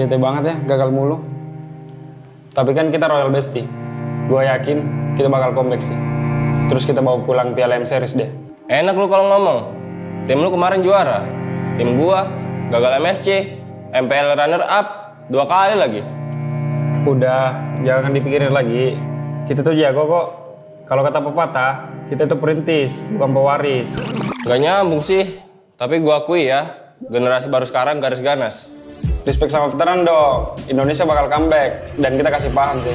Bete banget ya, gagal mulu. Tapi kan kita Royal Bestie. Gue yakin kita bakal comeback sih. Terus kita bawa pulang Piala M Series deh. Enak lu kalau ngomong. Tim lu kemarin juara. Tim gua gagal MSC, MPL runner up 2 kali lagi. Udah, jangan dipikirin lagi. Kita tuh jago kok. Kalau kata pepatah, kita itu perintis, bukan pewaris. Gak nyambung sih. Tapi gua akui ya, generasi baru sekarang garis ganas. Respect sama veteran dong. Indonesia bakal comeback dan kita kasih paham sih.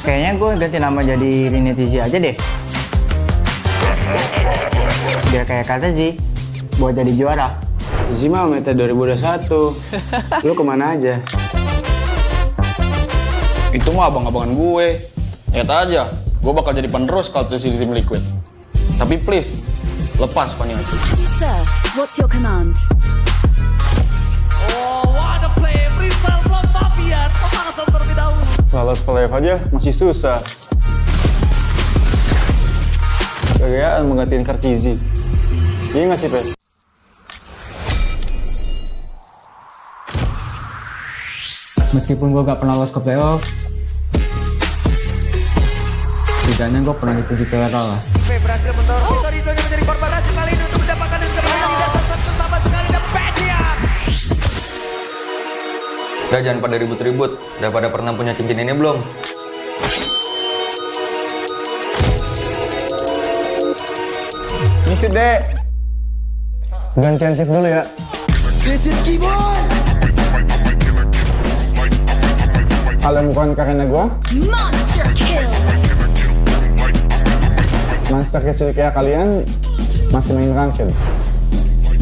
Kayaknya gue ganti nama jadi Rini Tizi aja deh. Biar kayak kata Zi, buat jadi juara. Tizi mah meta 2021. Lu kemana aja? Itu mah abang-abangan gue. Lihat aja, gue bakal jadi penerus kalau Tizi di tim Liquid. Tapi please, lepas Paniati. Sir, what's your command? Oh, what a play! Rizal from Fabian, pemanasan terlebih dahulu. Lolos playoff aja masih susah. Kegayaan menggantiin Kartizi. Iya nggak sih, Pe? Meskipun gue gak pernah lolos ke playoff, setidaknya gue pernah dipuji viral lah. Berhasil mendorong Rizo menjadi korban racun kali ini untuk mendapatkan yang terbaik di atas satu sama sekali dan Pedian. Udah jangan pada ribut-ribut, udah pada pernah punya cincin ini belum? Misi dek. Gantian shift dulu ya. This is Keyboard. Kalian bukan karena gua? Monster kill! Monster kecil kayak kalian masih main ranked.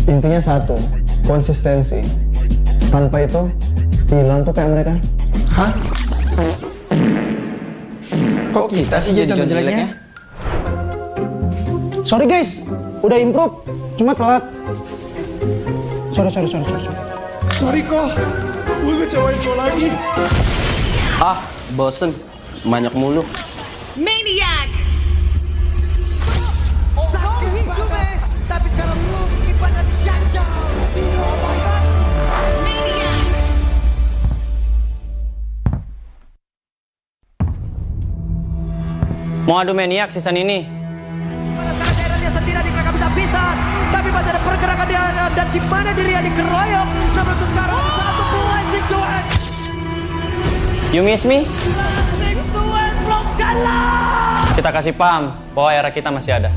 Intinya satu, konsistensi. Tanpa itu, hilang tuh kayak mereka. Hah? Kok kita sih jadi contoh jeleknya? Sorry guys, udah improve, cuma telat. Sorry. Sorry kok, gue ngecewain lo lagi. Ah, bosen. Banyak mulu. Maniac! Sakit Juve, tapi sekarang lu ibadah Shanja. Oh my god. Maniac! Mau adu maniak season ini? Pada saat daerahnya sendiri mereka bisa pisah, tapi masih ada pergerakan di dalam dan di mana dirinya dikeroyok. Namun untuk sekarang satu buah si Joan. You miss me? Tuan belum kalah. Kita kasih paham bahwa era kita masih ada.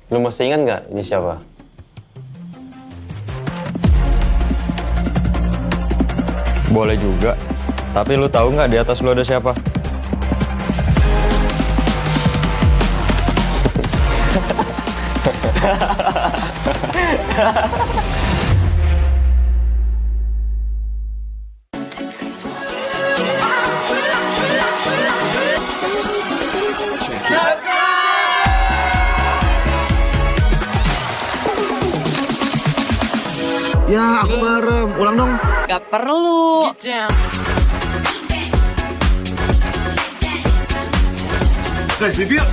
Lu masih ingat nggak ini siapa? Boleh juga. Tapi lu tahu nggak di atas lu ada siapa? Ya, aku merem. Ulang dong. Gak perlu. Guys, review.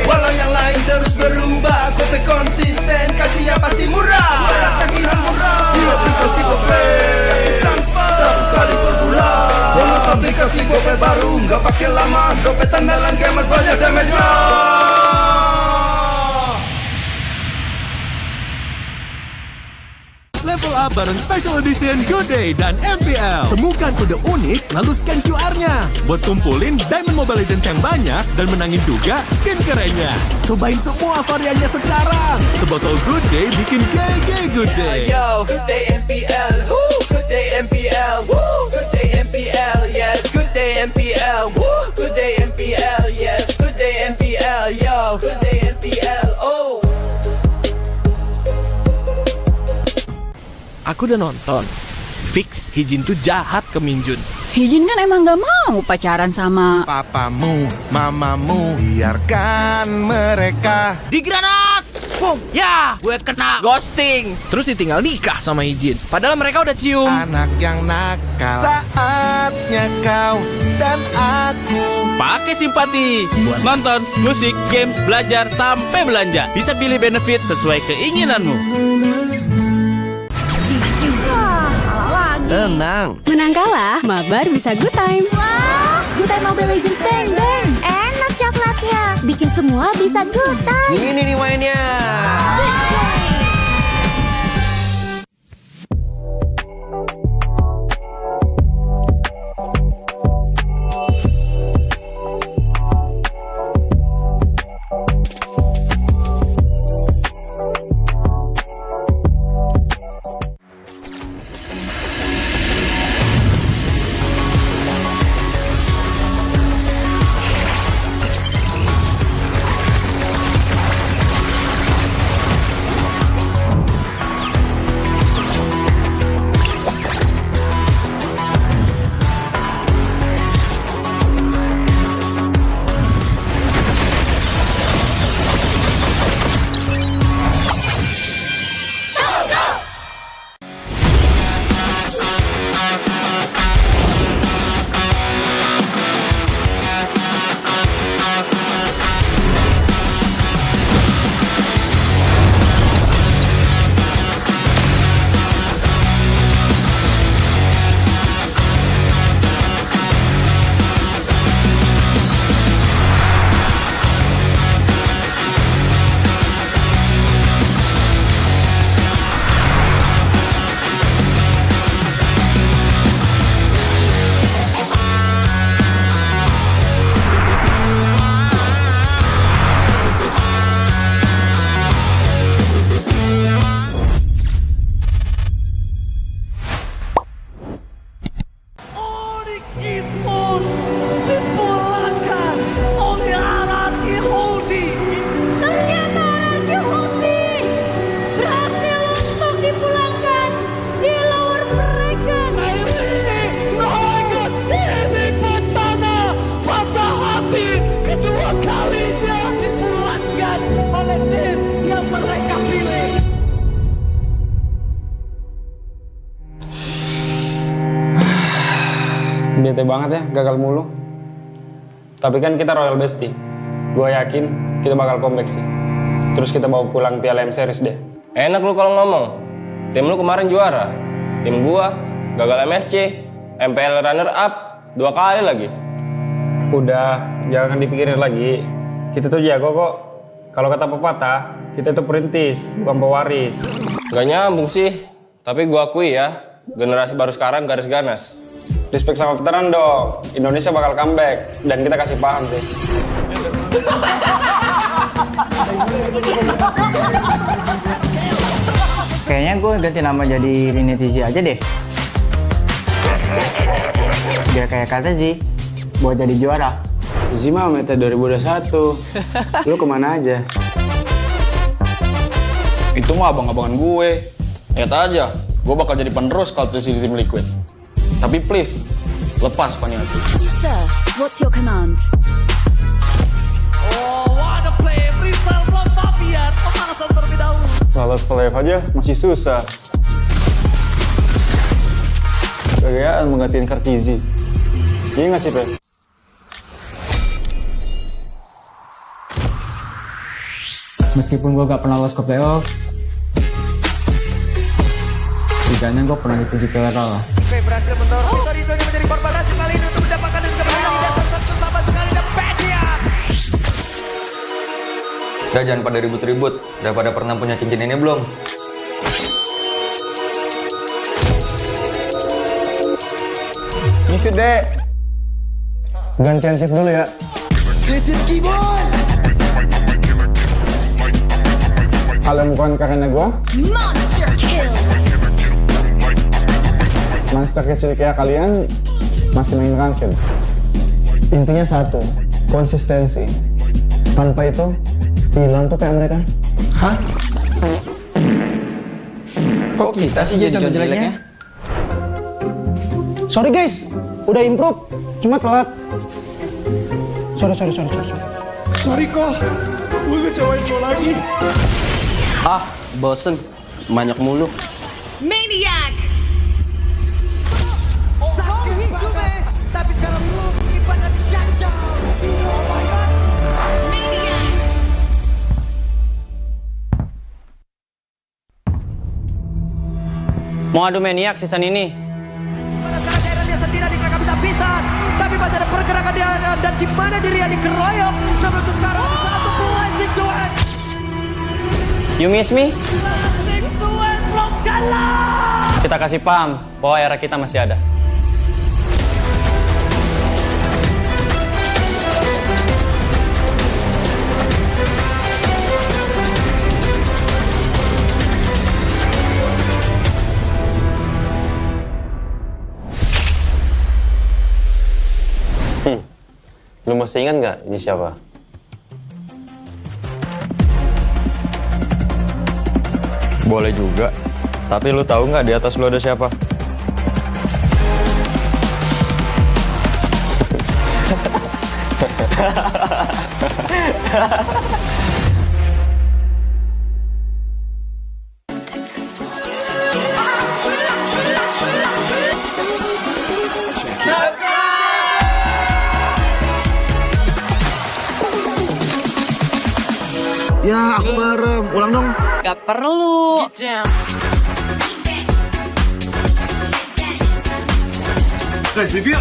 Walau yang lain terus berubah, kopi konsisten, kasihnya pasti murah. Tagihan murah. Di aplikasi GoPay, transfer 100 kali per bulan. Download aplikasi GoPay baru, nggak pakai lama. Dompet andalan gamers banyak damage-nya. Level up bareng Special Edition Good Day dan MPL. Temukan kode unik, lalu scan QR-nya. Buat kumpulin Diamond Mobile Legends yang banyak dan menangin juga skin kerennya. Cobain semua variannya sekarang. Sebotol Good Day bikin GG Good Day. Yo, Good Day MPL. Good Day MPL. Good Day MPL. Yes. Good Day MPL. Good Day MPL. Yes. Good Day MPL. Yo. Good Day MPL. aku udah nonton. Fix, Hijin tuh jahat ke Minjun. Hijin kan emang gak mau pacaran sama Papamu, mamamu, biarkan mereka. Di granat! Boom! Ya, gue kena ghosting. Terus ditinggal nikah sama Hijin. Padahal mereka udah cium. Anak yang nakal. Saatnya kau dan aku. Pakai simpati buat nonton, musik, games, belajar, sampai belanja. Bisa pilih benefit sesuai keinginanmu. Tenang. Menang kalah, mabar bisa good time. Wah, good time Mobile Legends Bang Bang. Enak coklatnya, bikin semua bisa good time. Ini nih mainnya. Bete banget ya, gagal mulu. Tapi kan kita Royal Bestie. Gue yakin kita bakal comeback sih. Terus kita bawa pulang Piala M Series deh. Enak lu kalau ngomong. Tim lu kemarin juara. Tim gua gagal MSC, MPL runner up 2 kali lagi. Udah, jangan dipikirin lagi. Kita tuh jago kok. Kalau kata pepatah, kita tuh perintis, bukan pewaris. Gak nyambung sih. Tapi gua akui ya, generasi baru sekarang garis ganas. Respect sama veteran dong. Indonesia bakal comeback dan kita kasih paham sih. Kayaknya gue ganti nama jadi Rinetizi aja deh. Biar kayak kata Zi, buat jadi juara. Zima meta 2021. Lu kemana aja? Itu mah abang-abangan gue. Lihat aja, gue bakal jadi penerus kalau terus di tim Liquid. Tapi please, lepas Paniati. Sir, what's your command? Oh, what a play. Freestyle from Fabian. Pemanasan terlebih dahulu. Lolos playoff aja masih susah. Gayaan menggantiin Kartizi. Iya nggak sih, Pe? Meskipun gue gak pernah lolos ke playoff, setidaknya gue pernah dipuji ke Eral. Berhasil mendorong Vitorino menjadi korban hasil kali ini untuk mendapatkan dan kembali dan satu sama sekali dan backnya. Udah jangan pada ribut-ribut. Udah pada pernah punya cincin ini belum? Ngisi deh. Gantian shift dulu ya. This is Keyboy. Kalau bukan karena gue, Monster kill. monster kecil kayak kalian masih main ranked. Intinya satu, konsistensi. Tanpa itu, hilang tuh kayak mereka. Hah? Kok kita sih jadi contoh jeleknya? Sorry guys, udah improve, cuma telat. Sorry. Sorry kok, gue ngecewain lo lagi. Ah, bosen. Banyak mulu. Maniac! Tapi sekarang lu ibadah shutdown. Oh my god. Mau adu maniak season ini? Pada sekarang daerahnya sendiri mereka bisa pisah. Tapi masih ada pergerakan dan di mana dirinya dikeroyok. Namun untuk sekarang satu buah situasi. You miss me? Kita kasih paham bahwa era kita masih ada. Lu masih ingat nggak ini siapa? Boleh juga. Tapi lu tahu nggak di atas lu ada siapa? Ya, aku bareng. Ulang dong. Gak perlu. Guys, review.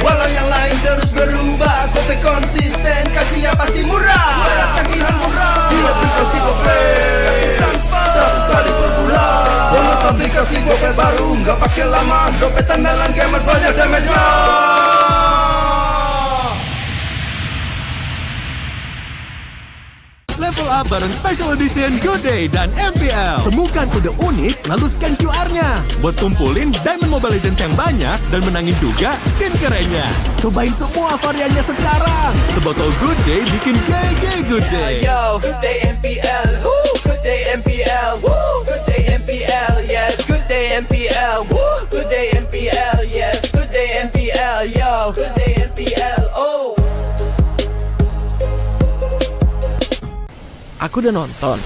Walau yang lain terus berubah, Gope konsisten, kasihnya pasti murah. Tagihan murah di aplikasi Gope, transfer 100 kali per bulan. Download aplikasi Gope baru, nggak pakai lama. Dompet andalan gamers banyak damage-nya. Level up bareng Special Edition Good Day dan MPL. Temukan kode unik, lalu scan QR-nya. Buat kumpulin Diamond Mobile Legends yang banyak dan menangin juga skin kerennya. Cobain semua variannya sekarang. Sebotol Good Day bikin GG Good Day. Yo, good day MPL, woo, good day MPL, woo, good day MPL, yes, good day MPL, woo, good day MPL, yes, good day MPL, yo, good day MPL, oh. Aku udah nonton.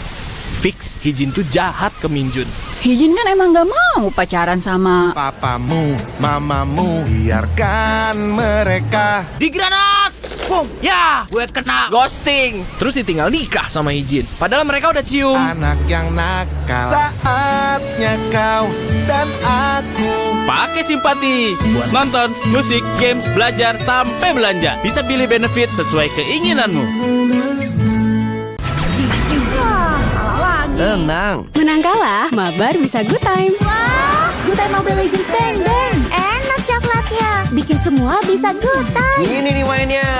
Fix Hijin tuh jahat ke Minjun. Hijin kan emang gak mau pacaran sama Papamu, mamamu, biarkan mereka. Di granat! Boom! Ya! Gue kena ghosting. Terus ditinggal nikah sama Hijin. Padahal mereka udah cium. Anak yang nakal. Saatnya kau dan aku. Pakai simpati buat nonton, musik, games, belajar, sampai belanja. Bisa pilih benefit sesuai keinginanmu. Tenang. Menang kalah, mabar bisa good time. Wah, good time Mobile Legends Bang Bang. Enak coklatnya, bikin semua bisa good time. Ini nih mainnya.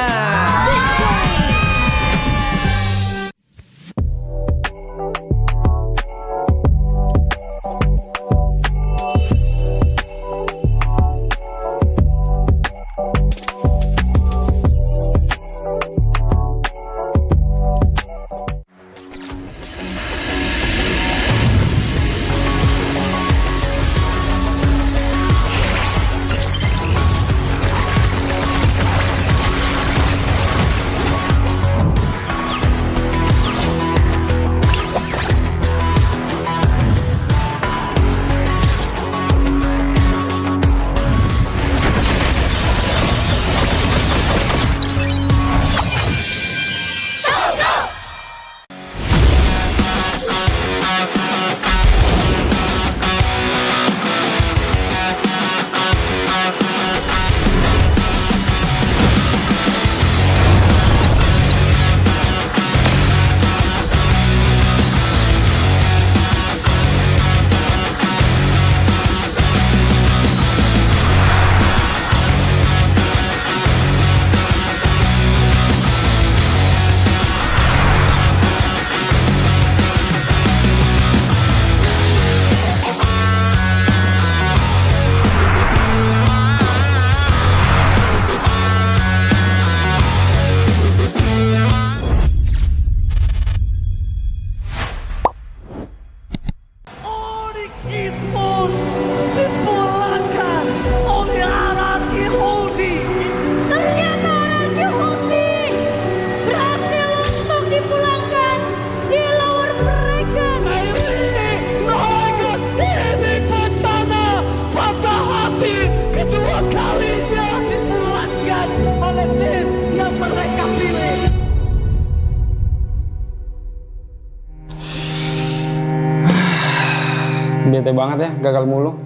Bete banget ya, gagal mulu.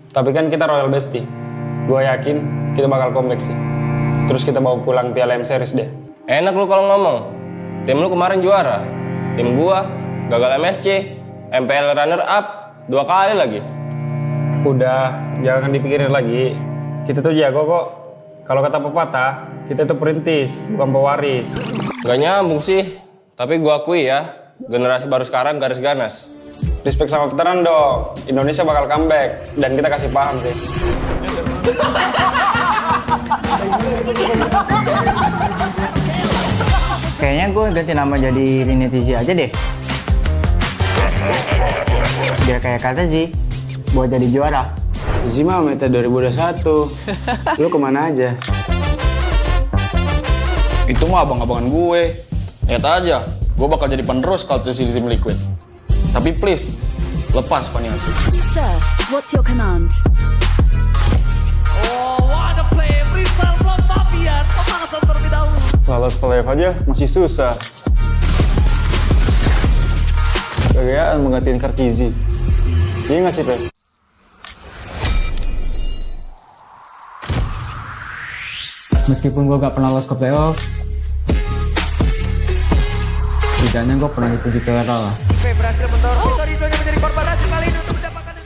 Tapi kan kita Royal Bestie. Gue yakin kita bakal comeback sih. Terus kita bawa pulang Piala M Series deh. Enak lu kalau ngomong. Tim lu kemarin juara. Tim gua gagal MSC, MPL runner up 2 kali lagi. Udah, jangan dipikirin lagi. Kita tuh jago kok. Kalau kata pepatah, kita tuh perintis, bukan pewaris. Gak nyambung sih. Tapi gua akui ya, generasi baru sekarang garis ganas. Respect sama veteran dong. Indonesia bakal comeback dan kita kasih paham sih. Kayaknya gue ganti nama jadi Rinetizi aja deh. Biar kayak kata Zi, buat jadi juara. Zi mah meta 2021. Lu kemana aja? Itu mah abang-abangan gue. Lihat aja, gue bakal jadi penerus kalau terus di tim Liquid. Tapi please, lepas Paniatu. Sir, what's your command? Lolos playoff aja masih susah. Kegayaan menggantiin Kartizi. Iya nggak sih, Pe? Meskipun gue gak pernah lolos ke playoff, setidaknya gue pernah dipuji Vera lah. Berhasil mendorong Torito menjadi korban hasil kali ini untuk mendapatkan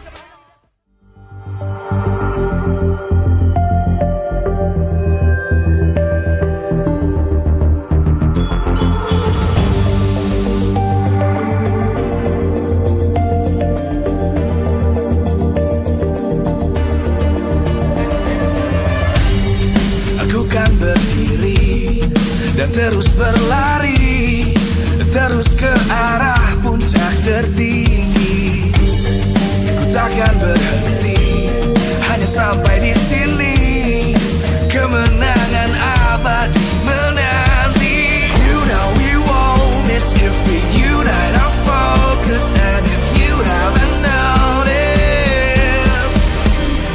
dan terus berlari, terus ke arah puncak tertinggi. Ku takkan berhenti, hanya sampai di sini. Kemenangan abadi menanti. You know we won't miss if we unite our focus. And if you haven't noticed,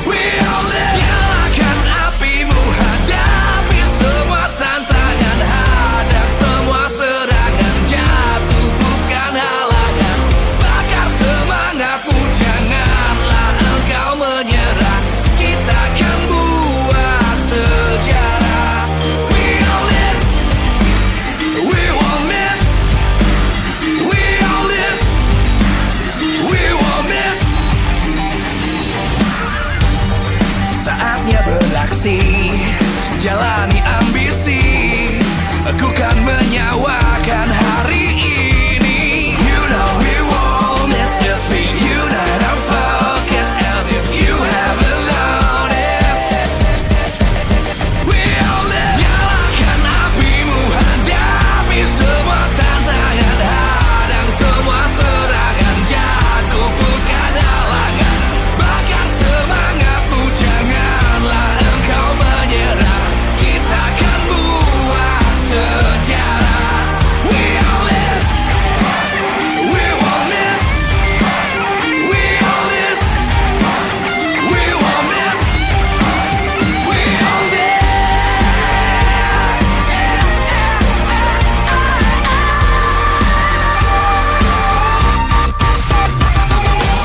we all live. Nyalakan apimu, hadapi semua tantangan, hadang semua serangan, jatuh bukan halangan. Bakar semangatmu, janganlah engkau menyerah. Kita akan buat sejarah. We all this, we won't miss. We all this, we won't miss. Saatnya beraksi, jalani ambisi. Aku kan menyawakan hari ini. You know we won't miss if we unite our focus. And if you haven't noticed, we all live. Nyalakan apimu, hadapi semua tantangan, hadang semua serangan, jatuh bukan halangan. Bakar semangatmu, janganlah engkau menyerah. Kita akan buat sejarah. We all this, we won't miss. We all this, we won't miss. We all this.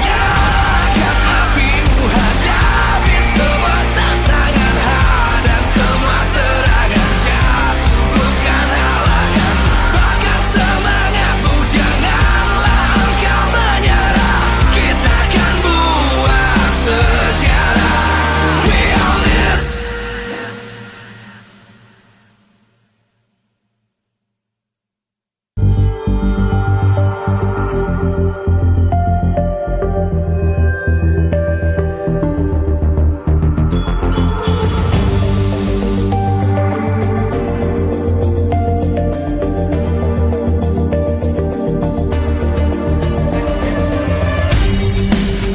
Nyalakan apimu, hadapi semua tantangan, hadang semua serangan, jatuh bukan halangan. Bakar semangatmu, janganlah engkau menyerah. Kita akan buat sejarah. We all this.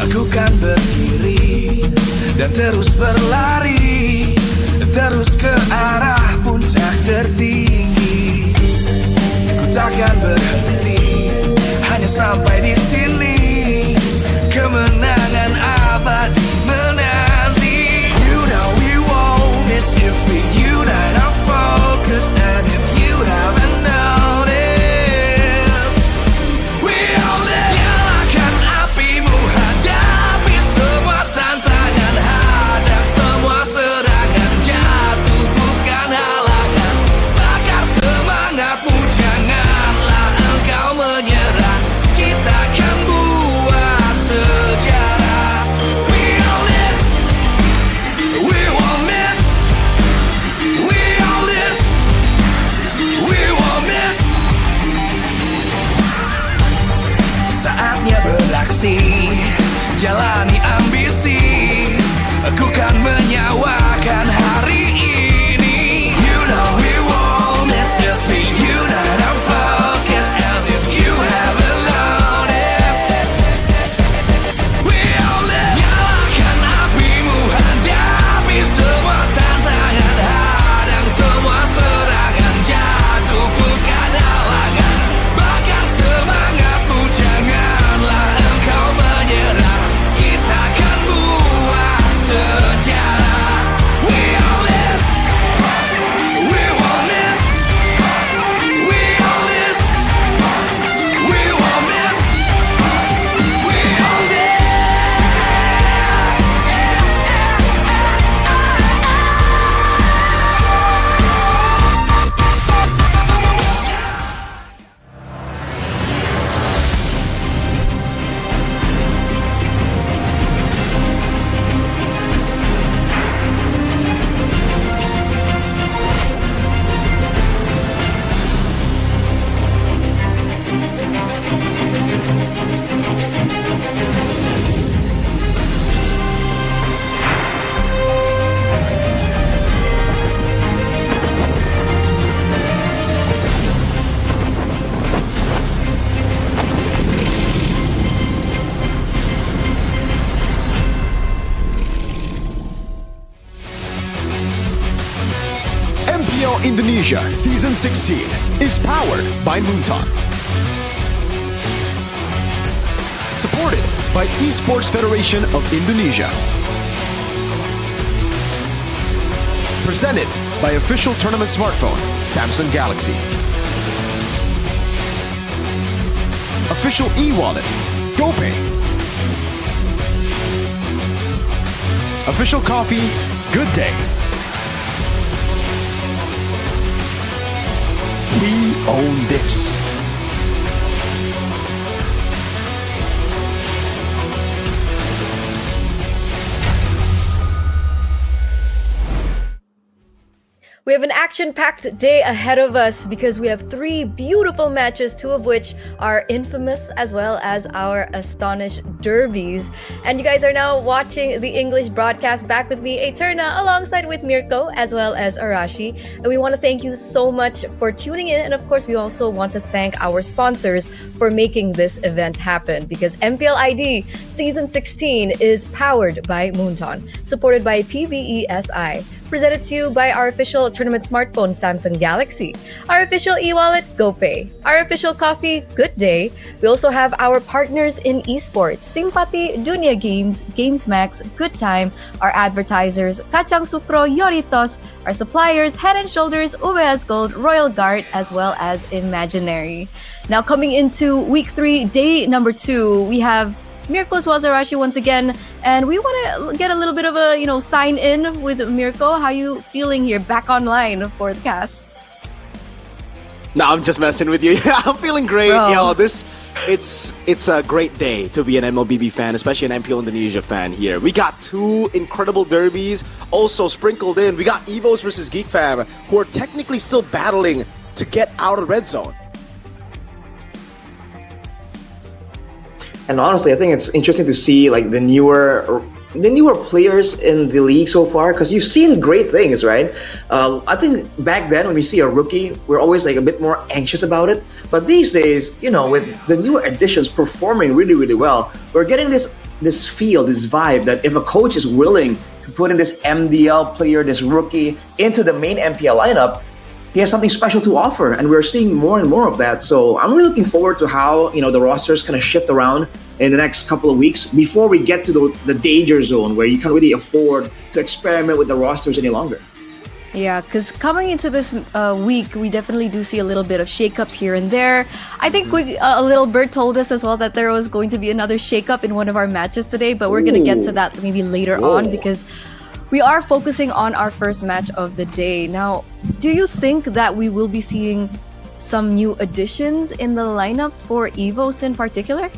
Aku kan berdiri dan terus berlari, terus ke arah puncak tertinggi. Ku takkan berhenti, hanya sampai di sini. Kemenangan abadi menanti. You know we won't miss if we unite our focus. And if you haven't noticed, we all live. Nyalakan apimu, menyawakan hari ini. You know we won't miss a thing. Unite our focus, and if you haven't noticed, we all live. Nyalakan apimu, hadapi semua tantangan, hadang semua serangan, jatuh bukan halangan. Bakar semangatmu, janganlah engkau menyerah. Kita akan buat sejarah. We all this, we won't miss. We all this, we won't miss. We all this. MPL Indonesia Season 16 is powered by Moonton. Supported by Esports Federation of Indonesia. Presented by official tournament smartphone Samsung Galaxy. Official e-wallet GoPay. Official coffee Good Day. We own this. We have an action-packed day ahead of us because we have 3 beautiful matches, 2 of which are infamous as well as our astonished derbies. And you guys are now watching the English broadcast. Back with me, Eterna, alongside with Mirko as well as Arashi. And we want to thank you so much for tuning in. And of course, we also want to thank our sponsors for making this event happen, because MPL ID Season 16 is powered by Moonton, supported by PVESI. Presented to you by our official tournament smartphone, Samsung Galaxy, our official e-wallet, GoPay, our official coffee, Good Day. We also have our partners in esports, Simpati, Dunia Games, GamesMax, Good Time, our advertisers, Kacang Sukro, Yoritos, our suppliers, Head & Shoulders, UBS Gold, Royal Guard, as well as Imaginary. Now coming into week 3, day number 2, we have Mirko as well as Arashi once again, and we want to get a little bit of a sign in with Mirko. How you feeling here, back online for the cast? No, I'm just messing with you. Yeah, I'm feeling great. Bro. It's a great day to be an MLBB fan, especially an MPL Indonesia fan here. We got 2 incredible derbies also sprinkled in. We got Evos versus Geek Fam, who are technically still battling to get out of red zone. And honestly, I think it's interesting to see like the newer players in the league so far, because you've seen great things, right? I think back then when we see a rookie, we're always like a bit more anxious about it. But these days, with the newer additions performing really, really well, we're getting this feel, this vibe that if a coach is willing to put in this MDL player, this rookie, into the main MPL lineup, he has something special to offer, and we're seeing more and more of that. So I'm really looking forward to how the rosters kind of shift around in the next couple of weeks before we get to the danger zone where you can't really afford to experiment with the rosters any longer. Yeah, because coming into this week, we definitely do see a little bit of shakeups here and there. I think a little bird told us as well that there was going to be another shakeup in one of our matches today, but we're going to get to that maybe later on, because we are focusing on our first match of the day. Now, do you think that we will be seeing some new additions in the lineup for Evos in particular?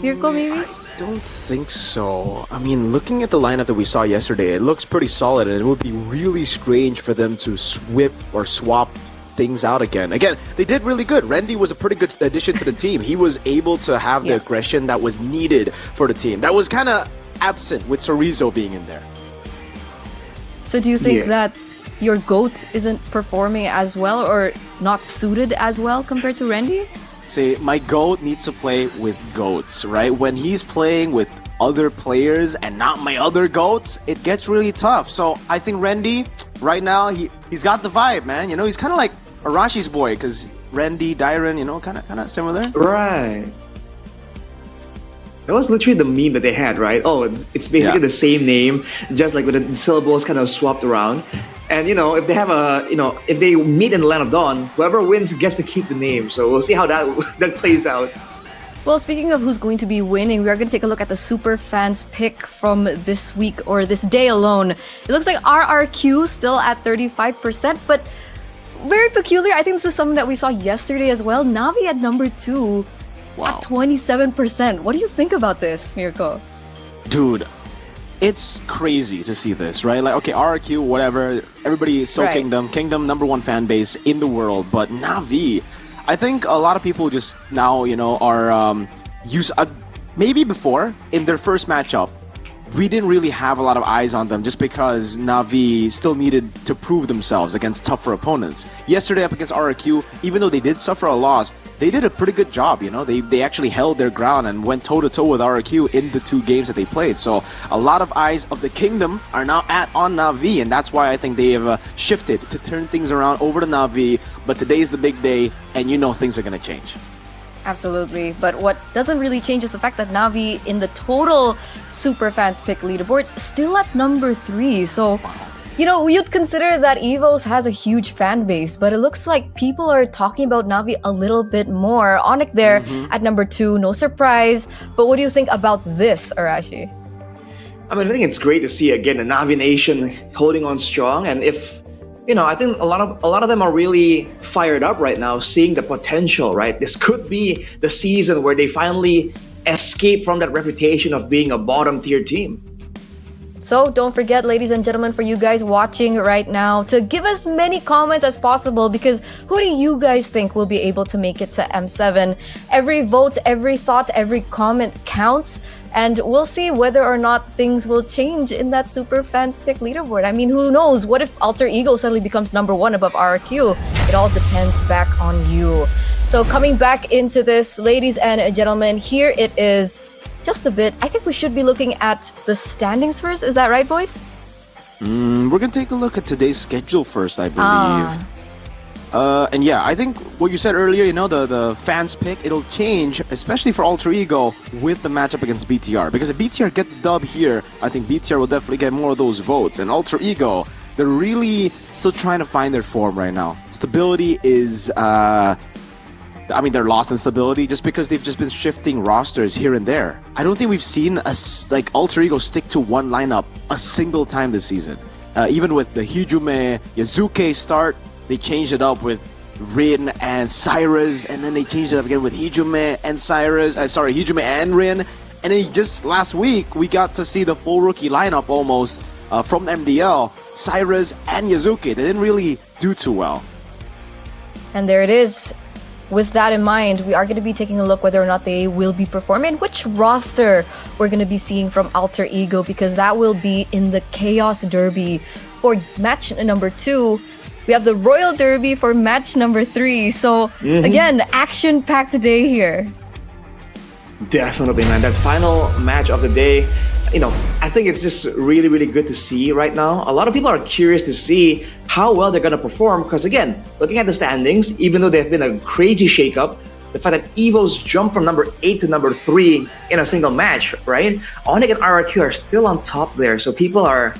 Mirko, maybe? I don't think so. I mean, looking at the lineup that we saw yesterday, it looks pretty solid, and it would be really strange for them to swap things out again. Again, they did really good. Randy was a pretty good addition to the team. He was able to have the aggression that was needed for the team. That was kind of absent with Chorizo being in there. So do you think Yeah. that your GOAT isn't performing as well or not suited as well compared to Randy? Say, my GOAT needs to play with GOATs, right? When he's playing with other players and not my other GOATs, it gets really tough. So I think Randy, right now, he's got the vibe, man. You know, he's kind of like Arashi's boy, because Randy, Dyron, you know, kind of similar. Right. That was literally the meme that they had, right? Oh, it's basically Yeah. the same name, just like with the syllables kind of swapped around. And you know, if they have if they meet in the Land of Dawn, whoever wins gets to keep the name. So we'll see how that that plays out. Well, speaking of who's going to be winning, we are going to take a look at the super fans pick from this week or this day alone. It looks like RRQ still at 35%, but very peculiar. I think this is something that we saw yesterday as well. Navi at number 2 at 27%. What do you think about this, Mirko? Dude, it's crazy to see this, right? Like, okay, RRQ, whatever, everybody is so Right. Kingdom #1 fan base in the world, but Navi, I think a lot of people just now, you know, are maybe before in their first matchup, we didn't really have a lot of eyes on them just because Navi still needed to prove themselves against tougher opponents. Yesterday up against RRQ, even though they did suffer a loss, they did a pretty good job, you know? They actually held their ground and went toe-to-toe with RRQ in the 2 games that they played. So a lot of eyes of the Kingdom are now on Navi, and that's why I think they have shifted to turn things around over to Navi. But today's the big day, and you know things are going to change. Absolutely. But what doesn't really change is the fact that Navi in the total super fans pick leaderboard still at number 3. So, you know, you'd consider that EVOS has a huge fan base, but it looks like people are talking about Navi a little bit more. Onyx there at number 2, no surprise. But what do you think about this, Arashi? I mean, I think it's great to see again the Navi Nation holding on strong, and if you know, I think a lot of them are really fired up right now, seeing the potential. Right, this could be the season where they finally escape from that reputation of being a bottom tier team. So don't forget, ladies and gentlemen, for you guys watching right now, to give as many comments as possible, because who do you guys think will be able to make it to M7? Every vote, every thought, every comment counts, and we'll see whether or not things will change in that super fans pick leaderboard. I mean, who knows? What if Alter Ego suddenly becomes number 1 above RRQ? It all depends back on you. So coming back into this, ladies and gentlemen, here it is. Just a bit. I think we should be looking at the standings first. Is that right, boys? We're going to take a look at today's schedule first, I believe. And yeah, I think what you said earlier, you know, the fans pick, it'll change, especially for Alter Ego with the matchup against BTR. Because if BTR get the dub here, I think BTR will definitely get more of those votes. And Alter Ego, they're really still trying to find their form right now. Stability is... I mean, they're lost in stability just because they've just been shifting rosters here and there. I don't think we've seen Alter Ego stick to one lineup a single time this season. Even with the Hijume Yazuke start, they changed it up with Rin and Cyrus, and then they changed it up again with Hijume and Cyrus. Hijume and Rin. And then just last week, we got to see the full rookie lineup almost from MDL, Cyrus and Yazuke. They didn't really do too well. And there it is. With that in mind, we are going to be taking a look whether or not they will be performing, which roster we're going to be seeing from Alter Ego, because that will be in the Chaos Derby for match number 2. We have the Royal Derby for match number 3. So again, action-packed day here. Definitely, man. That final match of the day, you know, I think it's just really, really good to see right now. A lot of people are curious to see how well they're going to perform because, again, looking at the standings, even though there's been a crazy shakeup, the fact that EVOs jumped from number 8 to number 3 in a single match, right? Onyx and RRQ are still on top there. So people are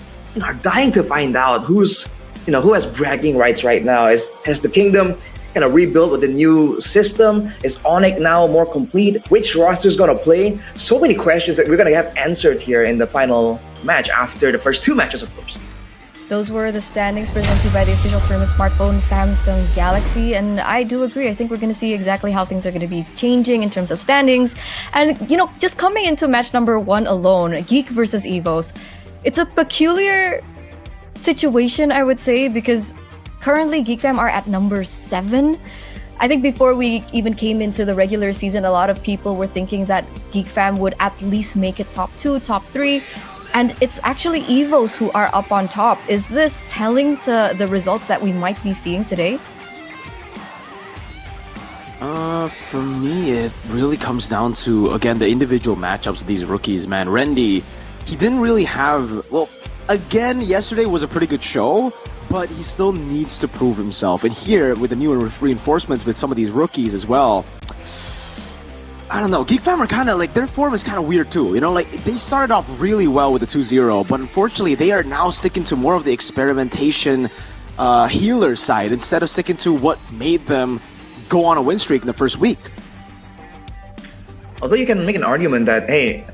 dying to find out who has bragging rights right now. Has the Kingdom kind of rebuilt with the new system? Is Onyx now more complete? Which roster is going to play? So many questions that we're going to have answered here in the final match after the first 2 matches, of course. Those were the standings presented by the official tournament smartphone Samsung Galaxy, and I do agree. I think we're going to see exactly how things are going to be changing in terms of standings. And, just coming into match number 1 alone, Geek versus EVOS, it's a peculiar situation, I would say, because currently Geek Fam are at number 7. I think before we even came into the regular season, a lot of people were thinking that Geek Fam would at least make it top 2, top 3. And it's actually Evos who are up on top. Is this telling to the results that we might be seeing today? For me, it really comes down to, again, the individual matchups of these rookies, man. Rendy, he didn't really have, well, again, yesterday was a pretty good show, but he still needs to prove himself. And here, with the new reinforcements with some of these rookies as well, I don't know, Geek Fam are kind of like, their form is kind of weird too, you know, like they started off really well with the 2-0, but unfortunately they are now sticking to more of the experimentation healer side instead of sticking to what made them go on a win streak in the first week. Although you can make an argument that, hey,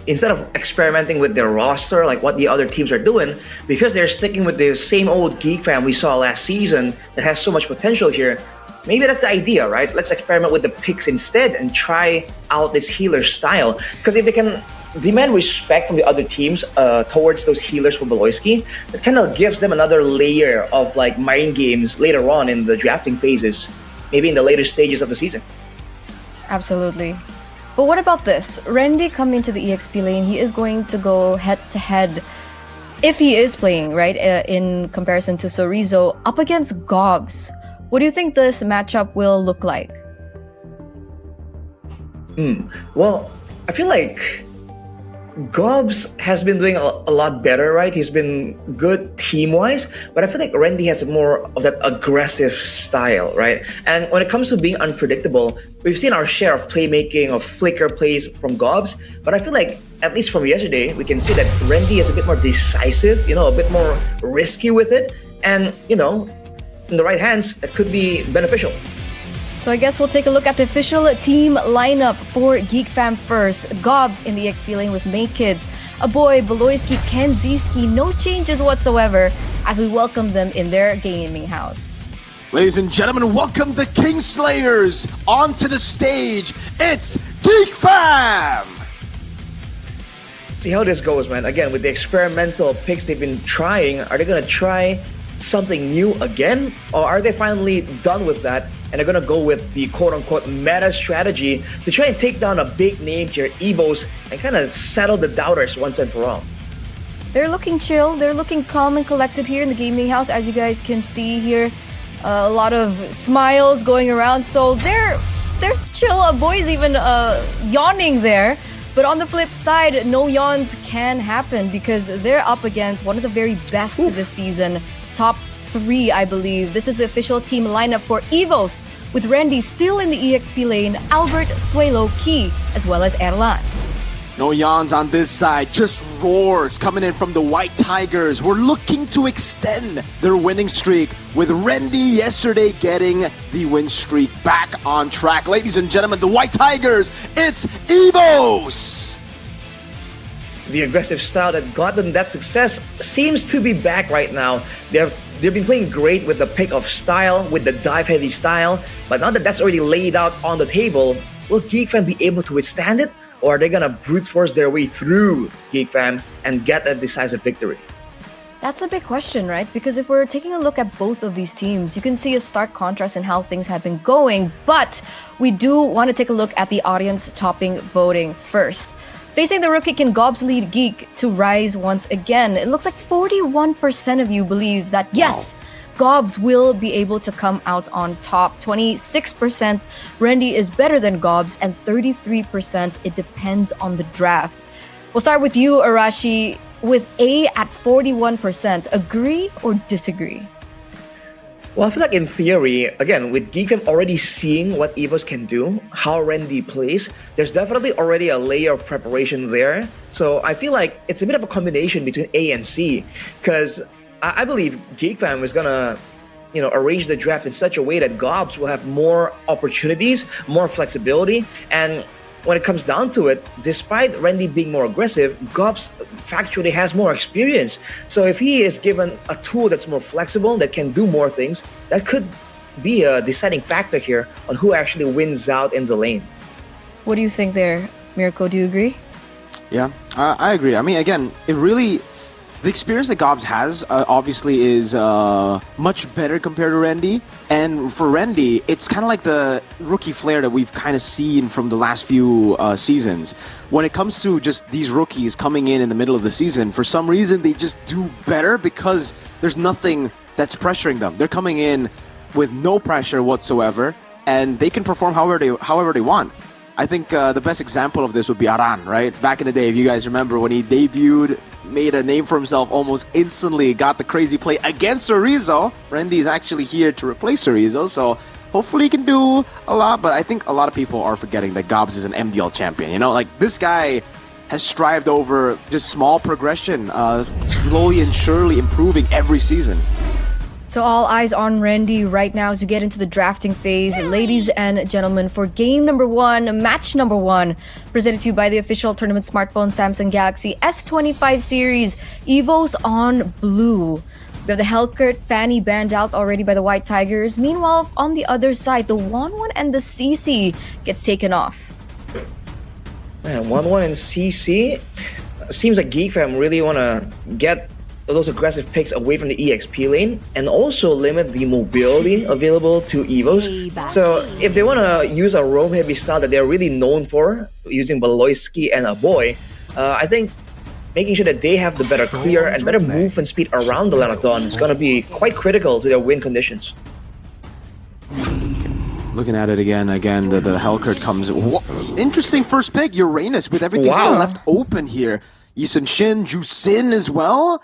instead of experimenting with their roster, like what the other teams are doing, because they're sticking with the same old Geek Fam we saw last season that has so much potential here, maybe that's the idea, right? Let's experiment with the picks instead and try out this healer style. Because if they can demand respect from the other teams towards those healers for Beloyski, that kind of gives them another layer of like mind games later on in the drafting phases, maybe in the later stages of the season. Absolutely. But what about this? Rendy coming to the EXP lane, he is going to go head-to-head, if he is playing, right, in comparison to Sorizo, up against Gobs. What do you think this matchup will look like? Well, I feel like Gobs has been doing a lot better, right? He's been good team-wise, but I feel like Rendy has more of that aggressive style, right? And when it comes to being unpredictable, we've seen our share of playmaking, of flicker plays from Gobs, but I feel like, at least from yesterday, we can see that Rendy is a bit more decisive, you know, a bit more risky with it, and, you know, in the right hands, that could be beneficial. So I guess we'll take a look at the official team lineup for Geek Fam first. Gobs in the XP lane with May Kids, Aboy, Beloyski, Ken Ziski, no changes whatsoever as we welcome them in their gaming house. Ladies and gentlemen, welcome the Kingslayers onto the stage. It's Geek Fam! See how this goes, man. Again, with the experimental picks they've been trying, are they gonna try something new again? Or are they finally done with that and are gonna go with the quote-unquote meta strategy to try and take down a big name here, Evos, and kind of settle the doubters once and for all? They're looking chill, they're looking calm and collected here in the gaming house, as you guys can see here. A lot of smiles going around, so there's chill. Boys even yawning there. But on the flip side, no yawns can happen because they're up against one of the very best this season. Top 3, I believe. This is the official team lineup for Evos, with Rendy still in the EXP lane, Albert, Suelo, Key, as well as Erlan. No yawns on this side, just roars coming in from the White Tigers. We're looking to extend their winning streak with Rendy yesterday getting the win streak back on track. Ladies and gentlemen, the White Tigers, it's Evos! The aggressive style that got them that success seems to be back right now. They've been playing great with the pick of style, with the dive-heavy style, but now that that's already laid out on the table, will Geek Fam be able to withstand it? Or are they gonna brute force their way through Geek Fam and get a decisive victory? That's a big question, right? Because if we're taking a look at both of these teams, you can see a stark contrast in how things have been going. But we do want to take a look at the audience topping voting first. Facing the rookie, can Gobs lead Geek to rise once again? It looks like 41% of you believe that yes, Gobs will be able to come out on top. 26% Rendy is better than Gobs, and 33% it depends on the draft. We'll start with you, Arashi, with A at 41%. Agree or disagree? Well, I feel like in theory, again, with Geek Fam already seeing what Evos can do, how Rendy plays, there's definitely already a layer of preparation there. So I feel like it's a bit of a combination between A and C, because I believe Geek Fam is gonna, arrange the draft in such a way that Gobs will have more opportunities, more flexibility, and when it comes down to it, despite Rendy being more aggressive, Gobs factually has more experience. So if he is given a tool that's more flexible, that can do more things, that could be a deciding factor here on who actually wins out in the lane. What do you think there, Mirko? Do you agree? Yeah, I agree. I mean, again, it really The experience that Gobs has obviously is much better compared to Randy. And for Randy, it's kind of like the rookie flair that we've kind of seen from the last few seasons. When it comes to just these rookies coming in the middle of the season, for some reason they just do better because there's nothing that's pressuring them. They're coming in with no pressure whatsoever, and they can perform however they want. I think the best example of this would be Aran, right? Back in the day, if you guys remember, when he debuted, made a name for himself almost instantly, got the crazy play against Cerezo. Randy is actually here to replace Cerezo, so hopefully he can do a lot, but I think a lot of people are forgetting that Gobs is an MDL champion. You know, like, this guy has strived over just small progression, slowly and surely improving every season. So all eyes on Randy right now as we get into the drafting phase. Ladies and gentlemen, for game number 1, match number 1, presented to you by the official tournament smartphone Samsung Galaxy S25 series, Evos on blue. We have the Hellkurt Fanny banned out already by the White Tigers. Meanwhile, on the other side, the 1-1 and the CC gets taken off. Man, 1-1 and CC? Seems like Geek Fam really want to get those aggressive picks away from the EXP lane and also limit the mobility available to Evos. So if they want to use a roam heavy style that they're really known for, using Baloyski and Aboy, I think making sure that they have the better clear and better movement speed around the Lanadon is going to be quite critical to their win conditions. Looking at it again, the Hellkurt comes. Interesting first pick, Uranus, with everything still left open here. Yisun Shin, Jusin as well.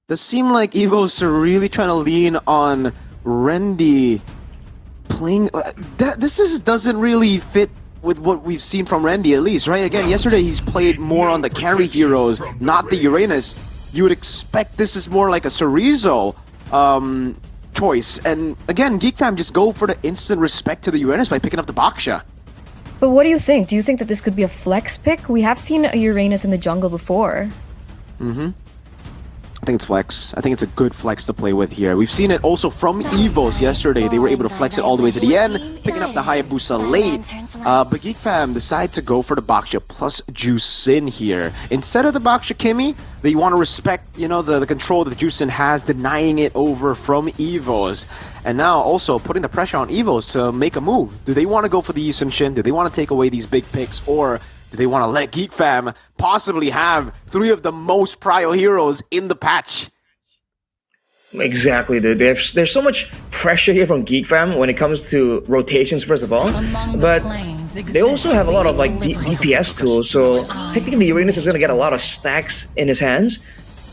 Does seem like Evos are really trying to lean on Randy playing. This doesn't really fit with what we've seen from Randy, at least, right? Again, yesterday he's played more on the carry heroes, not the Uranus. You would expect this is more like a Cerezo choice. And again, Geek Fam just go for the instant respect to the Uranus by picking up the Baksha. But what do you think? Do you think that this could be a flex pick? We have seen a Uranus in the jungle before. I think it's flex. I think it's a good flex to play with here. We've seen it also from Evos yesterday. They were able to flex it all the way to the end, picking up the Hayabusa late. But Geek Fam decide to go for the Baksha plus Jusin here. Instead of the Baksha Kimi, they want to respect, you know, the control that Jusin has, denying it over from Evos. And now also putting the pressure on Evos to make a move. Do they want to go for the Yisun Shin? Do they want to take away these big picks? Or do they want to let Geek Fam possibly have 3 of the most prio heroes in the patch? Exactly, dude. There's so much pressure here from Geek Fam when it comes to rotations, first of all. But they also have a lot of like DPS tools, so technically the Uranus is going to get a lot of stacks in his hands.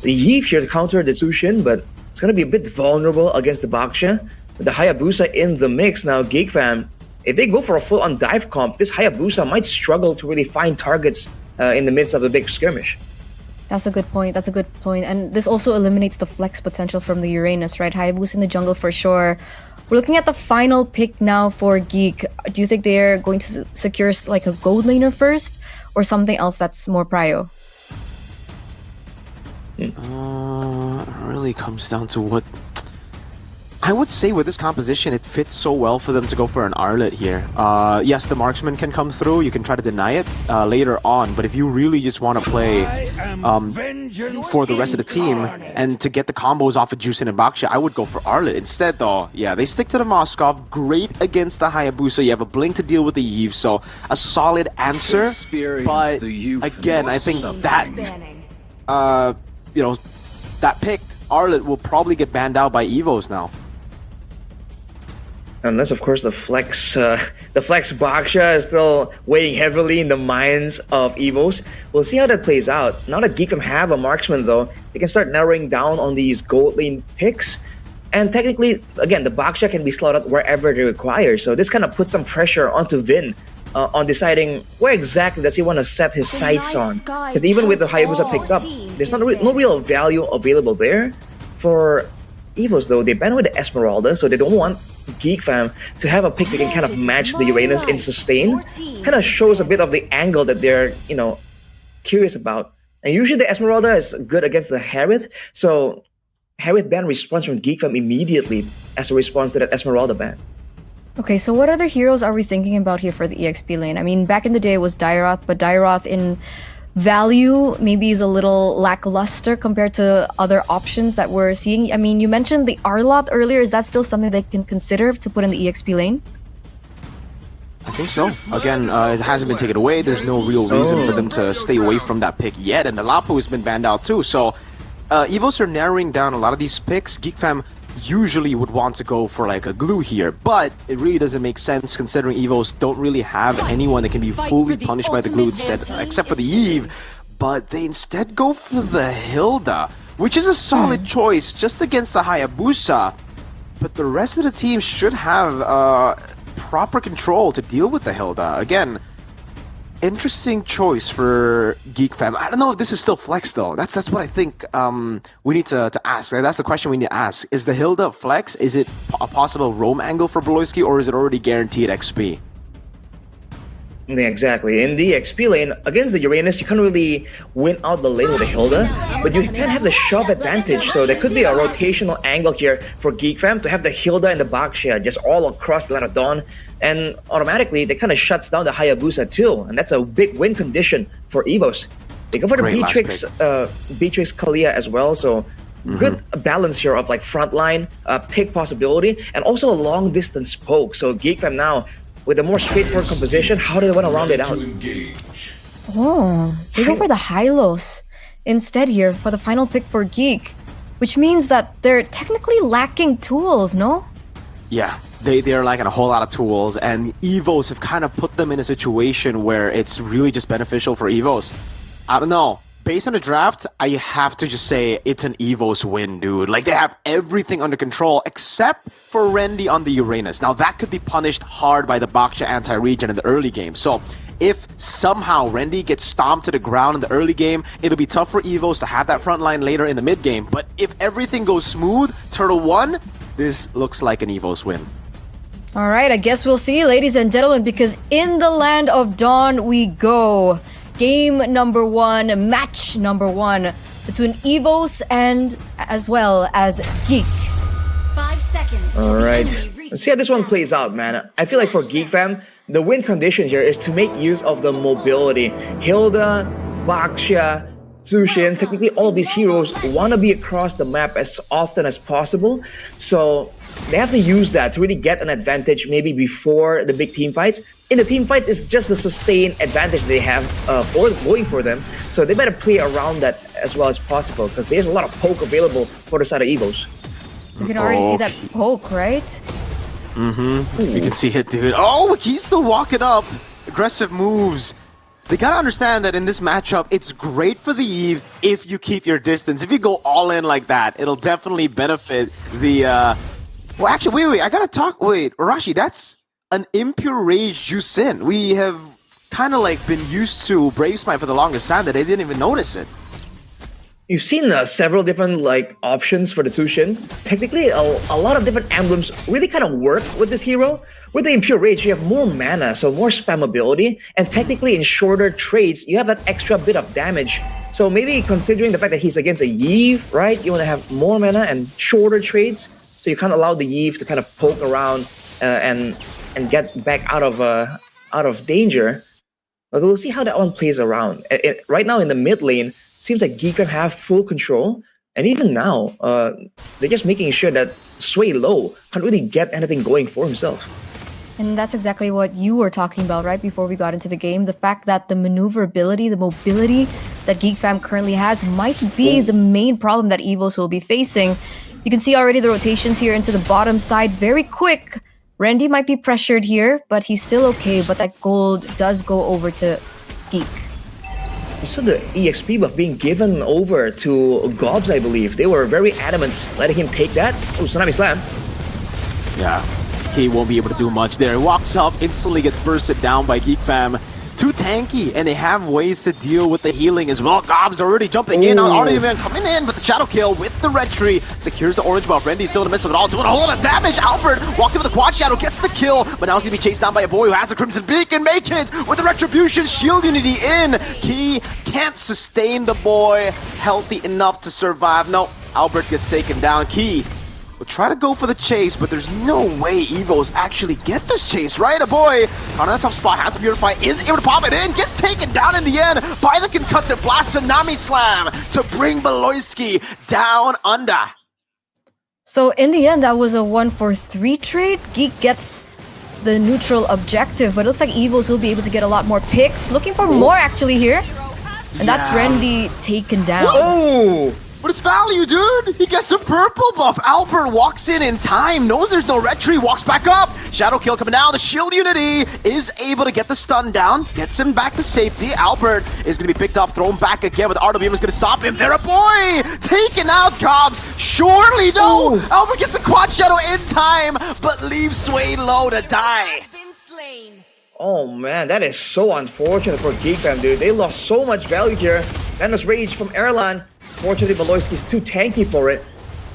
The Yeef here to counter the Tsushin, but it's going to be a bit vulnerable against the Baksha. With the Hayabusa in the mix now, Geek Fam, if they go for a full-on dive comp, this Hayabusa might struggle to really find targets in the midst of a big skirmish. That's a good point. And this also eliminates the flex potential from the Uranus, right? Hayabusa in the jungle for sure. We're looking at the final pick now for Geek. Do you think they're going to secure like a gold laner first or something else that's more prio? It really comes down to what... I would say with this composition, it fits so well for them to go for an Arlet here. Yes, the marksman can come through. You can try to deny it later on. But if you really just want to play for the rest of the team and to get the combos off of Jusin and Baksha, I would go for Arlet. Instead, though, yeah, they stick to the Moskov. Great against the Hayabusa. You have a Blink to deal with the Yves. So a solid answer. But again, I think that, you know, that pick, Arlet, will probably get banned out by Evos now. Unless, of course, the flex Baksha is still weighing heavily in the minds of Evos. We'll see how that plays out. Now that Geek Fam have a marksman, though, they can start narrowing down on these gold lane picks. And technically, again, the Baksha can be slotted wherever they require. So this kind of puts some pressure onto Vin on deciding where exactly does he want to set his sights on. Because even with the Hayabusa picked up, there's no real value available there. For Evos, though, they ban with the Esmeralda, so they don't want Geek Fam to have a pick that can kind of match the Uranus in sustain. Kind of shows a bit of the angle that they're, you know, curious about. And usually the Esmeralda is good against the Harith, so Harith ban responds from Geek Fam immediately as a response to that Esmeralda ban. Okay, so what other heroes are we thinking about here for the EXP lane? I mean, back in the day it was Dairoth, but Dairoth in value maybe is a little lackluster compared to other options that we're seeing? I mean, you mentioned the R-Lot earlier. Is that still something they can consider to put in the EXP lane? I think so. Again, it hasn't been taken away. There's no real reason for them to stay away from that pick yet. And the Lapu has been banned out too. So Evos are narrowing down a lot of these picks. GeekFam usually would want to go for like a glue here, but it really doesn't make sense considering Evos don't really have anyone that can be fully punished by the glue instead, except for the Eve. But they instead go for the Hilda, which is a solid choice just against the Hayabusa. But the rest of the team should have proper control to deal with the Hilda. Again, interesting choice for GeekFam. I don't know if this is still flex though. That's what I think we need to ask. That's the question we need to ask. Is the Hilda flex? Is it a possible roam angle for Beloyski, or is it already guaranteed XP? Yeah, exactly. In the XP lane, against the Uranus, you can't really win out the lane with the Hilda, but you can have the shove advantage, so there could be a rotational angle here for GeekFam to have the Hilda and the Baxia just all across the line of Dawn, and automatically, they kind of shuts down the Hayabusa too, and that's a big win condition for Evos. They go for the Beatrix Kalia as well, so good balance here of like frontline, pick possibility, and also a long distance poke, so GeekFam now, with a more straightforward composition, how do they want to round it out? Oh, they go for the Hylos instead here for the final pick for Geek, which means that they're technically lacking tools, no? Yeah, they're lacking a whole lot of tools, and Evos have kind of put them in a situation where it's really just beneficial for Evos. I don't know. Based on the draft, I have to just say it's an Evos win, dude. Like, they have everything under control except for Randy on the Uranus. Now, that could be punished hard by the Baksha anti-regen in the early game. So, if somehow Randy gets stomped to the ground in the early game, it'll be tough for Evos to have that front line later in the mid game. But if everything goes smooth, Turtle 1, this looks like an Evos win. All right, I guess we'll see, ladies and gentlemen, because in the land of Dawn we go. Game number 1, match number 1 between Evos and as well as Geek. 5 seconds. All right, let's see how this one plays out, man. I feel like for GeekFam, the win condition here is to make use of the mobility. Hilda, Baxia, Zushin, technically all of these heroes want to be across the map as often as possible. So they have to use that to really get an advantage maybe before the big team fights. In the team fights, it's just the sustained advantage they have going for them. So they better play around that as well as possible because there's a lot of poke available for the side of Evos. You can already see that poke, right? You can see it, dude. Oh, he's still walking up. Aggressive moves. They gotta understand that in this matchup, it's great for the Eve if you keep your distance. If you go all in like that, it'll definitely benefit the... Well, actually, wait, I gotta talk... Wait, Arashi, that's an Impure Rage Juicin. We have kind of like been used to Brave Smite for the longest time that they didn't even notice it. You've seen several different like options for the Zushin. Technically, a lot of different emblems really kind of work with this hero. With the Impure Rage, you have more mana, so more spammability, and technically in shorter trades, you have that extra bit of damage. So maybe considering the fact that he's against a Yve, right? You want to have more mana and shorter trades, so you can't allow the Yve to kind of poke around and get back out of danger. But we'll see how that one plays around. Right now in the mid lane, seems like GeekFam have full control, and even now, they're just making sure that Sway Low can't really get anything going for himself. And that's exactly what you were talking about right before we got into the game. The fact that the maneuverability, the mobility that GeekFam currently has might be the main problem that Evos will be facing. You can see already the rotations here into the bottom side very quick. Randy might be pressured here, but he's still okay. But that gold does go over to Geek. You saw the EXP buff being given over to Gobs, I believe. They were very adamant letting him take that. Oh, Tsunami Slam. Yeah, he won't be able to do much there. He walks up, instantly gets bursted down by GeekFam. Too tanky, and they have ways to deal with the healing as well. Gobs already jumping in, already even coming in with the shadow kill with the red tree. Secures the orange buff. Randy's still in the midst of it all, doing a whole lot of damage. Albert walks in with the quad shadow, gets the kill, but now he's gonna be chased down by a boy who has the Crimson Beacon. Make it with the retribution, shield unity in. He can't sustain the boy healthy enough to survive. No, Albert gets taken down. Key will try to go for the chase, but there's no way Evos actually get this chase, right? A boy on that top spot, has to Purify, is able to pop it in, gets taken down in the end by the concussive blast Tsunami Slam to bring Beloyski down under. So in the end, that was a 1-for-3 trade. Geek gets the neutral objective, but it looks like Evos will be able to get a lot more picks. Looking for more actually here. And that's Randy taken down. Oh! But it's value, dude! He gets a purple buff. Albert walks in time, knows there's no retry, walks back up. Shadow kill coming down. The shield unity is able to get the stun down, gets him back to safety. Albert is going to be picked up, thrown back again, but RWM is going to stop him. There, a boy! Taken out, Cobbs. Surely, no! Ooh. Albert gets the quad shadow in time, but leaves Sway low to die. Oh man, that is so unfortunate for Geek Fam, dude. They lost so much value here. Endless Rage from Erlan. Fortunately, Beloyski is too tanky for it.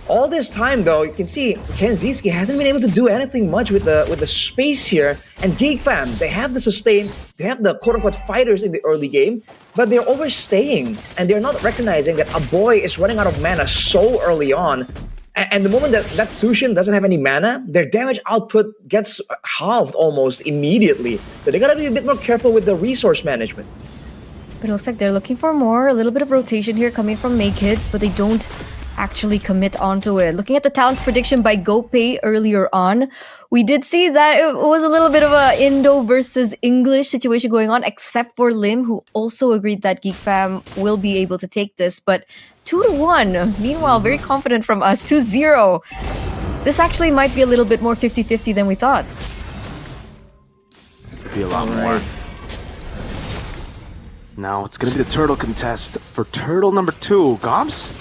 All this time, though, you can see Kenziski hasn't been able to do anything much with the space here. And Geek Fam, they have the sustain, they have the quote-unquote fighters in the early game, but they're overstaying, and they're not recognizing that a boy is running out of mana so early on. And the moment that Tushin doesn't have any mana, their damage output gets halved almost immediately. So they gotta be a bit more careful with the resource management. But it looks like they're looking for more. A little bit of rotation here coming from Make Hits, but they don't actually commit onto it. Looking at the talents prediction by GoPay earlier on, we did see that it was a little bit of a Indo versus English situation going on, except for Lim, who also agreed that Geek Fam will be able to take this. But 2-1. Meanwhile, very confident from us. 2-0. This actually might be a little bit more 50-50 than we thought. Could be a lot more. Now it's going to be the turtle contest for turtle number 2. Gobs?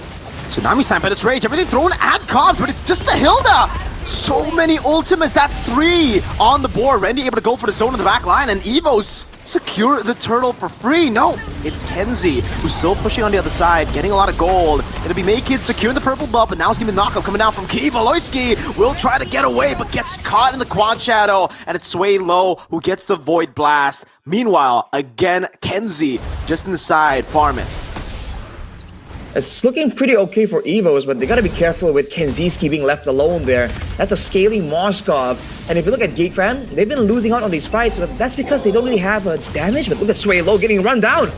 Tsunami Slam, Penetrate Rage, everything thrown at Gobs, but it's just the Hilda! So many ultimates, that's 3 on the board. Randy able to go for the zone in the back line, and Evos secure the turtle for free. No, it's Kenzie who's still pushing on the other side, getting a lot of gold. It'll be Makid securing the purple buff, but now it's going to be the knockup coming down from Key. Beloyski will try to get away, but gets caught in the quad shadow, and it's Sway Low who gets the Void Blast. Meanwhile, again, Kenzie just in the side farming. It's looking pretty okay for Evos, but they gotta be careful with Kenziski being left alone there. That's a scaling Moskov. And if you look at Geek Fam, they've been losing out on these fights, but that's because they don't really have a damage. But look at Sway Low getting run down.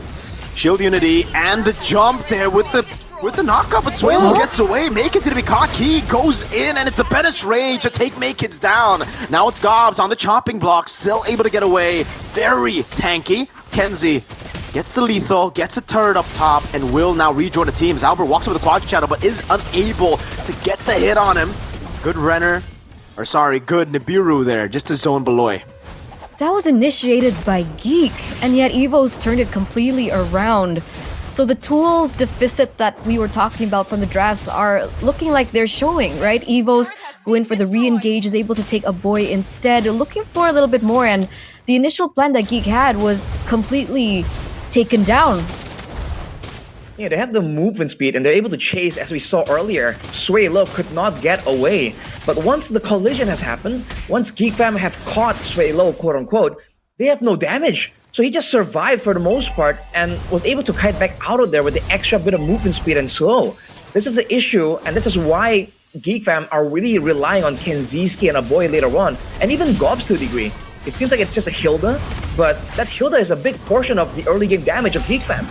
Shield unity and the jump there with the knockup, but Sway Low gets away. Makid's gonna be caught. Key goes in, and it's the Bennett Rage to take Makid's down. Now it's Gobs on the chopping block, still able to get away. Very tanky. Kenzie gets the lethal, gets a turret up top, and will now rejoin the team as Albert walks over the quad shadow, but is unable to get the hit on him. Good Renner, or sorry, good Nibiru there, just to zone Beloy. That was initiated by Geek, and yet Evos turned it completely around. So the tools deficit that we were talking about from the drafts are looking like they're showing, right? Evos go in for the re-engage, is able to take a boy instead, looking for a little bit more, and the initial plan that Geek had was completely taken down. Yeah, they have the movement speed and they're able to chase, as we saw earlier. Sway Low could not get away. But once the collision has happened, once Geek Fam have caught Sway Low, quote unquote, they have no damage. So he just survived for the most part and was able to kite back out of there with the extra bit of movement speed and slow. This is the issue, and this is why Geek Fam are really relying on Kenziski and a boy later on, and even Gobs to a degree. It seems like it's just a Hilda, but that Hilda is a big portion of the early game damage of Geek Fam.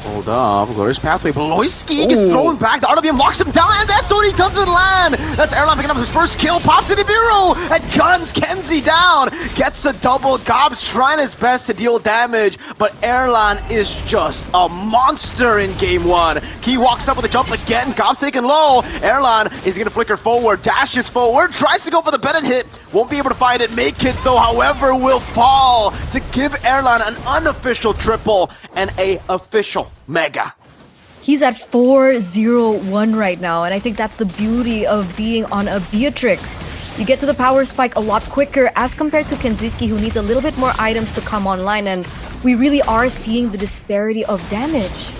Hold up, Glorious Pathway. Beloyski gets thrown back. The RWM locks him down, and that's what he doesn't land. That's Erlan picking up his first kill. Pops into Nibiru and guns Kenzie down. Gets a double. Gobs trying his best to deal damage, but Erlan is just a monster in game 1. Key walks up with a jump again. Gobs taken low. Erlan is going to flicker forward, dashes forward, tries to go for the Bennett hit. Won't be able to find it. Make Kids, though, however, will fall to give Erlan an unofficial triple and a official mega. He's at 4-0-1 right now, and I think that's the beauty of being on a Beatrix. You get to the power spike a lot quicker as compared to Kenziski, who needs a little bit more items to come online, and we really are seeing the disparity of damage.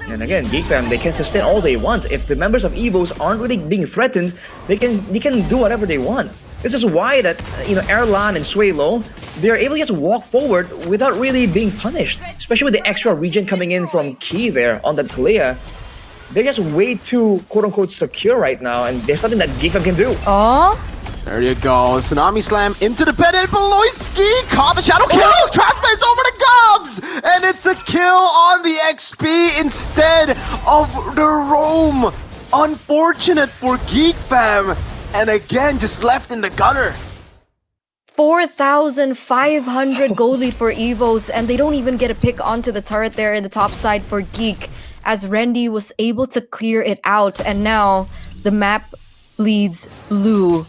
And again, Geek Fam, they can sustain all they want. If the members of Evos aren't really being threatened, they can do whatever they want. This is why that Erlan and Sway Low, they're able to just walk forward without really being punished, especially with the extra regen coming in from Key there on that Kalea. they're just way too quote-unquote secure right now, and there's nothing that Geekfam can do. Oh? There you go. Tsunami Slam into the pit, and Beloyski caught the shadow kill. Translates over to Gobs, and it's a kill on the XP instead of the roam. Unfortunate for Geekfam, and again just left in the gutter. 4,500 gold lead for Evos, and they don't even get a pick onto the turret there in the top side for Geek, as Randy was able to clear it out, and now the map leads blue.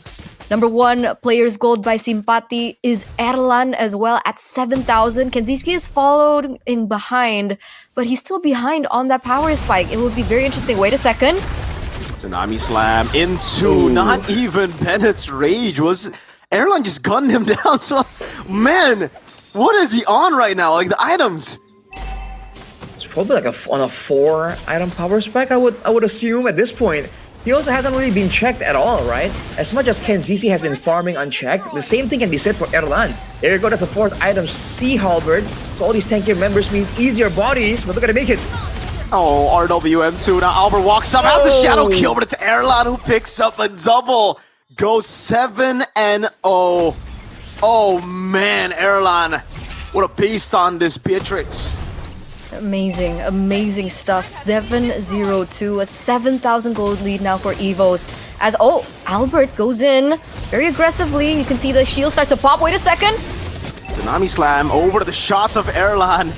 Number 1 player's gold by Simpati is Erlan as well at 7,000. Kenziski is followed in behind, but he's still behind on that power spike. It will be very interesting. Wait a second. Tsunami Slam into not even Bennett's rage. Was Erlan just gunned him down? So, man, what is he on right now? Like the items. It's probably like on a 4-item power spike, I would assume at this point. He also hasn't really been checked at all, right? As much as Kenzizi has been farming unchecked, the same thing can be said for Erlan. There you go, that's the 4th item, Sea Halberd. So all these tankier members means easier bodies, but look at the make it. Oh, RWM2. Now Albert walks up, has a shadow kill, but it's Erlan who picks up a double. Goes 7-0. Oh man, Erlan. What a beast on this Beatrix. Amazing, amazing stuff. 7-0-2, a 7,000 gold lead now for Evos. As, Albert goes in very aggressively. You can see the shield start to pop. Wait a second. Tsunami Slam over to the shots of Erlan.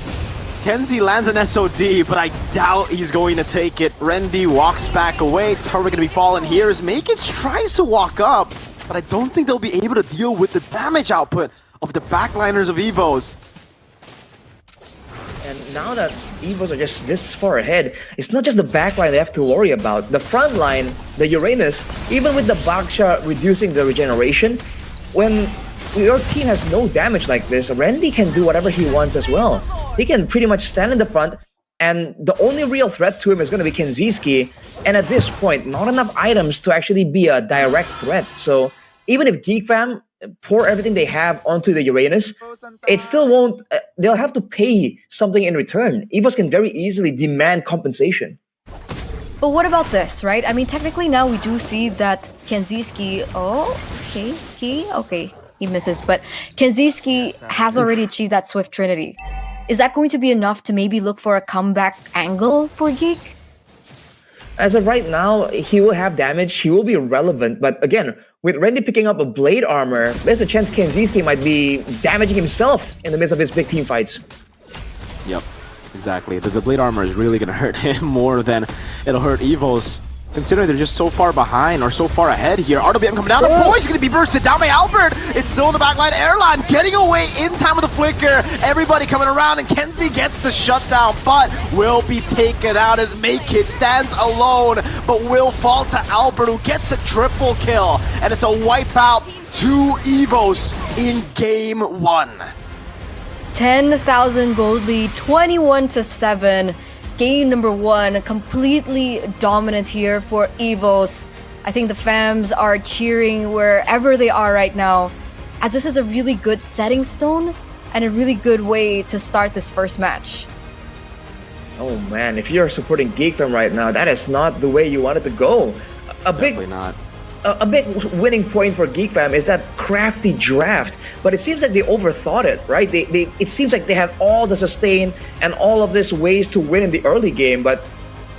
Kenzie lands an SOD, but I doubt he's going to take it. Randy walks back away. Turret gonna be falling here as Makich tries to walk up, but I don't think they'll be able to deal with the damage output of the backliners of Evos. And now that Evos are just this far ahead, it's not just the backline they have to worry about. The front line, the Uranus, even with the Baksha reducing the regeneration, when your team has no damage like this, Randy can do whatever he wants as well. He can pretty much stand in the front, and the only real threat to him is going to be Kenziski. And at this point, not enough items to actually be a direct threat. So even if Geekfam pour everything they have onto the Uranus, it still won't, they'll have to pay something in return. Evos can very easily demand compensation. But what about this, right? I mean, technically now we do see that Kenziski, he misses, but Kenziski has already achieved that Swift Trinity. Is that going to be enough to maybe look for a comeback angle for Geek? As of right now, he will have damage, he will be relevant, but again, with Randy picking up a blade armor, there's a chance Kenziski might be damaging himself in the midst of his big team fights. Yep, exactly. The blade armor is really gonna hurt him more than it'll hurt Evos. Considering they're just so far behind or so far ahead here. RWM coming down. The boy's going to be bursted down by Albert. It's still in the backline. Erlan getting away in time with the flicker. Everybody coming around, and Kenzie gets the shutdown, but will be taken out as Makit stands alone, but will fall to Albert, who gets a triple kill. And it's a wipeout to Evos in game 1. 10,000 gold lead, 21-7. Game number 1, completely dominant here for Evos. I think the fams are cheering wherever they are right now, as this is a really good setting stone and a really good way to start this first match. Oh man, if you're supporting Geekfam right now, that is not the way you want it to go. Definitely not. A big winning point for Geekfam is that crafty draft, but it seems like they overthought it, right? It seems like they had all the sustain and all of these ways to win in the early game, but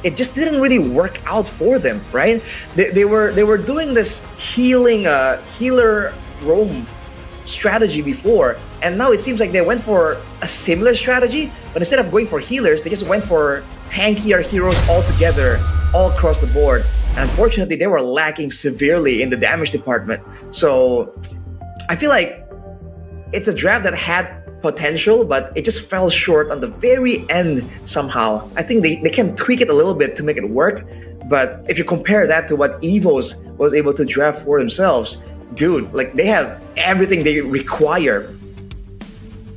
it just didn't really work out for them, right? They were doing this healer roam strategy before, and now it seems like they went for a similar strategy, but instead of going for healers, they just went for tankier heroes altogether, all across the board. And unfortunately, they were lacking severely in the damage department. So I feel like it's a draft that had potential, but it just fell short on the very end somehow. I think they can tweak it a little bit to make it work, but if you compare that to what Evos was able to draft for themselves, dude, like they have everything they require.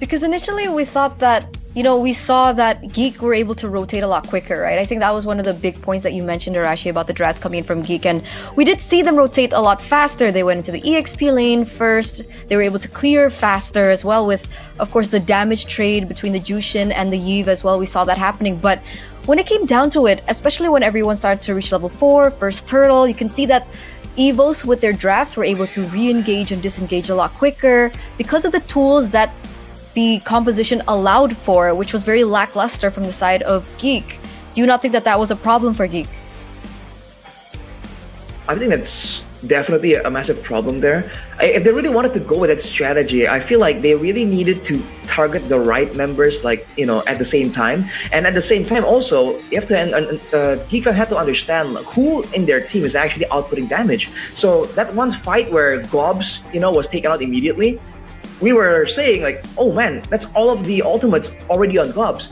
Because initially we thought that we saw that Geek were able to rotate a lot quicker, right? I think that was one of the big points that you mentioned, Arashi, about the drafts coming in from Geek. And we did see them rotate a lot faster. They went into the EXP lane first. They were able to clear faster as well with, of course, the damage trade between the Jushin and the Yve as well. We saw that happening. But when it came down to it, especially when everyone started to reach level 4, first turtle, you can see that Evos with their drafts were able to re-engage and disengage a lot quicker because of the tools that the composition allowed for, which was very lackluster from the side of Geek. Do you not think that that was a problem for Geek? I think that's definitely a massive problem there. If they really wanted to go with that strategy, I feel like they really needed to target the right members, like, at the same time. And at the same time, also, you have to Geek Fam had to understand who in their team is actually outputting damage. So that one fight where Globs, was taken out immediately, we were saying like, oh man, that's all of the ultimates already on Globs.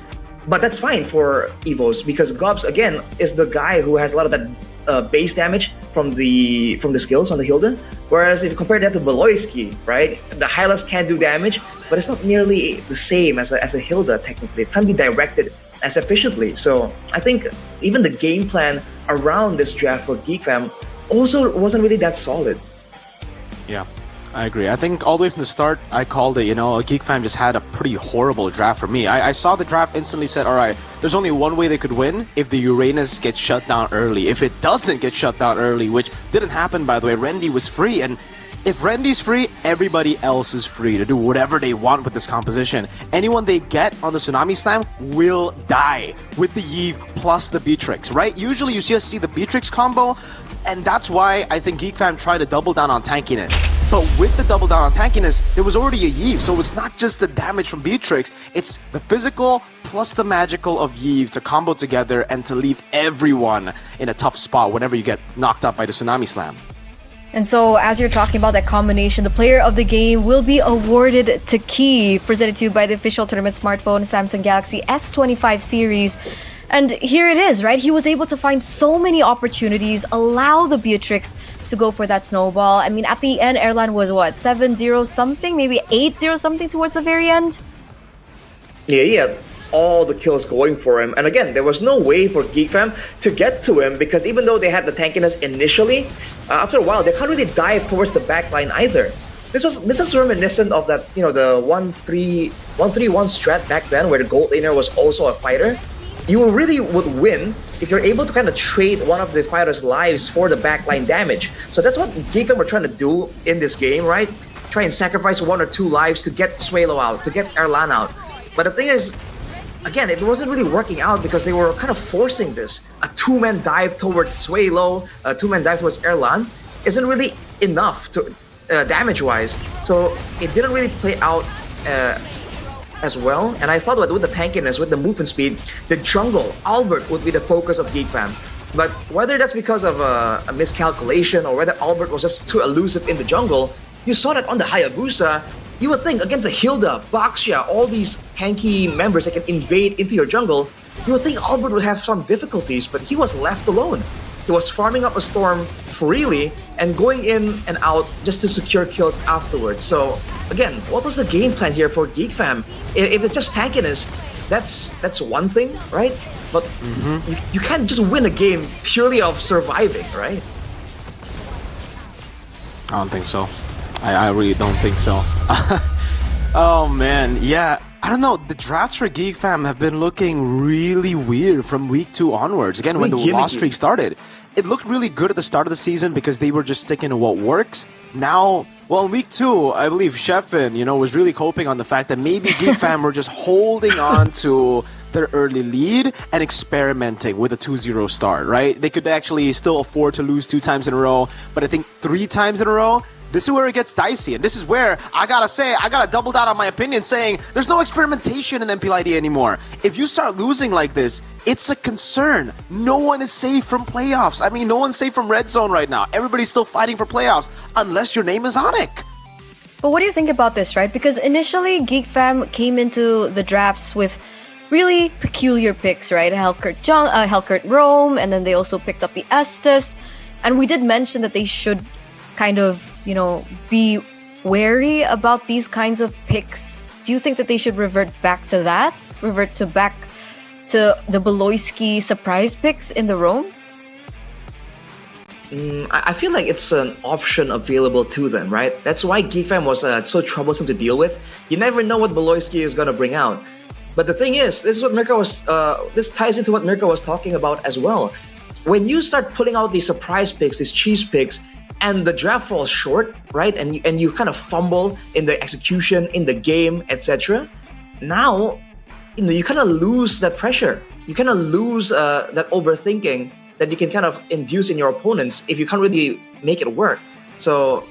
But that's fine for Evos because Globs, again, is the guy who has a lot of that base damage from the skills on the Hilda. Whereas if you compare that to Beloyski, right, the Hylas can do damage, but it's not nearly the same as a Hilda technically. It can't be directed as efficiently. So I think even the game plan around this draft for Geek Fam also wasn't really that solid. Yeah, I agree. I think all the way from the start, I called it, Geek Fam just had a pretty horrible draft for me. I saw the draft, instantly said, all right, there's only one way they could win if the Uranus gets shut down early. If it doesn't get shut down early, which didn't happen, by the way, Rendy was free. And if Rendy's free, everybody else is free to do whatever they want with this composition. Anyone they get on the Tsunami Slam will die with the Yve plus the Beatrix, right? Usually you see the Beatrix combo, and that's why I think Geek Fam tried to double down on tankiness. But with the double down on tankiness, there was already a Yve, so it's not just the damage from Beatrix, it's the physical plus the magical of Yve to combo together and to leave everyone in a tough spot whenever you get knocked up by the Tsunami Slam. And so, as you're talking about that combination, the player of the game will be awarded to Key, presented to you by the official tournament smartphone Samsung Galaxy S25 series. And here it is, right? He was able to find so many opportunities, allow the Beatrix to go for that snowball. I mean, at the end, Erlan was what, 7-0 something, maybe 8-0 something towards the very end? Yeah, he had all the kills going for him. And again, there was no way for Geek Fam to get to him because even though they had the tankiness initially, after a while, they can't really dive towards the backline either. This is reminiscent of that, the 1-3-1 strat back then where the gold laner was also a fighter. You really would win if you're able to kind of trade one of the fighters' lives for the backline damage. So that's what Geek Fam were trying to do in this game, right? Try and sacrifice 1 or 2 lives to get Suelo out, to get Erlan out. But the thing is, again, it wasn't really working out because they were kind of forcing this. A 2-man dive towards Suelo, a 2-man dive towards Erlan isn't really enough to damage-wise. So it didn't really play out as well. And I thought that with the tankiness, with the movement speed, the jungle, Albert, would be the focus of Geek Fam. But whether that's because of a miscalculation or whether Albert was just too elusive in the jungle, you saw that on the Hayabusa. You would think against the Hilda, Baxia, all these tanky members that can invade into your jungle, you would think Albert would have some difficulties, but he was left alone. He was farming up a storm freely and going in and out just to secure kills afterwards. So again, what was the game plan here for Geek Fam? If it's just tankiness, that's one thing, right? But you can't just win a game purely of surviving, right? I don't think so. I really don't think so. Oh man, yeah. I don't know, the drafts for Geek Fam have been looking really weird from week 2 onwards. Again, when the loss streak started. It looked really good at the start of the season because they were just sticking to what works. Now, well, in week 2, I believe Sheffin, was really coping on the fact that maybe Geek Fam were just holding on to their early lead and experimenting with a 2-0 start, right? They could actually still afford to lose 2 times in a row, but I think 3 times in a row, this is where it gets dicey, and this is where I gotta double down on my opinion saying there's no experimentation in MPL anymore. If you start losing like this, it's a concern. No one is safe from playoffs. I mean, no one's safe from red zone right now. Everybody's still fighting for playoffs, unless your name is Onic. But what do you think about this, right? Because initially, Geek Fam came into the drafts with really peculiar picks, right? Hellkurt Rome, and then they also picked up the Estes. And we did mention that they should kind of be wary about these kinds of picks. Do you think that they should revert back to that? revert back to the Beloyski surprise picks in the Rome? I feel like it's an option available to them, right? That's why GeekFam was so troublesome to deal with. You never know what Beloyski is gonna bring out. But the thing is, this is what Mirko was. This ties into what Mirko was talking about as well. When you start pulling out these surprise picks, these cheese picks, and the draft falls short, right? And you kind of fumble in the execution, in the game, etc. Now, you kind of lose that pressure. You kind of lose that overthinking that you can kind of induce in your opponents if you can't really make it work. So,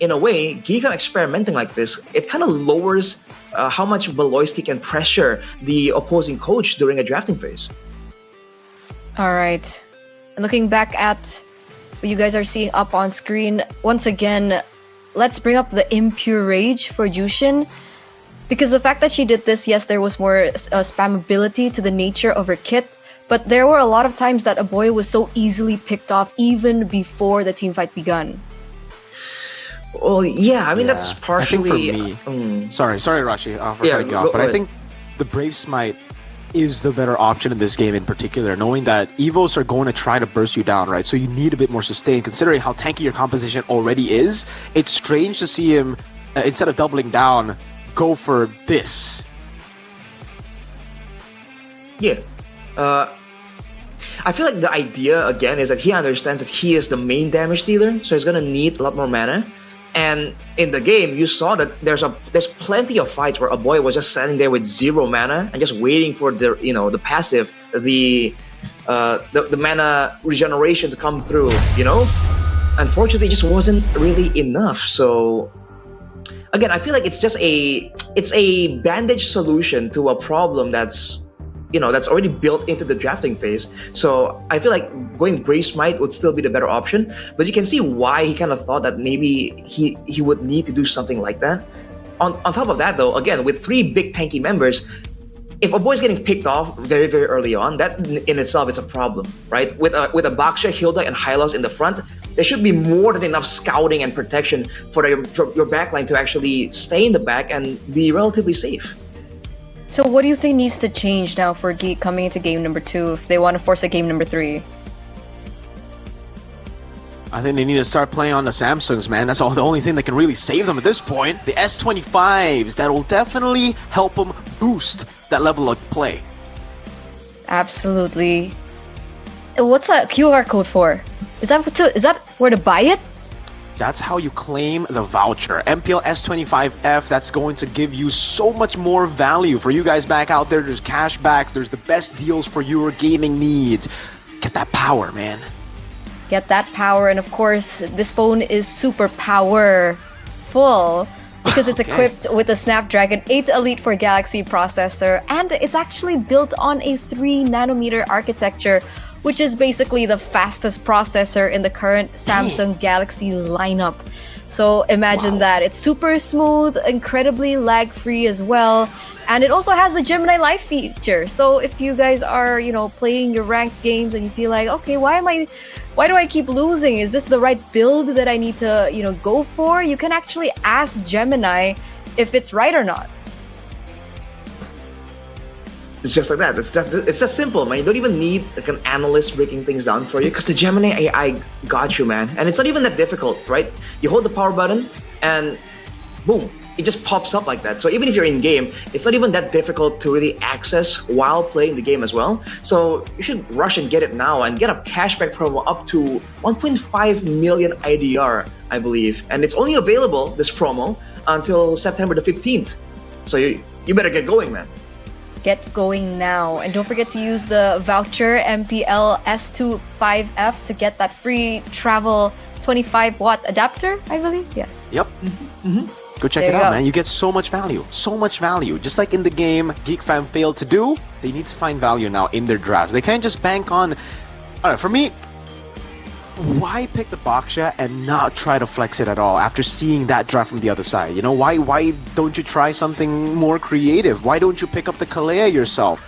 in a way, GeekFam experimenting like this, it kind of lowers how much Beloyski can pressure the opposing coach during a drafting phase. All right. And looking back at what you guys are seeing up on screen, once again, let's bring up the impure rage for Jushin. Because the fact that she did this, yes, there was more spammability to the nature of her kit, but there were a lot of times that a boy was so easily picked off even before the team fight begun. Well, yeah, I mean, that's partially... I think for me... Sorry, Rashi, for cutting you off, but I think the Brave Smite is the better option in this game in particular, knowing that Evos are going to try to burst you down, right? So you need a bit more sustain. Considering how tanky your composition already is, it's strange to see him, instead of doubling down, go for this. Yeah. I feel like the idea, again, is that he understands that he is the main damage dealer, so he's going to need a lot more mana. And in the game, you saw that there's plenty of fights where a boy was just standing there with 0 mana and just waiting for the the passive, the mana regeneration to come through. Unfortunately, it just wasn't really enough. So again, I feel like it's a bandage solution to a problem that's already built into the drafting phase. So I feel like going Brave Smite would still be the better option, but you can see why he kind of thought that maybe he would need to do something like that. On top of that, though, again, with 3 big tanky members, if a boy's getting picked off very, very early on, that in itself is a problem, right? With a Baksha, Hilda, and Hylos in the front, there should be more than enough scouting and protection for your backline to actually stay in the back and be relatively safe. So what do you think needs to change now for Geek coming into game number 2 if they want to force a game number 3? I think they need to start playing on the Samsungs, man. That's the only thing that can really save them at this point. The S25s, that will definitely help them boost that level of play. Absolutely. What's that QR code for? Is that where to buy it? That's how you claim the voucher. MPL S25F, that's going to give you so much more value. For you guys back out there, there's cashbacks, there's the best deals for your gaming needs. Get that power, man. Get that power, and of course, this phone is super powerful because it's equipped with a Snapdragon 8 Elite for Galaxy processor, and it's actually built on a 3nm architecture, which is basically the fastest processor in the current Samsung Galaxy lineup. So imagine that. It's super smooth, incredibly lag-free as well. And it also has the Gemini Live feature. So if you guys are, playing your ranked games and you feel like, okay, why do I keep losing? Is this the right build that I need to, go for? You can actually ask Gemini if it's right or not. It's just like that. It's that simple, man. You don't even need like an analyst breaking things down for you because the Gemini AI got you, man. And it's not even that difficult, right? You hold the power button and boom, it just pops up like that. So even if you're in game, it's not even that difficult to really access while playing the game as well. So you should rush and get it now and get a cashback promo up to 1.5 million IDR, I believe. And it's only available, this promo, until September the 15th. So you better get going, man. Get going now. And don't forget to use the voucher MPL S25F to get that free travel 25-watt adapter, I believe. Yes. Yep. Go check it out, man. You get so much value. So much value. Just like in the game GeekFam failed to do, they need to find value now in their drafts. They can't just bank on... Alright, for me, why pick the Baksha and not try to flex it at all after seeing that draft from the other side? Why don't you try something more creative? Why don't you pick up the Kalea yourself?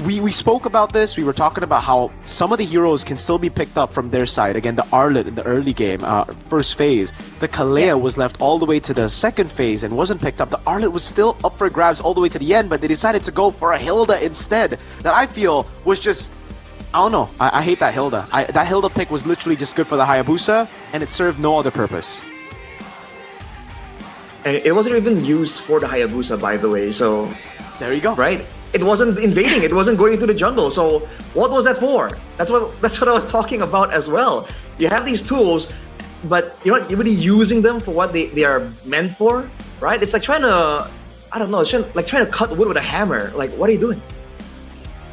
we spoke about this. We were talking about how some of the heroes can still be picked up from their side. Again, the Arlet in the early game, first phase. The Kalea was left all the way to the second phase and wasn't picked up. The Arlet was still up for grabs all the way to the end, but they decided to go for a Hilda instead. That I feel was just, I don't know. I hate that Hilda. That Hilda pick was literally just good for the Hayabusa, and it served no other purpose. And it wasn't even used for the Hayabusa, by the way, so... There you go. Right? It wasn't invading, it wasn't going into the jungle, so what was that for? That's what I was talking about as well. You have these tools, but you're not really using them for what they are meant for, right? It's like trying to, I don't know, it's like trying to cut wood with a hammer. Like, what are you doing?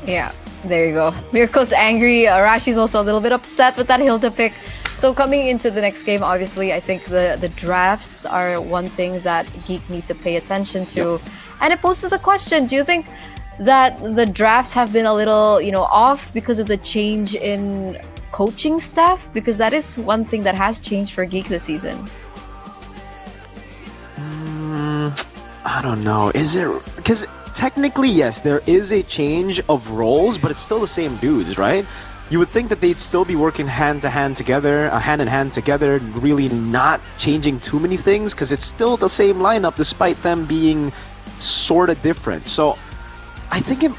Yeah, there you go. Mirko's angry. Rashi's also a little bit upset with that Hilda pick. So coming into the next game, obviously, I think the drafts are one thing that Geek need to pay attention to. Yep. And it poses the question, do you think that the drafts have been a little, off because of the change in coaching staff? Because that is one thing that has changed for Geek this season. I don't know. Is it... Because technically, yes, there is a change of roles, but it's still the same dudes, right? You would think that they'd still be working hand in hand together, really not changing too many things, because it's still the same lineup despite them being sort of different. So I think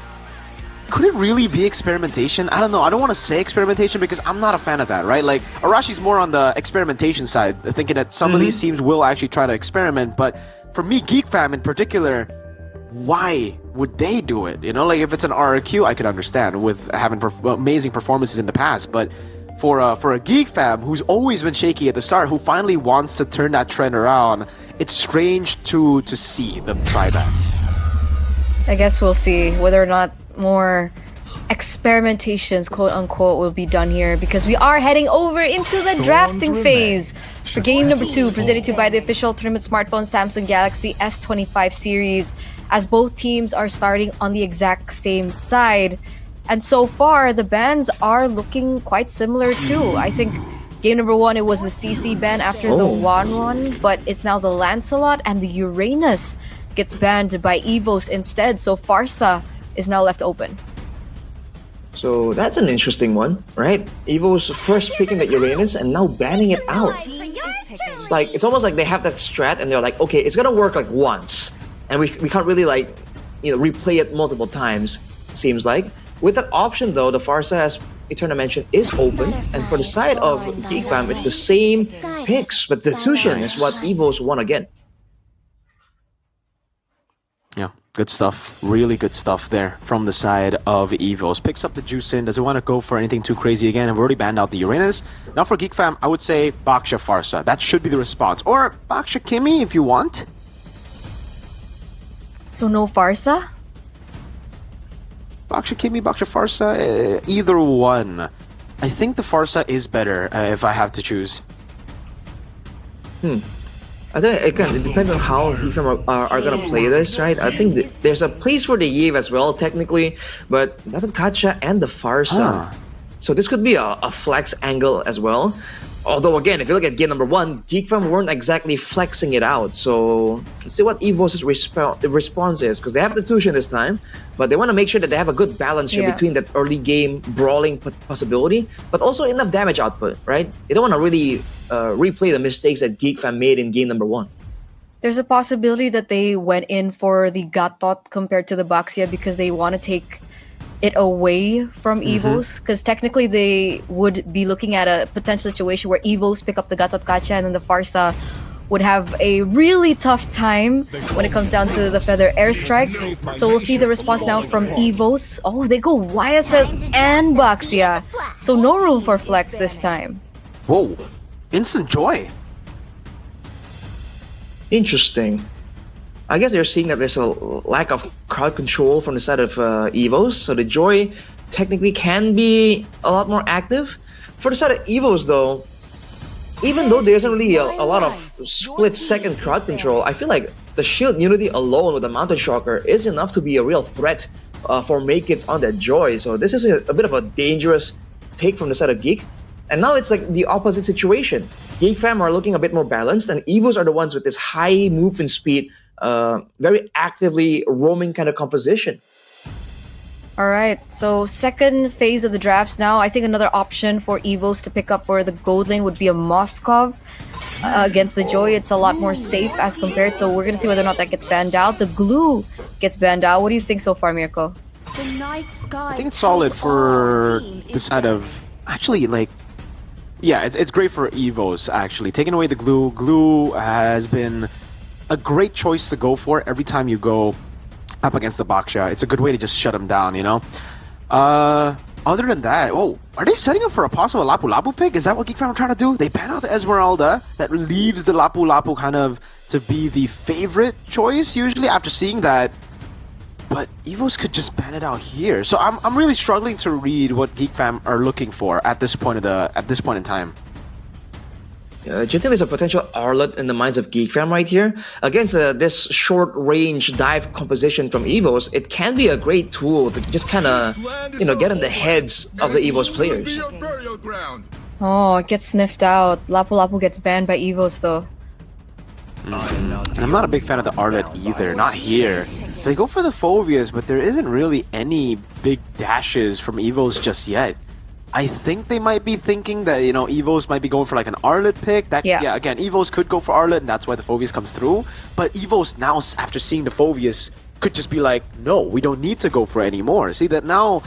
could it really be experimentation? I don't know. I don't want to say experimentation because I'm not a fan of that, right? Like, Arashi's more on the experimentation side, thinking that some of these teams will actually try to experiment. But for me, Geek Fam in particular, why would they do it? Like if it's an RRQ, I could understand with having amazing performances in the past. But for a Geek Fam who's always been shaky at the start, who finally wants to turn that trend around, it's strange to see them try that. I guess we'll see whether or not more experimentations, quote unquote, will be done here, because we are heading over into the drafting phase for game number 2, presented to you by the official tournament smartphone Samsung Galaxy S25 series, as both teams are starting on the exact same side. And so far, the bans are looking quite similar too. I think game number 1, it was the CC ban after the Wanwan, but it's now the Lancelot, and the Uranus gets banned by Evos instead. So Farsa is now left open. So that's an interesting one, right? Evo's first picking that Uranus and now banning it out. It's almost like they have that strat and they're like, okay, it's gonna work like once, and we can't really replay it multiple times, seems like. With that option though, the Farsa, as Eterna mentioned, is open, and for the side of Geek Fam, it's the same picks, but the Tushin is what Evos won again. Yeah, good stuff. Really good stuff there from the side of Evos. Picks up the Juicin, doesn't want to go for anything too crazy again. I've already banned out the Uranus. Now for Geek Fam, I would say Baksha Farsa. That should be the response. Or Baksha Kimi if you want. So no Farsa? Baksha Kimi, Baksha Farsa, either one. I think the Farsa is better if I have to choose. I think, again, it depends on how Geek Fam are going to play this, right? I think there's a place for the Yave as well, technically, but Method Kacha and the Farsa. So this could be a flex angle as well. Although, again, if you look at game number 1, Geek Fam weren't exactly flexing it out. So let's see what Evos' response is, because they have the Tushin this time, but they want to make sure that they have a good balance here between that early game brawling possibility, but also enough damage output, right? They don't want to really replay the mistakes that Geek Fam made in game number 1. There's a possibility that they went in for the Gatot compared to the Baxia because they want to take it away from Evos, because technically they would be looking at a potential situation where Evos pick up the Gatot Kacha and then the Farsa would have a really tough time when it comes down to the Feather Airstrike. So we'll see the response now from Evos. Oh, they go YSS and Baxia. So no room for flex this time. Whoa, instant joy. Interesting. I guess they're seeing that there's a lack of crowd control from the side of Evos, so the Joy technically can be a lot more active. For the side of Evos though, even though there isn't really a lot of split-second crowd control, I feel like the Shield Unity alone with the Mountain Shocker is enough to be a real threat for Make-Its on that Joy. So this is a bit of a dangerous pick from the side of Geek. And now it's like the opposite situation. Geek Fam are looking a bit more balanced, and Evos are the ones with this high movement speed, very actively roaming kind of composition. All right, so second phase of the drafts now. I think another option for Evos to pick up for the gold lane would be a Moskov against the Joy. It's a lot more safe as compared, so we're going to see whether or not that gets banned out. The Glue gets banned out. What do you think so far, Mirko? I think it's solid for the side of actually like. Yeah, it's great for Evos actually. Taking away the glue. Glue has been a great choice to go for every time you go up against the Baksha. It's a good way to just shut him down, you know? Other than that, oh, are they setting up for a possible Lapu Lapu pick? Is that what Geek Fam are trying to do? They ban out the Esmeralda. That leaves the Lapu Lapu kind of to be the favorite choice usually after seeing that. But Evos could just ban it out here. So I'm really struggling to read what Geek Fam are looking for at this point in time. Do you think there's a potential Arlet in the minds of Geek Fam right here? Against this short-range dive composition from Evos, it can be a great tool to just kind of, get in the heads of the Evos players. Oh, it gets sniffed out. Lapu Lapu gets banned by Evos though. And I'm not a big fan of the Arlet either, not here. They go for the Phobias, but there isn't really any big dashes from Evos just yet. I think they might be thinking that, Evos might be going for like an Arlet pick. Yeah, again, Evos could go for Arlet, and that's why the Phobias comes through. But Evos now, after seeing the Phobias, could just be like, no, we don't need to go for it anymore. See that now,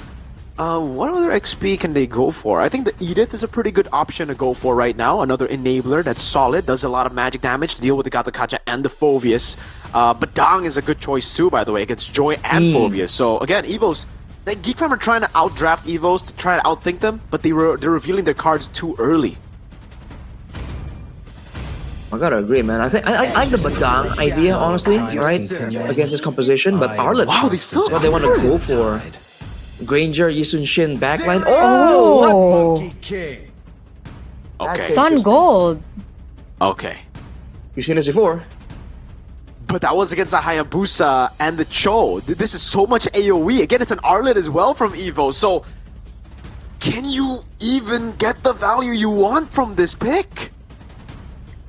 what other XP can they go for? I think the Edith is a pretty good option to go for right now. Another enabler that's solid, does a lot of magic damage to deal with the Gatakacha and the Phobias. But Dang is a good choice too, by the way, against Joy and Phobias. So again, Evos, Geek Fam are trying to outdraft Evos to try to outthink them, but they're revealing their cards too early. I gotta agree, man. I think I like the Badang idea, honestly, right? Against this composition, but Arlet, wow, they still that's what they want to go for. Granger, Yisun Shin backline. Oh! Okay. Sun Gold. Okay. You've seen this before. But that was against the Hayabusa and the Cho. This is so much AoE. Again, it's an Arlet as well from Evo. So, can you even get the value you want from this pick?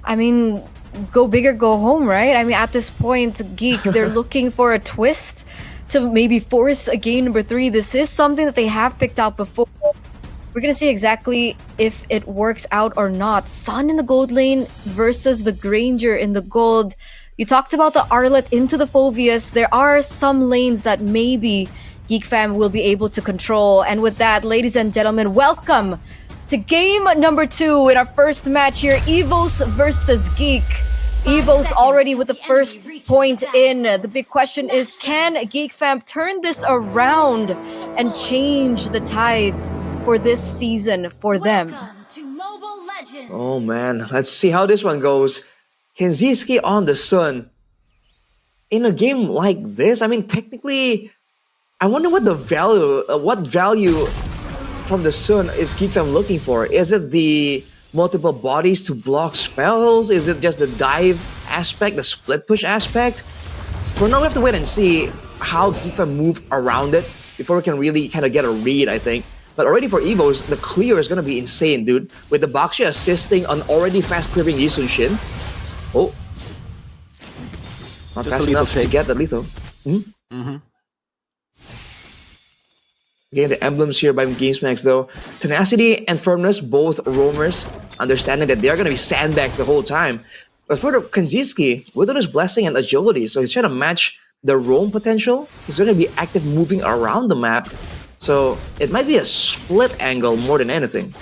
I mean, go big or go home, right? I mean, at this point, Geek, they're looking for a twist to maybe force a game number 3. This is something that they have picked out before. We're gonna see exactly if it works out or not. Sun in the gold lane versus the Granger in the gold. You talked about the Arlet into the Phobias. There are some lanes that maybe Geek Fam will be able to control. And with that, ladies and gentlemen, welcome to game number 2 in our first match here. Evos versus Geek. Evos already with the first point in. The big question is, can Geek Fam turn this around and change the tides for this season for them? Oh man, let's see how this one goes. Kenziski on the Sun. In a game like this, I mean, technically, I wonder what the value from the Sun is Geek Fam looking for? Is it the multiple bodies to block spells? Is it just the dive aspect, the split push aspect? For now, we have to wait and see how Geek Fam move around it before we can really kind of get a read, I think. But already for Evos, the clear is going to be insane, dude. With the Baksha assisting on already fast clearing Yisun Shin. Oh. Not fast enough to get the lethal. Again, the emblems here by GameSmax though. Tenacity and Firmness, both roamers, understanding that they're going to be sandbags the whole time. But for the Kanziski, Wilderness Blessing and Agility, so he's trying to match the roam potential. He's going to be active moving around the map. So it might be a split angle more than anything.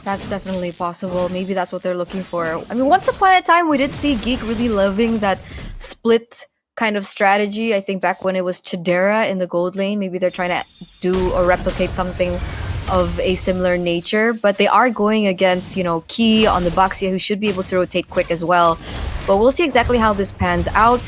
That's definitely possible. Maybe that's what they're looking for. I mean, once upon a time, we did see Geek really loving that split kind of strategy. I think back when it was Chidera in the gold lane, maybe they're trying to do or replicate something of a similar nature. But they are going against, Key on the Baxia, who should be able to rotate quick as well. But we'll see exactly how this pans out.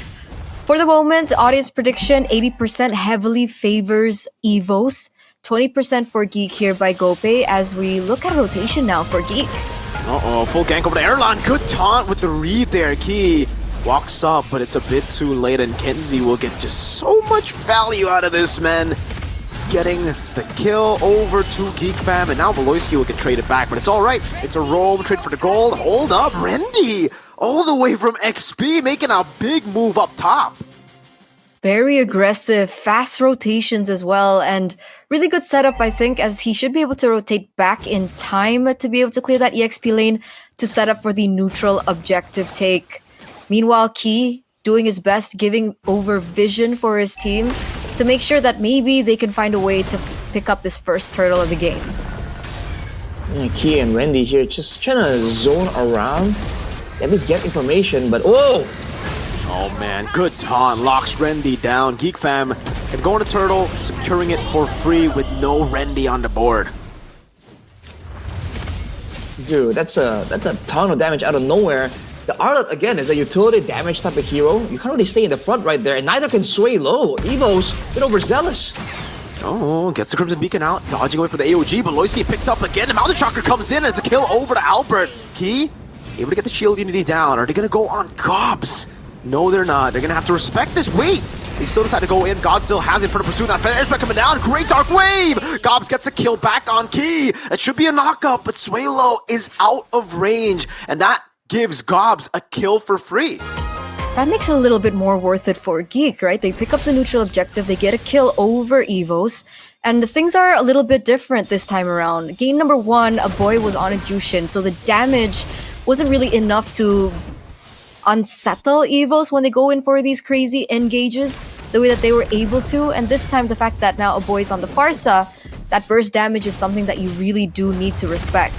For the moment, audience prediction, 80% heavily favors Evos. 20% for Geek here by Gope as we look at rotation now for Geek. Full gank over to Erlan. Good taunt with the read there. Key walks up, but it's a bit too late, and Kenzie will get just so much value out of this, man. Getting the kill over to Geek Fam, and now Valoisky will get traded back, but it's alright. It's a roam, trade for the gold. Hold up, Rendy! All the way from XP, making a big move up top. Very aggressive, fast rotations as well, and really good setup, I think, as he should be able to rotate back in time to be able to clear that EXP lane to set up for the neutral objective take. Meanwhile, Key doing his best, giving over vision for his team to make sure that maybe they can find a way to pick up this first turtle of the game. Yeah, Key and Randy here just trying to zone around, at least get information, but whoa! Oh man, good taunt, locks Rendy down. Geek Fam can go on a turtle, securing it for free with no Rendy on the board. Dude, that's a ton of damage out of nowhere. The Arlet, again, is a utility damage type of hero. You can't really stay in the front right there, and neither can Sway Low. Evo's a bit overzealous. Oh, gets the Crimson Beacon out, dodging away from the AOG, but Loisky picked up again. The Mountain Shocker comes in as a kill over to Albert. Key, able to get the shield unity down. Are they gonna go on Gobs? No, they're not. They're gonna have to respect this. Wait! They still decide to go in. God still has it for the pursuit. That Fenris coming down. Great Dark Wave! Gobs gets a kill back on Key. It should be a knockup, but Swaylo is out of range. And that gives Gobs a kill for free. That makes it a little bit more worth it for Geek, right? They pick up the neutral objective, they get a kill over Evos, and things are a little bit different this time around. Game number 1, a boy was on a Jushin, so the damage wasn't really enough to unsettle Evos when they go in for these crazy engages the way that they were able to. And this time, the fact that now a boy is on the Farsa, that burst damage is something that you really do need to respect.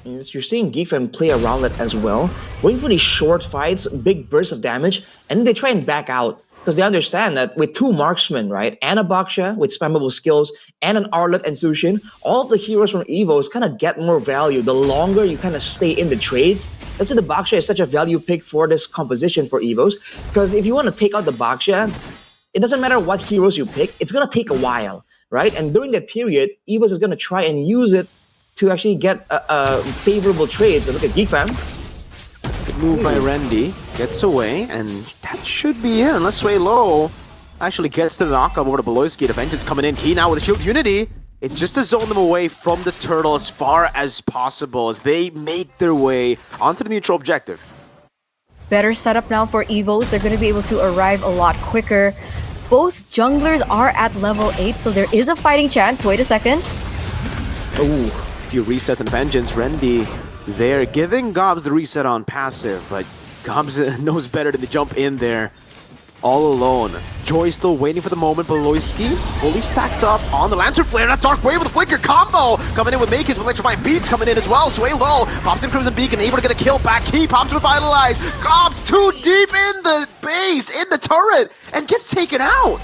You're seeing Geefam play around that as well, going for these short fights, big bursts of damage, and then they try and back out because they understand that with 2 marksmen, right, and a Baksha with spammable skills, and an Arlet and Sushin, all of the heroes from Evos kind of get more value the longer you kind of stay in the trades. That's why the Baksha is such a value pick for this composition for Evos, because if you want to take out the Baksha, it doesn't matter what heroes you pick, it's going to take a while, right? And during that period, Evos is going to try and use it to actually get favorable trades. Look at Geek Fam. Good move by Rendy. Gets away, and that should be it, unless Sway Low actually gets to the knockup over to Beloyski. The Vengeance coming in. Key now with the Shield Unity. It's just to zone them away from the turtle as far as possible as they make their way onto the neutral objective. Better setup now for Evos. They're going to be able to arrive a lot quicker. Both junglers are at level 8, so there is a fighting chance. Wait a second. Ooh. Few resets and Vengeance. Rendy there giving Gobs the reset on passive, but Gobs knows better than to jump in there all alone. Joy still waiting for the moment. Beloyski fully stacked up on the Lantern Flare. That Dark Wave with a Flicker combo coming in with Makins with Electrifying Beats coming in as well. Sway Low pops in Crimson Beacon, able to get a kill back. Key pops Revitalize. Gobs too deep in the base, in the turret, and gets taken out.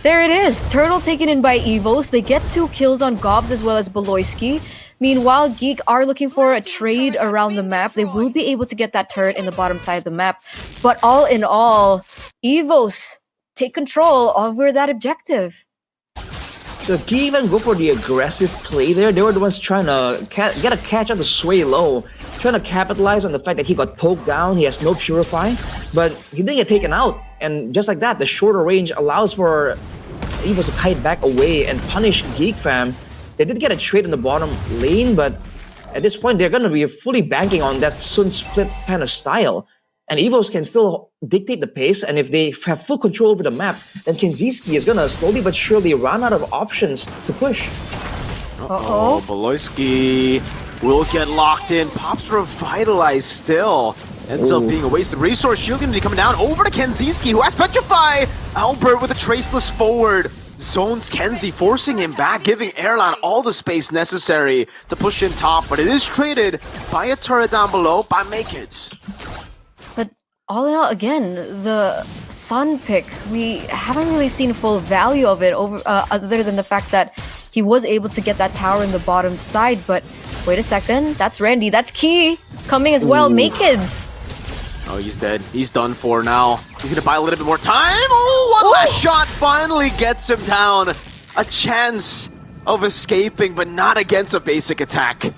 There it is. Turtle taken in by Evos. They get 2 kills on Gobs as well as Beloyski. Meanwhile, Geek are looking for a trade around the map. They will be able to get that turret in the bottom side of the map. But all in all, Evos take control over that objective. So Geek even go for the aggressive play there. They were the ones trying to get a catch on the Sway Low, trying to capitalize on the fact that he got poked down. He has no Purify, but he didn't get taken out. And just like that, the shorter range allows for Evos to kite back away and punish Geek Fam. They did get a trade in the bottom lane, but at this point, they're going to be fully banking on that Sun Split kind of style. And Evos can still dictate the pace, and if they have full control over the map, then Kinziski is going to slowly but surely run out of options to push. Uh-oh. Beloyski will get locked in. Pops Revitalize still. Ends up being a wasted resource. Shield Unity coming down over to Kinziski, who has Petrify. Albert with a Traceless forward. Zones Kenzie, forcing him back, giving Airline all the space necessary to push in top, but it is traded by a turret down below by Makids. But all in all, again, the Sun pick, we haven't really seen full value of it other than the fact that he was able to get that tower in the bottom side. But wait a second, that's Randy, that's Key coming as well. Makids. Oh, he's dead. He's done for now. He's gonna buy a little bit more time. Oh, one last shot finally gets him down. A chance of escaping, but not against a basic attack.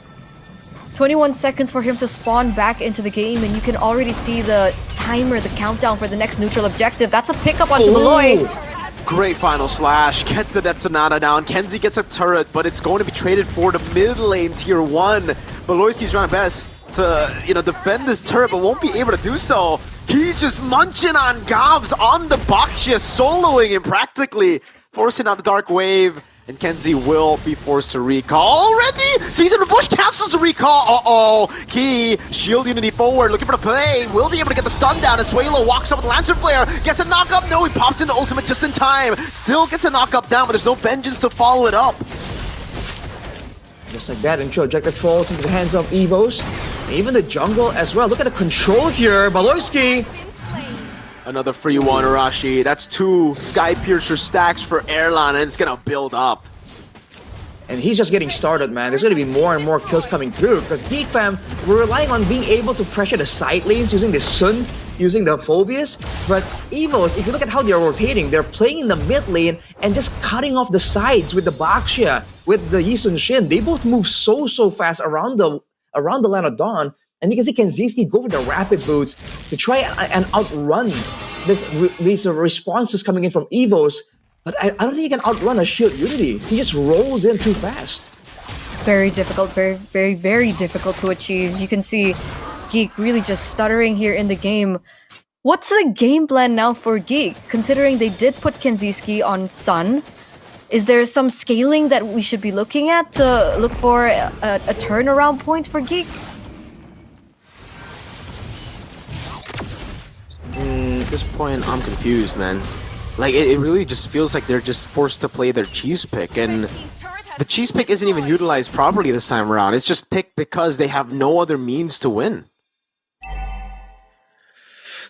21 seconds for him to spawn back into the game, and you can already see the timer, the countdown for the next neutral objective. That's a pickup onto Beloy. Great final slash. Gets the Death Sonata down. Kenzie gets a turret, but it's going to be traded for the mid lane tier 1. Beloyski's trying best to defend this turret, but won't be able to do so. He's just munching on gobs on the Baksha, soloing him practically, forcing out the Dark Wave. And Kenzie will be forced to recall. Already? Sees in the bush, cancels the recall. Uh-oh. Key, shield unity forward, looking for the play. Will be able to get the stun down as Suelo walks up with the Lantern Flare. Gets a knock up. No, he pops into ultimate just in time. Still gets a knock up down, but there's no vengeance to follow it up. Just like that, intro objective falls into the hands of Evos. Even the jungle as well. Look at the control here. Baloyski. Another free one, Arashi. That's 2 Sky Piercer stacks for Erlan, and it's gonna build up. And he's just getting started, man. There's gonna be more and more kills coming through because Geek Fam, we're relying on being able to pressure the side lanes using the Sun, using the Phobias. But Evos, if you look at how they're rotating, they're playing in the mid lane and just cutting off the sides with the Baksha, with the Yisun Shin. They both move so fast around the Land of Dawn. And you can see Kenziski go for the rapid boots to try and outrun these responses coming in from Evos. But I don't think he can outrun a shield unity. He just rolls in too fast. Very difficult, very difficult to achieve. You can see Geek really just stuttering here in the game. What's the game plan now for Geek, considering they did put Kenziski on Sun? Is there some scaling that we should be looking at to look for a turnaround point for Geek? At this point, I'm confused, man. Like, it really just feels like they're just forced to play their cheese pick, and the cheese pick isn't even utilized properly this time around. It's just picked because they have no other means to win.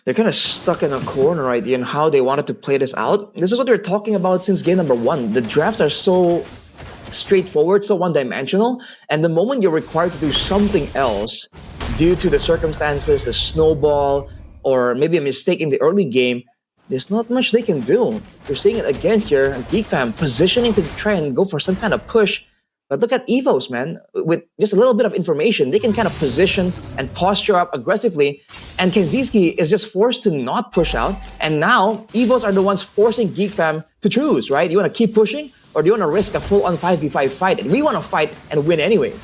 They're kind of stuck in a corner idea in how they wanted to play this out. This is what they're talking about since game number 1. The drafts are so straightforward, so one-dimensional, and the moment you're required to do something else due to the circumstances, the snowball, or maybe a mistake in the early game, there's not much they can do. You're seeing it again here, Geek Fam positioning to try and go for some kind of push. But look at Evos, man. With just a little bit of information, they can kind of position and posture up aggressively. And Kenziski is just forced to not push out. And now, Evos are the ones forcing Geek Fam to choose, right? You want to keep pushing, or do you want to risk a full-on 5v5 fight? And we want to fight and win anyways.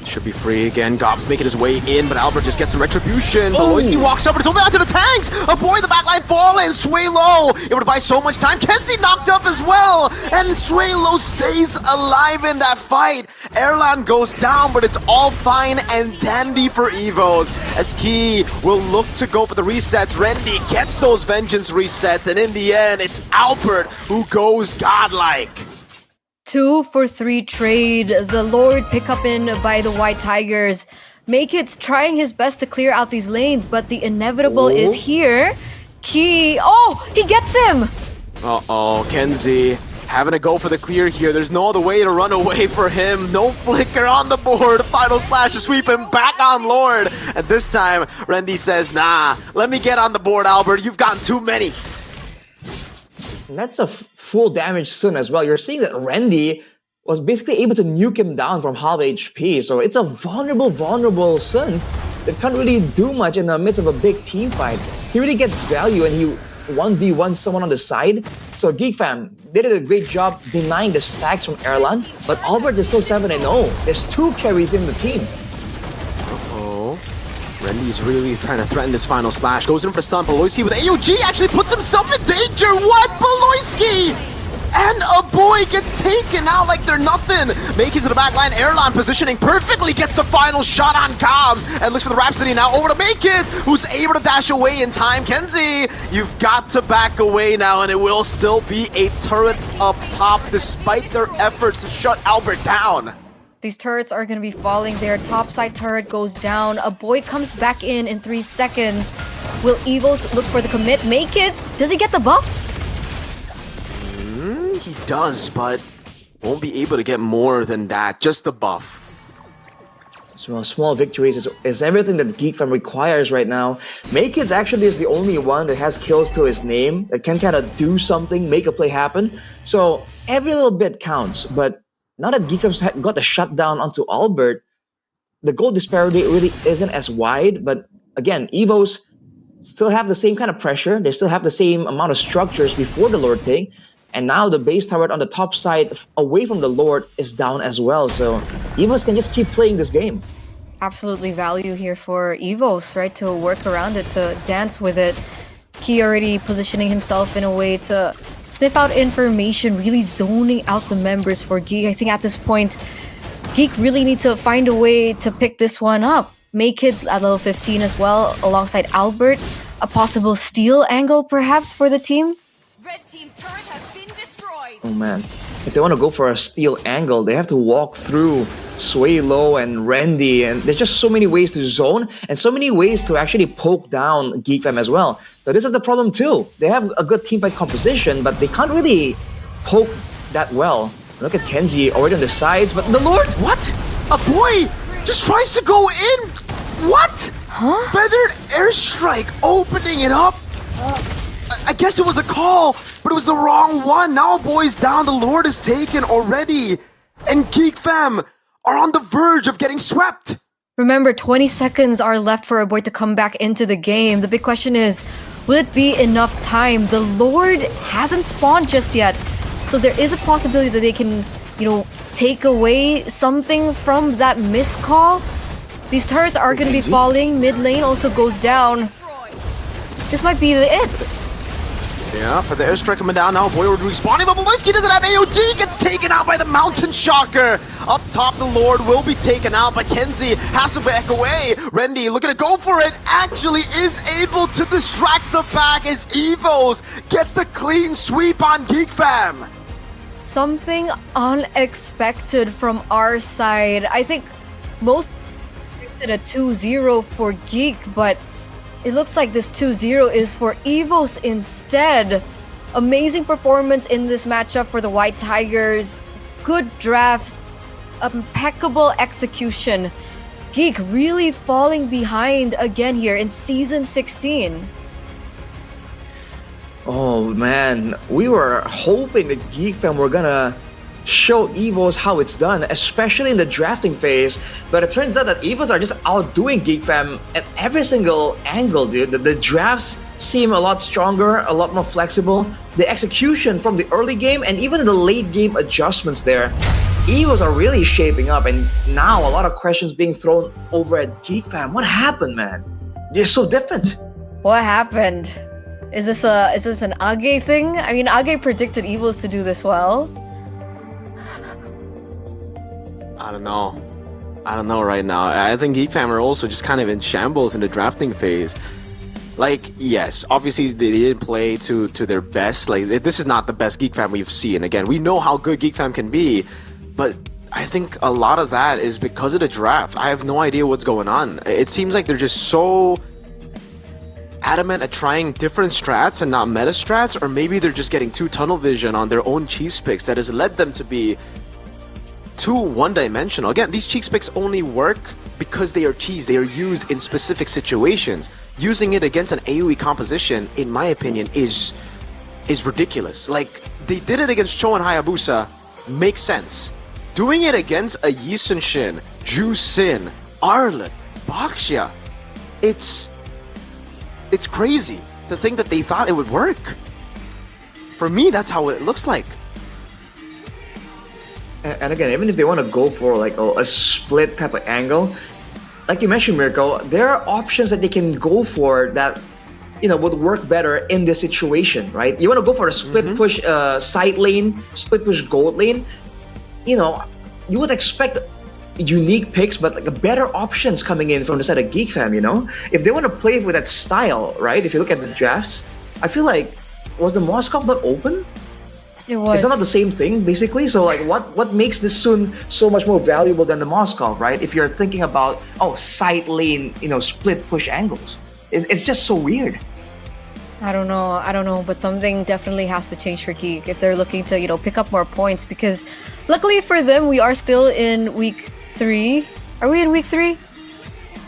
Should be free again. Gob's making his way in, but Albert just gets some retribution. Baloyski walks up, but it's only onto the tanks. A boy in the backline falling. Suelo able to buy so much time. Kenzie knocked up as well, and Suelo stays alive in that fight. Erlan goes down, but it's all fine and dandy for Evos, as Key will look to go for the resets. Rendy gets those vengeance resets, and in the end, it's Albert who goes godlike. 2 for 3 trade. The Lord pick up in by the White Tigers. Make it trying his best to clear out these lanes, but the inevitable is here. Key. Oh, he gets him. Uh-oh, Kenzie having to go for the clear here. There's no other way to run away for him. No flicker on the board. Final slash to sweep him back on Lord. And this time, Rendy says, nah, let me get on the board, Albert. You've gotten too many. And that's a full damage Sun as well. You're seeing that Rendy was basically able to nuke him down from half HP. So it's a vulnerable Sun that can't really do much in the midst of a big team fight. He really gets value and he 1v1 someone on the side. So Geek Fam, they did a great job denying the stacks from Erlan, but Albert is still 7-0. There's 2 carries in the team. Uh-oh. Rendy's really trying to threaten this final slash. Goes in for stun. Baloyski with AOG actually puts himself in danger. What? Baloyski! And a boy gets taken out like they're nothing. Make it to the back line. Erlan positioning perfectly. Gets the final shot on Cobbs. And looks for the Rhapsody now. Over to Make It, who's able to dash away in time. Kenzie, you've got to back away now. And it will still be a turret up top despite their efforts to shut Albert down. These turrets are going to be falling. Their top side turret goes down. A boy comes back in 3 seconds. Will Evos look for the commit? Make it. Does he get the buff? He does, but won't be able to get more than that. Just the buff. So small victories is everything that Geek Fam requires right now. Make It actually is the only one that has kills to his name, that can kind of do something, make a play happen. So every little bit counts, but now that Geek Fam's got the shutdown onto Albert, the goal disparity really isn't as wide. But again, Evos still have the same kind of pressure. They still have the same amount of structures before the Lord thing. And now the base turret on the top side, away from the Lord, is down as well. So Evos can just keep playing this game. absolutely value here for Evos, right? To work around it, to dance with it. Key already positioning himself in a way to sniff out information, really zoning out the members for Geek. I think at this point, Geek really needs to find a way to pick this one up. May Kids at level 15 as well, alongside Albert. A possible steal angle perhaps for the team? Red team turret has been destroyed. Oh man, if they want to go for a steal angle, they have to walk through Swaylo and Randy, and there's just so many ways to zone and so many ways to actually poke down Geek Fam as well. So this is the problem too. They have a good teamfight composition, but they can't really poke that well. Look at Kenzie already on the sides, but the Lord, what? A boy just tries to go in. What? Huh? Feathered airstrike, opening it up. I guess it was a call, but it was the wrong one. Now a boy's down, the Lord is taken already. And Geek Fam are on the verge of getting swept. Remember, 20 seconds are left for a boy to come back into the game. The big question is, will it be enough time? The Lord hasn't spawned just yet. So there is a possibility that they can, take away something from that missed call. These turrets are going to be falling. Mid lane also goes down. This might be it. Yeah, for the airstrike coming down now, Boy respawning, but Malinski doesn't have AOD, gets taken out by the Mountain Shocker. Up top, the Lord will be taken out, but Kenzie has to back away. Randy looking to go for it, actually is able to distract the back as Evos get the clean sweep on Geek Fam. Something unexpected from our side. I think most expected a 2-0 for Geek, but it looks like this 2-0 is for Evos instead. Amazing performance in this matchup for the White Tigers. Good drafts, impeccable execution. Geek really falling behind again here in Season 16. oh man, we were hoping that Geek Fam were gonna show Evos how it's done, especially in the drafting phase. But it turns out that Evos are just outdoing Geek Fam at every single angle, dude. The drafts seem a lot stronger, a lot more flexible. The execution from the early game and even the late game adjustments there, Evos are really shaping up, and now a lot of questions being thrown over at Geek Fam. What happened, man? They're so different. What happened? Is this an Age thing? I mean, Age predicted Evos to do this well. I don't know right now. I think Geek Fam are also just kind of in shambles in the drafting phase. Like, yes, obviously they didn't play to their best. Like, this is not the best Geek Fam we've seen. Again, we know how good Geek Fam can be, but I think a lot of that is because of the draft. I have no idea what's going on. It seems like they're just so adamant at trying different strats and not meta strats, or maybe they're just getting too tunnel vision on their own cheese picks that has led them to be too one-dimensional. Again, these cheese picks only work because they are cheese. They are used in specific situations. Using it against an AoE composition, in my opinion, is ridiculous. Like, they did it against Cho and Hayabusa, makes sense. Doing it against a Yi Sun-shin, Ju Sin, Arlet, Baxia, it's crazy to think that they thought it would work. For me, that's how it looks like. And again, even if they want to go for like a split type of angle, like you mentioned, Mirko, there are options that they can go for that, would work better in this situation, right? You want to go for a split push side lane, split push gold lane, you would expect unique picks, but like better options coming in from the side of Geek Fam, If they want to play with that style, right? If you look at the drafts, I feel like, was the Moskov not open? It was. Is that not the same thing, basically? So, like, what makes this Sun so much more valuable than the Moskov, right? If you're thinking about, side lane, split push angles. It's just so weird. I don't know, but something definitely has to change for Geek if they're looking to, pick up more points, because luckily for them, we are still in week 3. Are we in week 3?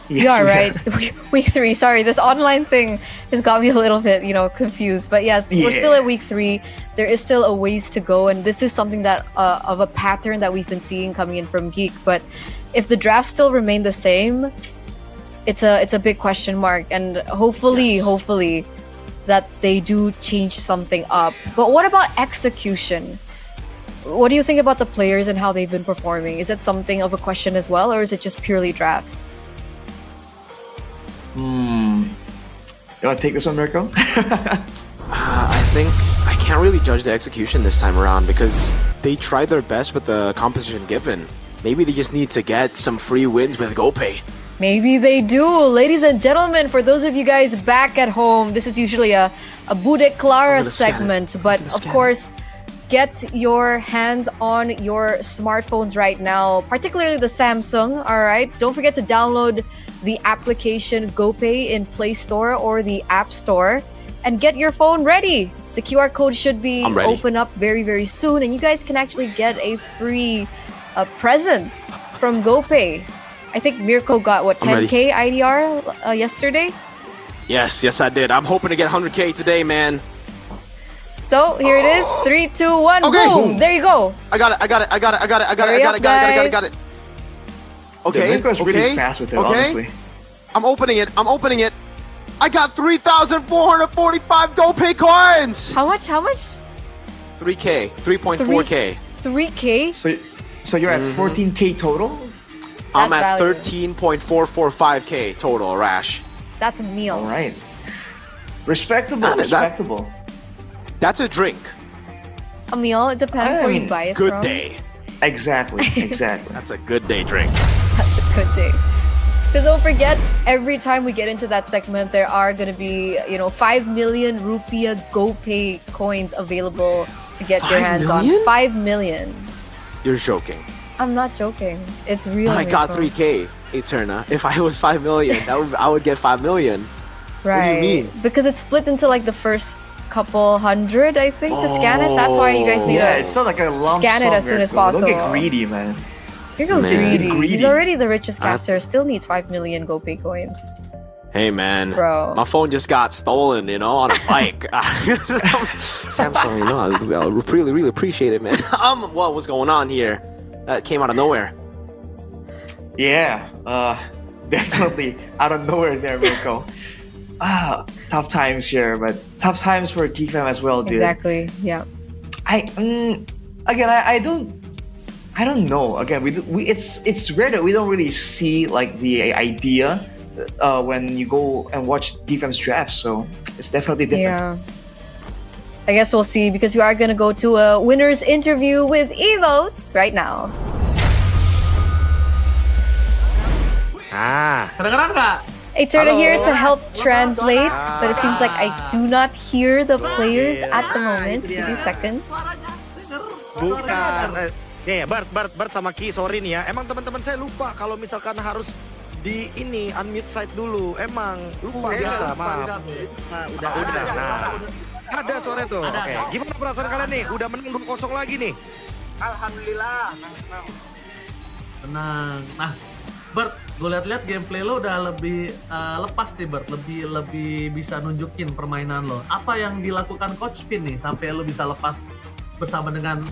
Yes, you are, right? Week 3. Sorry, this online thing has got me a little bit, confused. But yes, we're still at week 3. There is still a ways to go, and this is something that of a pattern that we've been seeing coming in from Geek. But if the drafts still remain the same, it's a big question mark, and hopefully that they do change something up. But what about execution? What do you think about the players and how they've been performing? Is it something of a question as well, or is it just purely drafts? You want to take this one, Mirko? I think I can't really judge the execution this time around because they tried their best with the composition given. Maybe they just need to get some free wins with GoPay. Maybe they do. Ladies and gentlemen, for those of you guys back at home, this is usually a Bude Clara segment, but of course, get your hands on your smartphones right now, particularly the Samsung, all right? Don't forget to download the application GoPay in Play Store or the App Store and get your phone ready. The QR code should be open up very, very soon, and you guys can actually get a free present from GoPay. I think Mirko got, what, 10K IDR yesterday? Yes, I did. I'm hoping to get 100K today, man. So here it is, 3, 2, 1, Okay. boom! There you go. I got it. Okay, Mirko's really fast with it, honestly. I'm opening it. I got 3,445 GoPay coins! How much? 3K, 3.4K. 3K? So you're at 14K total? I'm at value. 13.445K total, Rash. That's a meal. All right. Respectable. That's a drink. A meal, it depends where you mean, buy it Good from. day. Exactly. That's a good day drink. That's a good day. Because don't forget, every time we get into that segment, there are going to be, 5 million rupiah GoPay coins available to get your 5 hands million? on. 5 million. You're joking. I'm not joking. It's real. I got Mirko. 3K, Eterna. If I was 5 million, I would get 5 million. Right. What do you mean? Because it's split into like the first couple hundred, I think, to scan it. That's why you guys need Yeah, to it's not like a lump scan it sum, as soon as Mirko. possible. Don't get greedy, man. Here goes Man. greedy. He's already the richest I- caster. Still needs 5 million GoPay coins. Hey man, Bro. my phone just got stolen, on a bike. Samsung, I really appreciate it, man. What's going on here? That came out of nowhere. Yeah, definitely out of nowhere there, Mirko. Tough times here, but tough times for GFAM as well, dude. Exactly. Yeah. I don't know. Again, it's rare that we don't really see like the idea when you go and watch GFAM's draft. So it's definitely different. Yeah. I guess we'll see because we are going to go to a winner's interview with Evos right now. Kedengeran nggak? Eterna here to help translate, but it seems like I do not hear the players at the moment. Give me a second. Bukan. Bart sama Ki, sorry nih ya. Emang teman-teman saya lupa kalau misalkan harus di ini unmute site dulu. Emang lupa biasa, maaf. Udah. Nah, ada suara itu. Oke, gimana perasaan kalian nih? Udah menang 2-0 lagi nih. Alhamdulillah. Tenang. Nah, Bert, gue liat-liat gameplay lo udah lebih lepas nih, Bert. Lebih bisa nunjukin permainan lo. Apa yang dilakukan Coach Pin nih sampai lo bisa lepas bersama dengan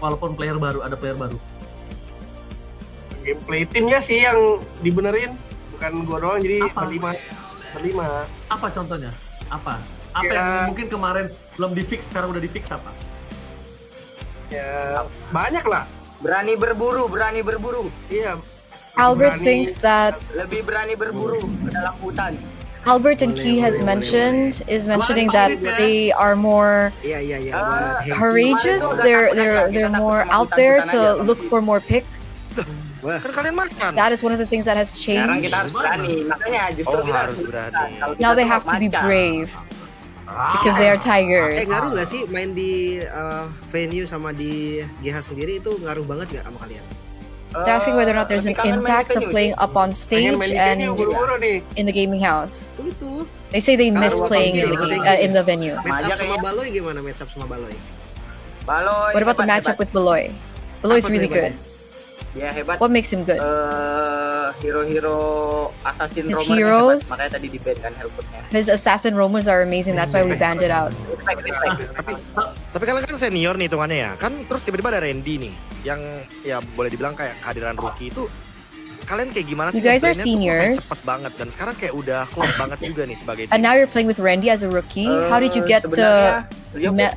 walaupun ada player baru? Gameplay timnya sih yang dibenerin, bukan gua doang, jadi berlima. Apa contohnya? Apa Ya. yang mungkin kemarin belum di-fix, sekarang udah di-fix apa? Ya banyak lah. Berani berburu. Iya. Albert thinks that Lebih berani berburu ke dalam hutan. Albert and Key is mentioning that they are more courageous. They're more out there to look for more picks. Kan kalian makan. That is one of the things that has Sekarang changed. kita harus berani, makanya justru kita harus berani. Now they have to be brave because they are tigers. Ngaruh nggak sih main di venue sama di GH sendiri itu ngaruh banget nggak sama kalian? They're asking whether or not there's an impact of playing up on stage and in the gaming house. They say they miss playing in the venue. Match up sama Baloy gimana? Match up sama Baloy? What about the matchup with Beloy? Beloy is really good. Dia hebat. What makes him good? Hero assassin His roamer heroes? hebat. Makanya tadi di ban kan Helputnya. His assassin roamers are amazing. That's why we banned it out. Tapi kalian kan senior nih hitungannya ya. Kan terus tiba-tiba ada Randy nih yang ya boleh dibilang kayak kehadiran rookie itu. Kalian kayak gimana sih? You guys are nge-blend-nya tuh kok kayak seniors. cepet banget dan sekarang kayak udah klop banget juga nih sebagai And now you're playing with Randy as a rookie. How did you get to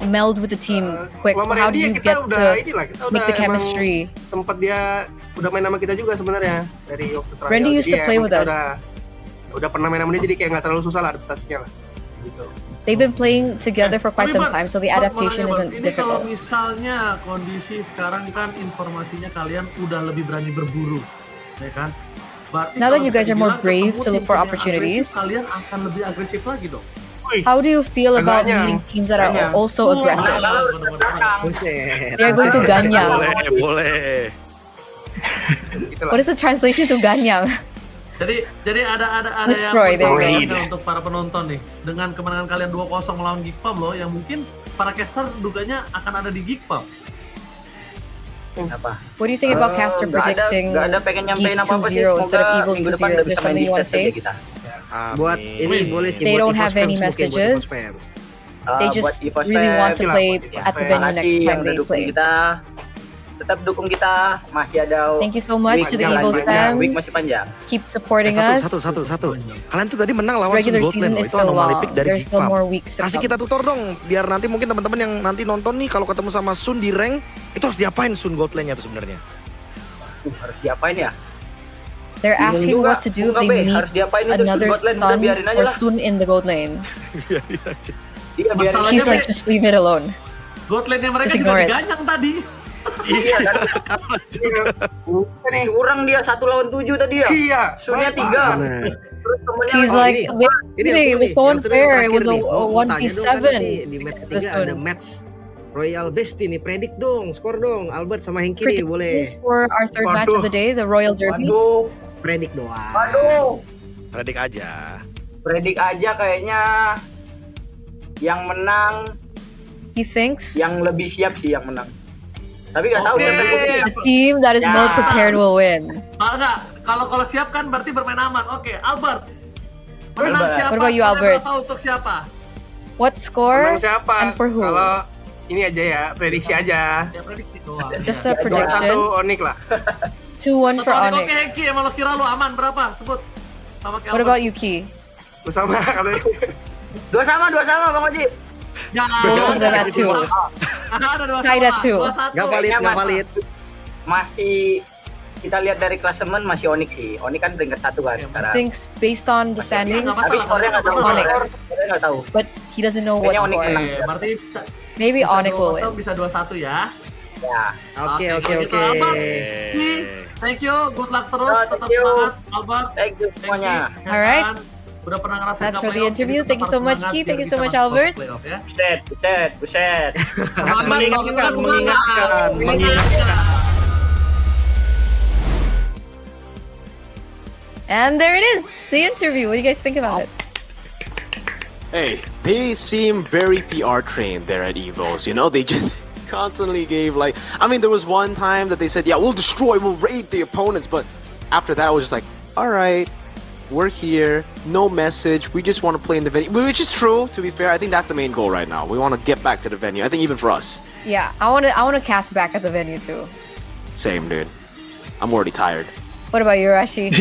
meld with the team quick? Selama How do Randy you kita get udah to inilah, kita make udah the emang chemistry? Sempat dia udah main sama kita juga sebenarnya dari waktu trial. Randy used Jadi to play emang with kita us. udah udah pernah main sama dia jadi kayak nggak terlalu susah lah adaptasinya lah. Gitu. They've been playing together for quite some Bart, time, so the Bart, adaptation mau nanya, Bart, isn't ini kalau difficult. misalnya kondisi sekarang kan informasinya kalian udah lebih berani berburu, ya kan? Berarti Now that kalau you guys bisa are more dibilang brave ketemu to look for tim-tim yang opportunities, agresif, kalian akan lebih agresif lagi dong. how do you feel about Ganyang. meeting teams that are Ganyang. also aggressive? Buset. They're going to ganyang. Boleh. What is the translation to ganyang? Jadi ada Destroy, yang there you untuk para penonton nih dengan kemenangan kalian 2-0 melawan Geekpam loh, yang mungkin para caster duganya akan ada di Geekpam. What do you think about caster predicting Geek 2-0 instead of Evil's 2-0? Is there something you want to say? Buat ini boleh sih. They buat don't have EVOS any fans mungkin, buat messages. EVOS fans. They just really want to play at the venue next time they play. Tetap dukung kita, masih ada. Thank you so much to the Evil's fans. Week masih panjang. Keep supporting us. Satu. Kalian tuh tadi menang lawan Sun Regular Gold Lane season loh. is Itu still anomali long. pick dari There's still Geek more Farm. weeks to Kasih come. kita tutor dong, biar nanti mungkin teman-teman yang nanti nonton nih kalau ketemu sama Sun di rank, itu harus diapain Sun Gold Lane-nya tuh sebenarnya? Harus diapain ya? They're asking juga, what to do if Bunga they B, meet harus diapain itu another Sun Gold Lane, udah Sun biarin aja or lah. Sun in the gold lane. Iya, biarin He's aja, like, Be. just leave it alone. God lane-nya mereka Just juga ignore it. diganyang tadi. Iya kan? Kurang dia 1 lawan 7 tadi ya? Iya. Sunnya 3. Terus temennya He's like, it was so unfair. It was a Mau tanya dong, 1v7. kan di match The ketiga Sun. ada match Royal Bestie nih, predik dong, skor dong, Albert sama Hengki nih, boleh. Predictions for our third match of the day, the Royal Derby. Predik doang. Waduh. Predik aja. Predik aja kayaknya yang menang, He thinks yang lebih siap sih yang menang. Tapi nggak tahu siapa yang lebih. the team that is more prepared will win. Enggak, kalau siap kan berarti bermain aman. Oke, Albert. Menang siapa? What about you, Skornya Albert? berapa untuk siapa? What score Menang siapa? and for who? Kalau ini aja ya, prediksi aja. Ya prediksi doang. Just a prediction. 2-1 Onyx lah. 2-1 for Onyx. Oke, Heki, emang lo kira lu aman berapa? Sebut. Sama kayak What Albert. about Yuki? Bersama katanya. Dua sama Bang Oji. Ya, Both of them at 2. ada 2 Tied at 2. Gak valid, gak valid. Masih kita lihat dari klasemen masih Onyx sih. Onyx kan peringkat 1 kan sekarang. Thinks based on the standings, Tapi skornya nggak tahu. Onyx. Skornya nggak tahu. But he doesn't know what Kayaknya Onyx score. menang. Berarti Maybe Onyx will win. bisa 2-1 ya. Ya. Oke. kalau gitu, Albert. Thank you, good luck terus, tetap thank you. semangat, Albert. Thank you semuanya. Alright. Udah pernah ngerasain That's ke for the playoff, interview. jadi Thank you so tetap much, semangat Ki. biar Thank you so bisa much, masuk Albert. playoff, ya. Buset. Mengingatkan. And there it is, the interview. What do you guys think about it? Hey, they seem very PR trained there at EVOS, you know? They just constantly gave like... I mean, there was one time that they said, yeah, we'll destroy, we'll raid the opponents, but after that, I was just like, alright, we're here, no message, we just want to play in the venue, which is true, to be fair. I think that's the main goal right now. We want to get back to the venue, I think even for us. Yeah, I want to cast back at the venue too. Same, dude. I'm already tired. What about you, Rashi?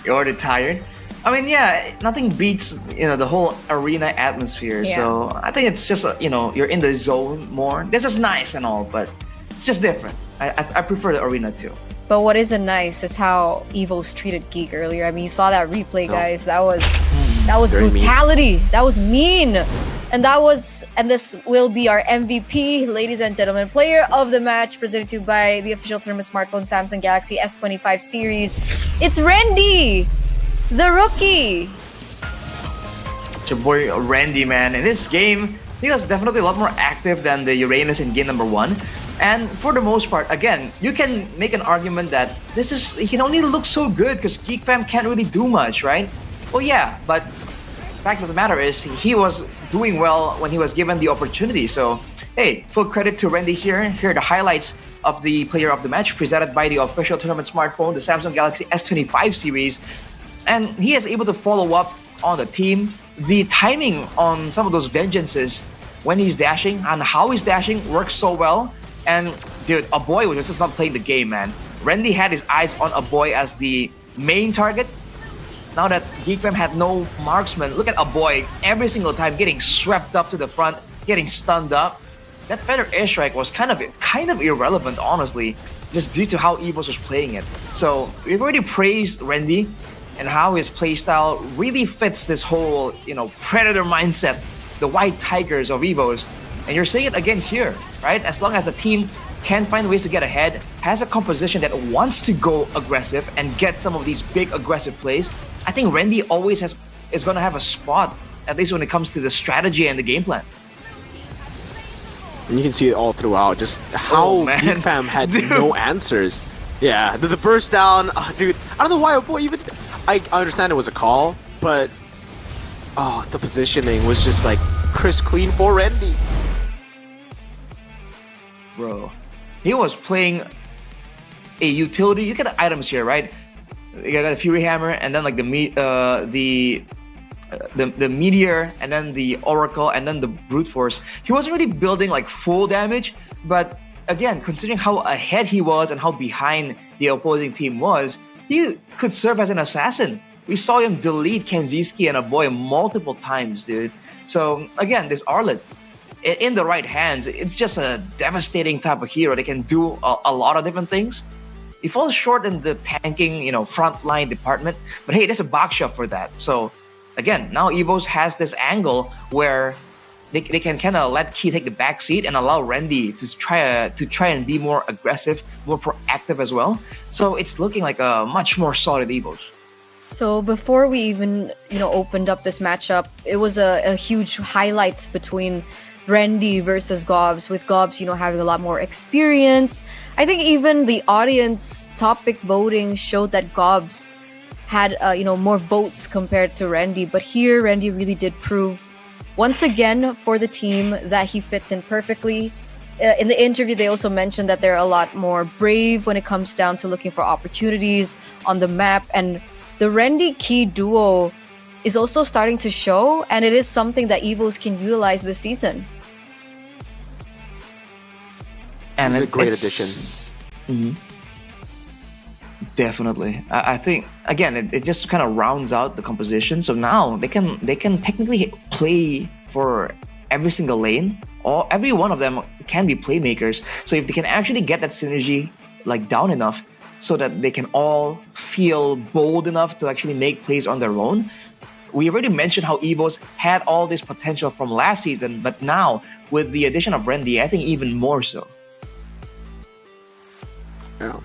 You're already tired? I mean, yeah, nothing beats, the whole arena atmosphere. Yeah. So I think it's just, you're in the zone more. This is nice and all, but it's just different. I prefer the arena too. But what isn't nice is how Evo's treated Geek earlier. I mean, you saw that replay, guys. That was Very mean. brutality. That was mean. And this will be our MVP, ladies and gentlemen, player of the match, presented to you by the official tournament smartphone Samsung Galaxy S25 series. It's Randy, the rookie. It's your boy Randy, man. In this game, he was definitely a lot more active than the Uranus in game number 1. And for the most part, again, you can make an argument that he can only look so good because Geek Fam can't really do much, right? Well, yeah, but fact of the matter is he was doing well when he was given the opportunity. So, hey, full credit to Randy here. Here are the highlights of the player of the match presented by the official tournament smartphone, the Samsung Galaxy S25 series. And he is able to follow up on the team. The timing on some of those vengeances when he's dashing and how he's dashing works so well. And dude, Aboy was just not playing the game, man. Randy had his eyes on Aboy as the main target. Now that Geekfam had no marksman, look at Aboy every single time getting swept up to the front, getting stunned up. That feather airstrike was kind of irrelevant, honestly, just due to how EVOS was playing it. So we've already praised Randy. and how his playstyle really fits this whole, predator mindset, the white tigers of Evos. And you're seeing it again here, right? As long as the team can find ways to get ahead, has a composition that wants to go aggressive and get some of these big aggressive plays, I think Randy always is going to have a spot, at least when it comes to the strategy and the game plan. And you can see it all throughout, just how Geek Fam had no answers. Yeah, the burst down, dude, I don't know why boy even... I understand it was a call, but... the positioning was just like crisp clean for Randy. Bro, he was playing a utility. You get the items here, right? You got the Fury Hammer, and then like the Meteor, and then the Oracle, and then the Brute Force. He wasn't really building like full damage, but again, considering how ahead he was and how behind the opposing team was, he could serve as an assassin. We saw him delete Kenziski and a boy multiple times, dude. So again, this Arlet, in the right hands, it's just a devastating type of hero that can do a lot of different things. He falls short in the tanking, frontline department, but hey, there's a Baksha for that. So again, now Evos has this angle where they can kind of let Key take the back seat and allow Randy to try and be more aggressive, more proactive as well. So it's looking like a much more solid Evos. So before we even, opened up this matchup, it was a huge highlight between Randy versus Gobs, with Gobs, having a lot more experience. I think even the audience topic voting showed that Gobs had, more votes compared to Randy. But here, Randy really did prove, once again, for the team that he fits in perfectly. In the interview, they also mentioned that they're a lot more brave when it comes down to looking for opportunities on the map. And the Randy Key duo is also starting to show, and it is something that Evos can utilize this season. And it's a great addition. Mm-hmm. Definitely. I think, again, it just kind of rounds out the composition. So now they can technically play for every single lane, or every one of them can be playmakers. So if they can actually get that synergy like down enough so that they can all feel bold enough to actually make plays on their own. We already mentioned how Evos had all this potential from last season, but now with the addition of Randy, I think even more so. Yeah.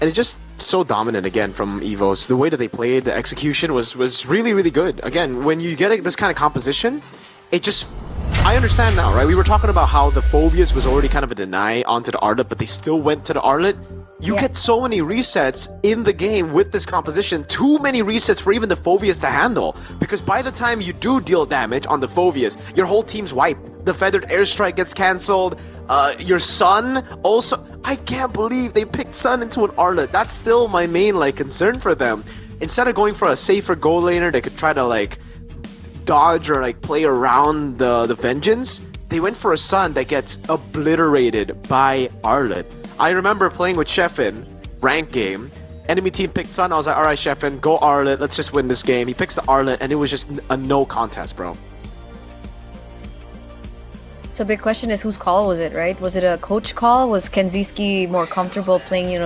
And it's just so dominant again from Evos. The way that they played, the execution was really, really good. Again, when you get this kind of composition, it just... I understand now, right? We were talking about how the Phobias was already kind of a deny onto the Arlet, but they still went to the Arlet. You get so many resets in the game with this composition. Too many resets for even the Phobias to handle. Because by the time you do deal damage on the Phobias, your whole team's wiped. The Feathered Airstrike gets cancelled. Your Sun also... I can't believe they picked Sun into an Arlet. That's still my main concern for them. Instead of going for a safer goal laner that could try to dodge or play around the Vengeance, they went for a Sun that gets obliterated by Arlet. I remember playing with Sheffin, rank game. Enemy team picked Sun. I was like, alright, Sheffin, go Arlet. Let's just win this game. He picks the Arlet, and it was just a no contest, bro. So big question is, whose call was it, right? Was it a coach call? Was Kenziski more comfortable playing,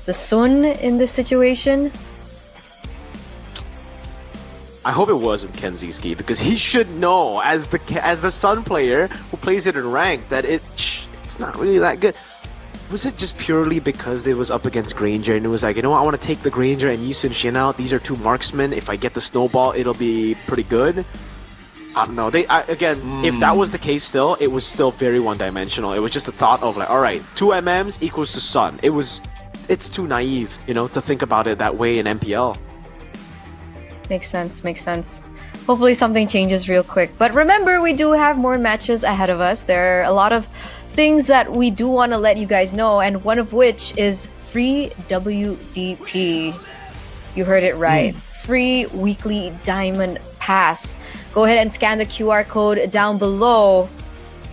the Sun in this situation? I hope it wasn't Kenziski, because he should know, as the Sun player who plays it in rank, that it's not really that good. Was it just purely because it was up against Granger and it was like, I want to take the Granger and Yi Sun-shin out. These are two marksmen. If I get the snowball, it'll be pretty good. I don't know. If that was the case still, it was still very one-dimensional. It was just the thought of alright, 2 MMs equals to Sun. It's too naive, to think about it that way in MPL. Makes sense. Hopefully something changes real quick. But remember, we do have more matches ahead of us. There are a lot of things that we do want to let you guys know, and one of which is free WDP. You heard it right. Free weekly diamond pass. Go ahead and scan the QR code down below.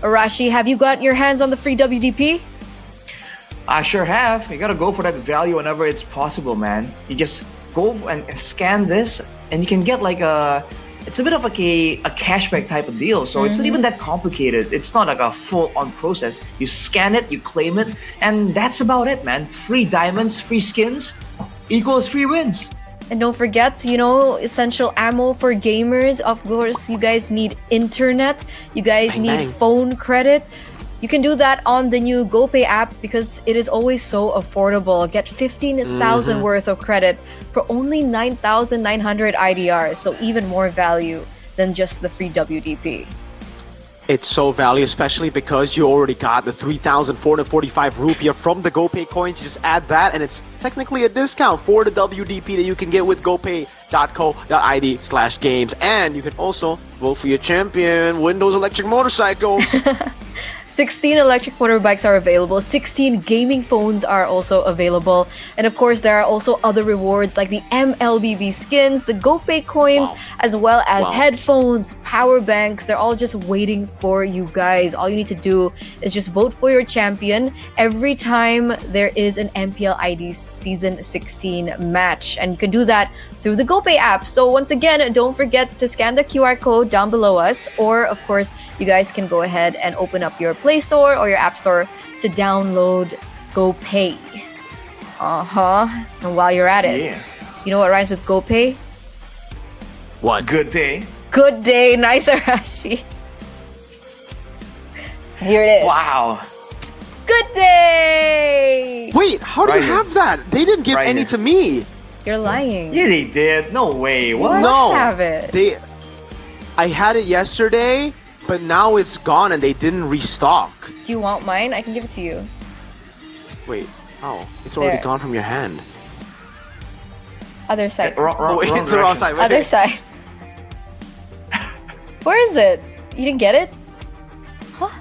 Arashi, have you got your hands on the free WDP? I sure have. You gotta go for that value whenever it's possible, man. You just go and scan this, and you can get it's a bit of a cashback type of deal. So it's not even that complicated. It's not a full-on process. You scan it, you claim it, and that's about it, man. Free diamonds, free skins equals free wins. And don't forget, you know, essential ammo for gamers. Of course, you guys need internet. You guys Bang, need bang. phone credit. You can do that on the new GoPay app because it is always so affordable. Get 15,000 worth of credit for only 9,900 IDRs. So even more value than just the free WDP. It's so value, especially because you already got the 3,445 rupiah from the GoPay coins. You just add that, and it's technically a discount for the WDP that you can get with gopay.co.id/games. And you can also vote for your champion, win those electric motorcycles. 16 electric motorbikes are available. 16 gaming phones are also available. And of course, there are also other rewards like the MLBB skins, the GoPay coins, as well as headphones, power banks. They're all just waiting for you guys. All you need to do is just vote for your champion every time there is an MPL ID Season 16 match. And you can do that through the GoPay app. So once again, don't forget to scan the QR code down below us. Or of course, you guys can go ahead and open up your Play Store or your App Store to download GoPay. And while you're at it, you know what rhymes with GoPay? What? Good day. Good day, nice Arashi. Here it is. Wow. Good day! Wait, how do you have that? They didn't give any to me. You're lying. Yeah, they did. No way. What? No. Have it. I had it yesterday, but now it's gone and they didn't restock. Do you want mine? I can give it to you. Wait, oh, it's already There. gone from your hand. Other side. It's the wrong side. Right Other there. side. Where is it? You didn't get it?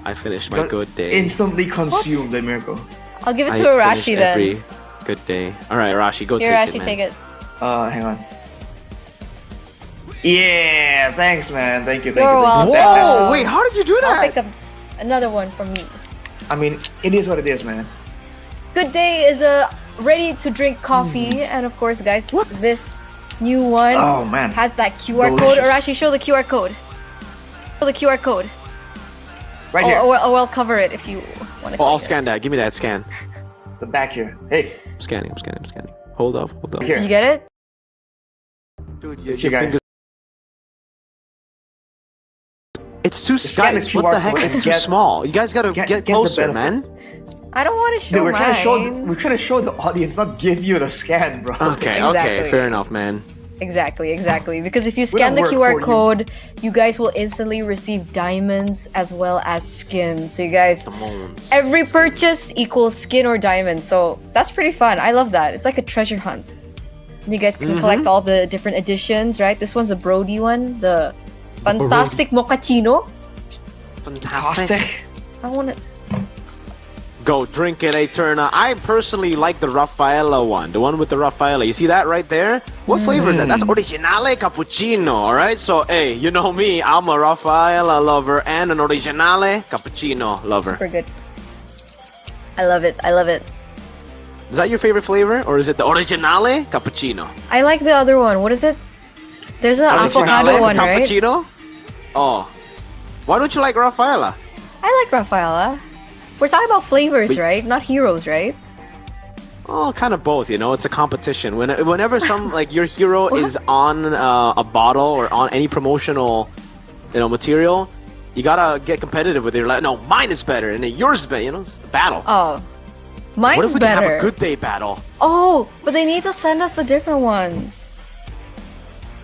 I finished my good day. Instantly consumed, the miracle. I'll give it I to Arashi finished then. every good day. All right, Arashi, go Here, take Arashi, it, man. take it. Hang on. Yeah, thanks, man. Thank you. Thank You're you. welcome. Whoa, wait, how did you do I'll that? pick up another one from me. I mean, it is what it is, man. Good Day is a ready-to-drink coffee, and of course, guys, this new one Oh, man. has that QR code. Delicious. Arashi, show the QR code. Show the QR code. Right here. Or I'll cover it if you want to. Oh, I'll scan that. Give me that scan. The back here. Hey. I'm scanning. Hold up. Here. Did you get it? Dude, It's you guys. It's too scan the guys, what QR the heck? code It's and too get- small. You guys gotta get get the closer, benefit. man. I don't want to show Dude, we're trying to show. mine. We're trying to show the audience, not give you the scan, bro. Okay, Exactly. fair enough, man. Exactly. Because if you We scan don't the work QR for you. code, you guys will instantly receive diamonds as well as skins. So you guys, every purchase equals skin or diamond. So that's pretty fun. I love that. It's like a treasure hunt. And you guys can collect all the different editions, right? This one's the Brody one, the Fantastic Mochaccino. Fantastic. I want it. Go drink it, Eterna. I personally like the Raffaella one, the one with the Raffaella. You see that right there? What flavor is that? That's Originale Cappuccino, all right? So, hey, you know me. I'm a Raffaella lover and an Originale Cappuccino lover. Super good. I love it. Is that your favorite flavor, or is it the Originale Cappuccino? I like the other one. What is it? There's an avocado one, right? Cappuccino? Oh. Why don't you like Raffaella? I like Raffaella. We're talking about flavors, right? Not heroes, right? Oh, kind of both, you know. It's a competition. Whenever some like your hero is on a bottle or on any promotional, material, you gotta get competitive with it. You're like, no, mine is better, and then yours is better. You know, it's the battle. Oh, mine's what if we better. can have a good day battle? Oh, but they need to send us the different ones.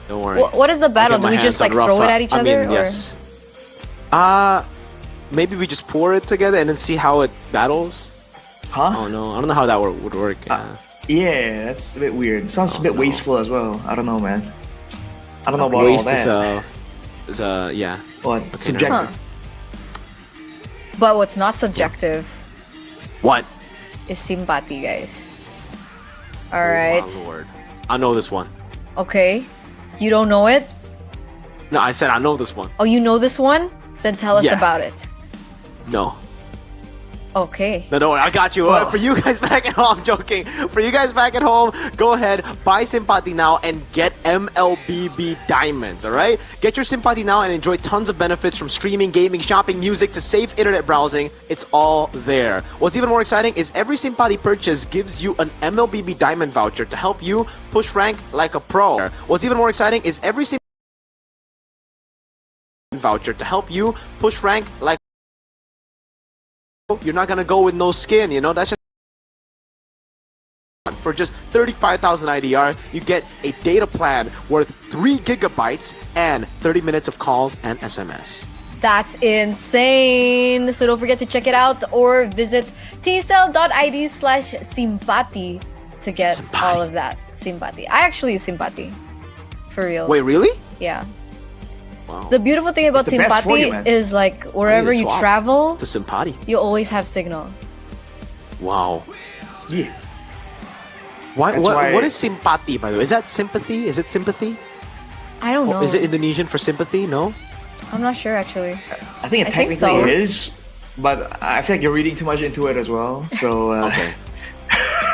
Don't worry. What is the battle? I'll Do get we my just hands like on throw it Rafa. at each I other? mean, yes. Maybe we just pour it together and then see how it battles. Huh? Oh no, I don't know how that would work. Yeah, that's a bit weird. Sounds a bit wasteful as well. I don't know, man. I don't know about Waste all that. is yeah. What? Okay, Subjective. never Huh. But what's not subjective What? is simpati, guys. Alright. Oh, my lord. I know this one. Okay. You don't know it? No, I said I know this one. Oh, you know this one? Then tell us Yeah. about it. No. Okay. No, don't worry, I got you. For you guys back at home, I'm joking. For you guys back at home, go ahead, buy Simpati now and get MLBB Diamonds, alright? Get your Simpati now and enjoy tons of benefits from streaming, gaming, shopping, music to safe internet browsing. It's all there. What's even more exciting is every Simpati purchase gives you an MLBB Diamond voucher to help you push rank like a pro. What's even more exciting is every voucher to help you push rank like you're not gonna go with no skin, you know, that's just for just 35,000 IDR, you get a data plan worth 3 gigabytes and 30 minutes of calls and SMS. That's insane. So don't forget to check it out or visit tsel.id/simpati to get all of that. Simpati. I actually use Simpati. For real. Wait, really? Yeah. Wow. The beautiful thing about It's the best for you, Simpati man. is like wherever you swap travel, to Simpati. you always have signal. Wow. Yeah. What why- is Simpati, by the way? Is that sympathy? Is it sympathy? I don't know. Is it Indonesian for sympathy? No? I'm not sure actually. I think it I think technically so. is, but I feel like you're reading too much into it as well. So okay.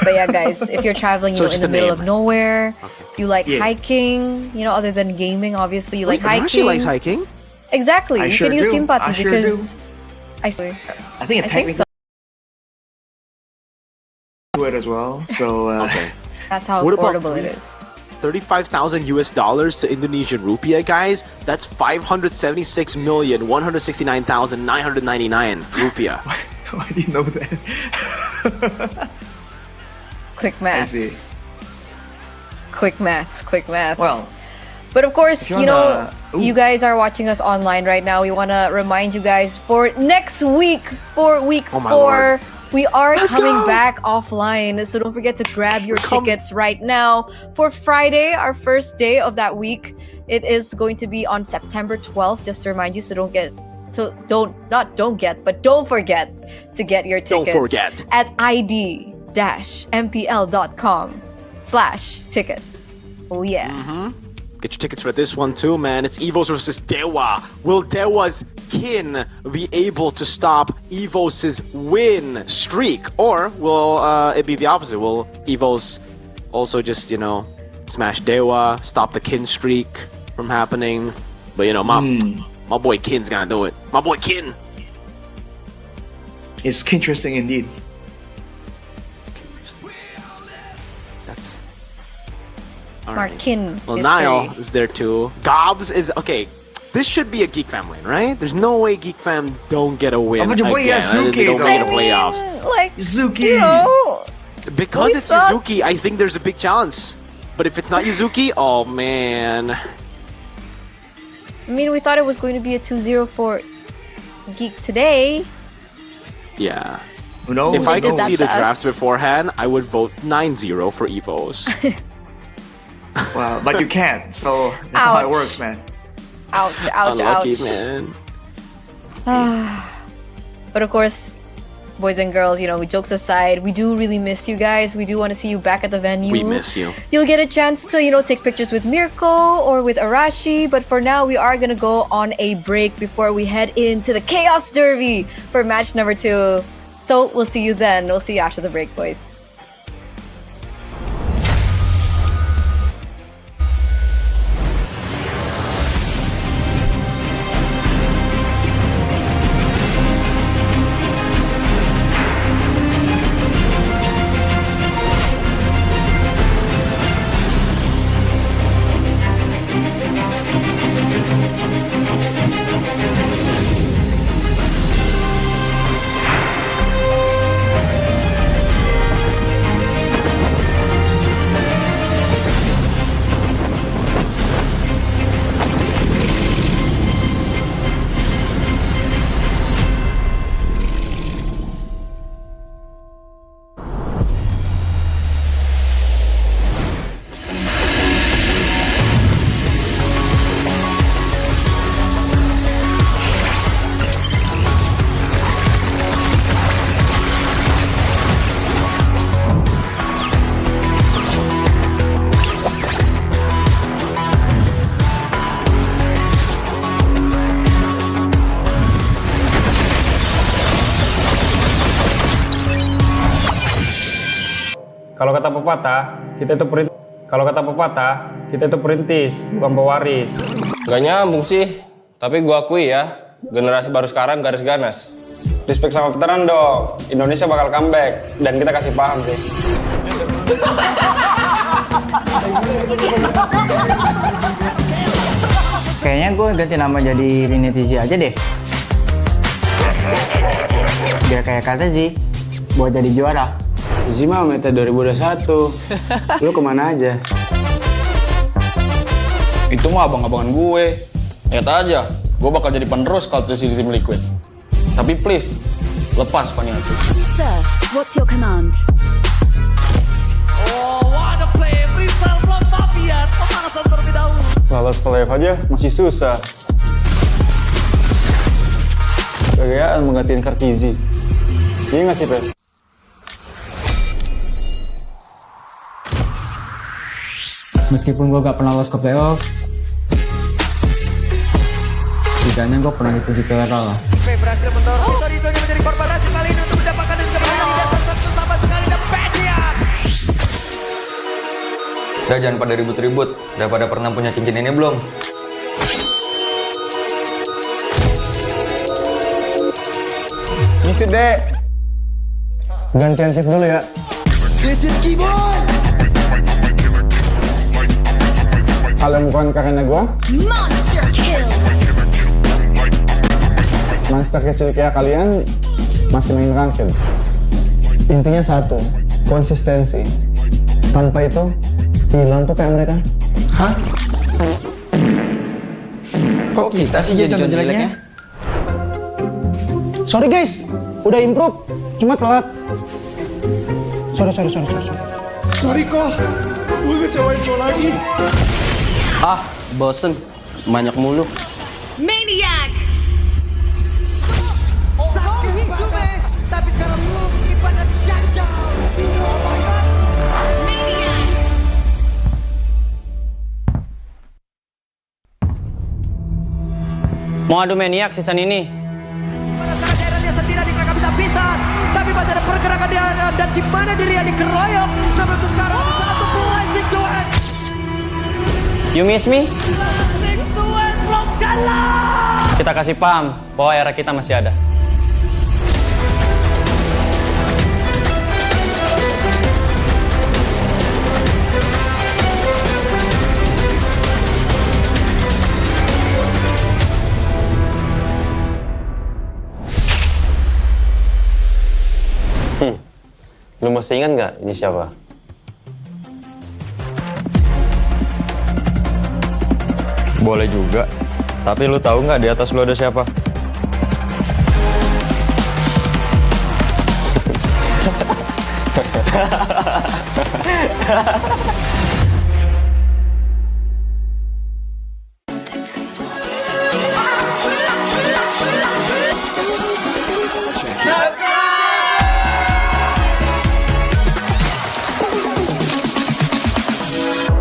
But yeah, guys, if you're traveling, you So know, in just the a middle name. of nowhere, you like Yeah. hiking, you know, other than gaming, obviously, you like Wait, hiking. Arashi likes hiking? Exactly. I You sure can use do. Simpati I sure because I I think it I think technically so. into it as well. So Okay. That's how What about affordable it is. 35,000 US dollars to Indonesian rupiah, guys. That's 576,169,999 rupiah. Why do you know that? Quick see. maths. Quick maths. Well, But of course, if you you know, wanna- you guys are watching us online right now. We want to remind you guys for next week, for week Oh my 4, we are Let's coming go! back offline. So don't forget to grab your tickets right now for Friday, our first day of that week. It is going to be on September 12th, just to remind you. So don't forget to get your Don't tickets forget. at id-mpl.com/ticket. Oh yeah. Get your tickets for this one too, man. It's Evos versus Dewa. Will Dewa's kin be able to stop Evos' win streak? Or will it be the opposite? Will Evos also just, you know, smash Dewa, stop the kin streak from happening? But, you know, my boy Kin's gonna do it. My boy Kin! it's interesting indeed. That's... Alright. Markin Well, history. Niall is there too. Gobs is... Okay, this should be a Geek Fam win, right? There's no way Geek Fam don't get a win Oh, but your boy again. Yazuki, They don't though. make the I playoffs. Like, Yuzuki. you know, Because we it's thought- Yuzuki, I think there's a big chance. But if it's not Yuzuki, oh man. I mean, we thought it was going to be a 2-0 for Geek today. Yeah. Who knows? If I did could that see the to us. drafts beforehand, I would vote 9-0 for Evos. Well, but you can't. So that's not how it Ouch. works, man. Ouch, ouch, Unlucky, ouch. man. But of course, boys and girls, you know, jokes aside, we do really miss you guys. We do want to see you back at the venue. We miss you. You'll get a chance to, you know, take pictures with Mirko or with Arashi. But for now, we are going to go on a break before we head into the Chaos Derby for match number 2. So we'll see you then. We'll see you after the break, boys. Kalau kata pepatah, kita itu perintis, bukan pewaris. Gak nyambung sih, tapi gua akui ya, generasi baru sekarang garis ganas. Respect sama veteran dong, Indonesia bakal comeback, dan kita kasih paham sih. Kayaknya gue ganti nama jadi Rinetizi aja deh. Biar kayak kata sih, buat jadi juara. Zi mah meta 2021. Lu kemana aja? Itu mah abang-abangan gue. Lihat aja, gue bakal jadi penerus kalau terus di tim Liquid. Tapi please, lepas Paniatu. Sir, what's your command? Oh, what a play! Brisal from Fabian, pemanasan terlebih dahulu. Lolos playoff aja masih susah. Gagayaan menggantiin Kartizi. Iya nggak sih, Pe? Meskipun gue gak pernah lolos ke playoff, setidaknya gue pernah dipuji juara lah. Berhasil mendorong Ito menjadi korban hasil kali ini untuk mendapatkan dan kemenangan di atas satu sama sekali dan Pedian. Udah jangan pada ribut-ribut, udah pada pernah punya cincin ini belum? Ngisi deh. Gantian shift dulu ya. This is Keyboard. Kalau bukan karena gue, Monster kill. monster kecil kayak kalian masih main ranked. Intinya satu, konsistensi. Tanpa itu, hilang tuh kayak mereka. Hah? Kok kita sih jadi contoh jeleknya? Sorry guys, udah improve, cuma telat. Sorry. Sorry kok, gue ngecewain lo lagi. Ah, bosen. Banyak mulu. Maniac. Tapi sekarang lu kipan dan shutdown. Oh my god. Maniac. Mau adu maniak season ini? Sekarang daerahnya sendiri mereka bisa pisan. Tapi masih ada pergerakan di dan di mana dirinya dikeroyok. Namun itu sekarang satu buah Johan. You miss me? Tuan belum kalah. Kita kasih paham bahwa era kita masih ada. Lu masih ingat nggak ini siapa? Boleh juga. Tapi lu tahu nggak di atas lu ada siapa?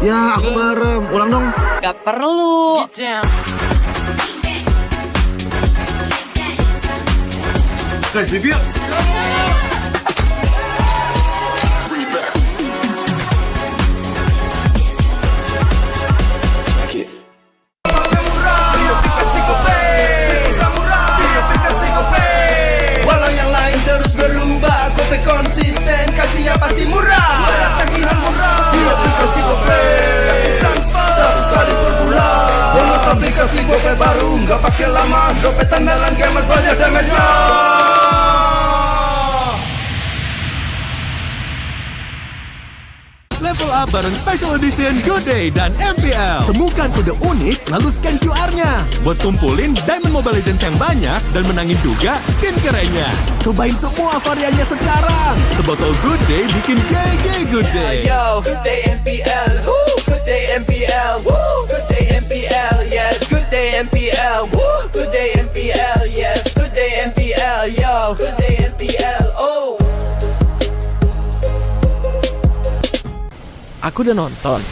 Ya, aku bareng. Ulang dong. Gak perlu. Guys, review. Walau yang lain terus berubah, Gope konsisten, kasihnya pasti murah. Tagihan murah di aplikasi Gope, gratis transfer 100 kali per bulan. Download aplikasi Gope baru, nggak pakai lama. Dompet andalan gamers banyak damage-nya. Level up bareng Special Edition Good Day dan MPL. Temukan kode unik, lalu scan QR-nya. Buat kumpulin Diamond Mobile Legends yang banyak dan menangin juga skin kerennya. Cobain semua variannya sekarang. Sebotol Good Day bikin GG Good Day. Yo, Good Day MPL, woo, Good Day MPL, woo, Good Day MPL, yes, Good Day MPL, woo, Good Day MPL, yes, Good Day MPL, yo, Good Day MPL, oh. Aku udah nonton.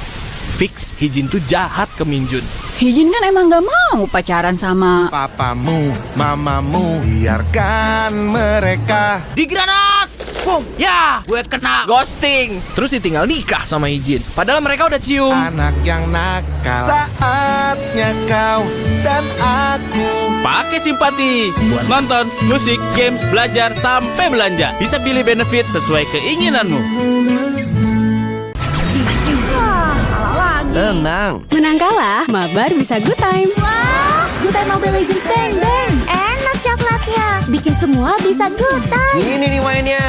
Fix Hijin tuh jahat ke Minjun. Hijin kan emang gak mau pacaran sama Papamu, mamamu, biarkan mereka Di granat. Boom. Ya, gue kena ghosting. Terus ditinggal nikah sama Izin. Padahal mereka udah cium. Anak yang nakal. Saatnya kau dan aku. Pakai simpati buat nonton, musik, games, belajar, sampai belanja. Bisa pilih benefit sesuai keinginanmu. Wah, kalah lagi. Tenang. Menang kalah, mabar bisa good time. Wah, good time Mobile Legends bang bang. Enak coklatnya, bikin semua bisa good time. Ini nih mainnya.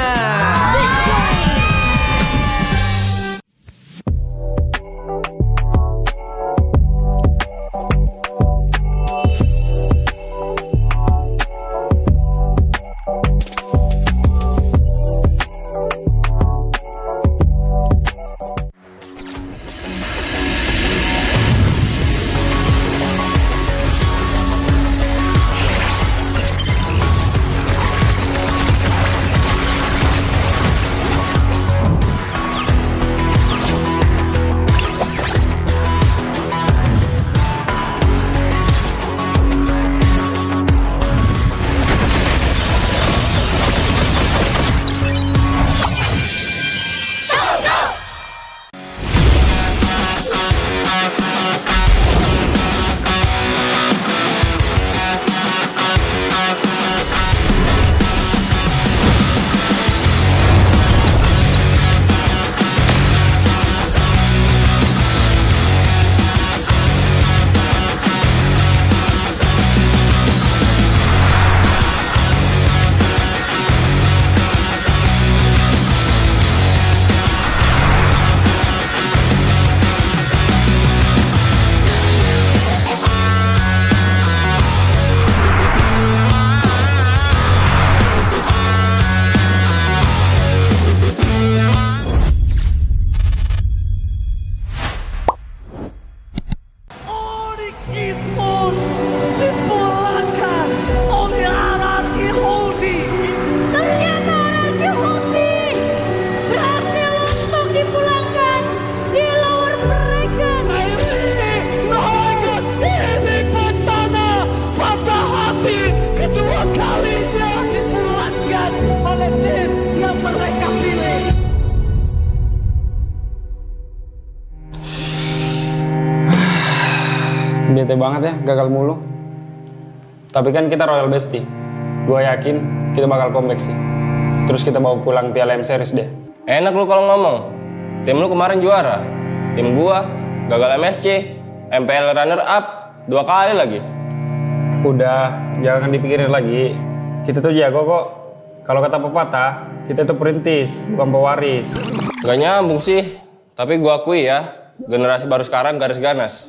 Bete banget ya, gagal mulu. Tapi kan kita Royal Bestie. Gue yakin kita bakal comeback sih. Terus kita bawa pulang Piala M Series deh. Enak lu kalau ngomong. Tim lu kemarin juara. Tim gua gagal MSC, MPL runner up 2 kali lagi. Udah, jangan dipikirin lagi. Kita tuh jago kok. Kalau kata pepatah, kita tuh perintis, bukan pewaris. Gak nyambung sih. Tapi gua akui ya, generasi baru sekarang garis ganas.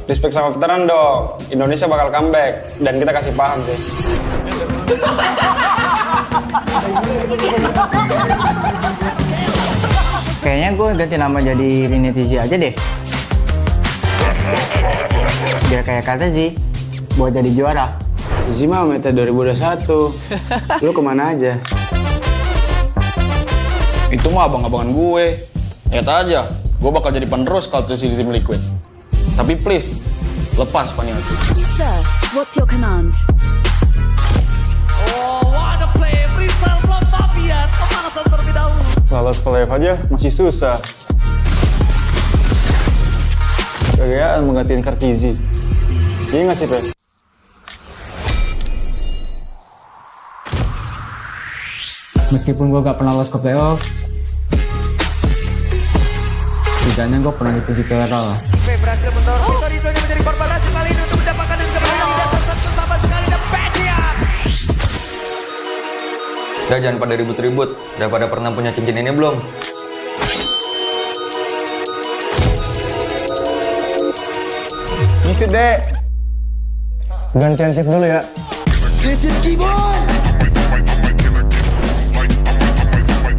Respect sama veteran dong. Indonesia bakal comeback dan kita kasih paham sih. Kayaknya gue ganti nama jadi Rinitizi aja deh. Biar kayak kata sih, buat jadi juara. Zizi mah meta 2021. Lu kemana aja? Itu mah abang-abangan gue. Lihat aja, gue bakal jadi penerus kalau terus di tim Liquid. Tapi please, lepas Paniati. Sir, what's your command? Oh, what a play. Rizal from Fabian. Pemanasan terlebih dahulu. Lolos playoff aja masih susah. Gagayaan menggantiin Kartizi. Iya nggak sih, Pe? Meskipun gue gak pernah lolos ke playoff, setidaknya gue pernah dipuji KRL. Berhasil mendorong Vitorino menjadi korban hasil kali ini untuk mendapatkan yang kemenangan tidak tersatu sama sekali dan Pedian. Udah jangan pada ribut-ribut. Udah pada pernah punya cincin ini belum? Ngisi deh. Gantian shift dulu ya. This is Keyboard.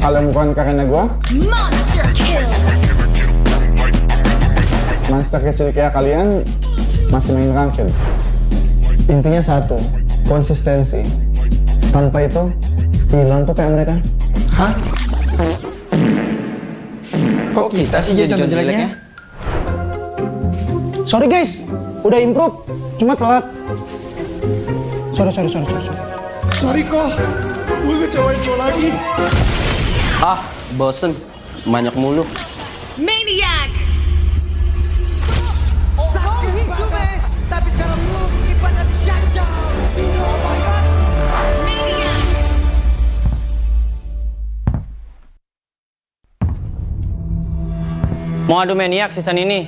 Kalau bukan karena gue, Monster kill. monster kecil kayak kalian masih main ranked. Intinya satu, konsistensi. Tanpa itu, hilang tuh kayak mereka. Hah? Kok kita sih jadi contoh jeleknya? Sorry guys, udah improve, cuma telat. Sorry. Sorry kok, gue ngecewain lo lagi. Ah, bosen. Banyak mulu. Maniac! Sakti hijau tapi sekarang lu kipannya shutdown. Oh my god. Mau adu maniak season ini?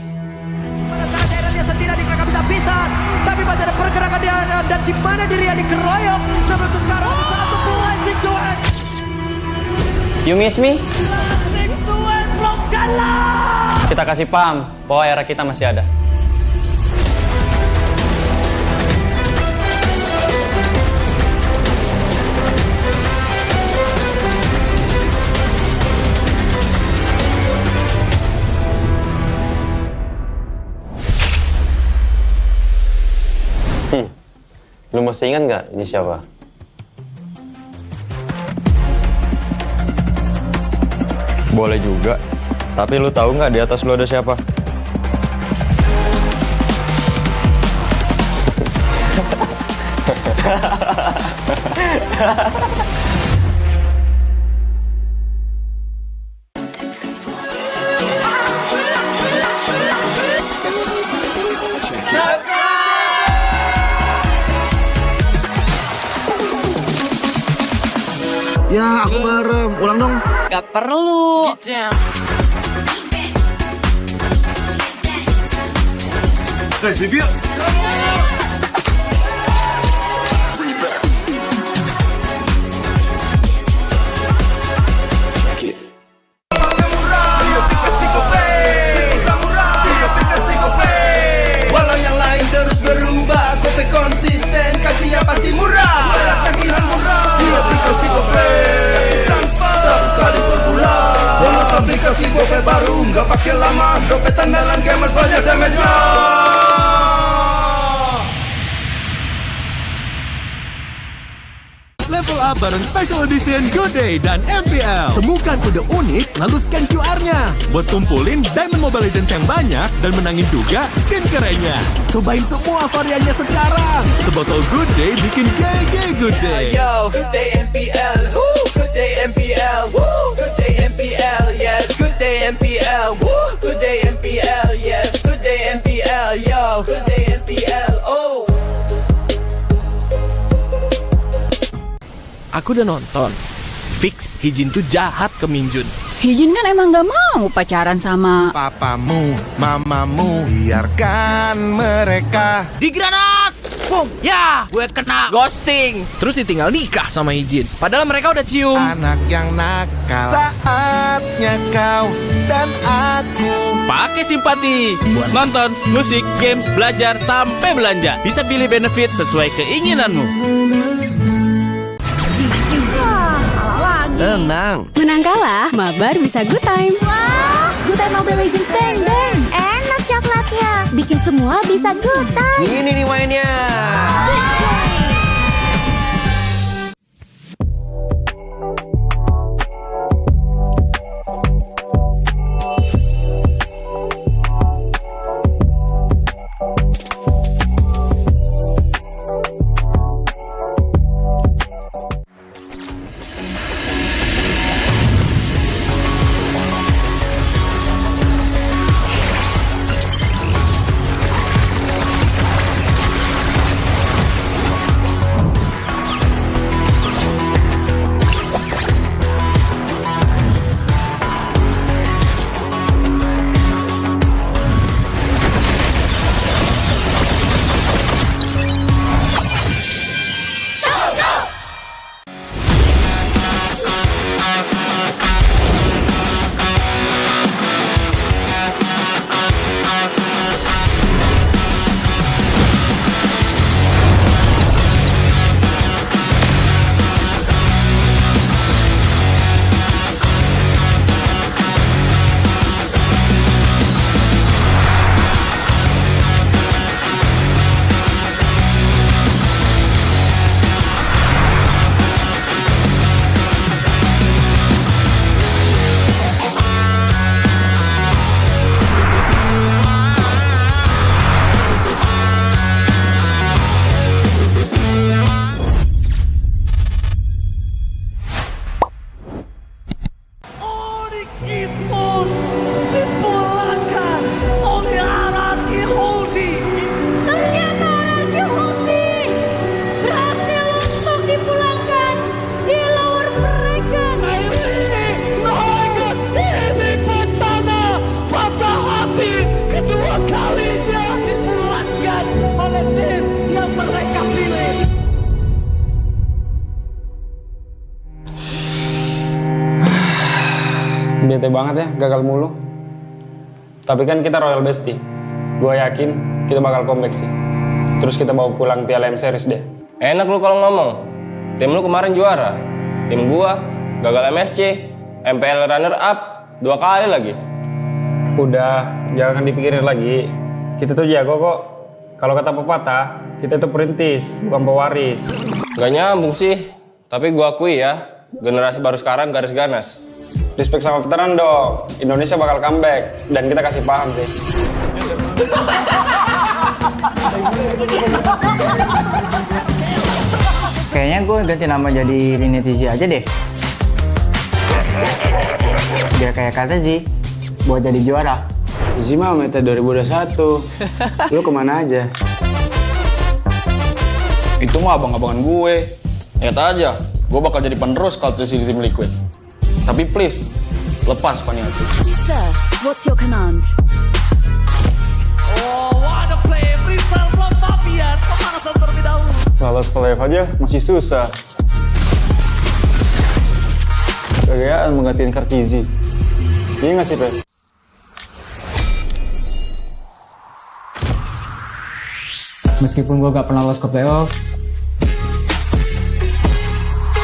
Sekarang dia sendiri di bisa-bisa, tapi masih ada pergerakan di dalam dan di mana dirinya dikeroyok. Namun itu sekarang satu buah situasi. You miss me? Kita kasih paham bahwa era kita masih ada. Lu masih ingat nggak ini siapa? Boleh juga. Tapi lu tahu nggak di atas lu ada siapa? Ya, aku bareng. Ulang dong. Gak perlu. Guys, review. Walau yang lain terus berubah, Gope konsisten, kasih yang pasti murah. Tagihan murah di aplikasi Gope, transfer 100 kali per bulan. Download aplikasi Gope baru, nggak pakai lama. Dompet andalan gamers banyak damage-nya. Level up bareng Special Edition Good Day dan MPL. Temukan kode unik, lalu scan QR-nya. Buat kumpulin Diamond Mobile Legends yang banyak dan menangin juga skin kerennya. Cobain semua variannya sekarang. Sebotol Good Day bikin GG Good Day. Yo, Good Day MPL, woo, Good Day MPL, woo, Good Day MPL, yes, Good Day MPL, woo, Good Day MPL, yes, Good Day MPL, yo, Good Day MPL, oh. Aku udah nonton. Fix, Hijin tuh jahat ke Minjun. Hijin kan emang gak mau pacaran sama Papamu, mamamu, biarkan mereka. Di granat! Boom! Ya, gue kena ghosting. Terus ditinggal nikah sama Hijin. Padahal mereka udah cium. Anak yang nakal. Saatnya kau dan aku Pakai simpati buat nonton, musik, games, belajar, sampai belanja. Bisa pilih benefit sesuai keinginanmu. Tenang. Menang kalah, mabar bisa good time. Wah, good time Mobile Legends bang bang. Enak coklatnya, bikin semua bisa good time. Ini nih mainnya. Bete banget ya, gagal mulu. Tapi kan kita Royal Bestie. Gue yakin kita bakal comeback sih. Terus kita bawa pulang Piala M Series deh. Enak lu kalau ngomong. Tim lu kemarin juara. Tim gua gagal MSC, MPL runner up 2 kali lagi. Udah, jangan dipikirin lagi. Kita tuh jago kok. Kalau kata pepatah, kita tuh perintis, bukan pewaris. Gak nyambung sih. Tapi gua akui ya, generasi baru sekarang garis ganas. Respect sama veteran dong. Indonesia bakal comeback dan kita kasih paham sih. Kayaknya gue ganti nama jadi Rinetizi aja deh. Biar kayak kata Zi, buat jadi juara. Isi mah meta 2021. Lu kemana aja? Itu mah abang-abangan gue. Lihat aja, gue bakal jadi penerus kalau terus di tim Liquid. Tapi please, lepas Paniati. Sir, what's your command? Oh, what a play! Freestyle from Fabian. Pemanasan terlebih dahulu. Lolos ke live aja masih susah. Kegayaan menggantiin Kartizi. Iya nggak sih, Pe? Meskipun gue gak pernah lolos ke playoff,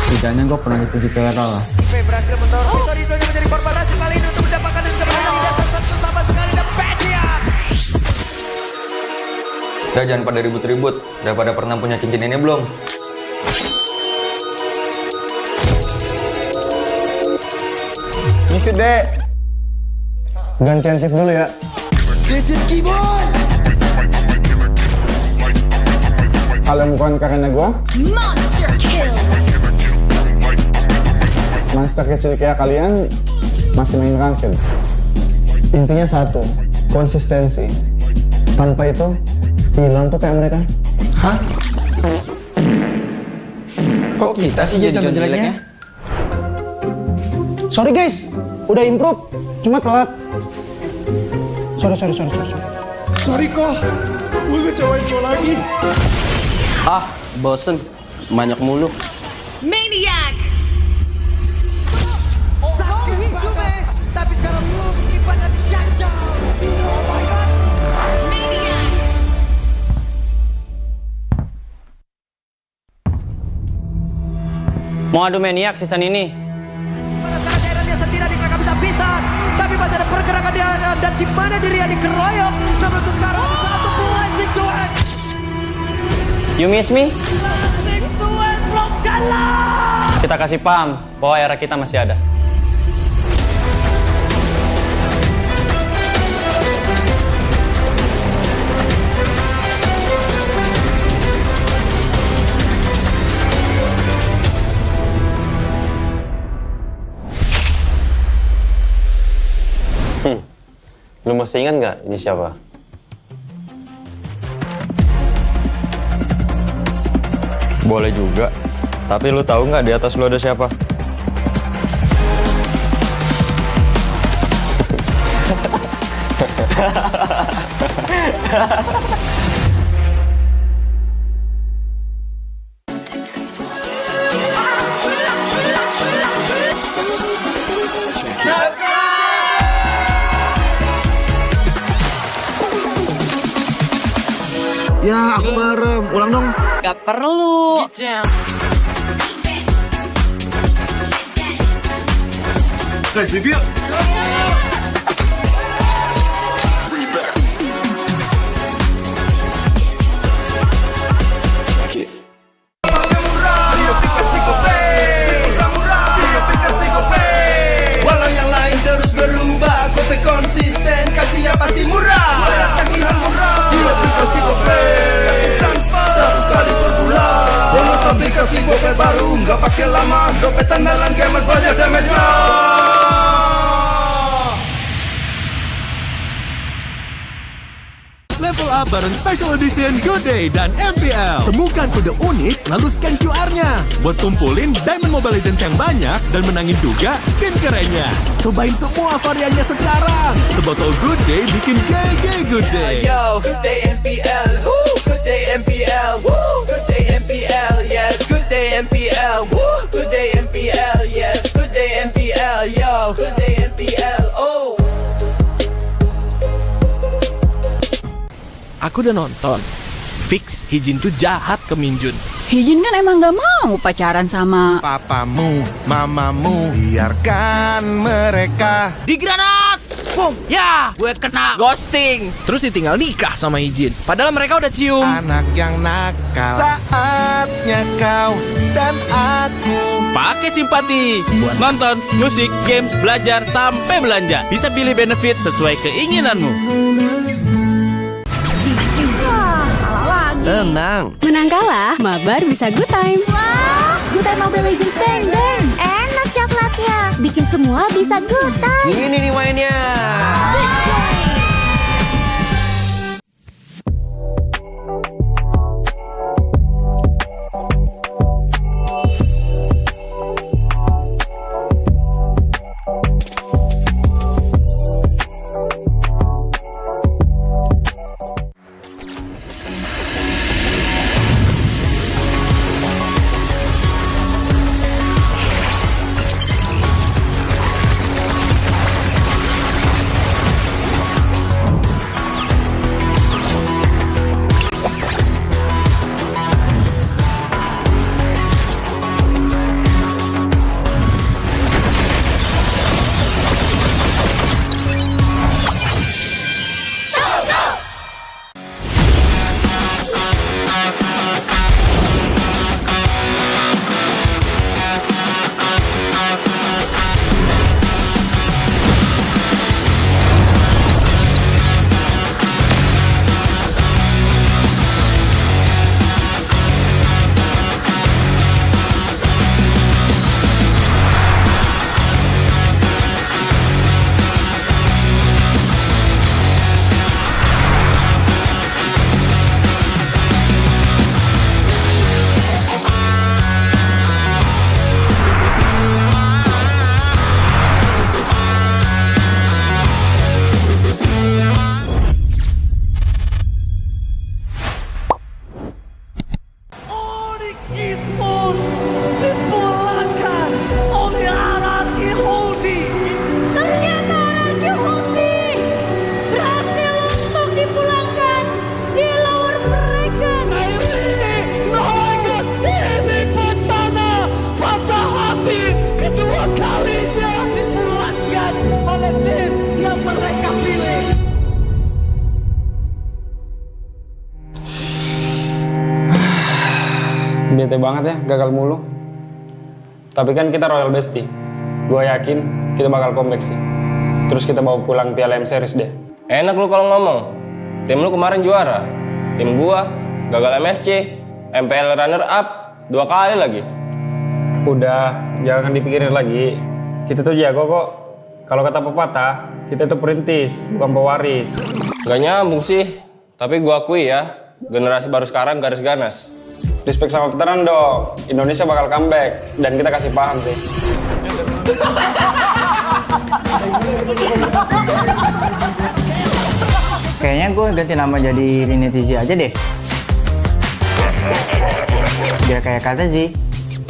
setidaknya gue pernah dipuji ke era lah. Berhasil mendorong Torito menjadi korban hasil kali ini untuk mendapatkan kemenangan di atas satu sama sekali dan Pedia. Udah jangan pada ribut-ribut, daripada pernah punya cincin ini belum? Misi deh. Gantian shift dulu ya. This is Keyboard. Kalau bukan karena gua, Monster kill. monster kecil kayak kalian masih main ranked. Intinya satu, konsistensi. Tanpa itu, hilang tuh kayak mereka. Hah? Kok kita sih jadi contoh jeleknya? Sorry guys, udah improve, cuma telat. Sorry. Sorry kok, gue ngecewain gue lagi. Ah, bosen. Banyak mulu. Maniac. Satu hijau tapi sekarang lu ibadah di shutdown. Oh my god. Maniac. Mau adu Maniac season ini? Pada saat daerahnya sendiri kakak bisa pisan, tapi masih ada pergerakan di dan di mana dirinya dikeroyok. Namun untuk sekarang bisa satu blessing Tuhan. You miss me? Tuhan belum kalah. Kita kasih paham bahwa era kita masih ada. Lu masih ingat nggak ini siapa? Boleh juga. Tapi lu tahu nggak di atas lu ada siapa? Ya, aku merem. Ulang dong. Gak perlu. Guys, review. Walau yang lain terus berubah, Gope konsisten, kasih yang pasti murah. Bayar tagihan murah di aplikasi Gope, gratis transfer 100 kali per bulan. Download aplikasi Gope baru, nggak pakai lama. Dompet andalan gamers banyak damage-nya. Level up bareng Special Edition Good Day dan MPL. Temukan kode unik, lalu scan QR-nya. Buat kumpulin Diamond Mobile Legends yang banyak dan menangin juga skin kerennya. Cobain semua variannya sekarang. Sebotol Good Day bikin GG Good Day. Yo, Good Day MPL, woo, Good Day MPL, woo, Good Day MPL, yes, Good Day MPL, woo, Good Day MPL, yes, Good Day MPL, yo, Good Day MPL. aku udah nonton. Fix, Hijin tuh jahat ke Minjun. Hijin kan emang gak mau pacaran sama Papamu, mamamu, biarkan mereka. Di granat! Boom! Ya, gue kena ghosting. Terus ditinggal nikah sama Hijin. Padahal mereka udah cium. Anak yang nakal. Saatnya kau dan aku Pakai simpati buat nonton, musik, games, belajar, sampai belanja. Bisa pilih benefit sesuai keinginanmu. Tenang. Menang kalah, mabar bisa good time. Wah, good time Mobile Legends bang bang. Enak coklatnya, bikin semua bisa good time. Ini nih mainnya. Bete banget ya, gagal mulu. Tapi kan kita Royal Bestie. Gue yakin kita bakal comeback sih. Terus kita bawa pulang Piala M Series deh. Enak lu kalau ngomong. Tim lu kemarin juara. Tim gua gagal MSC, MPL runner up 2 kali lagi. Udah, jangan dipikirin lagi. Kita tuh jago kok. Kalau kata pepatah, kita tuh perintis, bukan pewaris. Gak nyambung sih. Tapi gua akui ya, generasi baru sekarang garis ganas. Respect sama veteran dong. Indonesia bakal comeback dan kita kasih paham sih. Kayaknya gue ganti nama jadi Rinetizi aja deh. Biar kayak kata sih,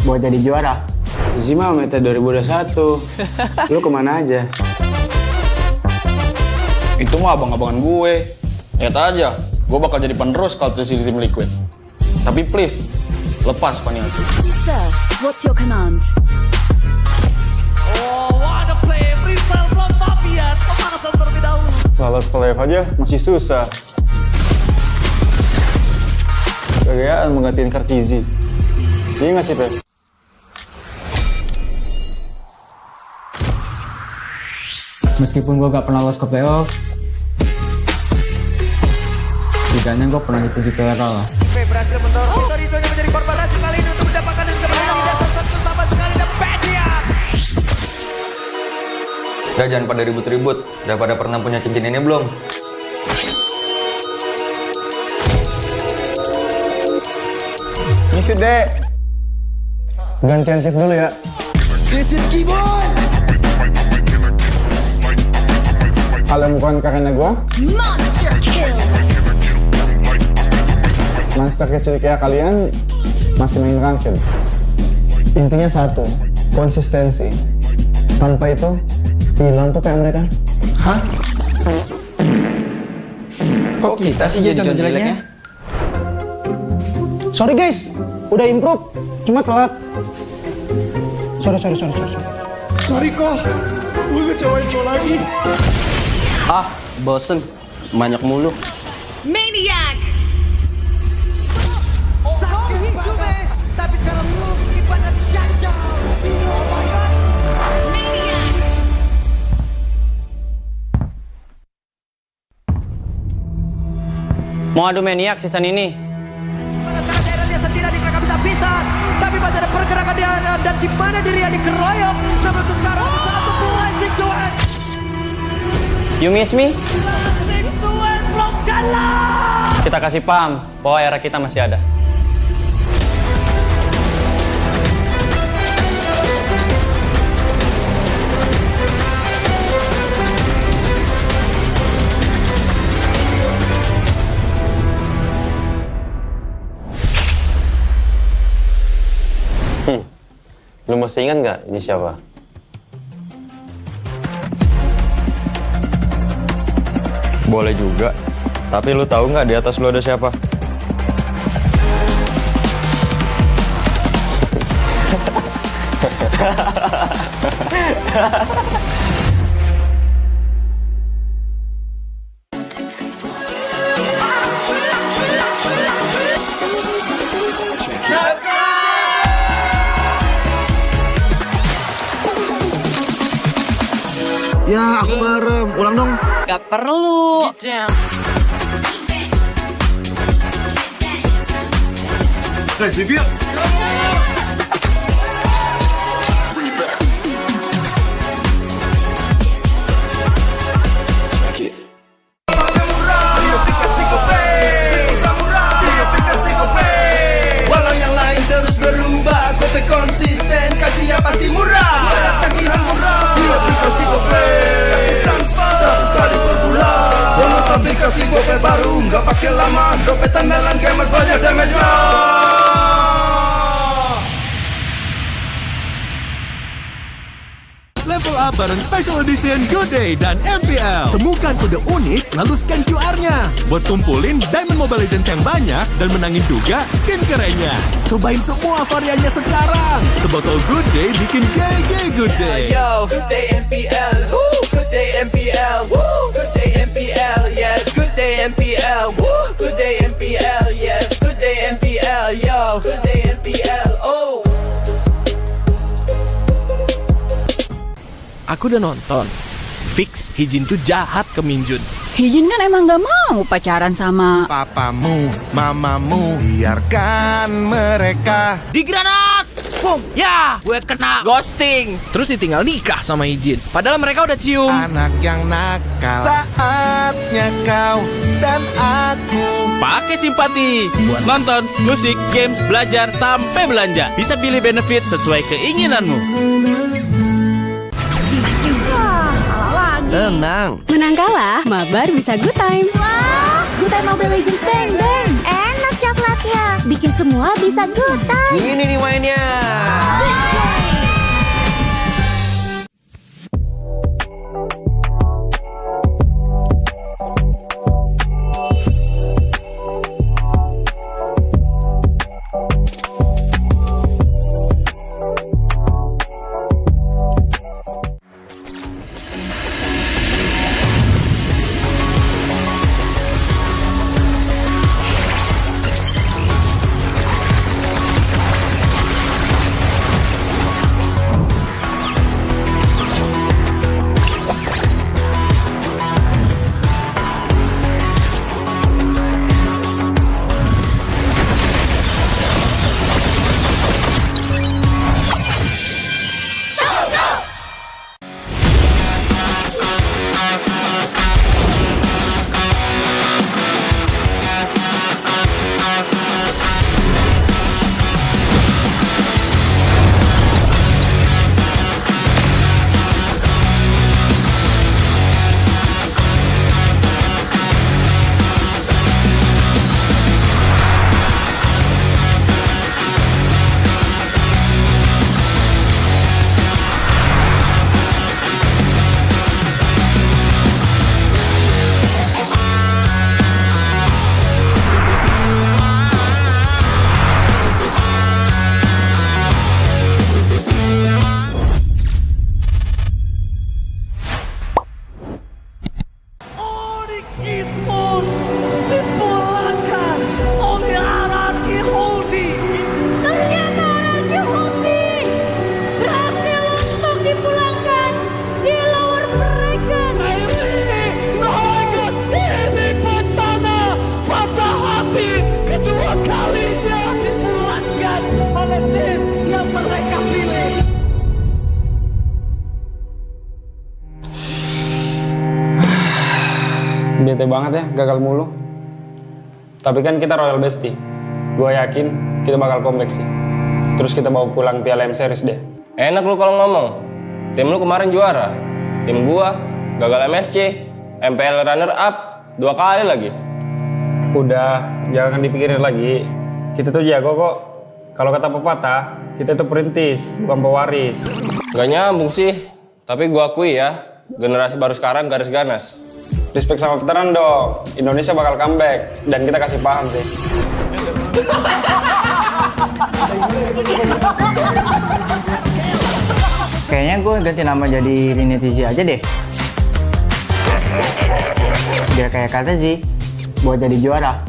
buat jadi juara. Zima meta 2021. Lu kemana aja? Itu mah abang-abangan gue. Lihat aja, gue bakal jadi penerus kalau di tim Liquid. Tapi please, lepas Paniati. Sir, what's your command? Oh, what a play! Brisal from Fabian. Pemanasan terlebih dahulu. Lolos ke live aja masih susah. Kegayaan menggantiin Kartizi. Iya nggak sih, Pep? Meskipun gue gak pernah lolos ke playoff, setidaknya gue pernah dipuji ke era lah. berhasil mendorong Vitorino menjadi korban racun kali ini untuk mendapatkan dan kemenangan tidak tersentuh sama sekali dan Pedia. Udah jangan pada ribut-ribut. Udah pada pernah punya cincin ini belum? Misi dek. Gantian shift dulu ya. This is Keyboard. Kalian bukan karena gua? Monster kill. Monster kecil kayak kalian masih main ranked. Intinya satu, konsistensi. Tanpa itu, hilang tuh kayak mereka. Hah? Kok kita sih jadi contoh jeleknya? Sorry guys, udah improve, cuma telat. Sorry. Sorry kok, gue ngecewain lo lagi. Ah, bosen. Banyak mulu. Maniac! Tapi sekarang lu ibadah syajah. Mau adu maniak season ini? Sekarang dia sendiri mereka bisa pisah. Tapi masih ada pergerakan di dalam dan di mana dirinya dikeroyok. Namun untuk sekarang ada satu buah situasi. You miss me? Kita kasih paham bahwa era kita masih ada. Lu masih ingat nggak ini siapa? Boleh juga. Tapi lu tahu nggak di atas lu ada siapa? Ya, aku bareng. Ulang dong. Gak perlu. Guys, review. Walau yang lain terus berubah, Gope konsisten, kasihnya pasti murah. Tagihan murah, di aplikasi Gope. Transfer 100 kali per bulan. Download aplikasi Gope baru, nggak pakai lama. Dompet andalan gamers banyak damage-nya. Level up bareng Special Edition Good Day dan MPL. Temukan kode unik, lalu scan QR-nya. Buat kumpulin Diamond Mobile Legends yang banyak dan menangin juga skin kerennya. Cobain semua variannya sekarang. Sebotol Good Day bikin GG Good Day. Yo, Good Day MPL, woo, Good Day MPL, woo, Good Day MPL, yes, Good Day MPL, woo, Good Day MPL, yes, Good Day MPL, yo, Good Day MPL, oh. Aku udah nonton. Fix, Hijin tuh jahat ke Minjun. Hijin kan emang gak mau pacaran sama Papamu, mamamu, biarkan mereka. Di granat! Boom! Ya! Gue kena ghosting. Terus ditinggal nikah sama Hijin. Padahal mereka udah cium. Anak yang nakal. Saatnya kau dan aku. Pakai simpati buat nonton, musik, games, belajar, sampai belanja. Bisa pilih benefit sesuai keinginanmu. Tenang. Menang kalah, mabar bisa good time. Wah, good time Mobile Legends Bang Bang. Enak coklatnya, bikin semua bisa good time. Ini nih mainnya. Bete banget ya, gagal mulu. Tapi kan kita Royal Bestie. Gue yakin kita bakal comeback sih. Terus kita bawa pulang Piala M Series deh. Enak lu kalau ngomong. Tim lu kemarin juara. Tim gua gagal MSC, MPL runner up 2 kali lagi. Udah, jangan dipikirin lagi. Kita tuh jago kok. Kalau kata pepatah, kita tuh perintis, bukan pewaris. Gak nyambung sih. Tapi gua akui ya, generasi baru sekarang garis ganas. Respect sama veteran dong. Indonesia bakal comeback dan kita kasih paham sih. Kayaknya gue ganti nama jadi Rinetizi aja deh. Biar kayak kata Zi, buat jadi juara.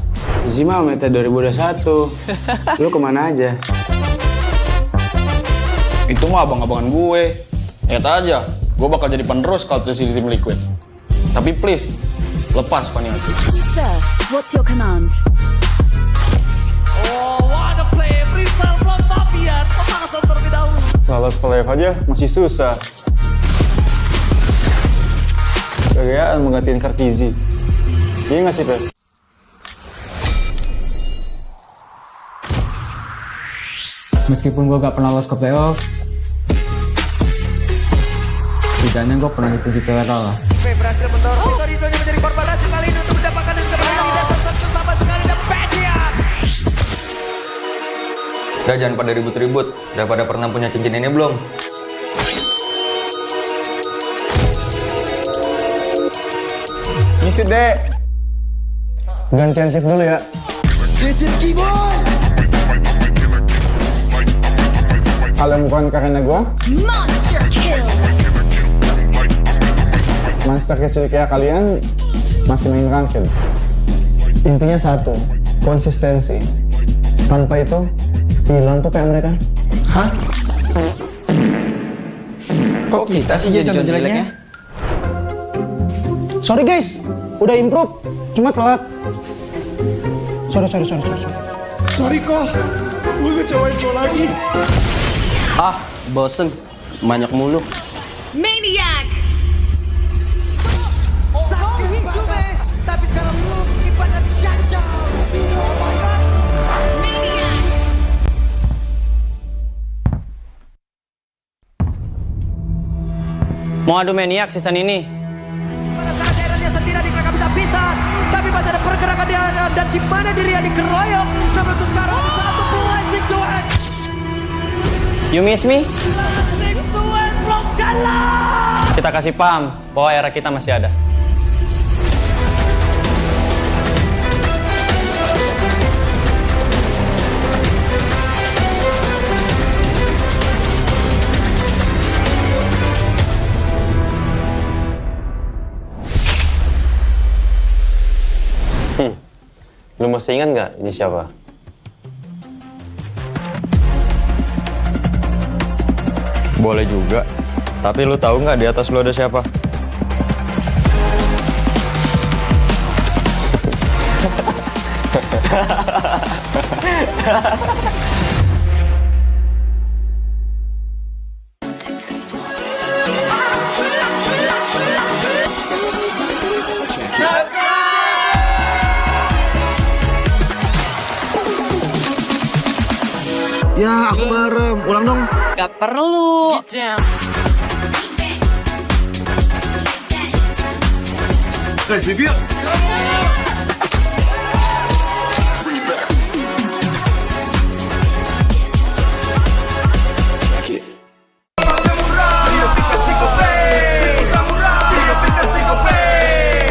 Zima meta 2021. Lu kemana aja? Itu mah abang-abangan gue. Lihat aja, gue bakal jadi penerus kalau terus di tim Liquid. Tapi please, lepas Paniati. Sir, what's your command? Oh, what a play! Rizal from Fabian, pemanasan terlebih dahulu. Lolos ke live aja masih susah. Gayaan menggantiin Kartizi. Iya nggak sih, Pe? Meskipun gue gak pernah lolos ke playoff, setidaknya gue pernah dipuji ke lah. Berhasil mendorong Vitorino menjadi korban hasil kali ini untuk mendapatkan dan kembali dan tersangkut sama sekali dan Badian. Udah jangan pada ribut-ribut. Udah pada pernah punya cincin ini belum? Ngisi deh. Gantian shift dulu ya. This is Keyboy. Kalau bukan karena gua, Monster kill. monster kecil kayak kalian masih main ranked. Intinya satu, konsistensi. Tanpa itu, hilang tuh kayak mereka. Hah? Kok kita sih jadi contoh jeleknya? Sorry guys, udah improve, cuma telat. Sorry. Sorry kok, gue ngecewain kau lagi. Ah, bosen. Banyak mulu. Maniac. Sakit cuma, tapi sekarang lu ibadah shutdown. Oh my god. Maniac. Mau adu maniak season ini? Pada saat daerahnya sendiri mereka bisa pisah, tapi masih ada pergerakan di dalam dan di mana dirinya dikeroyok. Namun untuk sekarang ada satu peluang Joan. You miss me? Kita kasih paham bahwa era kita masih ada. Lu masih ingat nggak ini siapa? Boleh juga. Tapi lu tahu nggak di atas lu ada siapa? Ya, aku bareng. Ulang dong. Gak perlu. Guys, review.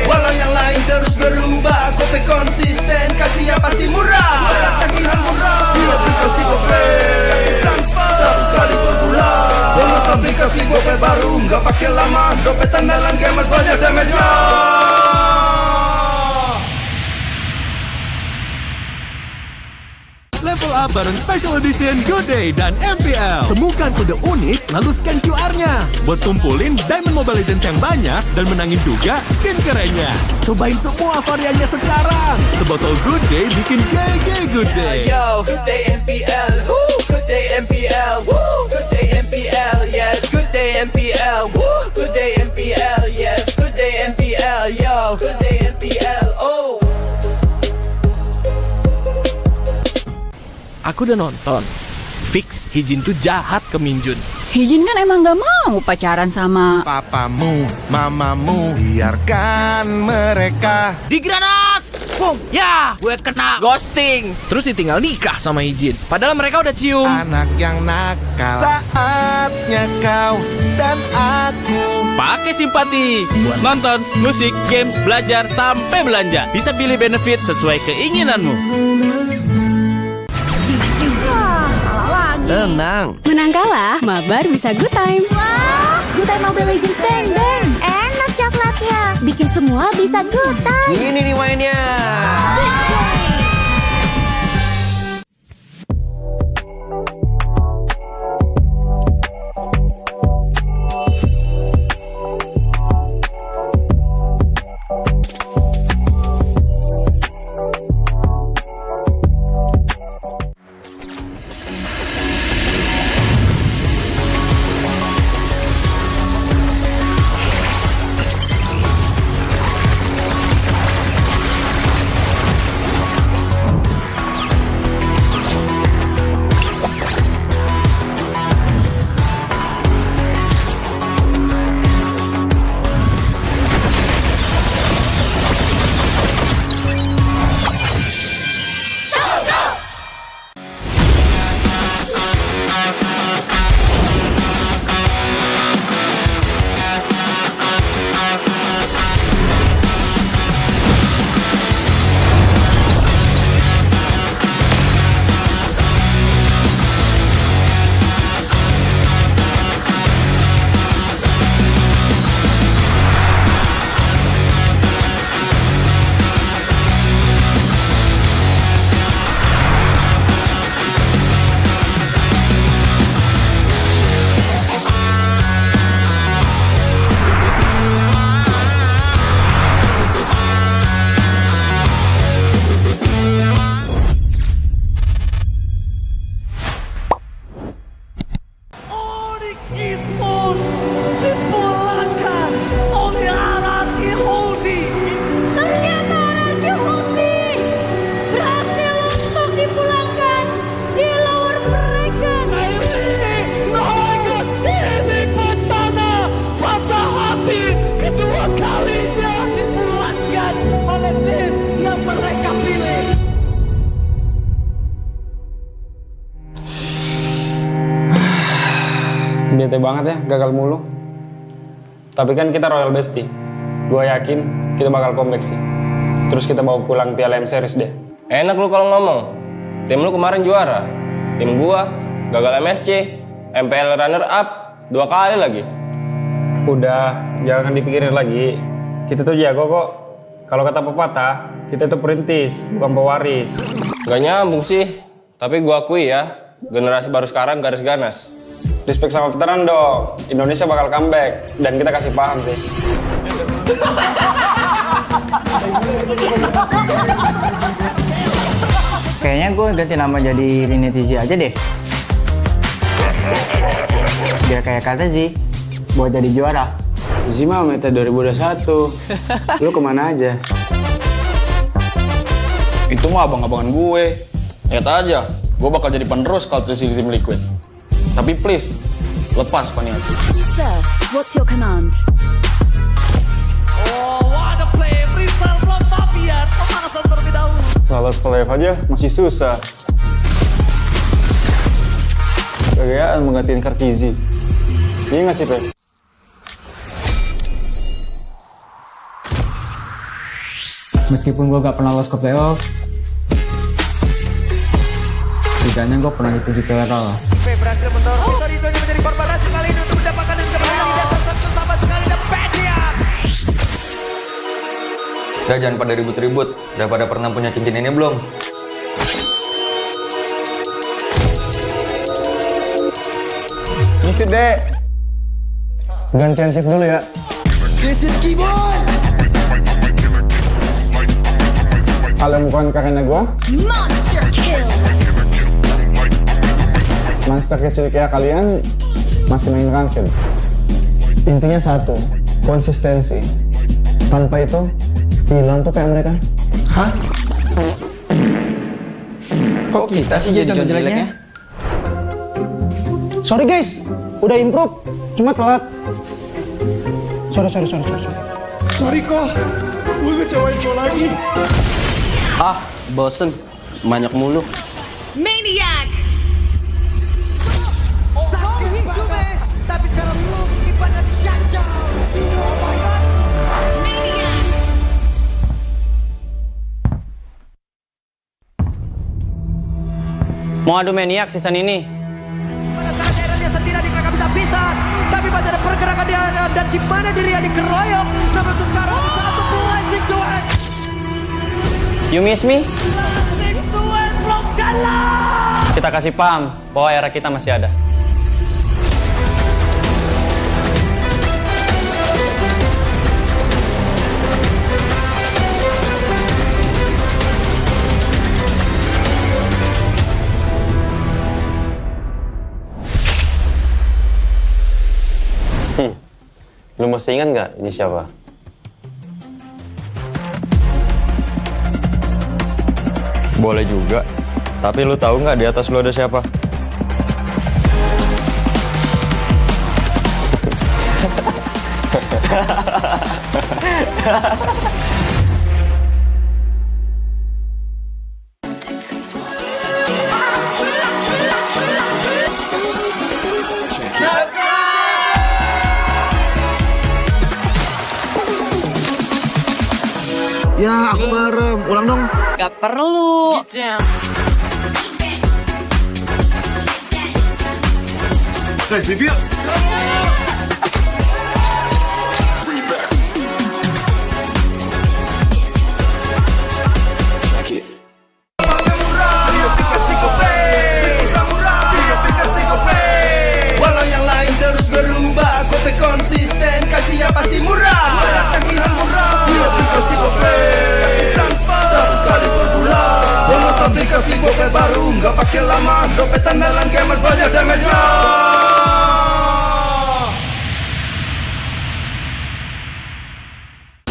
Walau yang lain terus berubah, Kope konsisten, kasih yang pasti murah. Tagihan murah, di aplikasi Kope. Transfer 100 kali per bulan. Download aplikasi Kope baru, nggak pakai lama. Dompet andalan gamers banyak damage-nya. Level up bareng Special Edition Good Day dan MPL. Temukan kode unik, lalu scan QR-nya. Buat kumpulin Diamond Mobile Legends yang banyak dan menangin juga skin kerennya. Cobain semua variannya sekarang. Sebotol Good Day bikin GG Good Day. Yo, Good Day MPL, woo, Good Day MPL, woo, Good Day MPL, yes, Good Day MPL, woo, Good Day MPL, yes, Good Day MPL, yo, Good Day MPL. aku udah nonton. Fix, Hijin tuh jahat ke Minjun. Hijin kan emang gak mau pacaran sama Papamu, mamamu, biarkan mereka. Di granat! Boom! Ya, gue kena ghosting. Terus ditinggal nikah sama Hijin. Padahal mereka udah cium. Anak yang nakal. Saatnya kau dan aku Pakai simpati buat nonton, musik, games, belajar, sampai belanja. Bisa pilih benefit sesuai keinginanmu. Tenang. Menang kalah, mabar bisa good time. Wah, good time Mobile Legends Bang Bang. Enak coklatnya, bikin semua bisa good time. Ini nih mainnya. Bete banget ya, gagal mulu. Tapi kan kita Royal Bestie. Gue yakin kita bakal comeback sih. Terus kita bawa pulang Piala M Series deh. Enak lu kalau ngomong. Tim lu kemarin juara. Tim gua gagal MSC, MPL runner up 2 kali lagi. Udah, jangan dipikirin lagi. Kita tuh jago kok. Kalau kata pepatah, kita tuh perintis, bukan pewaris. Gak nyambung sih. Tapi gua akui ya, generasi baru sekarang garis ganas. Respect sama veteran dong. Indonesia bakal comeback dan kita kasih paham sih. Kayaknya gue ganti nama jadi Rinetizi aja deh. Biar kayak kata sih, buat jadi juara. Zi mah meta 2021. Lu kemana aja? Itu mah abang-abangan gue. Lihat aja, gue bakal jadi penerus kalau terus di tim Liquid. Tapi please, lepas Paniati. Sir, what's your command? Oh, what a play! Brisal from Fabian. Pemanasan terlebih dahulu. Lolos playoff aja masih susah. Gagayaan menggantiin Kartizi. Iya nggak sih, Pe? Meskipun gue gak pernah lolos ke playoff, setidaknya gue pernah dipuji viral. berhasil mendorong Torito menjadi korban hasil kali ini untuk mendapatkan yang kemenangan tidak tersatu sama sekali dan Pedian. Udah jangan pada ribut-ribut. Udah pada pernah punya cincin ini belum? Misi dek. Gantian shift dulu ya. This is Keyboy. Kalau bukan karena gua, Monster kill. monster kecil kayak kalian masih main ranked. Intinya satu, konsistensi. Tanpa itu, hilang tuh kayak mereka. Hah? Kok kita sih jadi contoh jeleknya? Sorry guys, udah improve, cuma telat. Sorry. Sorry kok, gue ngecewain lo lagi. Ah, bosen. Banyak mulu. Maniac! Tapi sekarang lu kipannya di shutdown. Mau adu maniak season ini? Dia sendiri mereka bisa pisah, tapi masih ada pergerakan di dalam dan gimana dirinya dikeroyok. Namun untuk sekarang di satu buah situasi. You miss me? Kita kasih paham bahwa era kita masih ada. Lu masih ingat nggak ini siapa? Boleh juga. Tapi lu tahu nggak di atas lu ada siapa? Ya, aku merem. Ulang dong. Gak perlu. Guys, review. Walau yang lain terus berubah, Gope konsisten, kasihnya pasti murah. Tagihan murah, di aplikasi Gope. Transfer 100 kali per bulan. Download aplikasi Gope baru, nggak pakai lama. Dompet andalan gamers banyak damage-nya.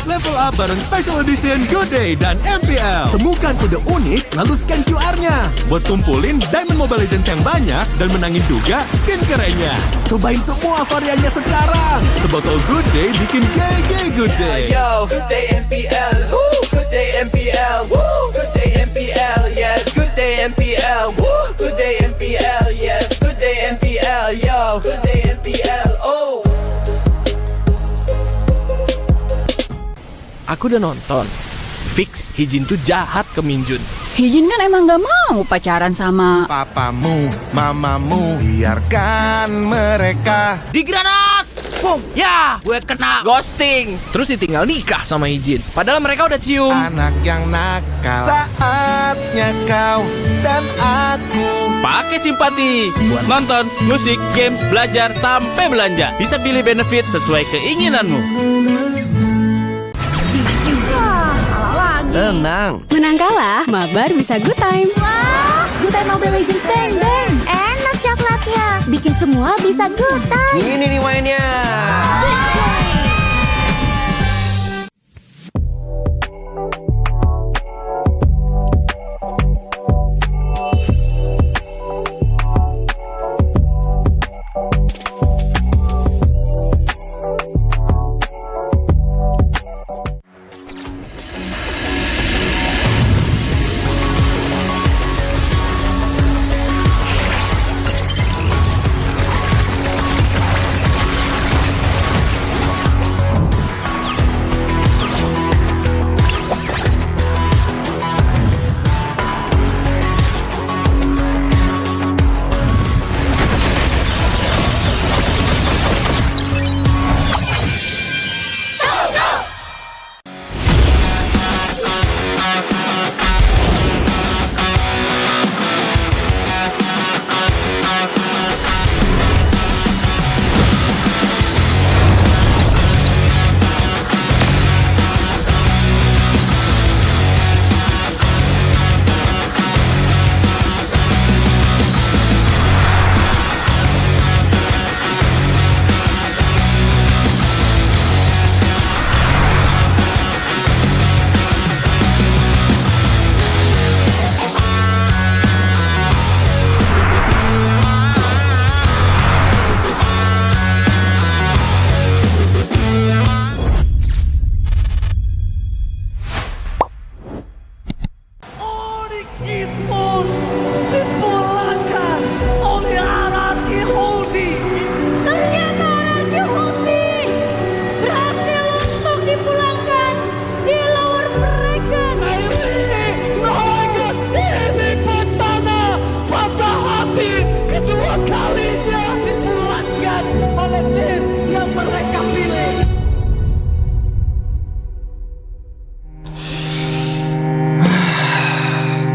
Level up bareng Special Edition Good Day dan MPL. Temukan kode unik, lalu scan QR-nya. Buat kumpulin Diamond Mobile Legends yang banyak dan menangin juga skin kerennya. Cobain semua variannya sekarang. Sebotol Good Day bikin GG Good Day. Yo, Good Day MPL. Woo, Good Day MPL. Woo, Good Day MPL. Yes, Good Day MPL. Woo, Good Day MPL. Yes, Good Day MPL. Yo, Good Day MPL. Oh. Aku udah nonton. Fix, Hijin tuh jahat ke Minjun. Hijin kan emang gak mau pacaran sama Papamu, mamamu, biarkan mereka. Di granat! Boom! Ya, gue kena ghosting. Terus ditinggal nikah sama Hijin. Padahal mereka udah cium. Anak yang nakal. Saatnya kau dan aku. Pakai simpati buat nonton, musik, games, belajar, sampai belanja. Bisa pilih benefit sesuai keinginanmu. Tenang. Menang kalah, mabar bisa good time. Wah, good time Mobile Legends bang bang. Enak coklatnya, bikin semua bisa good time. Ini nih mainnya.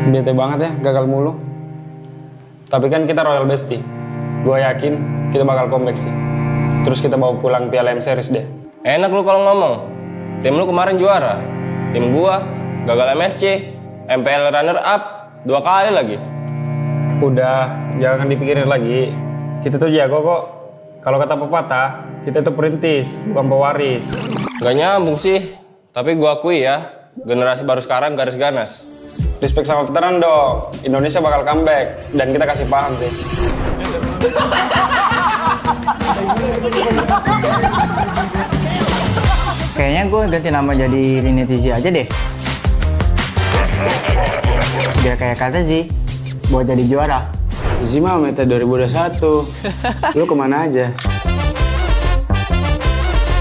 Bete banget ya, gagal mulu. Tapi kan kita Royal Bestie. Gue yakin kita bakal comeback sih. Terus kita bawa pulang PLM Series deh. Enak lu kalau ngomong. Tim lu kemarin juara. Tim gua gagal MSC, MPL runner up 2 kali lagi. Udah, jangan dipikirin lagi. Kita tuh jago kok. Kalau kata pepatah, kita tuh perintis, bukan pewaris. Gak nyambung sih. Tapi gua akui ya, generasi baru sekarang garis ganas. Respect sama veteran dong. Indonesia bakal comeback dan kita kasih paham sih. Kayaknya gue ganti nama jadi Rini Tizi aja deh. Biar kayak kata sih, buat jadi juara. Tizi mah meta 2021. Lu kemana aja?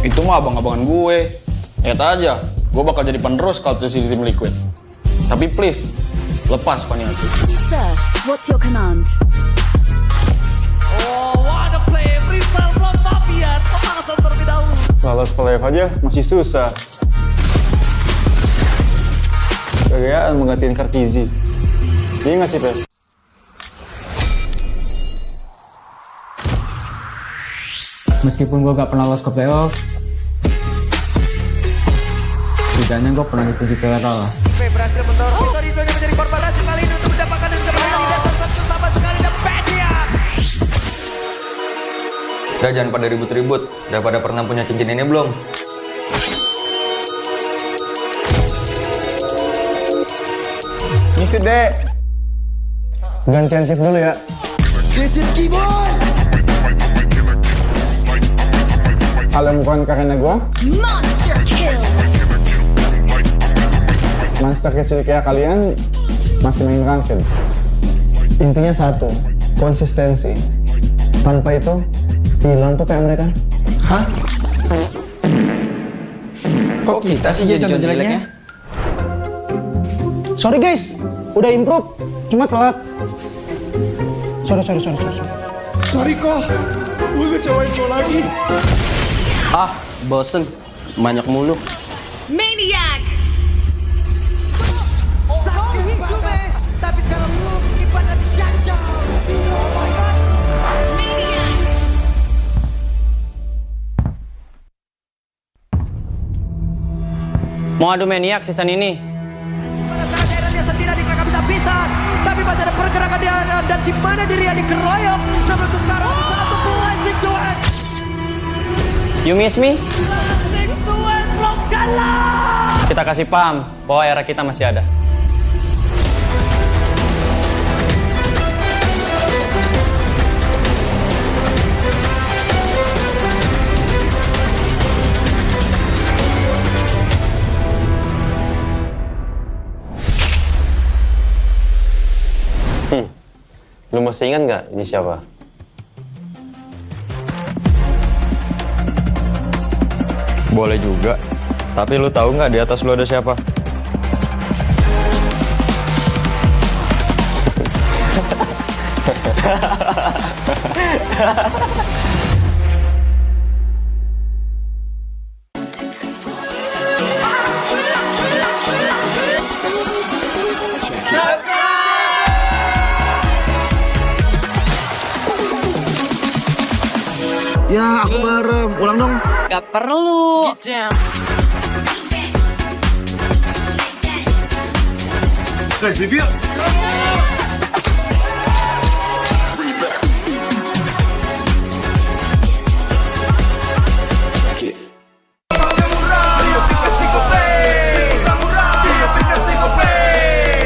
Itu mah abang-abangan gue. Lihat aja, gue bakal jadi penerus kalau di tim Liquid. Tapi please, lepas Paniati. Sir, what's your command? Oh, what a play! Freestyle from Fabian. Pemanasan terlebih dahulu. Lolos playoff aja masih susah. Kegayaan menggantiin Kartizi. Iya nggak sih, Pe? Meskipun gue gak pernah lolos ke playoff, setidaknya gue pernah dipuji viral lah. Berhasil mendorong Vitorino yang menjadi korban hasil kali ini untuk mendapatkan dan kembali di atas satu sama sekali dan Pedian. Udah jangan pada ribut-ribut. Udah pada pernah punya cincin ini belum? Ngisi deh. Gantian shift dulu ya. This is Keyboard. Kalau bukan karena gue, Monster kill. monster kecil kayak kalian masih main ranked. Intinya satu, konsistensi. Tanpa itu, hilang tuh kayak mereka. Hah? Kok kita sih jadi contoh jeleknya? Sorry guys, udah improve, cuma telat. Sorry. Sorry kok, gue ngecewain lo lagi. Ah, bosen. Banyak mulu. Maniac. Sakti Hijume, tapi sekarang lu kipan dan Shanja. Maniac. Mau adu maniak season ini? Sekarang dia sendiri mereka bisa pisah, tapi masih ada pergerakan di dalam dan gimana dirinya dikeroyok. Namun itu sekarang satu buah situasi. You miss me? Kita kasih paham bahwa era kita masih ada. Lu masih ingat nggak ini siapa? Boleh juga. Tapi lu tahu nggak di atas lu ada siapa? Ya, aku bareng. Ulang dong. Gak perlu. Guys, review.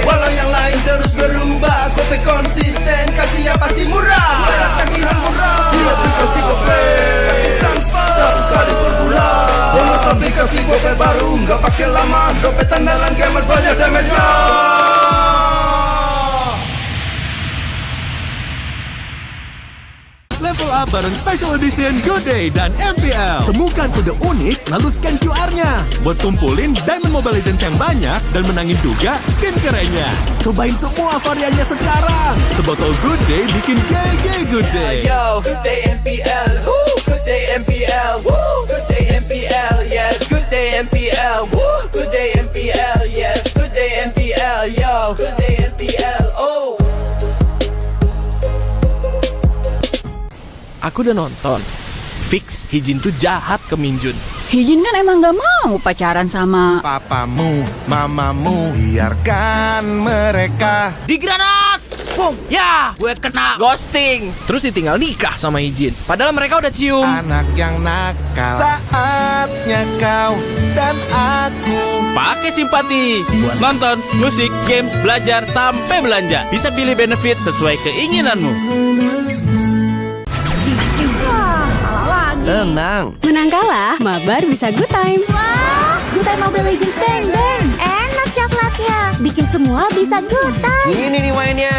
Walau yang lain terus berubah, Kope konsisten, kasih yang pasti murah. Tagihan murah, di aplikasi Kope. Transfer 100 kali per bulan. Download aplikasi Kope baru, nggak pakai lama. Dompet andalan gamers banyak damage-nya. Level up bareng Special Edition Good Day dan MPL. Temukan kode unik, lalu scan QR-nya. Buat kumpulin Diamond Mobile Legends yang banyak dan menangin juga skin kerennya. Cobain semua variannya sekarang. Sebotol Good Day bikin GG Good Day. Yo, Good Day MPL, woo, Good Day MPL, woo, Good Day MPL, yes, Good Day MPL, woo, Good Day MPL, yes, Good Day MPL, yo, Good Day MPL. aku udah nonton. Fix, Hijin tuh jahat ke Minjun. Hijin kan emang gak mau pacaran sama Papamu, mamamu, biarkan mereka. Di granat! Boom! Ya, gue kena ghosting. Terus ditinggal nikah sama Hijin. Padahal mereka udah cium. Anak yang nakal. Saatnya kau dan aku Pakai simpati buat nonton, musik, games, belajar, sampai belanja. Bisa pilih benefit sesuai keinginanmu. Tenang. Menang kalah, mabar bisa good time. Wah, good time Mobile Legends bang bang. Enak coklatnya, bikin semua bisa good time. Ini nih mainnya.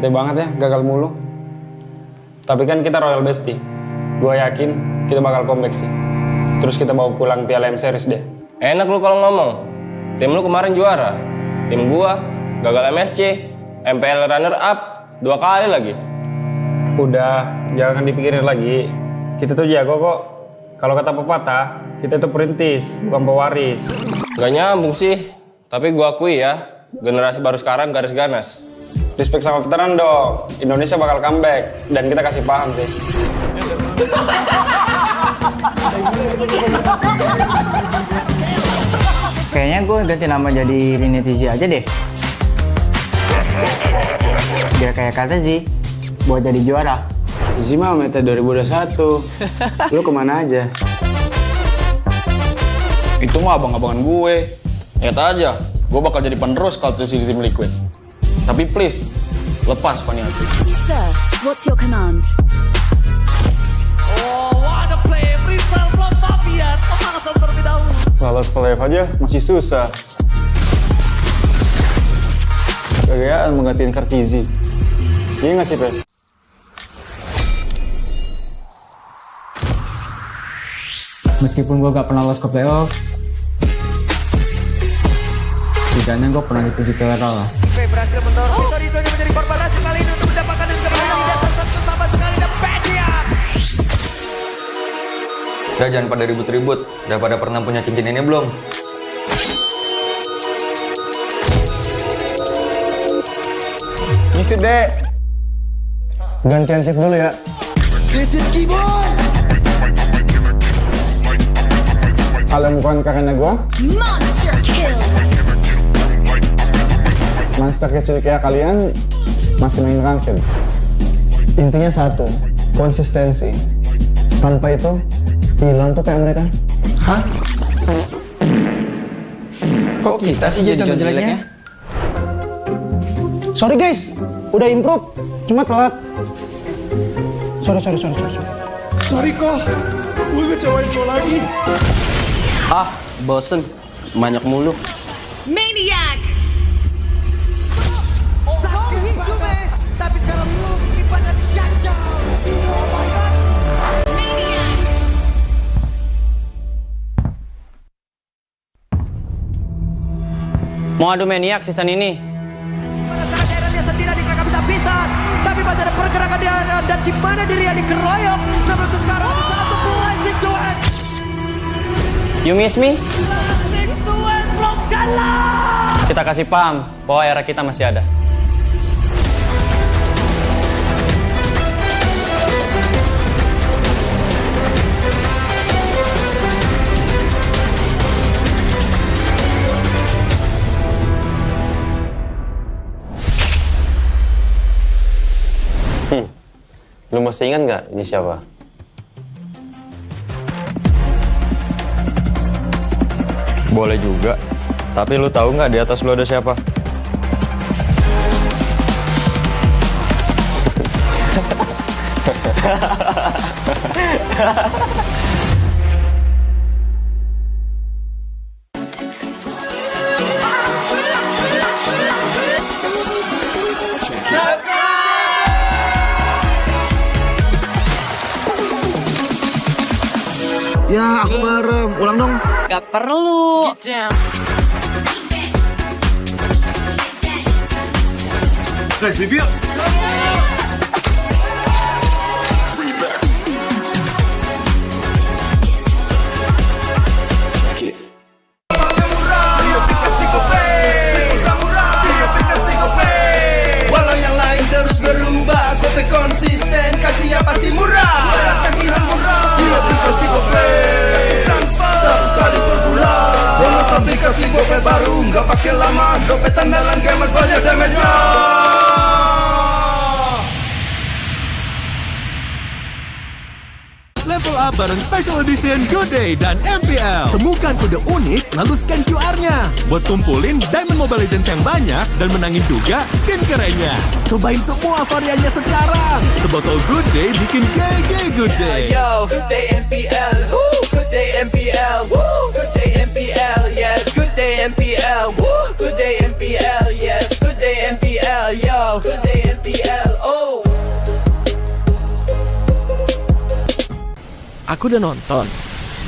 Bete banget ya, gagal mulu. Tapi kan kita Royal Bestie. Gue yakin kita bakal comeback sih. Terus kita bawa pulang Piala M Series deh. Enak lu kalau ngomong. Tim lu kemarin juara. Tim gua gagal MSC, MPL runner up 2 kali lagi. Udah, jangan dipikirin lagi. Kita tuh jago kok. Kalau kata pepatah, kita tuh perintis, bukan pewaris. Gak nyambung sih. Tapi gua akui ya, generasi baru sekarang garis ganas. Respect sama veteran dong. Indonesia bakal comeback dan kita kasih paham sih. Kayaknya gue ganti nama jadi Rinetizi aja deh. Biar kayak kata Zi, buat jadi juara. Zi mah meta 2021. Lu kemana aja? Itu mah abang-abangan gue. Lihat aja, gue bakal jadi penerus kalau di tim Liquid. Tapi please, lepas Paniati. Sir, what's your command? Oh, what a play! Freestyle from Fabian. Pemanasan terlebih dahulu. Lolos playoff aja masih susah. Kegayaan menggantiin Kartizi. Iya nggak sih, Pep? Meskipun gue gak pernah lolos ke playoff, setidaknya gue pernah dipuji Kelera lah. Berhasil mendorong Victory itu menjadi korban hasil kali ini untuk mendapatkan dan kembali tidak tersentuh sama sekali dan Pedia. Udah jangan pada ribut-ribut. Udah pada pernah punya cincin ini belum? Ngisi deh. Gantian shift dulu ya. This is Keyboy. Kalau bukan karena gue, Monster kill. monster kecil kayak kalian masih main ranked. Intinya satu, konsistensi. Tanpa itu, hilang tuh kayak mereka. Hah? Kok kita sih jadi contoh jeleknya? Sorry guys, udah improve, cuma telat. Sorry. Sorry kok, gue ngecewain lo lagi. Ah, bosen. Banyak mulu. Maniac! Tapi sekarang lu kipannya di shutdown. Oh my god. Mau adu maniak season ini? Pada saat dia sendiri kakak bisa pisan. Tapi masih ada pergerakan dia dan di mana dirinya dikeroyok. Namun itu sekarang ada satu buah situasi. You miss me? Kita kasih paham bahwa era kita masih ada. Lu masih ingat nggak ini siapa? Boleh juga. Tapi lu tahu nggak di atas lu ada siapa? Ya, aku merem. Ulang dong. Gak perlu. Guys, review. Walau yang lain terus berubah, Gope konsisten, kasih yang pasti murah. Tagihan murah, di aplikasi Gope transfer 100 kali per bulan. Download aplikasi Gope baru, nggak pakai lama. Dompet andalan gamers banyak damage-nya. Level up bareng Special Edition Good Day dan MPL. Temukan kode unik lalu scan QR-nya. Buat kumpulin Diamond Mobile Legends yang banyak dan menangin juga skin kerennya. Cobain semua variannya sekarang. Sebotol Good Day bikin GG Good Day. Yo, good day MPL, woo, good day MPL, woo, good day MPL, yes, good day MPL, woo, good day MPL, yes, good day MPL, yo, good day MPL, oh. Aku udah nonton.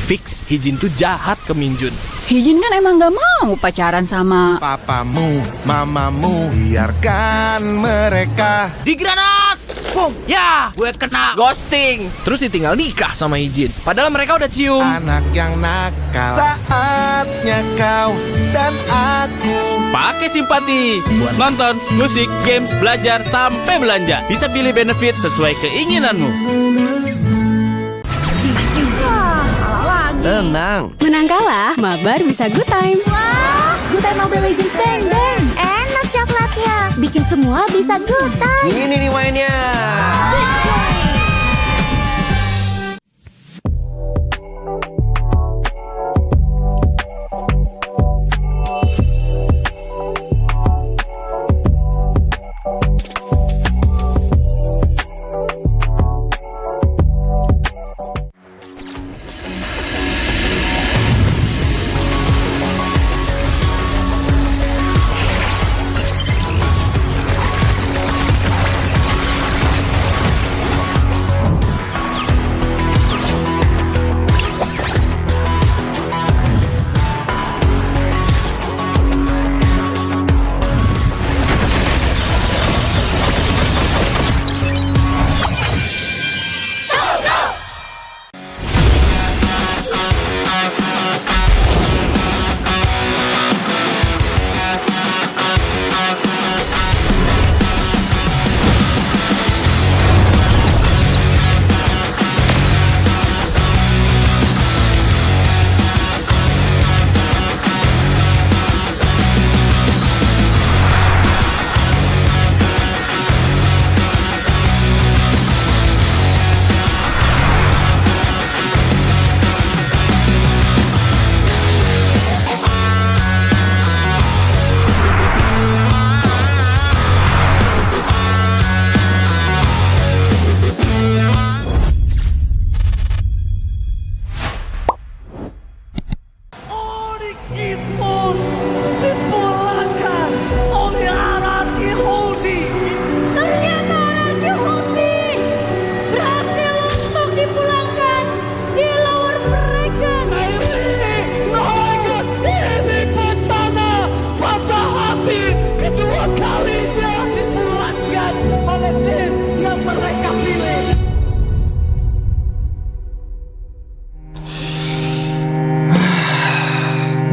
Fix, Hijin tuh jahat ke Minjun. Hijin kan emang gak mau pacaran sama Papamu, mamamu, biarkan mereka. Di granat! Boom! Ya, gue kena ghosting. Terus ditinggal nikah sama Hijin. Padahal mereka udah cium. Anak yang nakal. Saatnya kau dan aku. Pakai simpati buat nonton, musik, games, belajar, sampai belanja. Bisa pilih benefit sesuai keinginanmu. Tenang. Menang kalah, mabar bisa good time. Wah, good time Mobile Legends bang bang. Enak coklatnya, bikin semua bisa good time. Ini nih mainnya.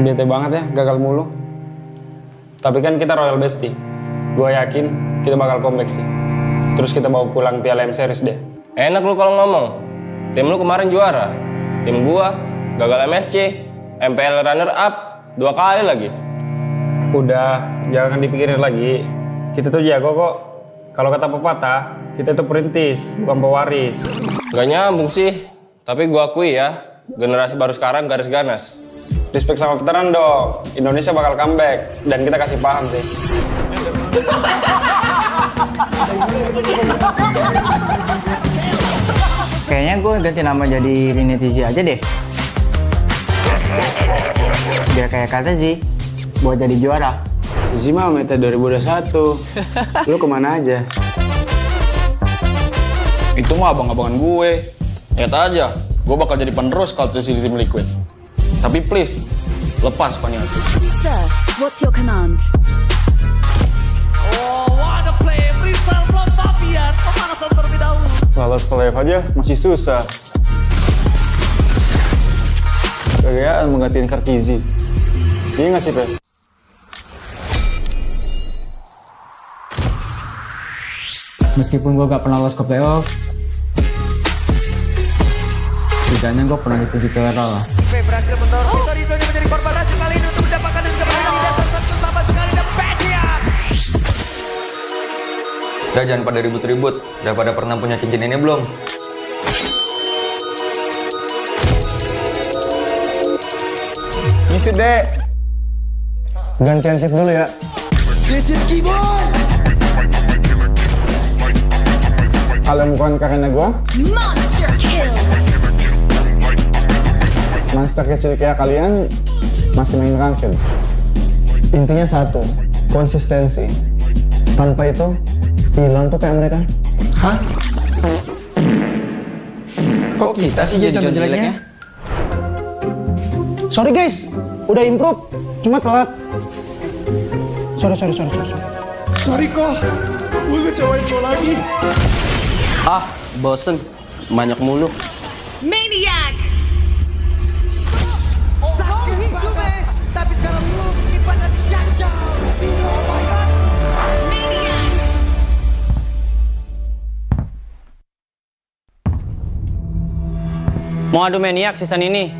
Bete banget ya, gagal mulu. Tapi kan kita Royal Bestie. Gue yakin kita bakal comeback sih. Terus kita bawa pulang Piala M Series deh. Enak lu kalau ngomong. Tim lu kemarin juara. Tim gua gagal MSC, MPL runner up 2 kali lagi. Udah, jangan dipikirin lagi. Kita tuh jago kok. Kalau kata pepatah, kita tuh perintis, bukan pewaris. Gak nyambung sih. Tapi gua akui ya, generasi baru sekarang garis ganas. Respect sama veteran dong. Indonesia bakal comeback dan kita kasih paham sih. Kayaknya gue ganti nama jadi Rinetizi aja deh. Biar kayak kata sih, buat jadi juara. Zizi mah meta 2021. Lu kemana aja? Itu mah abang-abangan gue. Lihat aja, gue bakal jadi penerus kalau di tim Liquid. Tapi please, lepas Paniati. Sir, what's your command? Oh, what a play! Rizal from Fabian, pemanasan terlebih dahulu. Lolos ke live aja masih susah. Kegayaan menggantiin Kartizi. Iya nggak sih, Pe? Meskipun gue gak pernah lolos ke playoff, setidaknya gue pernah dipuji ke era lah. Berhasil mendorong Rizalnya menjadi korban berhasil kali ini untuk mendapatkan dan kembali di dasar satu sama sekali dan Bedian. Udah jangan pada ribut-ribut. Udah pada pernah punya cincin ini belum? Ngisi deh. Gantian shift dulu ya. This is keyboard. Kalau bukan karena gue, Monster kill. monster kecil kayak kalian masih main ranked. Intinya satu, konsistensi. Tanpa itu, hilang tuh kayak mereka. Hah? Kok kita sih jadi contoh jeleknya? Sorry guys, udah improve, cuma telat. Sorry. Sorry kok, gue ngecewain lo lagi. Ah, bosen. Banyak mulu. Maniac. Sakit hijau tapi sekarang lu kipas dan shutdown. Oh my god. Maniac. Mau adu maniak season ini?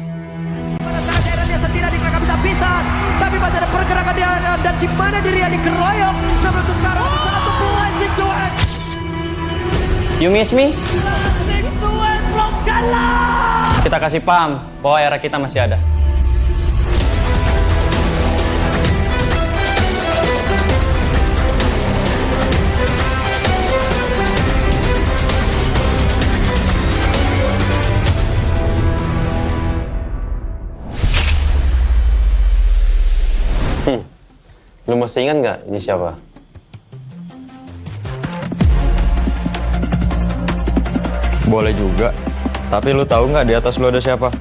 Pada saat daerahnya sendiri mereka bisa pisan, tapi masih ada pergerakan dia dan gimana dirinya dikeroyok. Namun untuk sekarang satu buah situation. You miss me? Tuan from Skala. Kita kasih paham bahwa era kita masih ada. Lu masih ingat nggak ini siapa? Boleh juga. Tapi lu tahu nggak di atas lu ada siapa?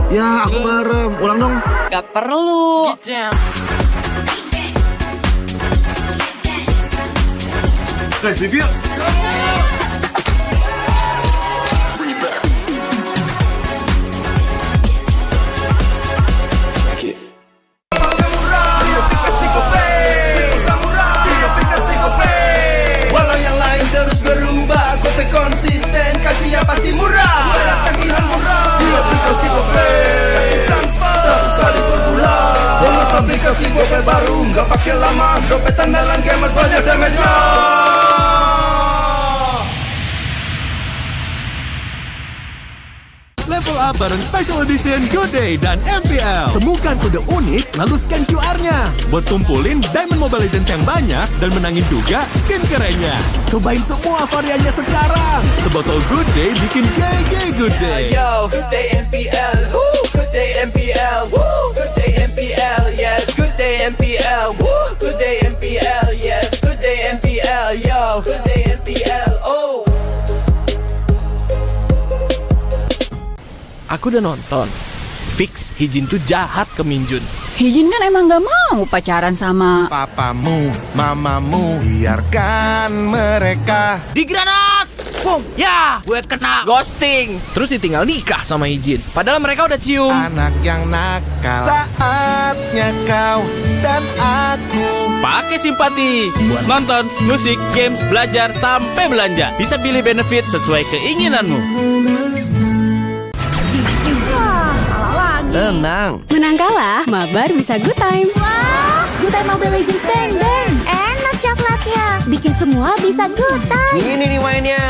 Ya, aku bareng. Ulang dong. Gak perlu. Guys, review. Walau yang lain terus berubah, Gope konsisten, kasihnya pasti murah. Tagihan murah di aplikasi Gope. Transfer 100 kali per bulan. Download aplikasi Gope baru, nggak pakai lama. Dompet andalan gamers banyak damage-nya. Level up bareng Special Edition Good Day dan MPL. Temukan kode unik, lalu scan QR-nya. Buat kumpulin Diamond Mobile Legends yang banyak dan menangin juga skin kerennya. Cobain semua variannya sekarang. Sebotol Good Day bikin GG Good Day. Yo, Good Day MPL. Woo, Good Day MPL. Woo, Good Day MPL. Yes, Good Day MPL. Woo, Good Day MPL. Yes, Good Day MPL. Yo, Good Day MPL. aku udah nonton. Fix, Hijin tuh jahat ke Minjun. Hijin kan emang gak mau pacaran sama Papamu, mamamu, biarkan mereka. Di granat! Boom! Ya, gue kena ghosting. Terus ditinggal nikah sama Hijin. Padahal mereka udah cium. Anak yang nakal. Saatnya kau dan aku Pakai simpati buat nonton, musik, games, belajar, sampai belanja. Bisa pilih benefit sesuai keinginanmu. Tenang. Menang kalah, mabar bisa good time. Wah, good time Mobile Legends bang bang. Enak coklatnya, bikin semua bisa good time. Ini nih mainnya.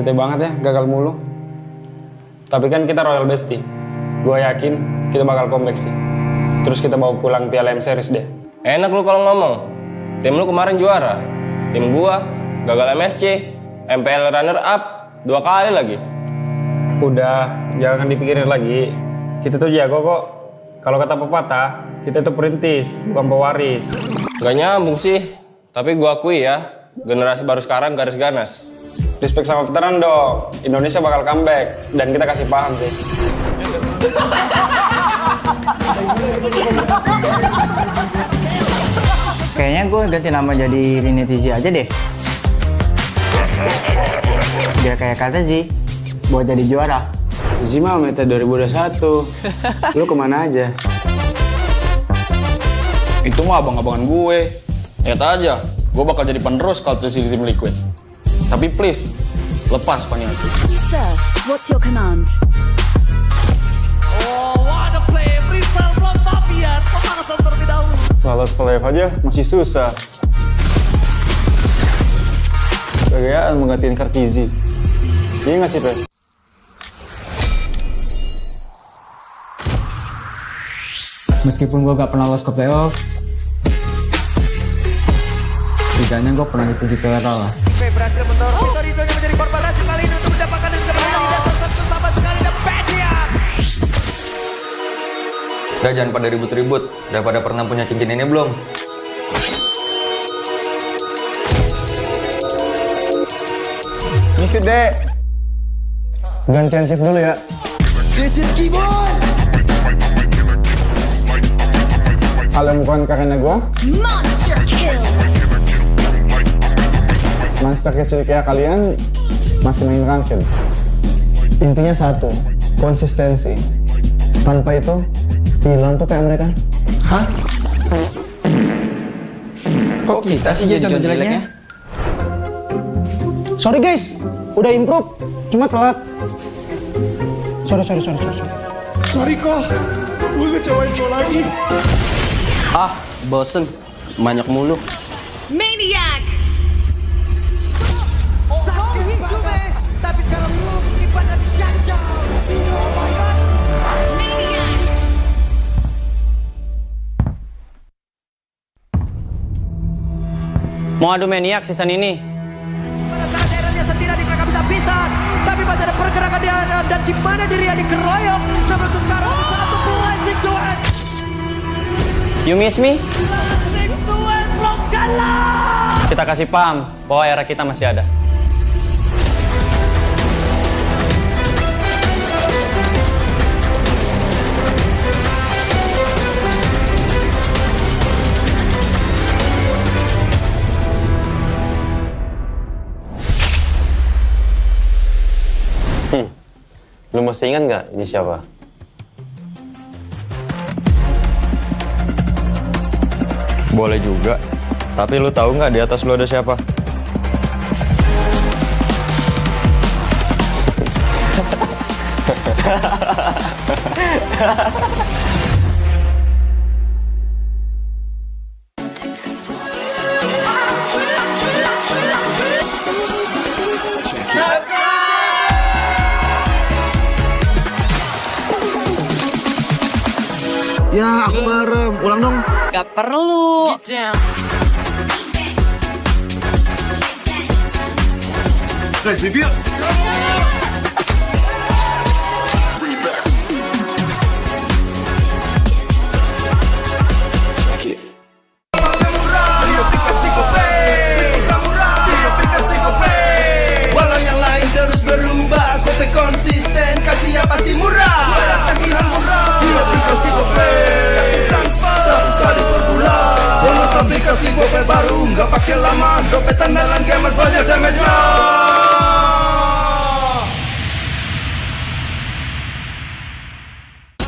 Bete banget ya, gagal mulu. Tapi kan kita Royal Bestie. Gue yakin kita bakal comeback sih. Terus kita bawa pulang Piala M Series deh. Enak lu kalau ngomong. Tim lu kemarin juara. Tim gua gagal MSC, MPL runner up 2 kali lagi. Udah, jangan dipikirin lagi. Kita tuh jago kok. Kalau kata pepatah, kita tuh perintis, bukan pewaris. Gak nyambung sih. Tapi gua akui ya, generasi baru sekarang garis ganas. Respect sama veteran dong. Indonesia bakal comeback dan kita kasih paham sih. Kayaknya gue ganti nama jadi Rinitizi aja deh. Biar kayak kata sih, buat jadi juara. Zima meta 2021. Lu kemana aja? Itu mah abang-abangan gue. Lihat aja, gue bakal jadi penerus kalau di tim Liquid. Tapi please, lepas Paniati. Sir, what's your command? Oh, what a play! Brisal from Fabian, pemanasan terlebih dahulu. Lolos ke live aja masih susah. Kegayaan menggantiin Sarkizi. Iya nggak sih, Pe? Meskipun gue gak pernah lolos ke playoff, setidaknya gue pernah dipuji ke era lah. berhasil mendorong Vitorino menjadi korban racun kali ini untuk mendapatkan yang kembali tidak tersentuh sama sekali dan Bedian. Udah jangan pada ribut-ribut. Udah pada pernah punya cincin ini belum? Misi dek. Gantian shift dulu ya. This is Keyboard. Kalian bukan karena gue? Monster kill. Monster kecil kayak kalian masih main ranked. Intinya satu, konsistensi. Tanpa itu, hilang tuh kayak mereka. Hah? Kok kita sih jadi contoh jeleknya? Sorry guys, udah improve, cuma telat. Sorry. Sorry kok, gue ngecewain lo lagi. Ah, bosen. Banyak mulu. Maniac! Sakti Hijume, tapi sekarang lu kipan dan shutdown. Oh my god. Mau adu maniak season ini? Pada saat akhirnya setidaknya mereka bisa pisah, tapi masih ada pergerakan di dan di mana dirinya dikeroyok. Namun untuk sekarang satu buah situasi. You miss me? Kita kasih paham bahwa era kita masih ada. Lu masih ingat nggak ini siapa? Boleh juga. Tapi lu tahu nggak di atas lu ada siapa? Ya, aku bareng. Ulang dong. Gak perlu. Guys, review. Walau yang lain terus berubah, Gope konsisten, kasihnya pasti murah. Tagihan murah, di aplikasi Gope. Transfer 100 kali per bulan. Download aplikasi Gope baru, nggak pakai lama. Dompet andalan gamers banyak damage-nya.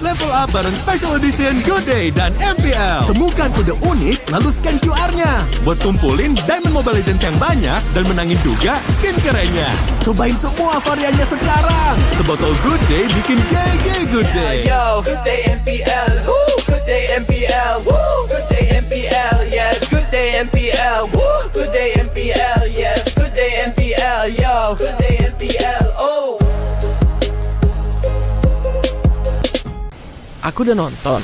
Level up bareng Special Edition Good Day dan MPL. Temukan kode unik, lalu scan QR-nya. Buat kumpulin Diamond Mobile Legends yang banyak dan menangin juga skin kerennya. Cobain semua variannya sekarang. Sebotol Good Day bikin GG Good Day. Yo, Good Day MPL, woo, Good Day MPL, woo, Good Day MPL, yes, Good Day MPL, woo, Good Day MPL, yes, Good Day MPL, yo, Good Day MPL, oh. Aku udah nonton.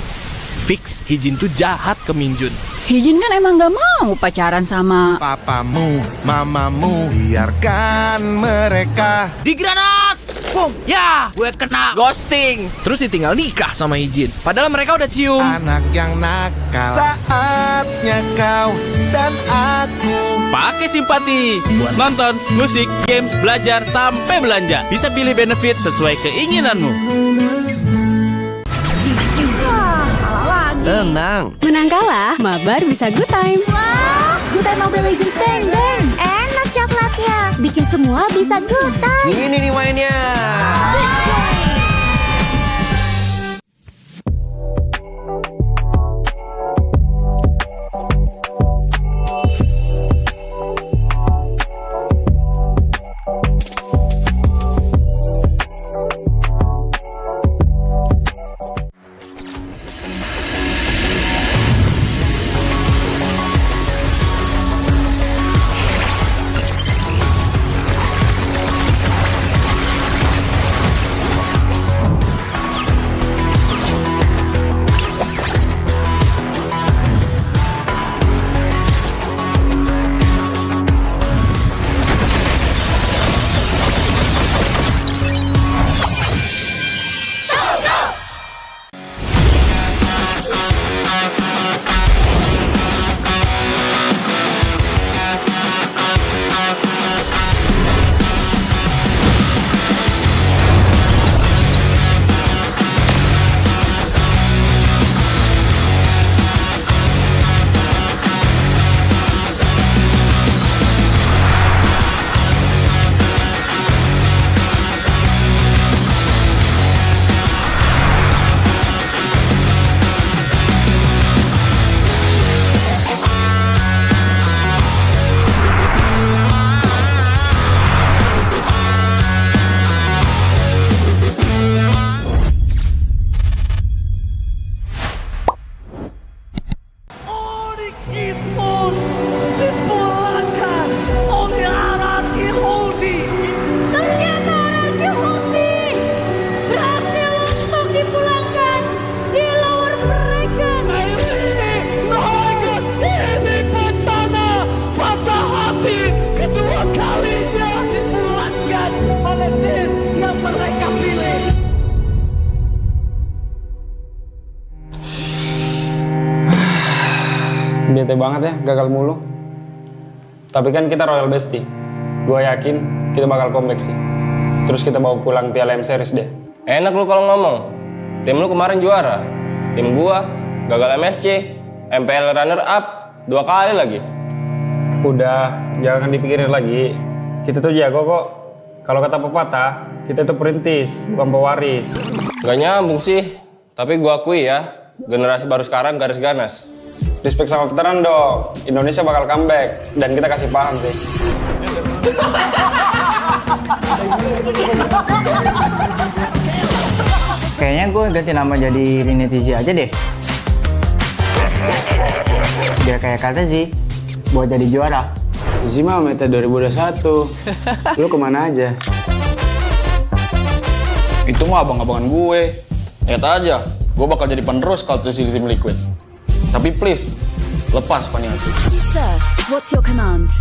Fix Hijin tuh jahat ke Minjun. Hijin kan emang gak mau pacaran sama Papamu, mamamu, biarkan mereka. Di granat! Boom! Ya! Gue kena ghosting. Terus ditinggal nikah sama Hijin. Padahal mereka udah cium. Anak yang nakal. Saatnya kau dan aku. Pakai simpati buat nonton, musik, games, belajar, sampai belanja. Bisa pilih benefit sesuai keinginanmu. Tenang. Menang kalah, mabar bisa good time. Wah, good time Mobile Legends Bang Bang. Enak coklatnya, bikin semua bisa good time. Ini nih mainnya. Esports dipulangkan oleh Araki Hoshi. Ternyata Araki Hoshi berhasil untuk dipulangkan di lower bracket. Ini bencana patah hati kedua kalinya dipulangkan oleh tim yang mereka pilih. Bete banget ya, gagal mulu. Tapi kan kita Royal Bestie. Gue yakin kita bakal comeback sih. Terus kita bawa pulang PLM Series deh. Enak lu kalau ngomong. Tim lu kemarin juara. Tim gua gagal MSC, MPL runner up 2 kali lagi. Udah, jangan dipikirin lagi. Kita tuh jago kok. Kalau kata pepatah, kita tuh perintis, bukan pewaris. Gak nyambung sih. Tapi gua akui ya, generasi baru sekarang garis ganas. Respect sama veteran dong. Indonesia bakal comeback dan kita kasih paham sih. Kayaknya gue ganti nama jadi Rinetizi aja deh. Biar kayak kata sih, buat jadi juara. Isi mah meta 2021. Lu kemana aja? Itu mah abang-abangan gue. Lihat aja, gue bakal jadi penerus kalau terus di tim Liquid. Tapi please, lepas Paniati. Sir, what's your command?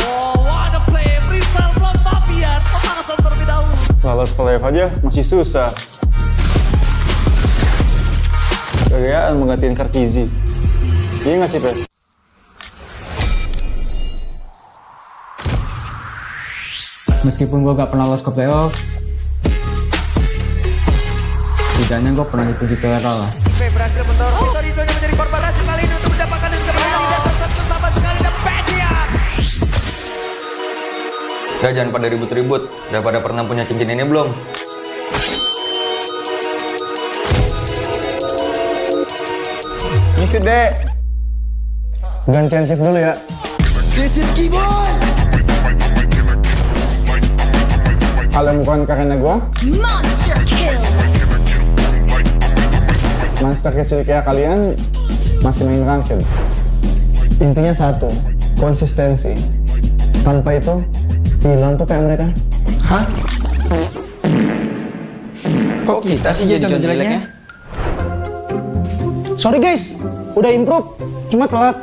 Oh, what a play! Freestyle from Fabian. Pemanasan terlebih dahulu. Lolos ke live aja masih susah. Kegayaan menggantiin Karkizi. Iya nggak sih, Pes? Meskipun gue gak pernah lolos ke playoff, setidaknya gue pernah dipuji viral lah. Berhasil mendorong Vitorino yang menjadi korban racun kali ini untuk mendapatkan kemenangan di atas satu sama sekali dan Pedian. Udah jangan pada ribut-ribut. Udah pada pernah punya cincin ini belum? Misi deh. Gantian shift dulu ya. This is Keyboard. Kalau bukan karena gua, Monster kill. monster kecil kayak kalian masih main ranked. Intinya satu, konsistensi. Tanpa itu, hilang tuh kayak mereka. Hah? Kok kita sih jadi contoh jeleknya? Sorry guys, udah improve, cuma telat.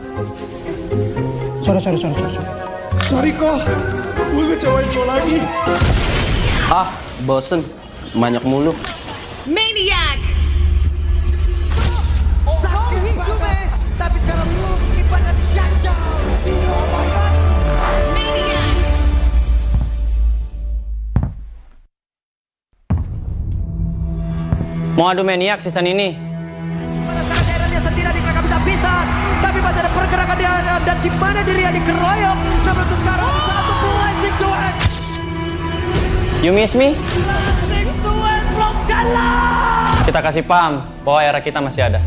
Sorry. Sorry kok, gue ngecewain lo lagi. Ah, bosen. Banyak mulu. Maniac. Sakti Hijume, tapi sekarang lu kipannya di shutdown. Oh my god. Maniac. Mau adu Maniac season ini. Pada sekarang daerahnya sendiri dikagak bisa pisan, tapi masih ada pergerakan di dan gimana dirinya dikeroyok. Namun itu sekarang satu buah Zigduan. You miss me? Zigduan belum kalah. Kita kasih paham bahwa era kita masih ada.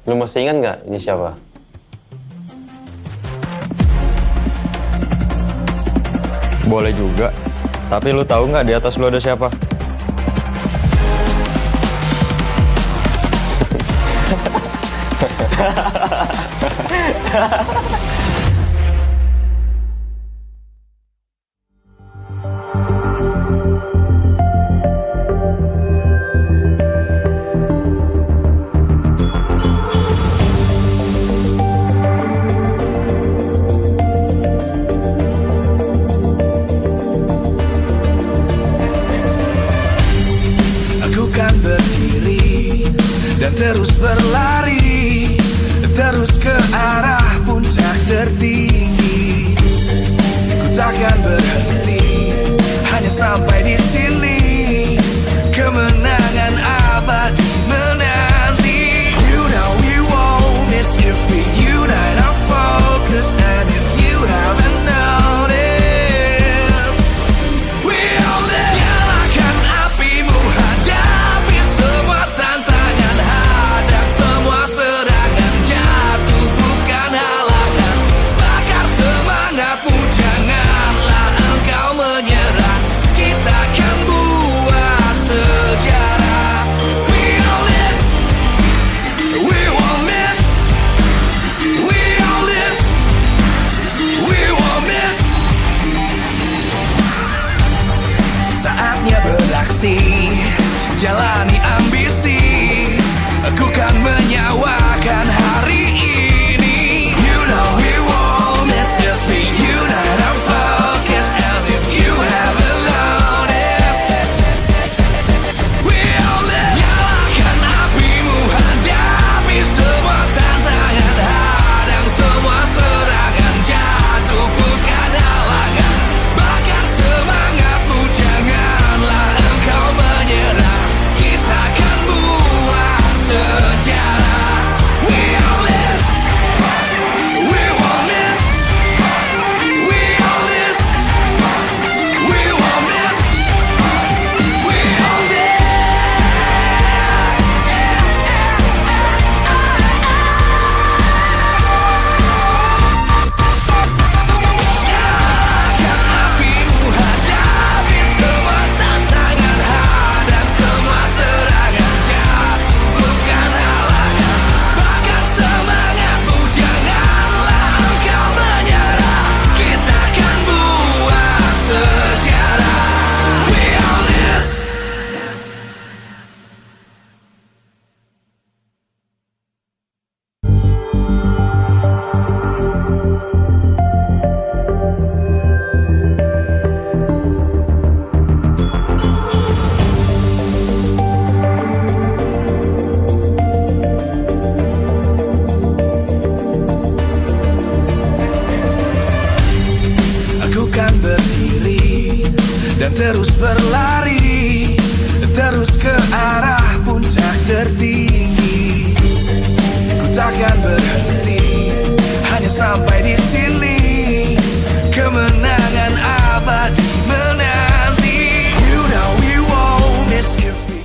Lu masih ingat nggak ini siapa? Boleh juga. Tapi lu tahu nggak di atas lu ada siapa? Dan terus berlari, terus ke arah puncak tertinggi. Ku takkan berhenti, hanya sampai di sini. Kemenangan abadi menanti. You know we won't miss if we unite our focus. And if you haven't noticed, we'll nyalakan apimu, hadapi semua tantangan. ambisi, aku kan menyawakan hari ini. You know we won't miss if we unite our focus. And if you haven't noticed, we'll nyalakan apimu, hadapi semua tantangan, hadang semua serangan, jatuh bukan halangan. Bakar semangatmu, janganlah engkau menyerah. Kita akan buat sejarah. We all this, we won't miss. We all this, we won't miss. We all this. Nyalakan apimu, hadapi semua tantangan, hadang semua serangan, jatuh bukan halangan. Bakar semangatmu, janganlah engkau menyerah. Kita akan buat sejarah. We all this. Aku kan berdiri dan terus berlari, terus ke arah puncak tertinggi. Ku takkan berhenti, hanya sampai di sini. Kemenangan abadi menanti. You know we won't miss if we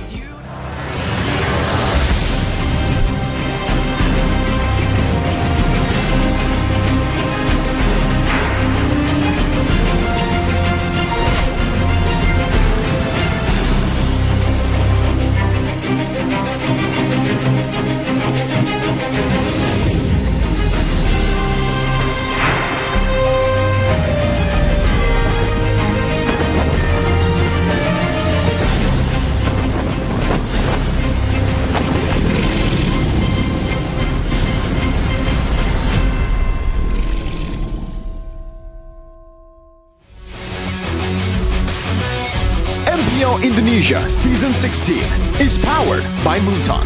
MPL Indonesia Season 16 is powered by Moonton.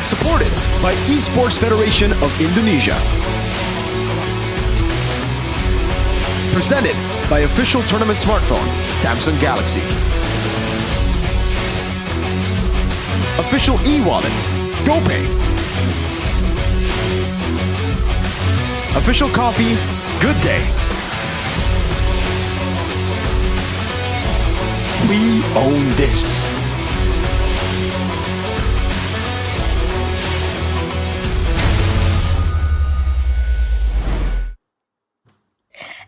Supported by Esports Federation of Indonesia. Presented by official tournament smartphone Samsung Galaxy. Official e-wallet GoPay. Official coffee Good Day. We own this.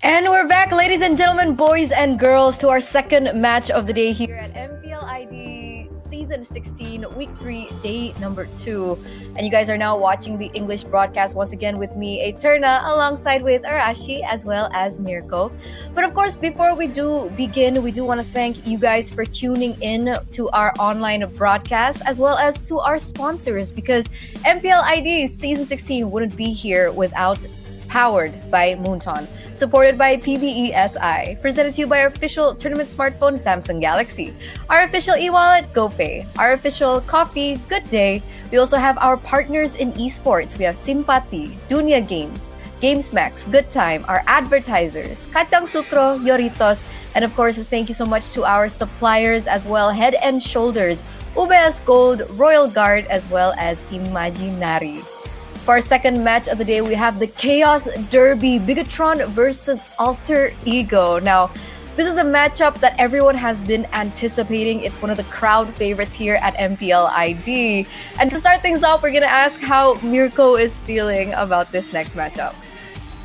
And we're back, ladies and gentlemen, boys and girls, to our second match of the day here at MPL ID Season 16, Week 3, Day number 2. And you guys are now watching the English broadcast once again with me, Eterna, alongside with Arashi, as well as Mirko. But of course, before we do begin, we do want to thank you guys for tuning in to our online broadcast, as well as to our sponsors, because MPL ID Season 16 wouldn't be here without powered by Moonton, supported by PBESI, presented to you by our official tournament smartphone Samsung Galaxy, our official e-wallet GoPay, our official coffee Good Day. We also have our partners in esports. We have Simpati, Dunia Games, GamesMax, Good Time, our advertisers, Kacang Sukro, Yoritos, and of course, thank you so much to our suppliers as well, Head and Shoulders, UBS Gold, Royal Guard, as well as Imaginary. For our second match of the day, we have the Chaos Derby, Bigatron versus Alter Ego. Now, this is a matchup that everyone has been anticipating. It's one of the crowd favorites here at MPL ID. And to start things off, we're going to ask how Mirko is feeling about this next matchup.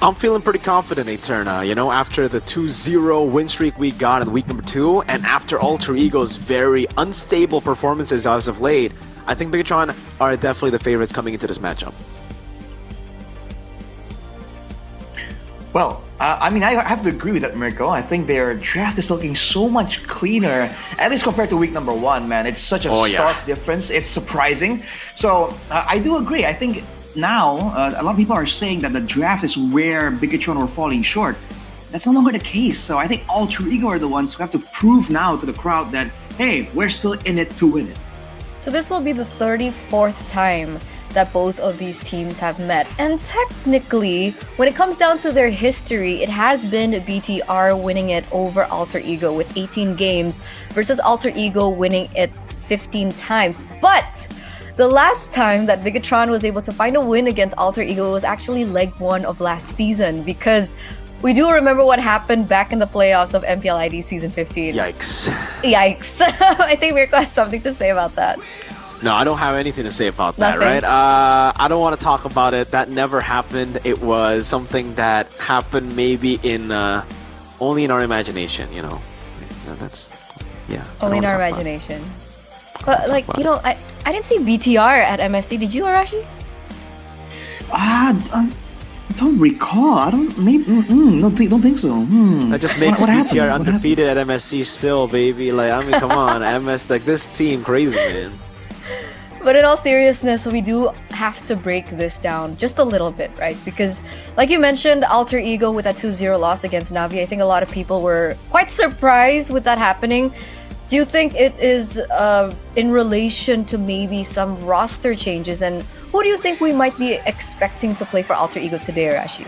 I'm feeling pretty confident, Eterna. You know, after the 2-0 win streak we got in week number 2, and after Alter Ego's very unstable performances as of late, I think Bigatron are definitely the favorites coming into this matchup. Well, I mean, I have to agree with that, Mirko. I think their draft is looking so much cleaner, at least compared to week number 1, man. It's such a stark difference. It's surprising. So I do agree. I think now a lot of people are saying that the draft is where Bigatron were falling short. That's no longer the case. So I think Alter Ego are the ones who have to prove now to the crowd that, hey, we're still in it to win it. So this will be the 34th time that both of these teams have met. And technically, when it comes down to their history, it has been BTR winning it over Alter Ego with 18 games versus Alter Ego winning it 15 times. But the last time that Bigatron was able to find a win against Alter Ego was actually leg 1 of last season, because we do remember what happened back in the playoffs of MPL ID Season 15. Yikes. Yikes. I think Mirko has something to say about that. No, I don't have anything to say about that, Nothing. right? I don't want to talk about it. That never happened. It was something that happened maybe in only in our imagination, you know. That's, yeah. I Only in don't our wanna talk about it. imagination. But like, you know, I didn't see BTR at MSC. Did you, Arashi? I don't recall. I don't. Maybe. Don't think so. That just makes What happened? BTR What undefeated at MSC still, baby. Like, I mean, come on, MS, like this team, crazy, man. But in all seriousness, we do have to break this down just a little bit, right? Because, like you mentioned, Alter Ego with that 2-0 loss against Navi, I think a lot of people were quite surprised with that happening. Do you think it is in relation to maybe some roster changes? And who do you think we might be expecting to play for Alter Ego today, Arashi?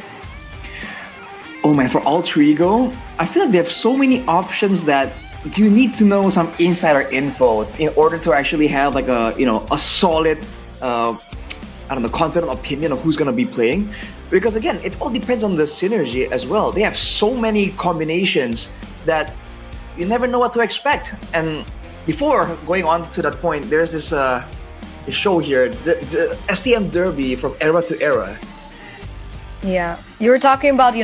Oh man, for Alter Ego, I feel like they have so many options that you need to know some insider info in order to actually have like a a solid, confident opinion of who's gonna be playing. Because again, it all depends on the synergy as well. They have so many combinations that you never know what to expect. And before going on to that point, there's this show here, the STM Derby from era to era. Yeah, you were talking about,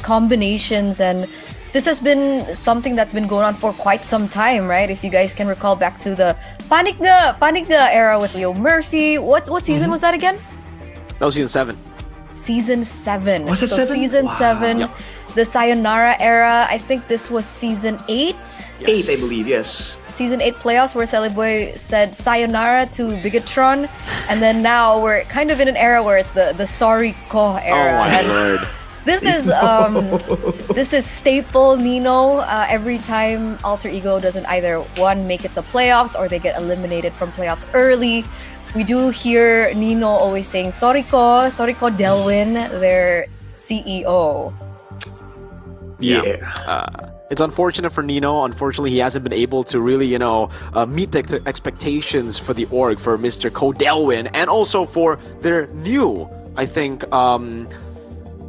combinations, and this has been something that's been going on for quite some time, right? If you guys can recall back to the Panik Ga era with Leo Murphy. What season was that again? That was season 7. Season 7. Was it so 7? Season Wow. 7, Yep. the Sayonara era. I think this was season 8. 8, I believe, yes. Season 8 playoffs where Boy said sayonara to Bigatron, and then now we're kind of in an era where it's the sorry ko era. Oh my And lord. this is staple Nino. Every time Alter Ego doesn't either make it to playoffs or they get eliminated from playoffs early, we do hear Nino always saying sorry ko Delwin, their CEO. Yeah. It's unfortunate for Nino. Unfortunately, he hasn't been able to really, meet the expectations for the org, for Mr. Kodelwin, and also for their new, I think,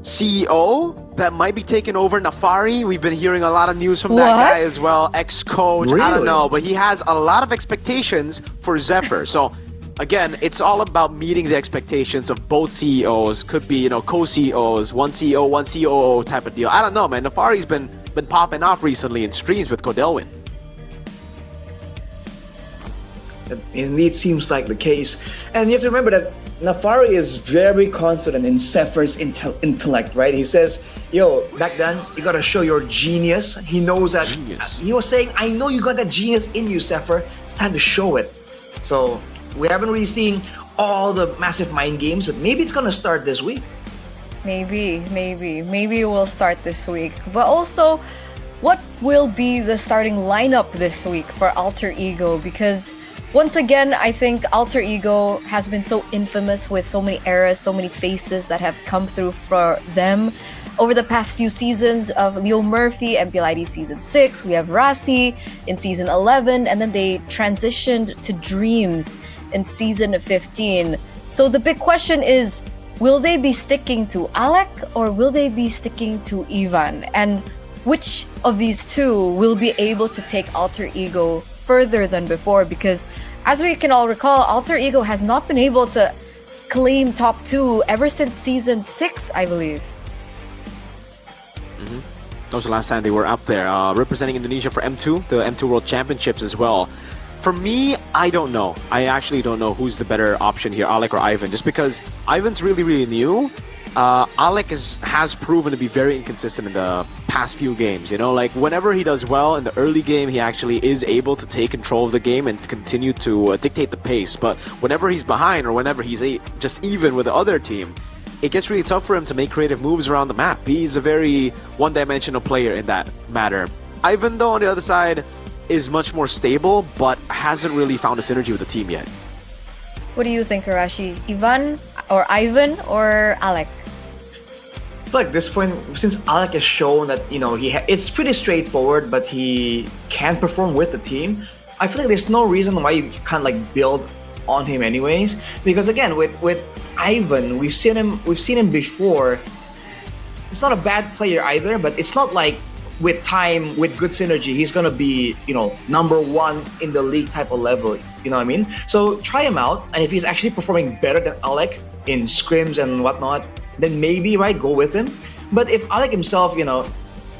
CEO that might be taking over, Nafari. We've been hearing a lot of news from that guy as well, ex-coach. I don't Really? know, but he has a lot of expectations for Zephyr. So, again, it's all about meeting the expectations of both CEOs. Could be, co-CEOs, one CEO, one COO type of deal. I don't know, man. Nafari's been popping off recently in streams with Kodelwin. It indeed seems like the case. And you have to remember that Nafari is very confident in Zephyr's intellect, right? He says, yo, back then, you gotta show your genius. He knows that. He was saying, I know you got that genius in you, Zephyr. It's time to show it. So, we haven't really seen all the massive mind games, but maybe it's gonna start this week. Maybe we'll start this week. But also, what will be the starting lineup this week for Alter Ego? Because once again, I think Alter Ego has been so infamous with so many eras, so many faces that have come through for them over the past few seasons of Leo Murphy, MPL ID Season 6. We have Rasi in Season 11, and then they transitioned to Dreams in Season 15. So the big question is, will they be sticking to Alec or will they be sticking to Ivan? And which of these two will be able to take Alter Ego further than before? Because as we can all recall, Alter Ego has not been able to claim top 2 ever since Season 6, I believe. That was the last time they were up there, representing Indonesia for M2, the M2 World Championships as well. For me, I don't know. I actually don't know who's the better option here, Alec or Ivan, just because Ivan's really, really new, Alec has proven to be very inconsistent in the past few games. You know, like whenever he does well in the early game, he actually is able to take control of the game and continue to dictate the pace. But whenever he's behind or whenever he's just even with the other team, it gets really tough for him to make creative moves around the map. He's a very one-dimensional player in that matter. Ivan, though, on the other side, is much more stable, but hasn't really found a synergy with the team yet. What do you think, Hirashi? Ivan or Alec? Like this point, since Alec has shown that it's pretty straightforward, but he can perform with the team. I feel like there's no reason why you can't like build on him anyways. Because again, with Ivan, we've seen him before. It's not a bad player either, but it's not like with time, with good synergy, he's gonna be #1 in the league type of level. You know what I mean? So try him out, and if he's actually performing better than Alec in scrims and whatnot, then maybe go with him. But if Alec himself,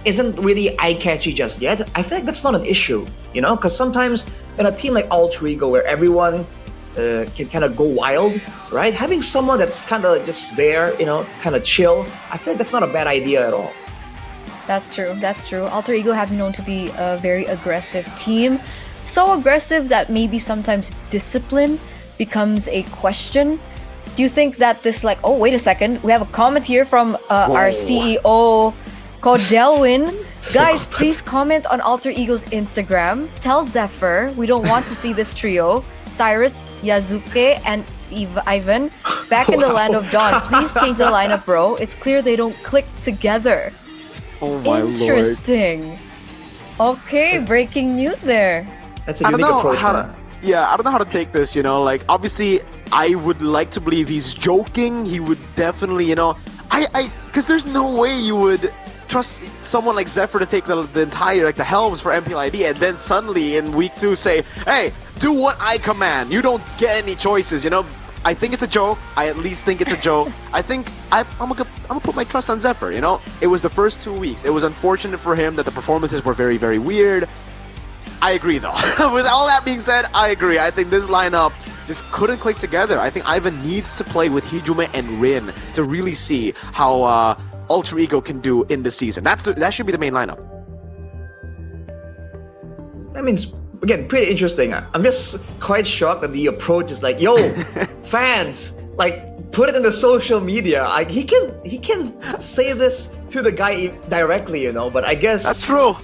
isn't really eye-catchy just yet, I feel like that's not an issue, because sometimes in a team like Alter Ego where everyone can kind of go wild, right? Having someone that's kind of just there, kind of chill, I feel like that's not a bad idea at all. That's true. Alter Ego have been known to be a very aggressive team. So aggressive that maybe sometimes discipline becomes a question. Do you think that this oh, wait a second. We have a comment here from our CEO, Codelwin. Guys, please comment on Alter Ego's Instagram. Tell Zephyr we don't want to see this trio, Cyrus, Yazuke, and Ivan, back in the land of Dawn. Please change the lineup, bro. It's clear they don't click together. Oh my lord. Interesting. Okay, breaking news there. That's a unique approach. I don't know how to take this, like obviously I would like to believe he's joking. He would definitely, because there's no way you would trust someone like Zephyr to take the entire, the helms for MPL ID and then suddenly in week 2 say, hey, do what I command. You don't get any choices, I think it's a joke. I at least think it's a joke. I think I'm gonna put my trust on Zephyr, It was the first 2 weeks. It was unfortunate for him that the performances were very, very weird. I agree, though. With all that being said, I agree. I think this lineup just couldn't click together. I think Ivan needs to play with Hijume and Rin to really see how Alter Ego can do in the season. That should be the main lineup. That means, again, pretty interesting. I'm just quite shocked that the approach is like, yo, fans, put it in the social media. He can say this to the guy directly, but I guess that's true.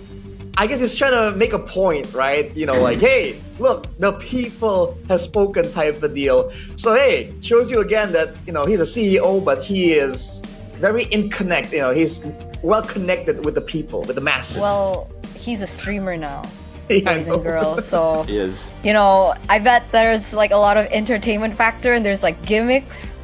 I guess he's trying to make a point, right? Hey, look, the people have spoken type of deal. So hey, shows you again that he's a CEO, but he is very he's well connected with the people, with the masses. Well, he's a streamer now. Boys and girls, so he is. I bet there's a lot of entertainment factor and there's gimmicks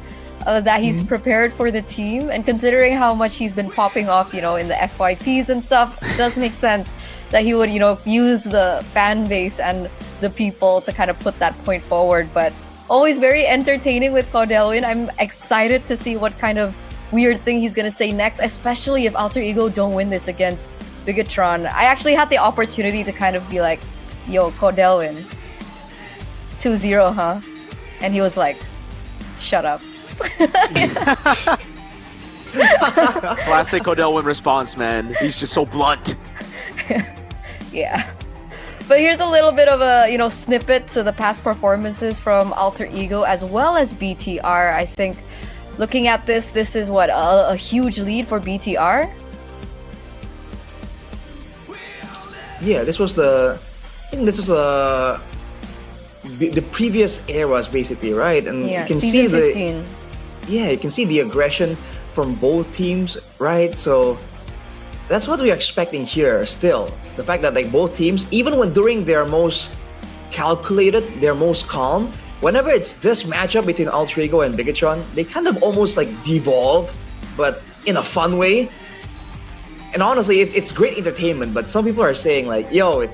that he's prepared for the team, and considering how much he's been popping off in the FYPs and stuff, it does make sense that he would use the fan base and the people to kind of put that point forward. But always very entertaining with Codelwin. I'm excited to see what kind of weird thing he's gonna say next, especially if Alter Ego don't win this against Bigatron. I actually had the opportunity to kind of be like, yo, Codelwin, 2-0, huh? And he was like, shut up. Classic Codelwin response, man. He's just so blunt. Yeah. But here's a little bit of a, snippet to the past performances from Alter Ego as well as BTR. I think looking at this is what, a huge lead for BTR? Yeah, this was the previous eras basically, right? And yeah, you can season see 15. You can see the aggression from both teams, right? So that's what we're expecting here still. The fact that both teams, even when during their most calculated, their most calm, whenever it's this matchup between Alter Ego and Bigatron, they kind of almost devolve, but in a fun way. And honestly, it's great entertainment, but some people are saying yo,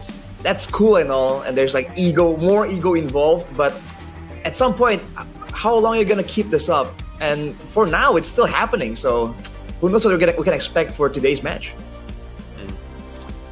that's cool and all, and there's more ego involved, but at some point, how long are you gonna keep this up? And for now, it's still happening, so who knows what we can expect for today's match.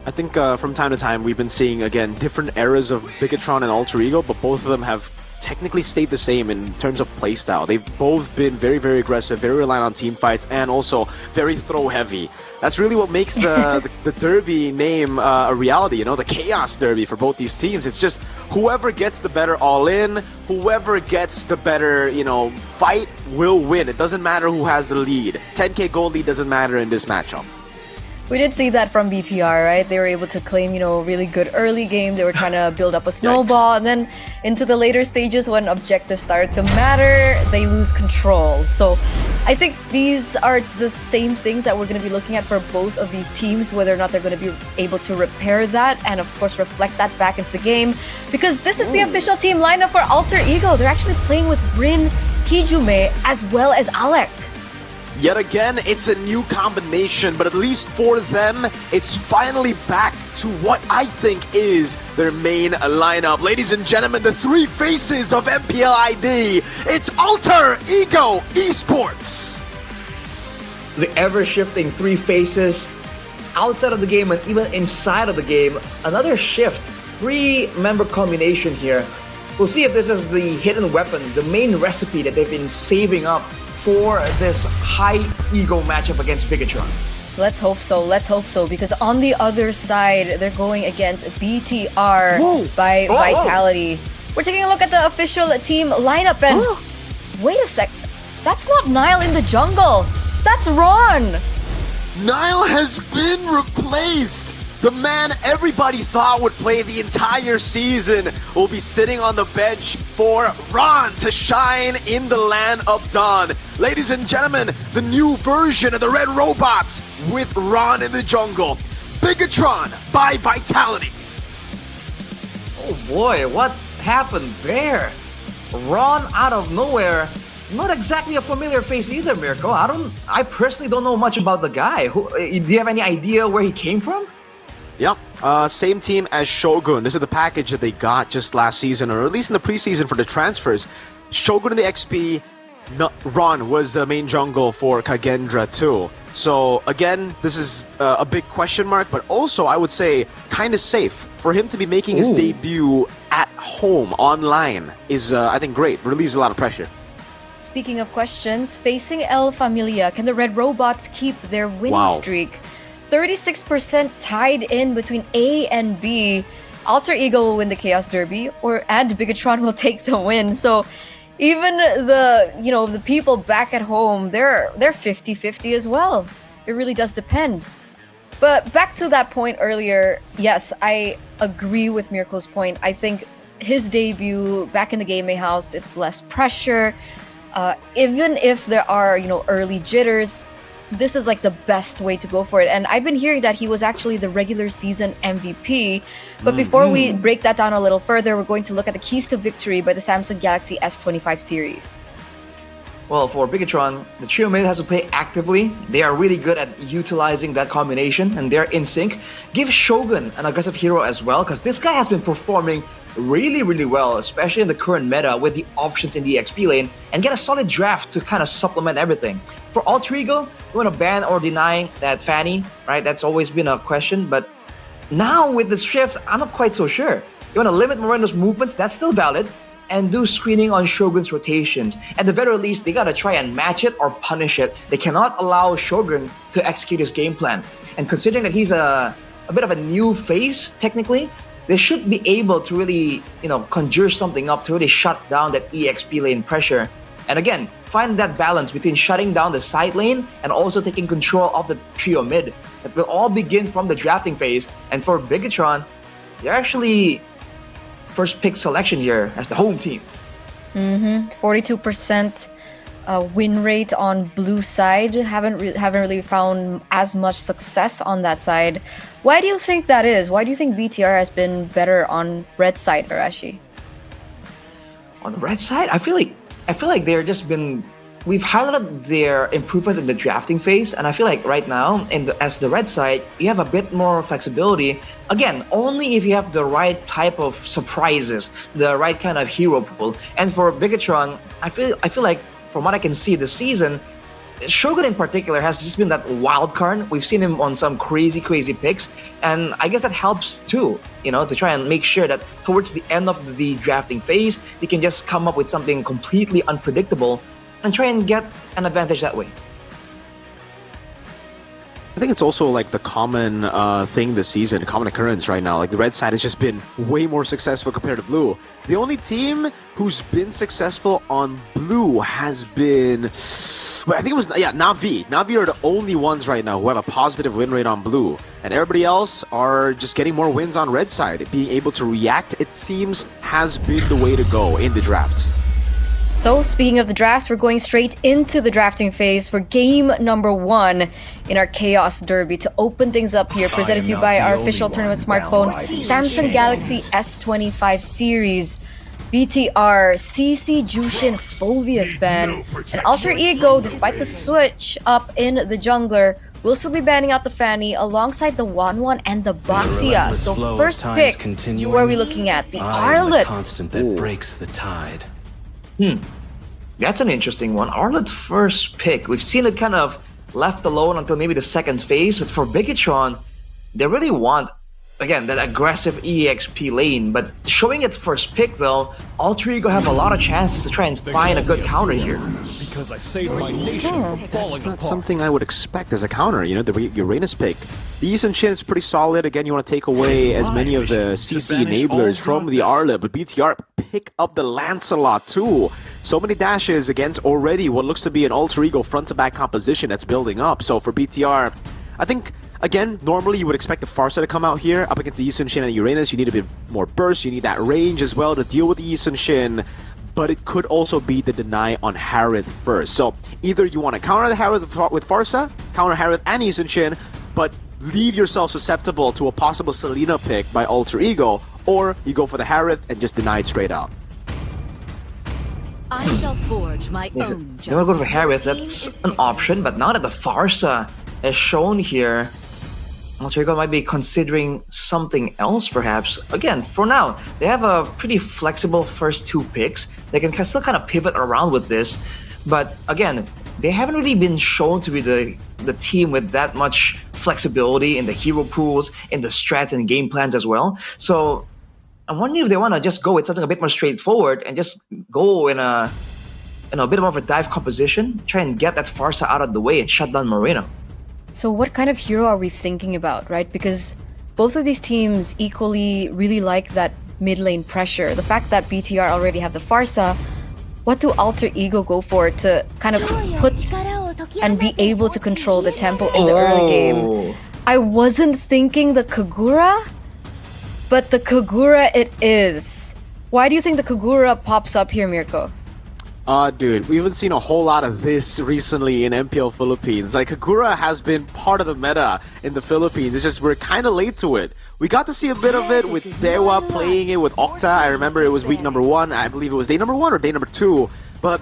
I think from time to time we've been seeing again different eras of Bigatron and Alter Ego, but both of them have technically stayed the same in terms of playstyle. They've both been very, very aggressive, very reliant on team fights, and also very throw heavy. That's really what makes the Derby name a reality, you know, the Chaos Derby for both these teams. It's just whoever gets the better all-in, whoever gets the better, you know, fight will win. It doesn't matter who has the lead. 10k gold lead doesn't matter in this matchup. We did see that from BTR, right? They were able to claim, you know, really good early game. They were trying to build up a snowball, and then into the later stages when objectives started to matter, they lose control. So I think these are the same things that we're going to be looking at for both of these teams, whether or not they're going to be able to repair that and, of course, reflect that back into the game. Because this is the official team lineup for Alter Ego. They're actually playing with Rin, Kijume, as well as Alec. Yet again, it's a new combination, but at least for them, it's finally back to what I think is their main lineup. Ladies and gentlemen, the three faces of MPL ID, it's Alter Ego Esports. The ever-shifting three faces outside of the game and even inside of the game. Another shift, three-member combination here. We'll see if this is the hidden weapon, the main recipe that they've been saving up for this high ego matchup against Bigatron. Let's hope so, because on the other side, they're going against BTR by Vitality. We're taking a look at the official team lineup, and wait a sec, that's not Nile in the jungle, that's Ron! Nile has been replaced! The man everybody thought would play the entire season will be sitting on the bench for Ron to shine in the land of Dawn. Ladies and gentlemen, the new version of the Red Robots with Ron in the jungle. Bigatron by Vitality. Oh boy, what happened there? Ron out of nowhere. Not exactly a familiar face either, Mirko. I personally don't know much about the guy. Do you have any idea where he came from? Yep, same team as Shogun. This is the package that they got just last season, or at least in the preseason for the transfers. Shogun in the XP, Ron was the main jungle for Kagendra too. So again, this is a big question mark, but also I would say kind of safe. For him to be making his debut at home, online, is I think great. Relieves a lot of pressure. Speaking of questions, facing El Familia, can the Red Robots keep their winning streak? 36% tied in between A and B. Alter Ego will win the Chaos Derby, and Bigatron will take the win. So even the people back at home, they're 50-50 as well. It really does depend. But back to that point earlier, yes, I agree with Mirko's point. I think his debut back in the Game House, it's less pressure. Even if there are early jitters, this is like the best way to go for it. And I've been hearing that he was actually the regular season MVP. But before we break that down a little further, we're going to look at the keys to victory by the Samsung Galaxy S25 series. Well, for Bigatron, the trio mid has to play actively. They are really good at utilizing that combination, and they're in sync. Give Shogun an aggressive hero as well, because this guy has been performing really, really well, especially in the current meta with the options in the XP lane, and get a solid draft to kind of supplement everything. For Alter Ego, you want to ban or deny that Fanny, right? That's always been a question, but now with the shift, I'm not quite so sure. You want to limit Moreno's movements, that's still valid, and do screening on Shogun's rotations. At the very least, they gotta try and match it or punish it. They cannot allow Shogun to execute his game plan. And considering that he's a bit of a new face, technically, they should be able to really, conjure something up to really shut down that EXP lane pressure. And again, find that balance between shutting down the side lane and also taking control of the trio mid. That will all begin from the drafting phase. And for Bigatron, they're actually first pick selection here as the home team. 42% win rate on blue side. Haven't really found as much success on that side. Why do you think that is? Why do you think BTR has been better on red side, Arashi? On the red side, I feel like they're just been. We've highlighted their improvements in the drafting phase, and I feel like right now, as the red side, you have a bit more flexibility. Again, only if you have the right type of surprises, the right kind of hero pool. And for Bigatron, I feel like from what I can see this season, Shogun in particular has just been that wild card. We've seen him on some crazy picks, and I guess that helps too, to try and make sure that towards the end of the drafting phase, he can just come up with something completely unpredictable and try and get an advantage that way. I think it's also like the common thing this season, common occurrence right now. Like the red side has just been way more successful compared to blue. The only team who's been successful on blue has been, I think it was, Na'Vi. Na'Vi are the only ones right now who have a positive win rate on blue. And everybody else are just getting more wins on red side. Being able to react, it seems, has been the way to go in the drafts. So, speaking of the drafts, we're going straight into the drafting phase for game number 1 in our Chaos Derby. To open things up here, presented to you by our official tournament smartphone, Samsung Galaxy S25 series. BTR, CC Jushin Fulvius ban, and Alter Ego, despite the switch up in the jungler, will still be banning out the Fanny alongside the Wanwan and the Boxia. So first pick, who are we looking at? The Arlet. Constant that breaks the tide. That's an interesting one. Arlet's first pick. We've seen it kind of left alone until maybe the second phase, but for Bigetron, they really want, again, that aggressive EXP lane. But showing it first pick though, Alter Ego have a lot of chances to try and find a good counter here. Because I saved my nation from falling That's not apart. something I would expect as a counter, the Uranus pick. The Yi Sun-shin is pretty solid. Again, you want to take away as many of the CC enablers from the Arlet, but BTR pick up the Lancelot too. So many dashes against already what looks to be an Alter Ego front-to-back composition that's building up. So for BTR, I think, again, normally you would expect the Farsa to come out here. Up against the Yi Sun-shin and Uranus, you need a bit more burst, you need that range as well to deal with the Yi Sun-shin. But it could also be the deny on Harith first. So either you want to counter the Harith with Farsa, counter Harith and Yi Sun-shin, but leave yourself susceptible to a possible Selena pick by Alter Ego, or you go for the Harith and just deny it straight out. I shall forge my own You want to go for Harith, that's an option, but now that the Farsa is shown here, Alter Ego might be considering something else perhaps. Again, for now, they have a pretty flexible first 2 picks. They can still kind of pivot around with this, but again, they haven't really been shown to be the team with that much flexibility in the hero pools, in the strats and game plans as well. So I'm wondering if they want to just go with something a bit more straightforward and just go in a bit more of a dive composition, try and get that Farsa out of the way and shut down Moreno. So what kind of hero are we thinking about, right? Because both of these teams equally really like that mid lane pressure. The fact that BTR already have the Farsa, what do Alter Ego go for to kind of put and be able to control the tempo in the early game? I wasn't thinking the Kagura, but the Kagura it is. Why do you think the Kagura pops up here, Mirko? Dude, we haven't seen a whole lot of this recently in MPL Philippines. Like, Kagura has been part of the meta in the Philippines. It's just we're kind of late to it. We got to see a bit of it with Dewa playing it with Octa. I remember it was week number 1. I believe it was day number 1 or day number 2. But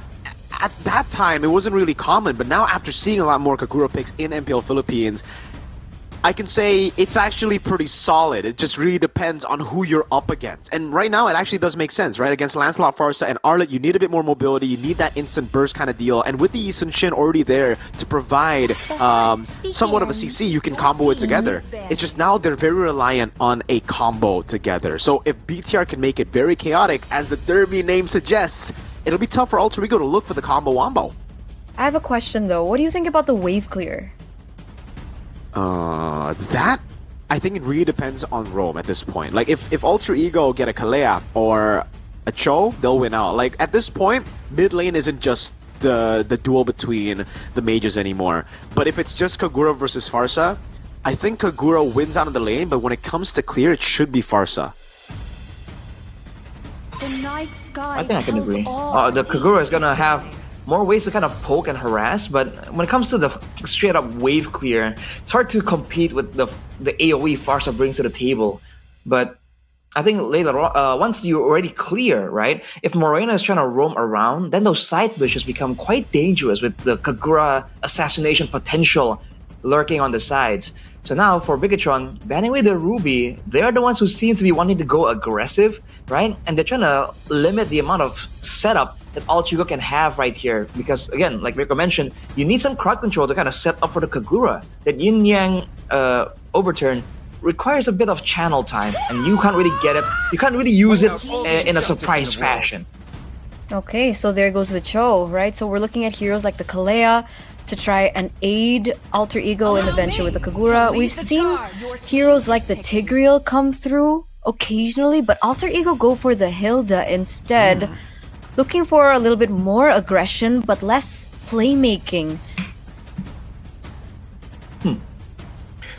at that time, it wasn't really common. But now, after seeing a lot more Kagura picks in MPL Philippines, I can say it's actually pretty solid. It just really depends on who you're up against. And right now, it actually does make sense, right? Against Lancelot, Farsa, and Arlet, you need a bit more mobility. You need that instant burst kind of deal. And with the Yi Sun-shin already there to provide somewhat of a CC, you can combo it together. It's just now they're very reliant on a combo together. So if BTR can make it very chaotic, as the Derby name suggests, it'll be tough for Alter Ego to look for the combo wombo. I have a question though. What do you think about the wave clear? That, I think it really depends on Rome at this point. Like, if Alter Ego get a Kalea or a Cho, they'll win out. Like, at this point, mid lane isn't just the duel between the mages anymore. But if it's just Kagura versus Farsa, I think Kagura wins out of the lane, but when it comes to clear, it should be Farsa. I think I can agree. The Kagura is gonna have more ways to kind of poke and harass, but when it comes to the straight up wave clear, it's hard to compete with the AoE Farsa brings to the table. But I think later on, once you're already clear, right? If Moreno is trying to roam around, then those side bushes become quite dangerous with the Kagura assassination potential lurking on the sides. So now for Bigatron, banning away the Ruby, they're the ones who seem to be wanting to go aggressive, right? And they're trying to limit the amount of setup that Altrigo can have right here. Because again, like Rico mentioned, you need some crowd control to kind of set up for the Kagura. That Yin Yang overturn requires a bit of channel time, and you can't really get it. You can't really use it in a surprise fashion. Okay, so there goes the Cho, right? So we're looking at heroes like the Kalea to try and aid Alter Ego in the venture with the Kagura. We've seen heroes like the Tigreal come through occasionally, but Alter Ego go for the Hilda instead, looking for a little bit more aggression but less playmaking.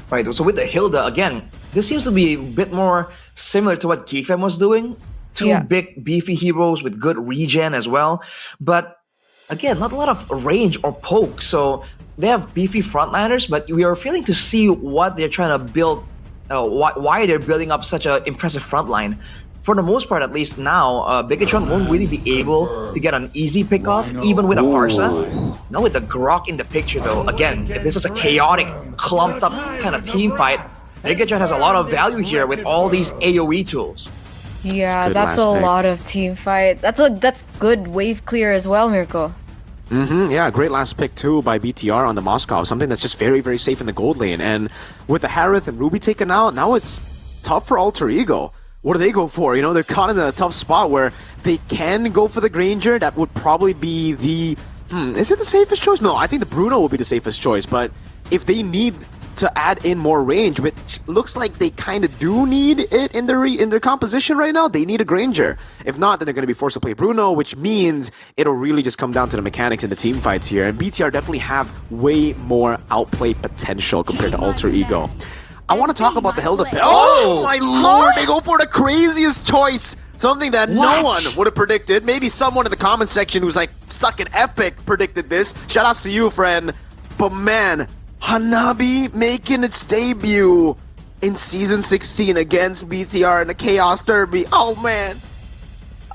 Right, so with the Hilda, again, this seems to be a bit more similar to what Geekfam was doing. Two big, beefy heroes with good regen as well. But again, not a lot of range or poke. So they have beefy frontliners, but we are failing to see what they're trying to build, why they're building up such an impressive frontline. For the most part, at least now, Bigatron won't really be able to get an easy pickoff, even with a Farsa. Now with the Grok in the picture though, again, if this is a chaotic, clumped up kind of team fight, Bigatron has a lot of value here with all these AoE tools. Yeah, that's a lot of team fight. That's good wave clear as well, Mirko. Yeah, great last pick too by BTR on the Moscow. Something that's just very, very safe in the gold lane. And with the Harith and Ruby taken out, now it's tough for Alter Ego. What do they go for? You know, they're caught in a tough spot where they can go for the Granger. That would probably be the... is it the safest choice? No, I think the Bruno will be the safest choice. But if they need to add in more range, which looks like they kind of do need it in their composition right now, they need a Granger. If not, then they're going to be forced to play Bruno, which means it'll really just come down to the mechanics and the team fights here. And BTR definitely have way more outplay potential compared to Alter Ego. I want to talk about the Hilda pick. Oh my lord, they go for the craziest choice. Something that no one would have predicted. Maybe someone in the comment section who's like stuck in Epic predicted this. Shout outs to you, friend. But man, Hanabi making its debut in Season 16 against BTR in the Chaos Derby. Oh man.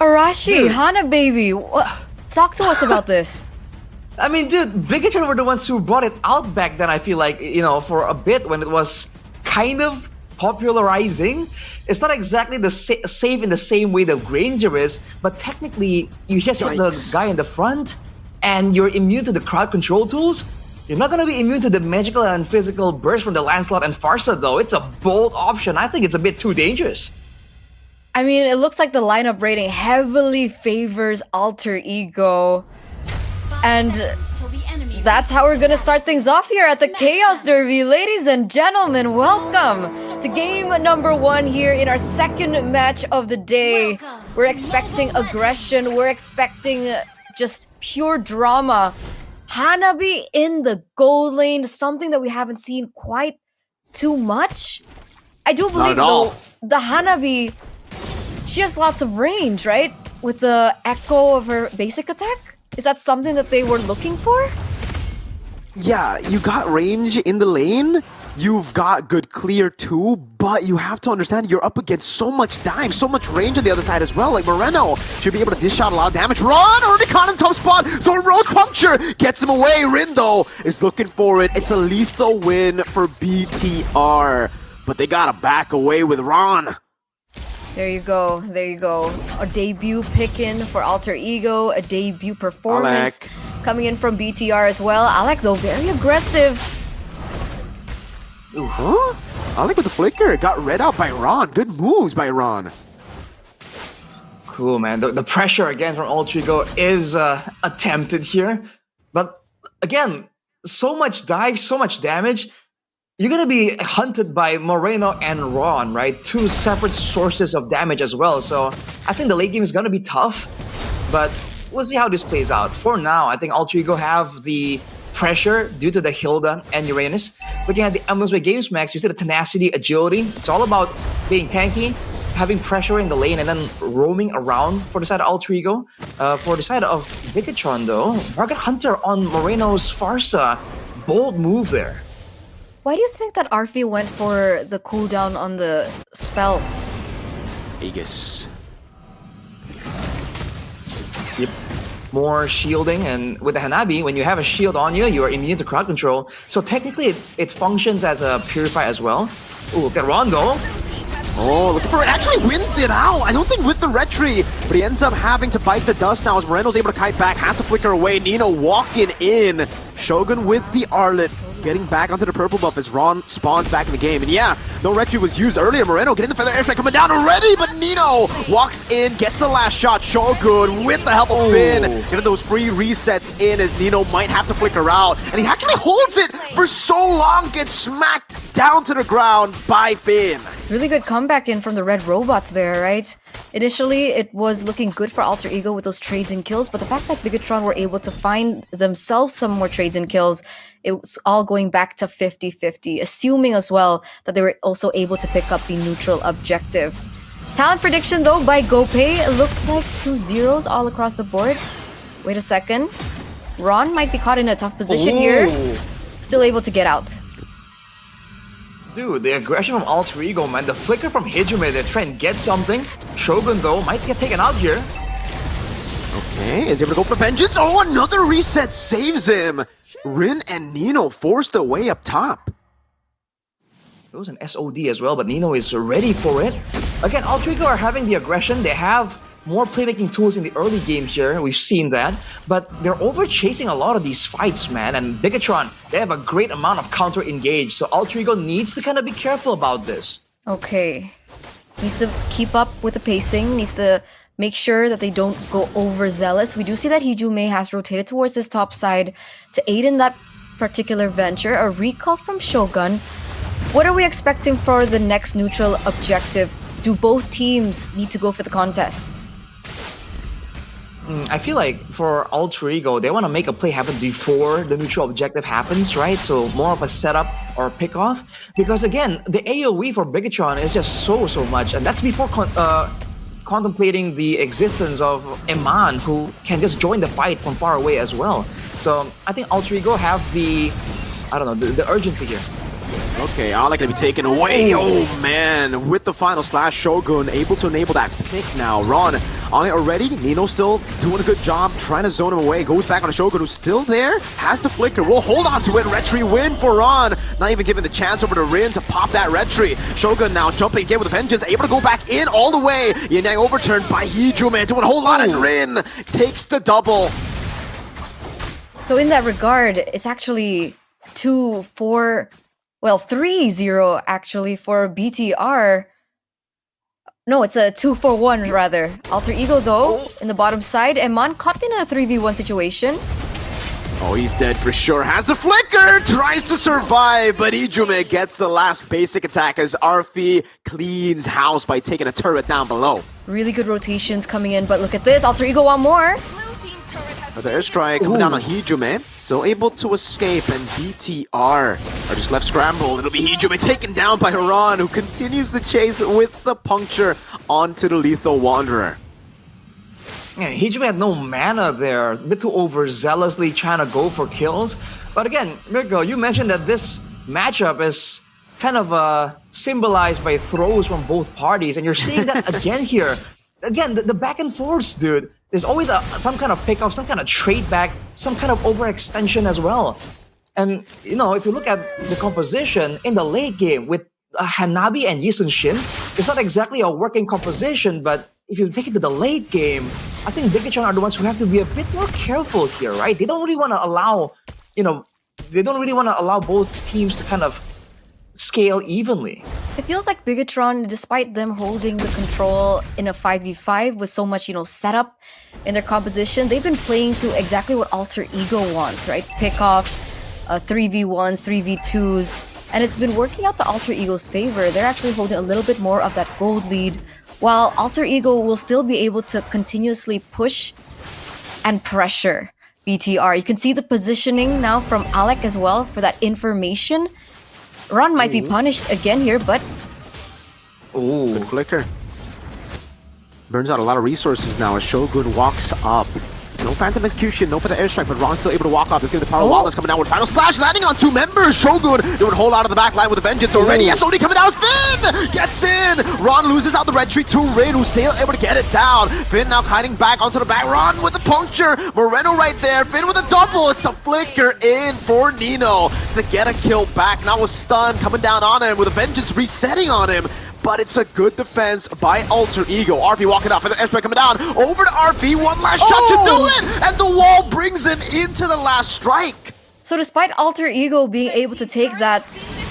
Arashi, Hana baby, talk to us about this. I mean, dude, Bigatron were the ones who brought it out back then, I feel like, you know, for a bit when it was kind of popularizing. It's not exactly the safe in the same way the Granger is, but technically, you just hit the guy in the front and you're immune to the crowd control tools. You're not going to be immune to the magical and physical burst from the Lancelot and Farsa, though. It's a bold option. I think it's a bit too dangerous. I mean, it looks like the lineup rating heavily favors Alter Ego. And that's how we're gonna start things off here at the Chaos Derby. Ladies and gentlemen, welcome to game number 1 here in our second match of the day. We're expecting aggression. We're expecting just pure drama. Hanabi in the gold lane, something that we haven't seen quite too much. I do believe though, the Hanabi, she has lots of range, right? With the echo of her basic attack? Is that something that they were looking for? Yeah, you got range in the lane, you've got good clear too, but you have to understand you're up against so much dive, so much range on the other side as well. Like Moreno should be able to dish out a lot of damage. Ron already caught in top spot. Zone Rose Puncture gets him away. Rindo is looking for it. It's a lethal win for BTR, but they gotta back away with Ron. There you go, there you go. A debut pick-in for Alter Ego, a debut performance coming in from BTR as well. Alec, though, very aggressive. Huh? Alec with the flicker, got read out by Ron. Good moves by Ron. Cool, man. The pressure again from Alter Ego is attempted here. But again, so much dive, so much damage. You're going to be hunted by Moreno and Ron, right? Two separate sources of damage as well. So I think the late game is going to be tough, but we'll see how this plays out. For now, I think Alter Ego have the pressure due to the Hilda and Uranus. Looking at the Emblems by Games Max, you see the tenacity, agility. It's all about being tanky, having pressure in the lane, and then roaming around for the side of Alter Ego. For the side of Bigatron, though, Market Hunter on Moreno's Farsa. Bold move there. Why do you think that Arfi went for the cooldown on the spells? Aegis. Yep. more shielding, and with the Hanabi, when you have a shield on you, you are immune to crowd control. So technically, it functions as a purify as well. Ooh, look at Rondo. Oh, looking for it. Actually wins it out. I don't think with the retry, but he ends up having to bite the dust now as Moreno's able to kite back, has to flicker away. Nino walking in. Shogun with the Arlet, getting back onto the purple buff as Ron spawns back in the game. And yeah, no retry was used earlier. Moreno getting the feather airstrike coming down already, but Nino walks in, gets the last shot. Shogun with the help of Finn, getting those free resets in as Nino might have to flicker out. And he actually holds it for so long, gets smacked down to the ground by Finn. Really good comeback in from the red robots there, right? Initially, it was looking good for Alter Ego with those trades and kills, but the fact that Bigatron were able to find themselves some more trades and kills, it was all going back to 50-50, assuming as well that they were also able to pick up the neutral objective. Talent prediction though by GoPay, it looks like 2 zeros all across the board. Wait a second. Ron might be caught in a tough position here. Still able to get out. Dude, the aggression from Alter Ego, man. The flicker from Hijime, they're trying to get something. Shogun, though, might get taken out here. Okay, is he able to go for vengeance? Oh, another reset saves him. Rin and Nino forced their way up top. It was an SOD as well, but Nino is ready for it. Again, Alter Ego are having the aggression. They have more playmaking tools in the early games here. We've seen that. But they're over chasing a lot of these fights, man. And Bigatron, they have a great amount of counter engage. So Alter Ego needs to kind of be careful about this. Okay. Needs to keep up with the pacing. Needs to make sure that they don't go overzealous. We do see that Hijime has rotated towards this top side to aid in that particular venture. A recall from Shogun. What are we expecting for the next neutral objective? Do both teams need to go for the contest? I feel like for Alter Ego, they want to make a play happen before the neutral objective happens, right? So more of a setup or pick-off. Because again, the AoE for Bigatron is just so much. And that's before contemplating the existence of Eman, who can just join the fight from far away as well. So I think Alter Ego have the urgency here. Okay, Alec gonna be taken away. Oh man, with the final slash, Shogun able to enable that pick now. Ron on it already. Nino still doing a good job trying to zone him away. Goes back on a Shogun who's still there. Has to flicker. Will hold on to it. Retry win for Ron. Not even given the chance over to Rin to pop that Retry. Shogun now jumping again with a vengeance. Able to go back in all the way. Yin Yang overturned by Hijime. Doing a whole lot as Rin takes the double. So in that regard, it's actually 3-0 actually for BTR. No, it's a 2-1 rather. Alter Ego though, in the bottom side. Eman caught in a 3v1 situation. Oh, he's dead for sure. Has the flicker, tries to survive, but Hijime gets the last basic attack as Arfi cleans house by taking a turret down below. Really good rotations coming in, but look at this. Alter Ego want more. The airstrike coming down on Hijime, still able to escape, and BTR are just left scrambled. It'll be Hijime taken down by Haran, who continues the chase with the puncture onto the Lethal Wanderer. Yeah, Hijime had no mana there, a bit too overzealously trying to go for kills. But again, Mirko, you mentioned that this matchup is kind of symbolized by throws from both parties, and you're seeing that again here. Again, the back and forths, dude. There's always some kind of pick-off, some kind of trade back, some kind of overextension as well. And, you know, if you look at the composition in the late game with Hanabi and Yisun Shin, it's not exactly a working composition, but if you take it to the late game, I think Bigatron are the ones who have to be a bit more careful here, right? They don't really want to allow, both teams to kind of scale evenly. It feels like Bigatron, despite them holding the control in a 5v5 with so much, setup in their composition, they've been playing to exactly what Alter Ego wants, right? Pickoffs, 3v1s, 3v2s, and it's been working out to Alter Ego's favor. They're actually holding a little bit more of that gold lead, while Alter Ego will still be able to continuously push and pressure BTR. You can see the positioning now from Alec as well for that information. Ron might be punished again here, but... Ooh, good flicker. Burns out a lot of resources now as Shogun walks up. No Phantom Execution, no for the airstrike, but Ron's still able to walk off. There's gonna be the power wildness coming down with Final Slash, landing on 2 members. Shogun doing a whole lot of the back line with a vengeance already. SOD coming down, Finn gets in. Ron loses out the red tree to Rin, who's still able to get it down. Finn now hiding back onto the back. Ron with the puncture. Moreno right there. Finn with a double. It's a flicker in for Nino to get a kill back. Now a stun coming down on him with a vengeance resetting on him. But it's a good defense by Alter Ego. RP walking up, and the airstrike coming down. Over to RP, one last shot to do it! And the wall brings him into the last strike. So despite Alter Ego being able to take that,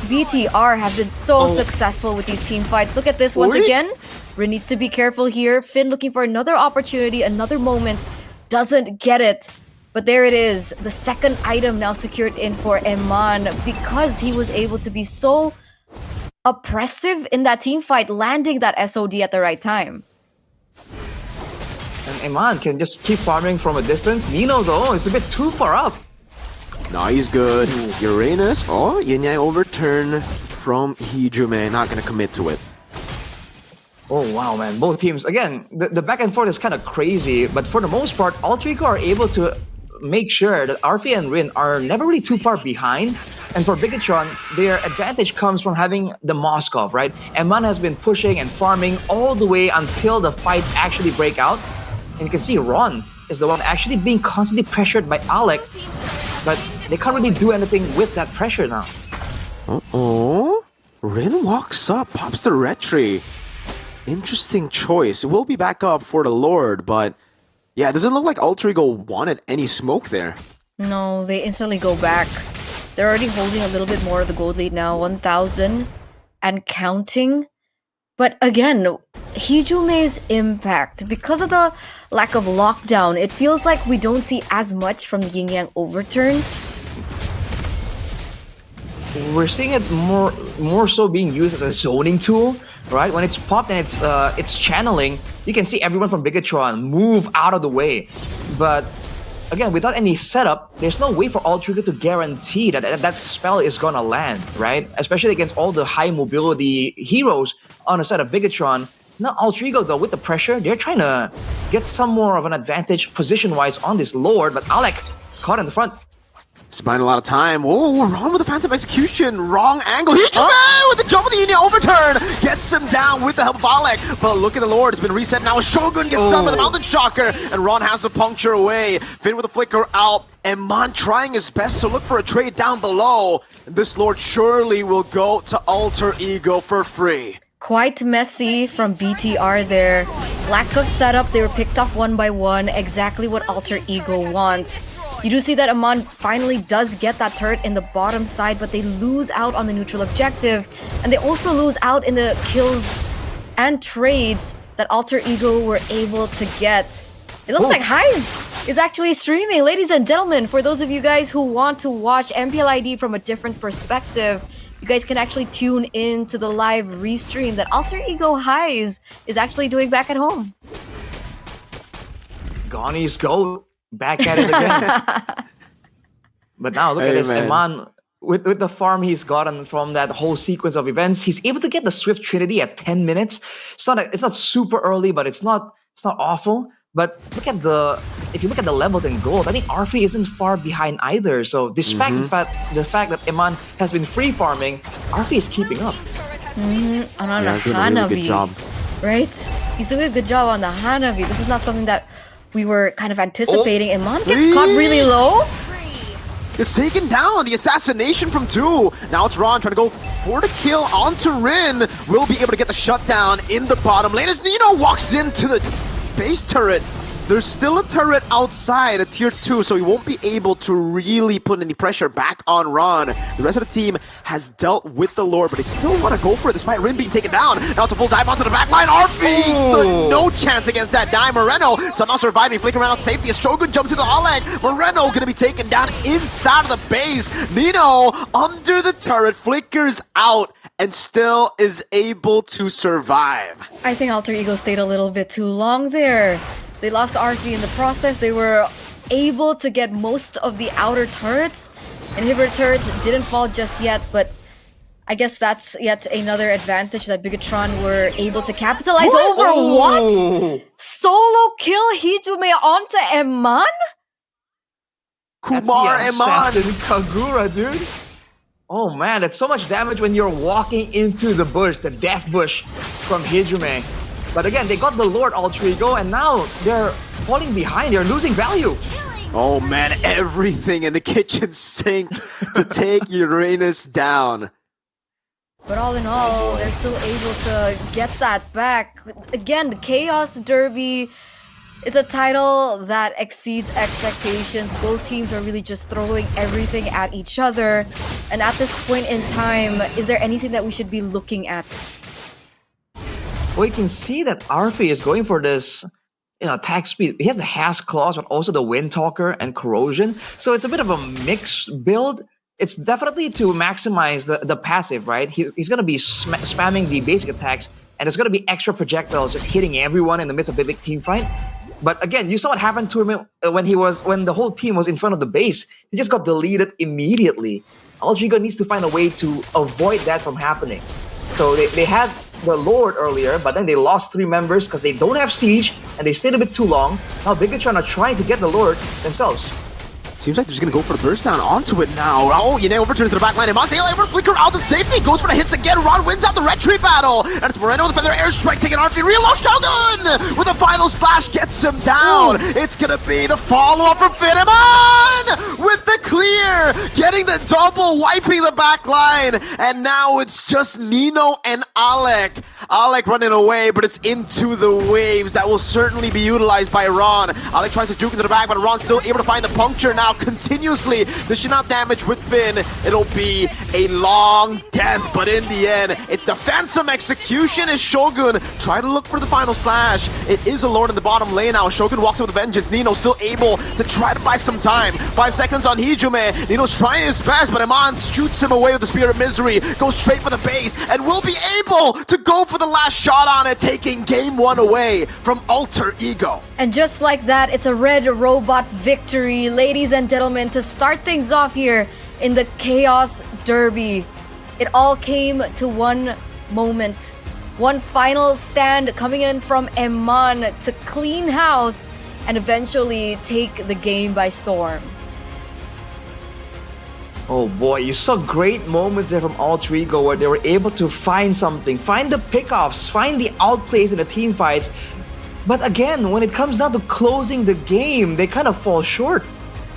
BTR have been so successful with these team fights. Look at this once again. Rin needs to be careful here. Finn looking for another opportunity, another moment. Doesn't get it. But there it is. The second item now secured in for Eman because he was able to be so oppressive in that team fight, landing that SOD at the right time. And Eman can just keep farming from a distance. Nino, though, is a bit too far up. No, he's good. Uranus or Yin Yang overturn from Hijume. Not gonna commit to it. Oh, wow, man. Both teams, again, the back and forth is kind of crazy, but for the most part, Alter Ego are able to make sure that RP and Rin are never really too far behind. And for Bigatron, their advantage comes from having the Moskov, right? Eman has been pushing and farming all the way until the fights actually break out. And you can see Ron is the one actually being constantly pressured by Alec, but they can't really do anything with that pressure now. Uh-oh. Rin walks up, pops the retry. Interesting choice. It will be back up for the Lord, but yeah, it doesn't look like Alter Ego wanted any smoke there. No, they instantly go back. They're already holding a little bit more of the gold lead now, 1,000 and counting. But again, Hijume's impact, because of the lack of lockdown, it feels like we don't see as much from the Yin Yang overturn. We're seeing it more so being used as a zoning tool, right? When it's popped and it's channeling, you can see everyone from Bigatron move out of the way. But again, without any setup, there's no way for Alter Ego to guarantee that spell is gonna land, right? Especially against all the high mobility heroes on a set of Bigatron. Now Alter Ego, though, with the pressure, they're trying to get some more of an advantage position-wise on this Lord, but Alec is caught in the front. Spending a lot of time. Whoa, wrong with the Phantom Execution. Wrong angle. Hijume with the jump of the Yin Yang overturn. Gets him down with the help of Alec. But look at the Lord. It's been reset now. Shogun gets done by the Mountain Shocker. And Ron has to puncture away. Finn with a flicker out. And Mon trying his best to look for a trade down below. And this Lord surely will go to Alter Ego for free. Quite messy from BTR there. Lack of setup. They were picked off one by one. Exactly what Alter Ego wants. You do see that Amon finally does get that turret in the bottom side, but they lose out on the neutral objective. And they also lose out in the kills and trades that Alter Ego were able to get. It looks like Heiz is actually streaming. Ladies and gentlemen, for those of you guys who want to watch MPL ID from a different perspective, you guys can actually tune in to the live restream that Alter Ego Heiz is actually doing back at home. Gonnie's go. Back at it again. But now look at this, Eman, with the farm he's gotten from that whole sequence of events, he's able to get the Swift Trinity at 10 minutes. It's not super early, but it's not awful. But if you look at the levels in gold, I think RP isn't far behind either. So despite the fact that Eman has been free farming, RP is keeping up. And on the Hanabi, really good job. Right? He's doing a good job on the Hanabi. This is not something that we were kind of anticipating. Eman gets caught really low. It's taken down. The assassination from 2. Now it's Ron trying to go for the kill onto Rin. Will be able to get the shutdown in the bottom lane as Nino walks into the base turret. There's still a turret outside, a tier 2, so he won't be able to really put any pressure back on Ron. The rest of the team has dealt with the Lord, but they still want to go for it despite Rin being taken down. Now it's a full dive onto the back line. RP stood no chance against that die. Moreno somehow surviving, flickering around safety as Shogun jumps into the Oleg. Moreno going to be taken down inside of the base. Nino under the turret, flickers out, and still is able to survive. I think Alter Ego stayed a little bit too long there. They lost RP in the process. They were able to get most of the outer turrets. Inhibitor turrets didn't fall just yet, but I guess that's yet another advantage that Bigatron were able to capitalize What? over. Oh. What? Solo kill Hijume onto Eman? Kumar That's the Eman. assassin Kagura, dude. Oh man, that's so much damage when you're walking into the bush, the death bush from Hijume. But again, they got the Lord Alter Ego, and now they're falling behind. They're losing value. Oh man, everything in the kitchen sink to take Uranus down. But all in all, they're still able to get that back. Again, the Chaos Derby, it's a title that exceeds expectations. Both teams are really just throwing everything at each other. And at this point in time, is there anything that we should be looking at? Well, you can see that Arfi is going for this, attack speed. He has the Hask Claws, but also the Wind Talker and Corrosion. So it's a bit of a mixed build. It's definitely to maximize the passive, right? He's going to be spamming the basic attacks, and there's going to be extra projectiles just hitting everyone in the midst of a big team fight. But again, you saw what happened to him when the whole team was in front of the base. He just got deleted immediately. Alter Ego needs to find a way to avoid that from happening. So they had the Lord earlier, but then they lost 3 members because they don't have Siege, and they stayed a bit too long. Now Bigatron are trying to get the Lord themselves. Seems like they're just gonna go for the burst down onto it now. Oh, Yene overturns to the back line. And Monte over flicker out to safety. Goes for the hits again. Ron wins out the retreat battle. And it's Moreno with the feather airstrike taking Arfi. Reload Shogun with a final slash gets him down. It's gonna be the follow-up from Finneman with the clear. Getting the double, wiping the back line. And now it's just Nino and Alec. Alec running away, but it's into the waves. That will certainly be utilized by Ron. Alec tries to juke into the back, but Ron's still able to find the puncture now continuously. This should not damage with Finn. It'll be a long death, but in the end, it's the Phantom Execution as Shogun try to look for the final slash. It is a Lord in the bottom lane now. Shogun walks in with a vengeance. Nino still able to try to buy some time. 5 seconds on Hijume. Nino's trying his best, but Iman shoots him away with the Spear of Misery. Goes straight for the base and will be able to go for the last shot on it, taking game 1 away from Alter Ego. And just like that, it's a red robot victory, ladies and gentlemen, to start things off here in the Chaos Derby. It all came to one moment. One final stand coming in from Eman to clean house and eventually take the game by storm. Oh boy, you saw great moments there from Alter Ego where they were able to find something, find the pickoffs, find the outplays in the team fights. But again, when it comes down to closing the game, they kind of fall short.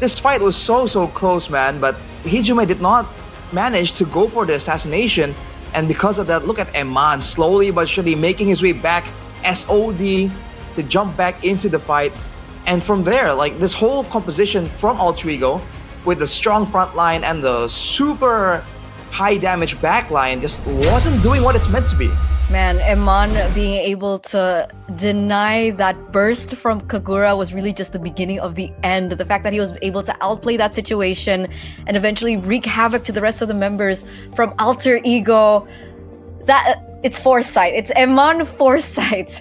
This fight was so close, man, but Hijume did not manage to go for the assassination. And because of that, look at Eman slowly but surely making his way back, SOD, to jump back into the fight. And from there, like this whole composition from Alter Ego, with the strong front line and the super high damage back line, just wasn't doing what it's meant to be. Man, Eman being able to deny that burst from Kagura was really just the beginning of the end. The fact that he was able to outplay that situation and eventually wreak havoc to the rest of the members from Alter Ego, it's foresight. It's Eman foresight.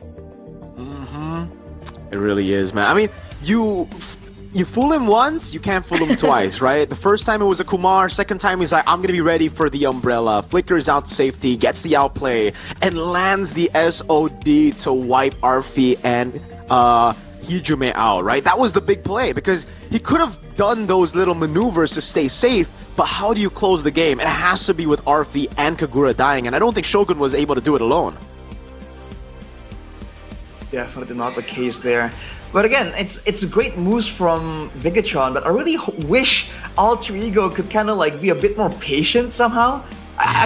It really is, man. I mean, you fool him once, you can't fool him twice, right? The first time it was a Kumar, second time he's like, I'm gonna be ready for the umbrella, flickers out safety, gets the outplay, and lands the SOD to wipe Arfi and Hijume out, right? That was the big play, because he could have done those little maneuvers to stay safe, but how do you close the game? It has to be with Arfi and Kagura dying, and I don't think Shogun was able to do it alone. Definitely not the case there. But again, it's great moves from Bigatron, but I really wish Alter Ego could kind of like be a bit more patient somehow.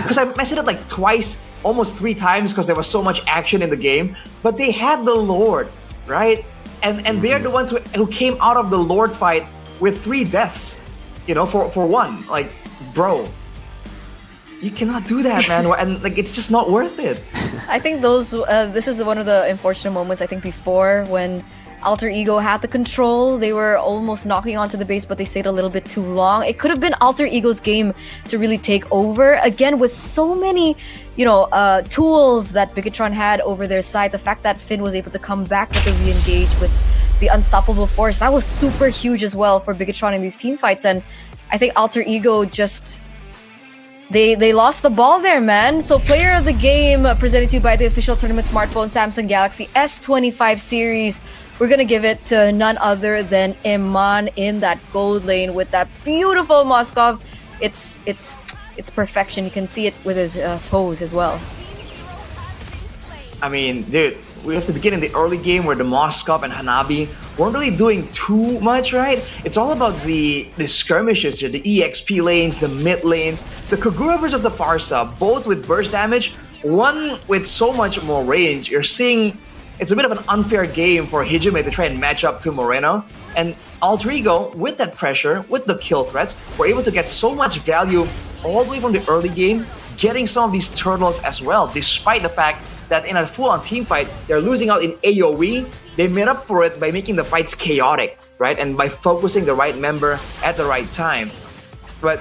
Because I mentioned it like twice, almost 3 times, because there was so much action in the game. But they had the Lord, right? And they're the ones who came out of the Lord fight with 3 deaths, for 1. Like, bro, you cannot do that, man. And like, it's just not worth it. I think this is one of the unfortunate moments, I think, before when Alter Ego had the control. They were almost knocking onto the base, but they stayed a little bit too long. It could have been Alter Ego's game to really take over. Again, with so many, tools that Bigatron had over their side, the fact that Finn was able to come back with the re-engage with the unstoppable force, that was super huge as well for Bigatron in these team fights. And I think Alter Ego just They lost the ball there, man. So player of the game presented to you by the official tournament smartphone Samsung Galaxy S25 series. We're gonna give it to none other than Iman in that gold lane with that beautiful Moskov. It's perfection. You can see it with his pose as well. I mean, dude, we have to begin in the early game where the Moskov and Hanabi weren't really doing too much, right? It's all about the skirmishes here, the EXP lanes, the mid lanes, the Kagura versus the Parsa, both with burst damage, one with so much more range. You're seeing it's a bit of an unfair game for Hijime to try and match up to Moreno. And Alter Ego, with that pressure, with the kill threats, were able to get so much value all the way from the early game, getting some of these turtles as well, despite the fact that in a full-on team fight, they're losing out in AoE. They made up for it by making the fights chaotic, right? And by focusing the right member at the right time. But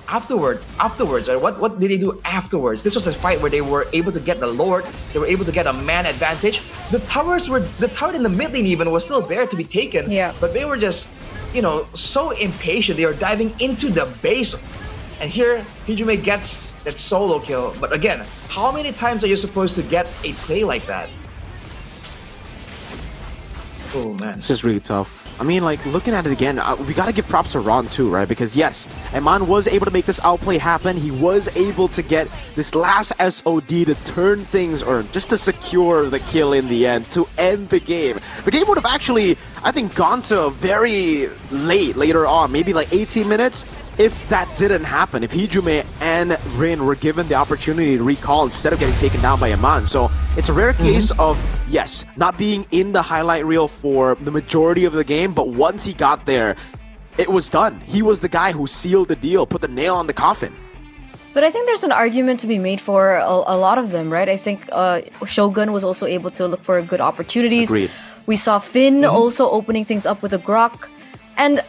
afterwards, right? What did they do afterwards? This was a fight where they were able to get the Lord. They were able to get a man advantage. The turret in the mid lane even was still there to be taken. Yeah. But they were just, so impatient. They were diving into the base. And here, Hijime gets that solo kill. But again, how many times are you supposed to get a play like that? Oh man, It's just really tough. I mean, like, looking at it again, we gotta give props to Ron too, right? Because yes, Eman was able to make this outplay happen. He was able to get this last SOD to turn things, or just to secure the kill in the end, to end the game. The game would have actually, I think, gone to very later on, maybe like 18 minutes, if that didn't happen, if Hijime and Rin were given the opportunity to recall instead of getting taken down by Eman. So it's a rare case of, yes, not being in the highlight reel for the majority of the game, but once he got there, it was done. He was the guy who sealed the deal, put the nail on the coffin. But I think there's an argument to be made for a lot of them, right? I think Shogun was also able to look for good opportunities. Agreed. We saw Finn also opening things up with a Grok. And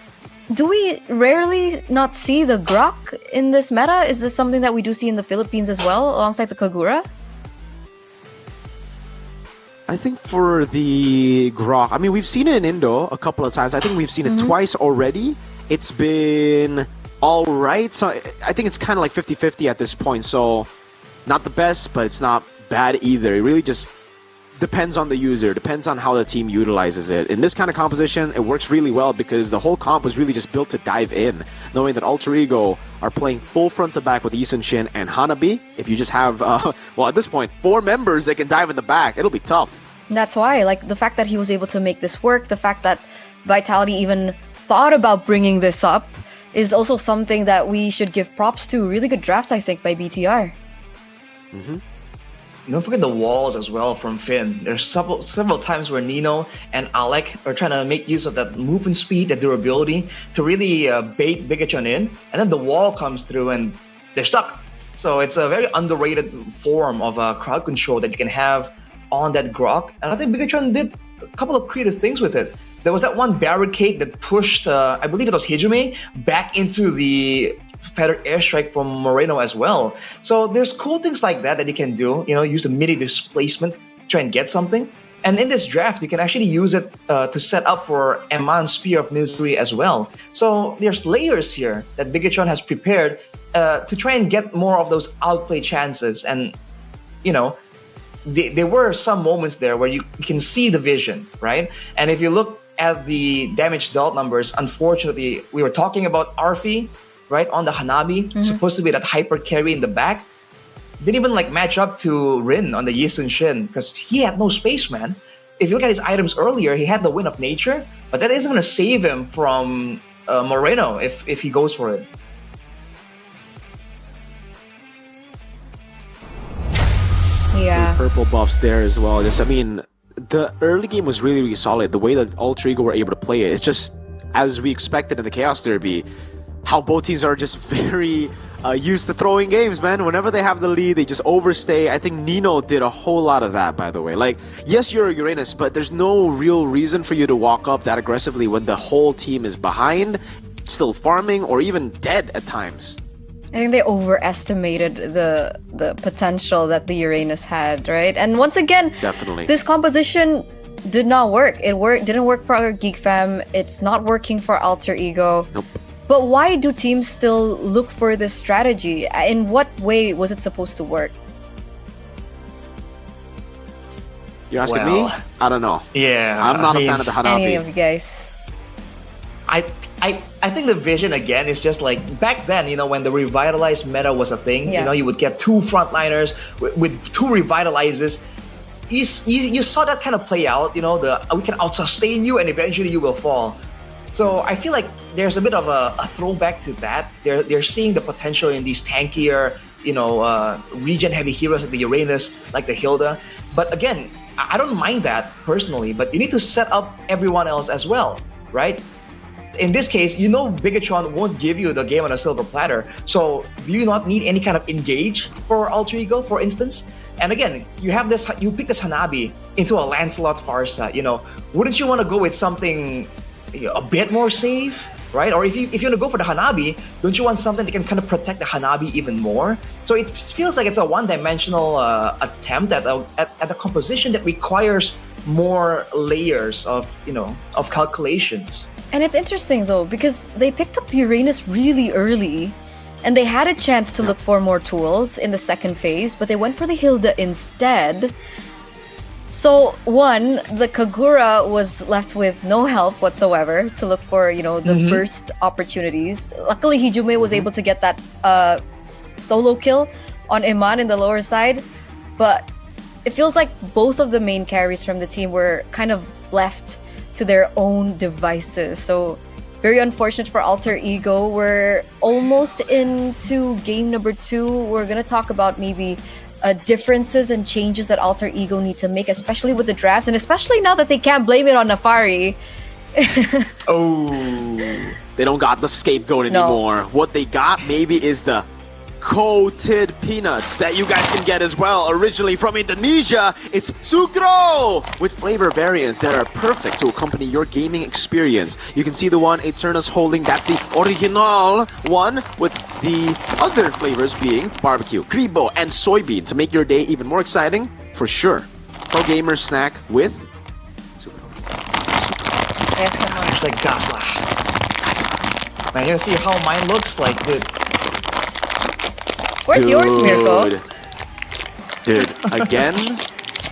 do we rarely not see the Grok in this meta? Is this something that we do see in the Philippines as well, alongside the Kagura? I think for the Grok, I mean, we've seen it in Indo a couple of times. I think we've seen it twice already. It's been all right. So I think it's kind of like 50-50 at this point. So not the best, but it's not bad either. It really just depends on the user, depends on how the team utilizes it. In this kind of composition, it works really well because the whole comp was really just built to dive in, knowing that Alter Ego are playing full front to back with Isun Shin and Hanabi. If you just have, well, at this point, 4 members that can dive in the back, it'll be tough. That's why, like, the fact that he was able to make this work, the fact that Vitality even thought about bringing this up is also something that we should give props to. Really good draft, I think, by BTR. Don't forget the walls as well from Finn. There's several times where Nino and Alec are trying to make use of that movement speed, that durability, to really bait Bigachon in. And then the wall comes through and they're stuck. So it's a very underrated form of crowd control that you can have on that Grok. And I think Bigachon did a couple of creative things with it. There was that one barricade that pushed, I believe it was Hijime, back into the feathered airstrike from Moreno as well. So there's cool things like that you can do. Use a mini displacement, try and get something. And in this draft, you can actually use it to set up for Eman's Spear of Misery as well. So there's layers here that Bigachon has prepared to try and get more of those outplay chances. And, there were some moments there where you can see the vision, right? And if you look at the damage dealt numbers, unfortunately, we were talking about Arfi, right, on the Hanabi, supposed to be that hyper carry in the back. Didn't even match up to Rin on the Yisun Shin because he had no space, man. If you look at his items earlier, he had the Wind of Nature, but that isn't going to save him from Moreno if he goes for it. Yeah. Purple buffs there as well. The early game was really, really solid. The way that Alter Ego were able to play it, it's just as we expected in the Chaos Derby. How both teams are just very used to throwing games, man. Whenever they have the lead, they just overstay. I think Nino did a whole lot of that, by the way. Yes, you're a Uranus, but there's no real reason for you to walk up that aggressively when the whole team is behind, still farming, or even dead at times. I think they overestimated the potential that the Uranus had, right? And once again, definitely, this composition did not work. Didn't work for Geek Fam. It's not working for Alter Ego. Nope. But why do teams still look for this strategy? In what way was it supposed to work? You're asking Well, me? I don't know. Yeah, I'm not I a mean, fan of the Any Hanabi. of you guys? I think the vision again is just like back then, you know, when the revitalized meta was a thing. Yeah. You know, you would get two frontliners with two revitalizes. You saw that kind of play out. You know, we can out-sustain you and eventually you will fall. So I feel like there's a bit of a throwback to that. They're seeing the potential in these tankier, you know, regen-heavy heroes like the Uranus, like the Hilda. But again, I don't mind that personally. But you need to set up everyone else as well, right? In this case, you know Bigatron won't give you the game on a silver platter. So do you not need any kind of engage for Alter Ego, for instance? And again, you pick this Hanabi into a Lancelot Farsa. You know, wouldn't you want to go with something a bit more safe, right? Or if you want to go for the Hanabi, don't you want something that can kind of protect the Hanabi even more? So it feels like it's a one-dimensional attempt at a composition that requires more layers of calculations. And it's interesting though, because they picked up the Uranus really early, and they had a chance to look for more tools in the second phase, but they went for the Hilda instead. So one, the Kagura was left with no help whatsoever to look for, the burst opportunities. Luckily, Hijume was able to get that solo kill on Iman in the lower side, but it feels like both of the main carries from the team were kind of left to their own devices. So very unfortunate for Alter Ego. We're almost into game number 2. We're gonna talk about maybe differences and changes that Alter Ego need to make, especially with the drafts, and especially now that they can't blame it on Nafari. They don't got the scapegoat anymore. What they got maybe is the coated peanuts that you guys can get as well. Originally from Indonesia, it's Sucro with flavor variants that are perfect to accompany your gaming experience. You can see the one Eterna's holding, that's the original one, with the other flavors being barbecue, gribo, and soybean to make your day even more exciting, for sure. Pro gamer snack with Sucro. It's like Gasla. Man, you see how mine looks like, dude. Where's yours, Mirko? Dude, again,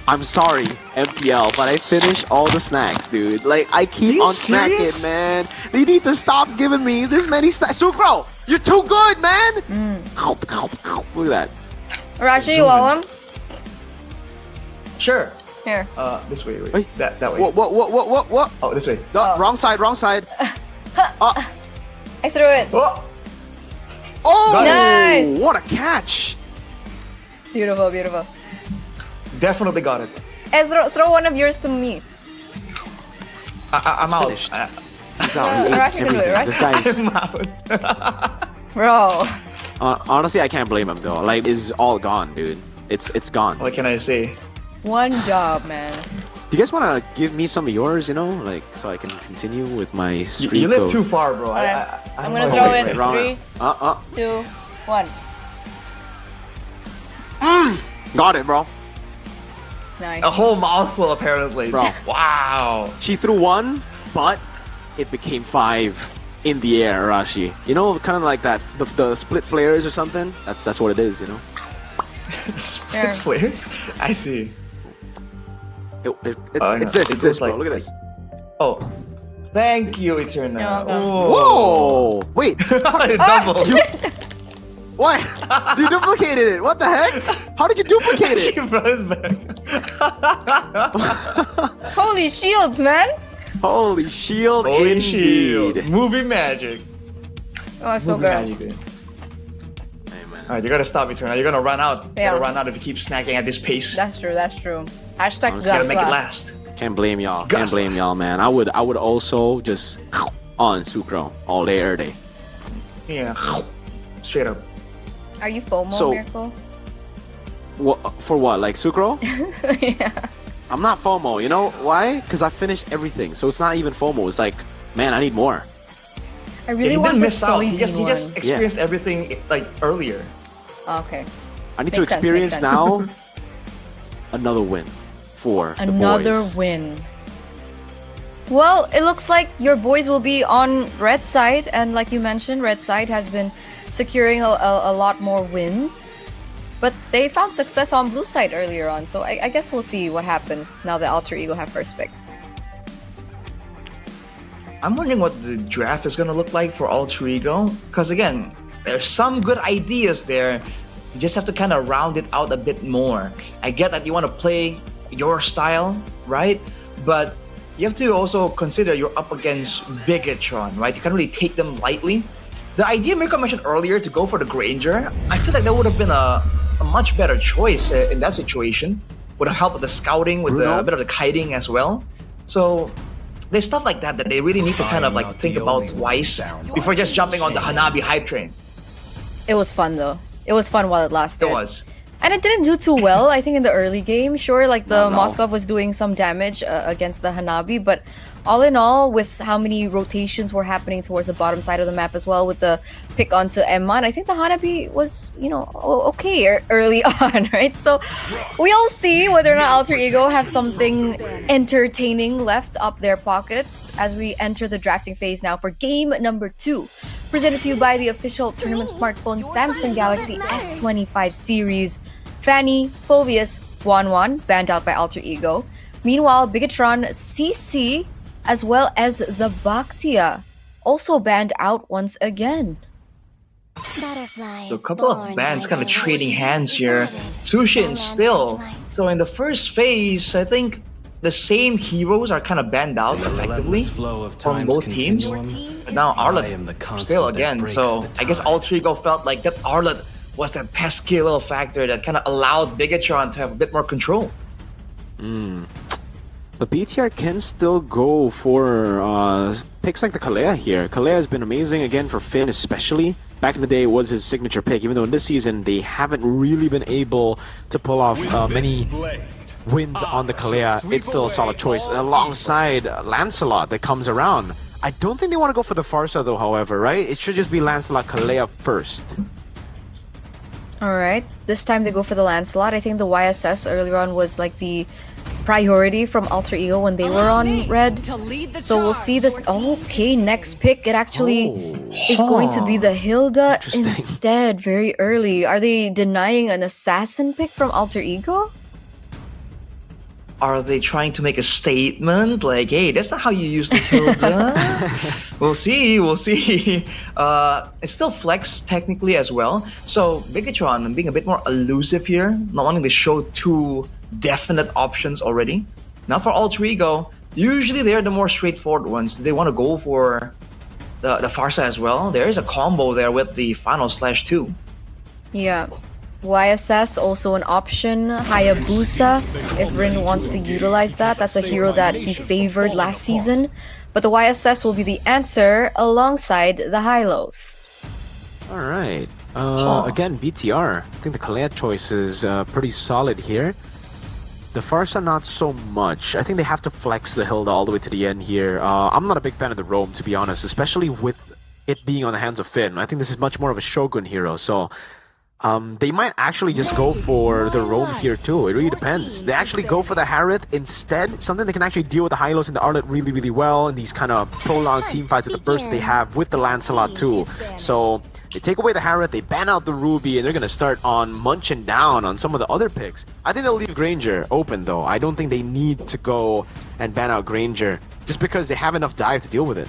I'm sorry, MPL, but I finish all the snacks, dude. Like, I keep on snacking, man. They need to stop giving me this many snacks. Sucro, you're too good, man! Look at that. Rashi, you want one? Sure. Here. This way, wait. That way. What? Oh, this way. Wrong side. I threw it. Oh, nice! What a catch! Beautiful, beautiful. Definitely got it. Hey, throw one of yours to me. I'm out. Finished. He's out. He ate Rashi can do it, everything. right? This guy's... I'm out. Bro. Honestly, I can't blame him though. Like, it's all gone, dude. It's gone. What can I say? One job, man. You guys want to give me some of yours, like, so I can continue with my streak? You live too far, bro. I'm gonna throw in 3, 2, 1. Got it, bro. Nice. A whole mouthful, apparently. Bro. Wow. She threw 1, but it became 5 in the air, Rashi. You know, kind of like that, the split flares or something? That's what it is, Split flares? I see. It's this, bro. Look at this. Oh. Thank you, Eterna. Whoa! Wait. Double. What? You duplicated it. What the heck? How did you duplicate it? She brought it back. Holy shields, man! Holy shield indeed. Movie magic. Oh, it's so Movie good. magic, dude. Alright, you gotta stop, Eterna. You're gonna run out. Yeah. You're gonna run out if you keep snacking at this pace. That's true, that's true. Hashtag You gotta make it Gasla. last. Can't blame y'all. Can't blame y'all, man. I would also just on Sucro all day, every day. Yeah. Straight up. Are you FOMO, So- Mirko? What for? What? Like Sucro? Yeah. I'm not FOMO. You know why? Because I finished everything. So it's not even FOMO. It's like, man, I need more. I really he want didn't the miss out. He soybean just one. experienced everything like earlier. Okay. I need Makes to sense, experience makes sense. now another win for Another the boys. win. Well, it looks like your boys will be on red side, and like you mentioned, red side has been securing a lot more wins. But they found success on blue side earlier on, so I guess we'll see what happens now that Alter Ego have first pick. I'm wondering what the draft is going to look like for Alter Ego. Because again, there's some good ideas there. You just have to kind of round it out a bit more. I get that you want to play your style, right? But you have to also consider you're up against Bigatron, right? You can't really take them lightly. The idea Mirko mentioned earlier to go for the Granger, I feel like that would have been a much better choice in that situation. Would have helped with the scouting, with a bit of the kiting as well. So there's stuff like that that they really need to kind of like think about twice before just jumping on the Hanabi hype train. It was fun though. It was fun while it lasted. It was. And it didn't do too well, I think, in the early game. Sure, like the Moskov was doing some damage against the Hanabi, but all in all, with how many rotations were happening towards the bottom side of the map as well, with the pick onto Emman, I think the Hanabi was, you know, okay early on, right? So we'll see whether or not Alter Ego have something entertaining left up their pockets as we enter the drafting phase now for game number 2. Presented to you by the official tournament smartphone Samsung Galaxy S25 series. Fanny, Fovius, Wanwan, banned out by Alter Ego. Meanwhile, Bigatron, CC, as well as the Baxia, also banned out once again. So a couple of bans kind of trading hands here. Sushin still. So in the first phase, I think the same heroes are kind of banned out effectively from both teams. But now Arlet still again. So I guess Alter Ego felt like that Arlet was that pesky little factor that kind of allowed Bigatron to have a bit more control. But BTR can still go for picks like the Kalea here. Kalea has been amazing again for Finn especially. Back in the day, it was his signature pick, even though in this season they haven't really been able to pull off many wins on the Kalea. It's still a solid choice alongside Lancelot that comes around. I don't think they want to go for the Farsa though, however, right? It should just be Lancelot Kalea first. Alright, this time they go for the Lancelot. I think the YSS earlier on was like the priority from Alter Ego when they were on red. So we'll see this. Okay, next pick, it actually is going to be the Hilda instead very early. Are they denying an assassin pick from Alter Ego? Are they trying to make a statement? Like, hey, that's not how you use the Hilda. We'll see, we'll see. It's still flex technically as well. So Bigatron being a bit more elusive here, not wanting to show two definite options already. Now for Alter Ego, usually they're the more straightforward ones. They want to go for the Farsa as well. There is a combo there with the final /2. Yeah. YSS also an option. Hayabusa, if Rin wants to utilize that. That's a hero that he favored last season. But the YSS will be the answer alongside the Hylos. Alright. Again, BTR. I think the Kalea choice is pretty solid here. The Farsa not so much. I think they have to flex the Hilda all the way to the end here. I'm not a big fan of the Roam, to be honest, especially with it being on the hands of Finn. I think this is much more of a Shogun hero, so they might actually just go for the Roam here too. It really depends. They actually go for the Harith instead, something that can actually deal with the Hylos and the Arlet really, really well in these kind of prolonged team fights with the burst they have with the Lancelot too. So they take away the Harith, they ban out the Ruby, and they're going to start on munching down on some of the other picks. I think they'll leave Granger open though. I don't think they need to go and ban out Granger just because they have enough dive to deal with it.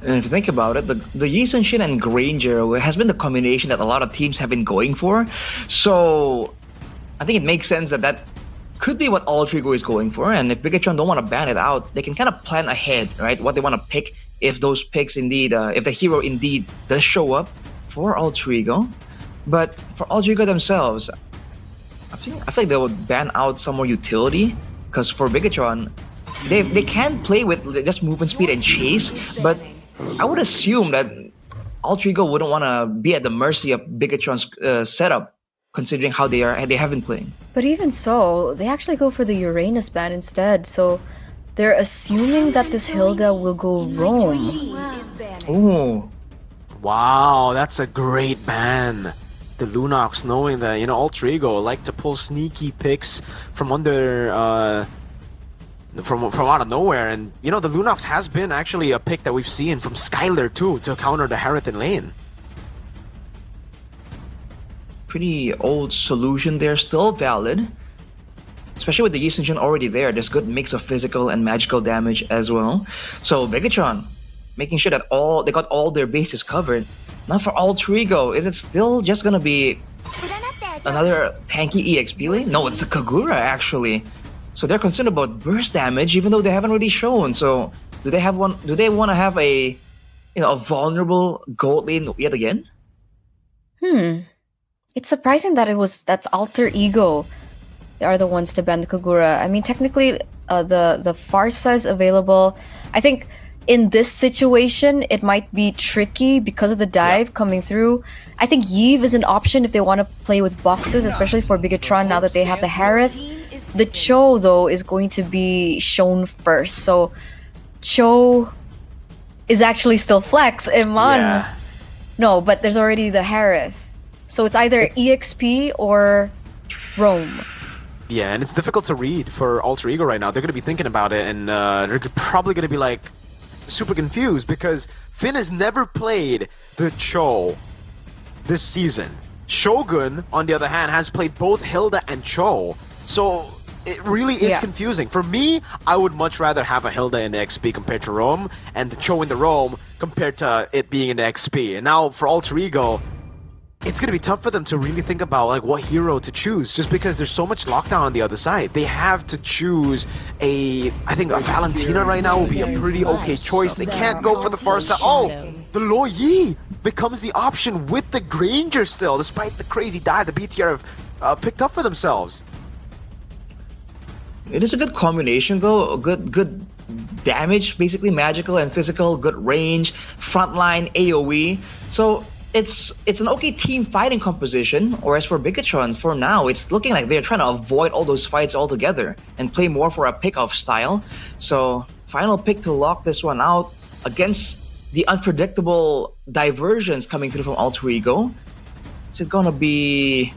And if you think about it, the Yi Sun Shin and Granger has been the combination that a lot of teams have been going for. So I think it makes sense that that could be what Alter Ego is going for. And if Bigatron don't want to ban it out, they can kind of plan ahead, right? What they want to pick if those picks indeed, if the hero indeed does show up for Alter Ego. But for Alter Ego themselves, I feel like they would ban out some more utility. Because for Bigatron, they can play with just movement speed and chase, but I would assume that Alter Ego wouldn't want to be at the mercy of Bigatron's setup, considering how they have been playing. But even so, they actually go for the Uranus ban instead, so they're assuming that this Hilda will go Roam. Oh, wow, that's a great ban. The Lunox knowing that, Alter Ego like to pull sneaky picks from under from out of nowhere. And you know, the Lunox has been actually a pick that we've seen from Skylar too to counter the Harith in lane. Pretty old solution there, still valid. Especially with the Yi Sun-jin already there, there's good mix of physical and magical damage as well. So Megatron making sure that they got all their bases covered. Now for Alter Ego, is it still just gonna be another tanky EXP lane? No, it's a Kagura actually. So they're concerned about burst damage even though they haven't really shown. So do they want to have a a vulnerable gold lane yet again? It's surprising that that's Alter Ego. They are the ones to ban the Kagura. I mean, technically, the Farsa is available. I think in this situation, it might be tricky because of the dive coming through. I think Yve is an option if they want to play with boxes, especially for Bigatron now that they have the Harith. The Cho, though, is going to be shown first. So, Cho is actually still flex. Iman. No, but there's already the Harith. So it's either EXP or Roam. Yeah, and it's difficult to read for Alter Ego right now. They're going to be thinking about it, and they're probably going to be like super confused because Finn has never played the Cho this season. Shogun, on the other hand, has played both Hilda and Cho. So it really is confusing. For me, I would much rather have a Hilda in the XP compared to Rome, and the Cho in the Rome compared to it being in the XP. And now for Alter Ego, it's going to be tough for them to really think about like what hero to choose just because there's so much lockdown on the other side. They have to choose I think a Valentina right now will be a pretty okay choice. They can't go for the Farsa. Oh, the Lo Yi becomes the option with the Granger still, despite the crazy dive the BTR have picked up for themselves. It is a good combination though, good damage, basically magical and physical, good range, frontline AoE. So it's an okay team fighting composition, whereas for Bigatron, for now, it's looking like they're trying to avoid all those fights altogether and play more for a pick-off style. So, final pick to lock this one out against the unpredictable diversions coming through from Alter Ego. Is it gonna be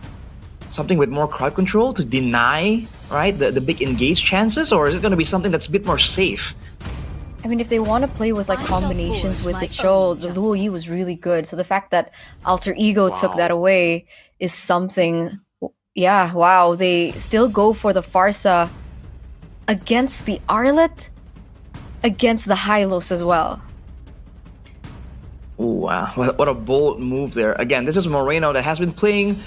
something with more crowd control to deny, right, the big engage chances, or is it gonna be something that's a bit more safe? I mean, if they want to play with like combinations with the Cho, the Luo Yi was really good. So the fact that Alter Ego took that away is something. Yeah, wow. They still go for the Farsa against the Arlet, against the Hylos as well. Ooh, wow, what a bold move there. Again, this is Moreno that has been playing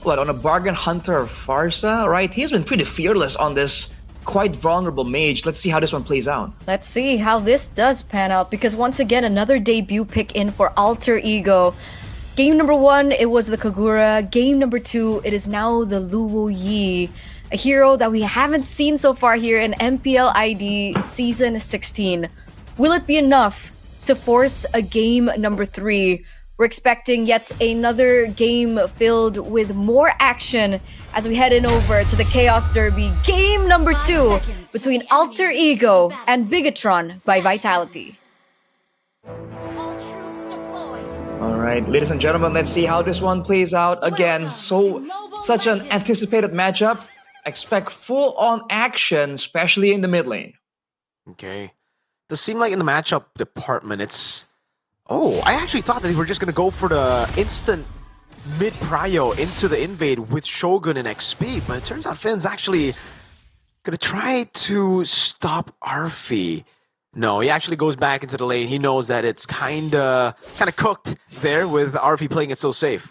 on a Bargain Hunter Farsa, right? He's been pretty fearless on this quite vulnerable mage. Let's see how this one plays out. Let's see how this does pan out, because once again, another debut pick in for Alter Ego. Game number 1, it was the Kagura. Game number 2, it is now the Luo Yi, a hero that we haven't seen so far here in MPL ID Season 16. Will it be enough to force a game number 3? We're expecting yet another game filled with more action as we head in over to the Chaos Derby, game number 2 between Alter Ego and Bigatron by Vitality. All right, ladies and gentlemen, let's see how this one plays out. Again, such an anticipated matchup. Expect full-on action, especially in the mid lane. Okay. Does seem like in the matchup department, it's... Oh, I actually thought that they were just going to go for the instant mid-prio into the invade with Shogun and XP, but it turns out Finn's actually going to try to stop Arfi. No, he actually goes back into the lane. He knows that it's kind of cooked there with Arfi playing it so safe.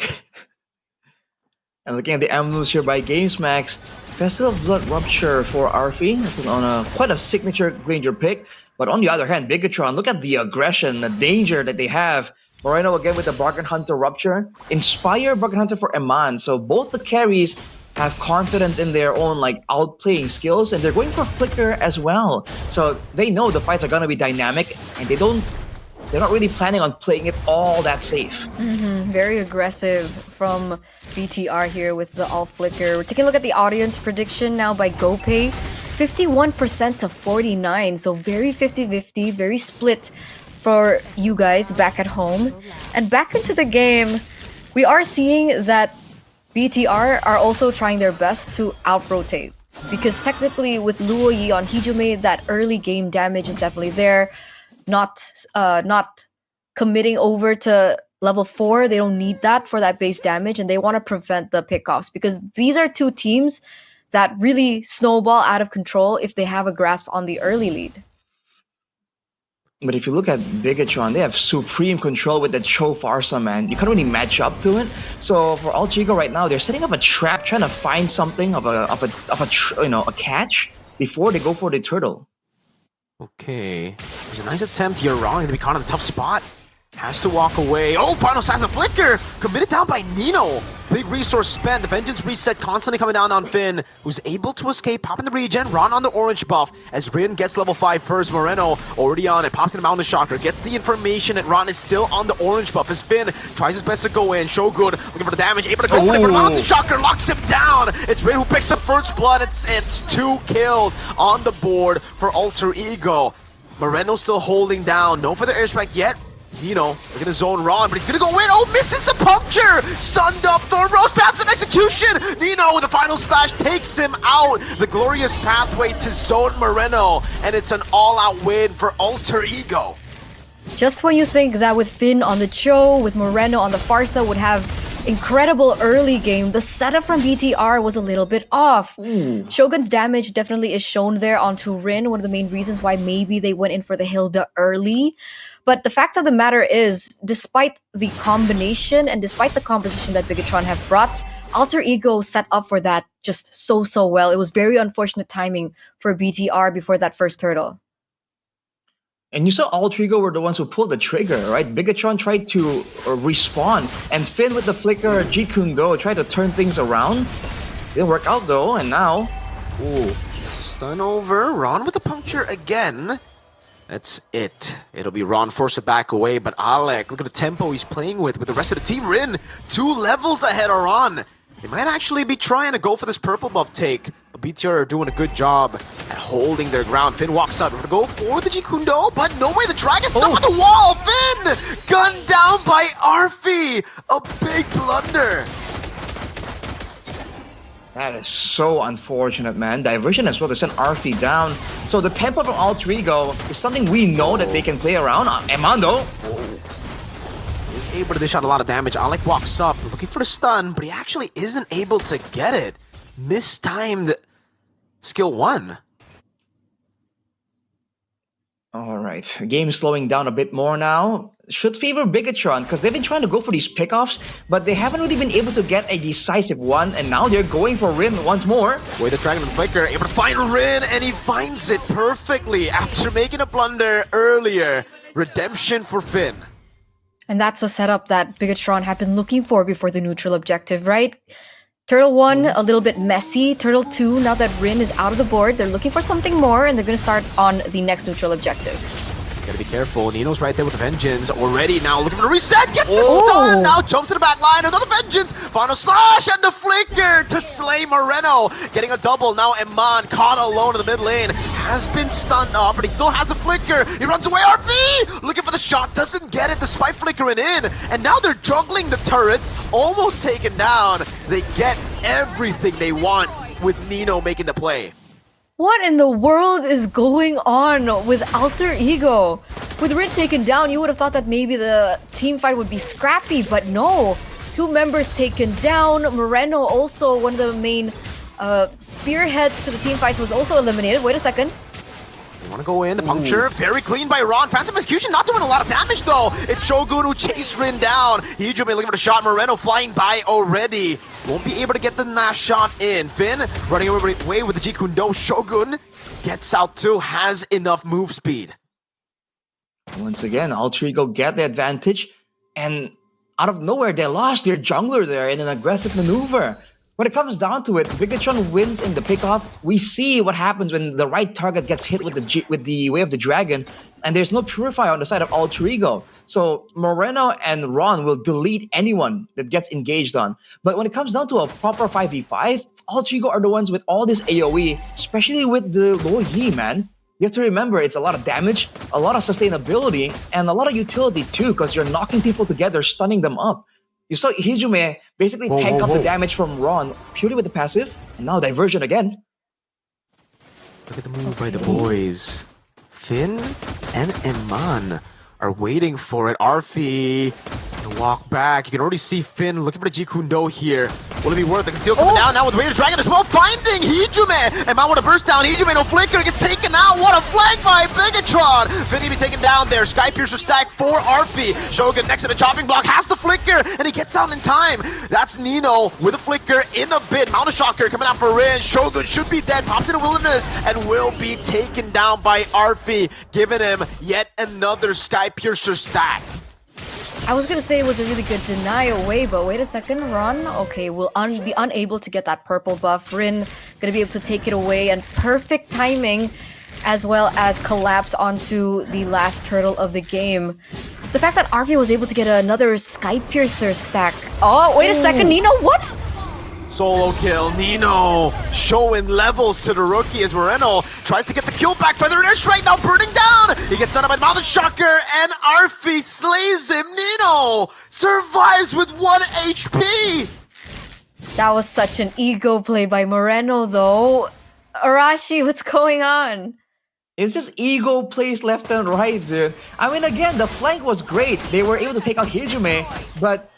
And looking at the emblems here by GamesMax, Festival of Blood Rupture for Arfi. That's on quite a signature Granger pick. But on the other hand, Bigatron, look at the aggression, the danger that they have. Moreno again with the Bargain Hunter Rupture. Inspire Bargain Hunter for Eman. So both the carries have confidence in their own outplaying skills, and they're going for Flicker as well. So they know the fights are gonna be dynamic, and they're not really planning on playing it all that safe. Very aggressive from BTR here with the all Flicker. We're taking a look at the audience prediction now by GoPay. 51% to 49, so very 50-50, very split for you guys back at home. And back into the game, we are seeing that BTR are also trying their best to out-rotate. Because technically with Luo Yi on Hijume, that early game damage is definitely there. Not committing over to level 4, they don't need that for that base damage, and they want to prevent the pickoffs because these are two teams that really snowball out of control if they have a grasp on the early lead. But if you look at Bigatron, they have supreme control with the Cho Farsa, man. You can't really match up to it. So for Alter Ego right now, they're setting up a trap, trying to find something of a catch before they go for the turtle. Okay, there's a nice attempt here. Ron going to be caught in a tough spot. Has to walk away. Oh, final size of flicker! Committed down by Nino. Big resource spent. The Vengeance reset constantly coming down on Finn, who's able to escape, popping the regen. Ron on the orange buff as Rin gets level 5 first. Moreno already on it, pops in the Mountain Shocker. Gets the information that Ron is still on the orange buff as Finn tries his best to go in. Shogun looking for the damage, able to go for it, but Mountain Shocker locks him down. It's Rin who picks up first blood. It's 2 kills on the board for Alter Ego. Moreno still holding down. No further airstrike yet. Nino, looking to zone Ron, but he's gonna go in. Oh, misses the puncture! Stunned up, Thornrose, passive execution! Nino with the final slash takes him out. The glorious pathway to zone Moreno, and it's an all-out win for Alter Ego. Just when you think that with Finn on the Cho, with Moreno on the Farsa would have incredible early game, the setup from BTR was a little bit off. Shogun's damage definitely is shown there onto Rin, one of the main reasons why maybe they went in for the Hilda early. But the fact of the matter is, despite the combination and despite the composition that Bigatron have brought, Alter Ego set up for that just so well. It was very unfortunate timing for BTR before that first turtle. And you saw Alter Ego were the ones who pulled the trigger, right? Bigatron tried to respawn, and Finn with the flicker, Jikundo tried to turn things around. Didn't work out though, and now... Ooh, stun over, Ron with the puncture again. That's it. It'll be Ron forced to back away, but Alec, look at the tempo he's playing with the rest of the team. Rin, 2 levels ahead of Ron. They might actually be trying to go for this purple buff take, but BTR are doing a good job at holding their ground. Finn walks out, we're gonna go for the Jikundo, but no way, the dragon's stuck on the wall! Finn! Gunned down by Arfi! A big blunder! That is so unfortunate, man. Diversion as well to send Arfi down. So the tempo from Alter Ego is something we know that they can play around. Emando is able to dish out a lot of damage. Alec walks up, looking for the stun, but he actually isn't able to get it. Mistimed skill 1. Alright, game slowing down a bit more now. Should favor Bigatron because they've been trying to go for these pickoffs, but they haven't really been able to get a decisive one, and now they're going for Rin once more. With the Dragon and Flicker, able to find Rin, and he finds it perfectly after making a blunder earlier. Redemption for Finn. And that's the setup that Bigatron have been looking for before the neutral objective, right? Turtle 1, a little bit messy. Turtle 2, now that Rin is out of the board, they're looking for something more, and they're going to start on the next neutral objective. Gotta be careful. Nino's right there with the Vengeance. Already now looking for the reset. Gets the stun. Now jumps to the back line. Another Vengeance. Final slash and the flicker to slay Moreno. Getting a double. Now Eman caught alone in the mid lane. Has been stunned up, but he still has the flicker. He runs away. RV looking for the shot. Doesn't get it despite flickering in. And now they're juggling the turrets. Almost taken down. They get everything they want with Nino making the play. What in the world is going on with Alter Ego? With Rin taken down, you would have thought that maybe the team fight would be scrappy, but no. 2 members taken down. Moreno, also one of the main spearheads to the team fights, was also eliminated. Wait a second. They want to go in, the puncture, very clean by Ron. Passive execution, not doing a lot of damage though. It's Shogun who chased Rin down. Hijume looking for the shot, Moreno flying by already. Won't be able to get the last shot in. Finn running away with the Jikundo. Shogun gets out too, has enough move speed. Once again, Alter Ego get the advantage, and out of nowhere, they lost their jungler there in an aggressive maneuver. When it comes down to it, Bigatron wins in the pickoff. We see what happens when the right target gets hit with the Way of the Dragon, and there's no Purifier on the side of Alter Ego. So Moreno and Ron will delete anyone that gets engaged on. But when it comes down to a proper 5v5, Alter Ego are the ones with all this AoE, especially with the Luo Yi, man. You have to remember, it's a lot of damage, a lot of sustainability, and a lot of utility too, because you're knocking people together, stunning them up. You saw Hijume basically tank up the damage from Ron purely with the passive, and now diversion again. Look at the move by the boys. Finn and Eman are waiting for it. Arfi is gonna walk back. You can already see Finn looking for the Jikundo here. Will it be worth the conceal coming down now with Way of the Dragon as well, finding Hijume! Eman with a burst down, Hijume no flicker, gets taken out. What a flag by Bigatron! Finn to be taken down there. Sky Piercer stack for Arfi. Shogun next to the chopping block has the flicker, and he gets out in time. That's Nino with a flicker in a bit. Mount a Shocker coming out for Rin. Shogun should be dead, pops in a wilderness, and will be taken down by Arfi, giving him yet another Sky Piercer stack. I was gonna say it was a really good deny away, but wait a second, Ron. Okay, we'll be unable to get that purple buff. Rin gonna be able to take it away, and perfect timing, as well as collapse onto the last turtle of the game. The fact that Arfi was able to get another Sky Piercer stack. Oh, wait a second, Nino, what? Solo kill, Nino showing levels to the rookie as Moreno tries to get the kill back. Feather Ish right now burning down. He gets done by Mountain Shocker and Arfi slays him. Nino survives with 1 HP. That was such an ego play by Moreno though. Arashi, what's going on? It's just ego plays left and right, dude. I mean, again, the flank was great. They were able to take out Hijume, but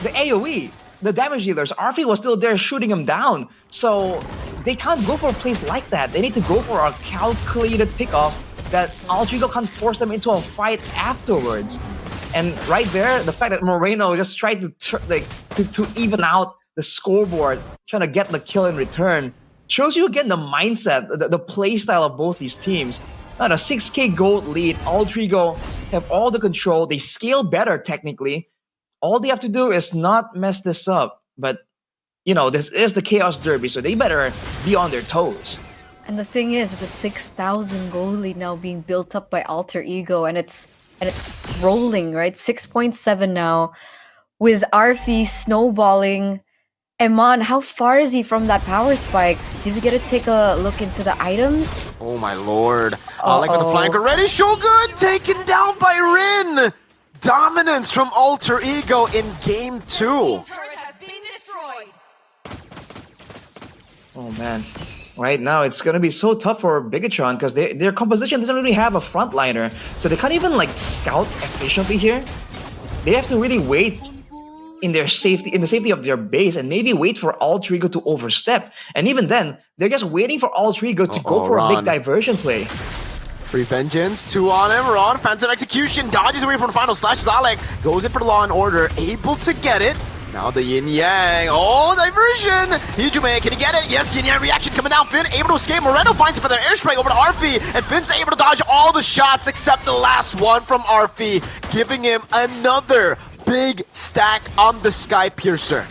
the AoE, the damage dealers, Arfi was still there shooting him down. So they can't go for plays like that. They need to go for a calculated pickoff that Alter Ego can't force them into a fight afterwards. And right there, the fact that Moreno just tried to even out the scoreboard, trying to get the kill in return, shows you again the mindset, the play style of both these teams. Now a 6k gold lead, Alter Ego have all the control. They scale better technically. All they have to do is not mess this up. But, you know, this is the Chaos Derby, so they better be on their toes. And the thing is, the 6,000 gold lead now being built up by Alter Ego, and it's rolling, right? 6.7 now, with Arfi snowballing. Eman, how far is he from that power spike? Did we get to take a look into the items? Oh my lord. Like with the flank already. Shogun taken down by Rin. Dominance from Alter Ego in game 2. Oh man. Right now, it's going to be so tough for Bigatron because their composition doesn't really have a frontliner. So they can't even like scout efficiently here. They have to really wait in the safety of their base, and maybe wait for Alter Ego to overstep. And even then, they're just waiting for Alter Ego to go for a big diversion play. Free Vengeance, 2 on him. Ron, Phantom Execution, dodges away from the final slash. Zalek goes in for the Law and Order, able to get it. Now the Yin Yang. Oh, diversion! Hijume, can he get it? Yes, Yin Yang reaction coming down. Finn able to escape. Moreno finds it for their airstrike over to Arfi. And Finn's able to dodge all the shots except the last one from Arfi, giving him another big stack on the Sky Piercer.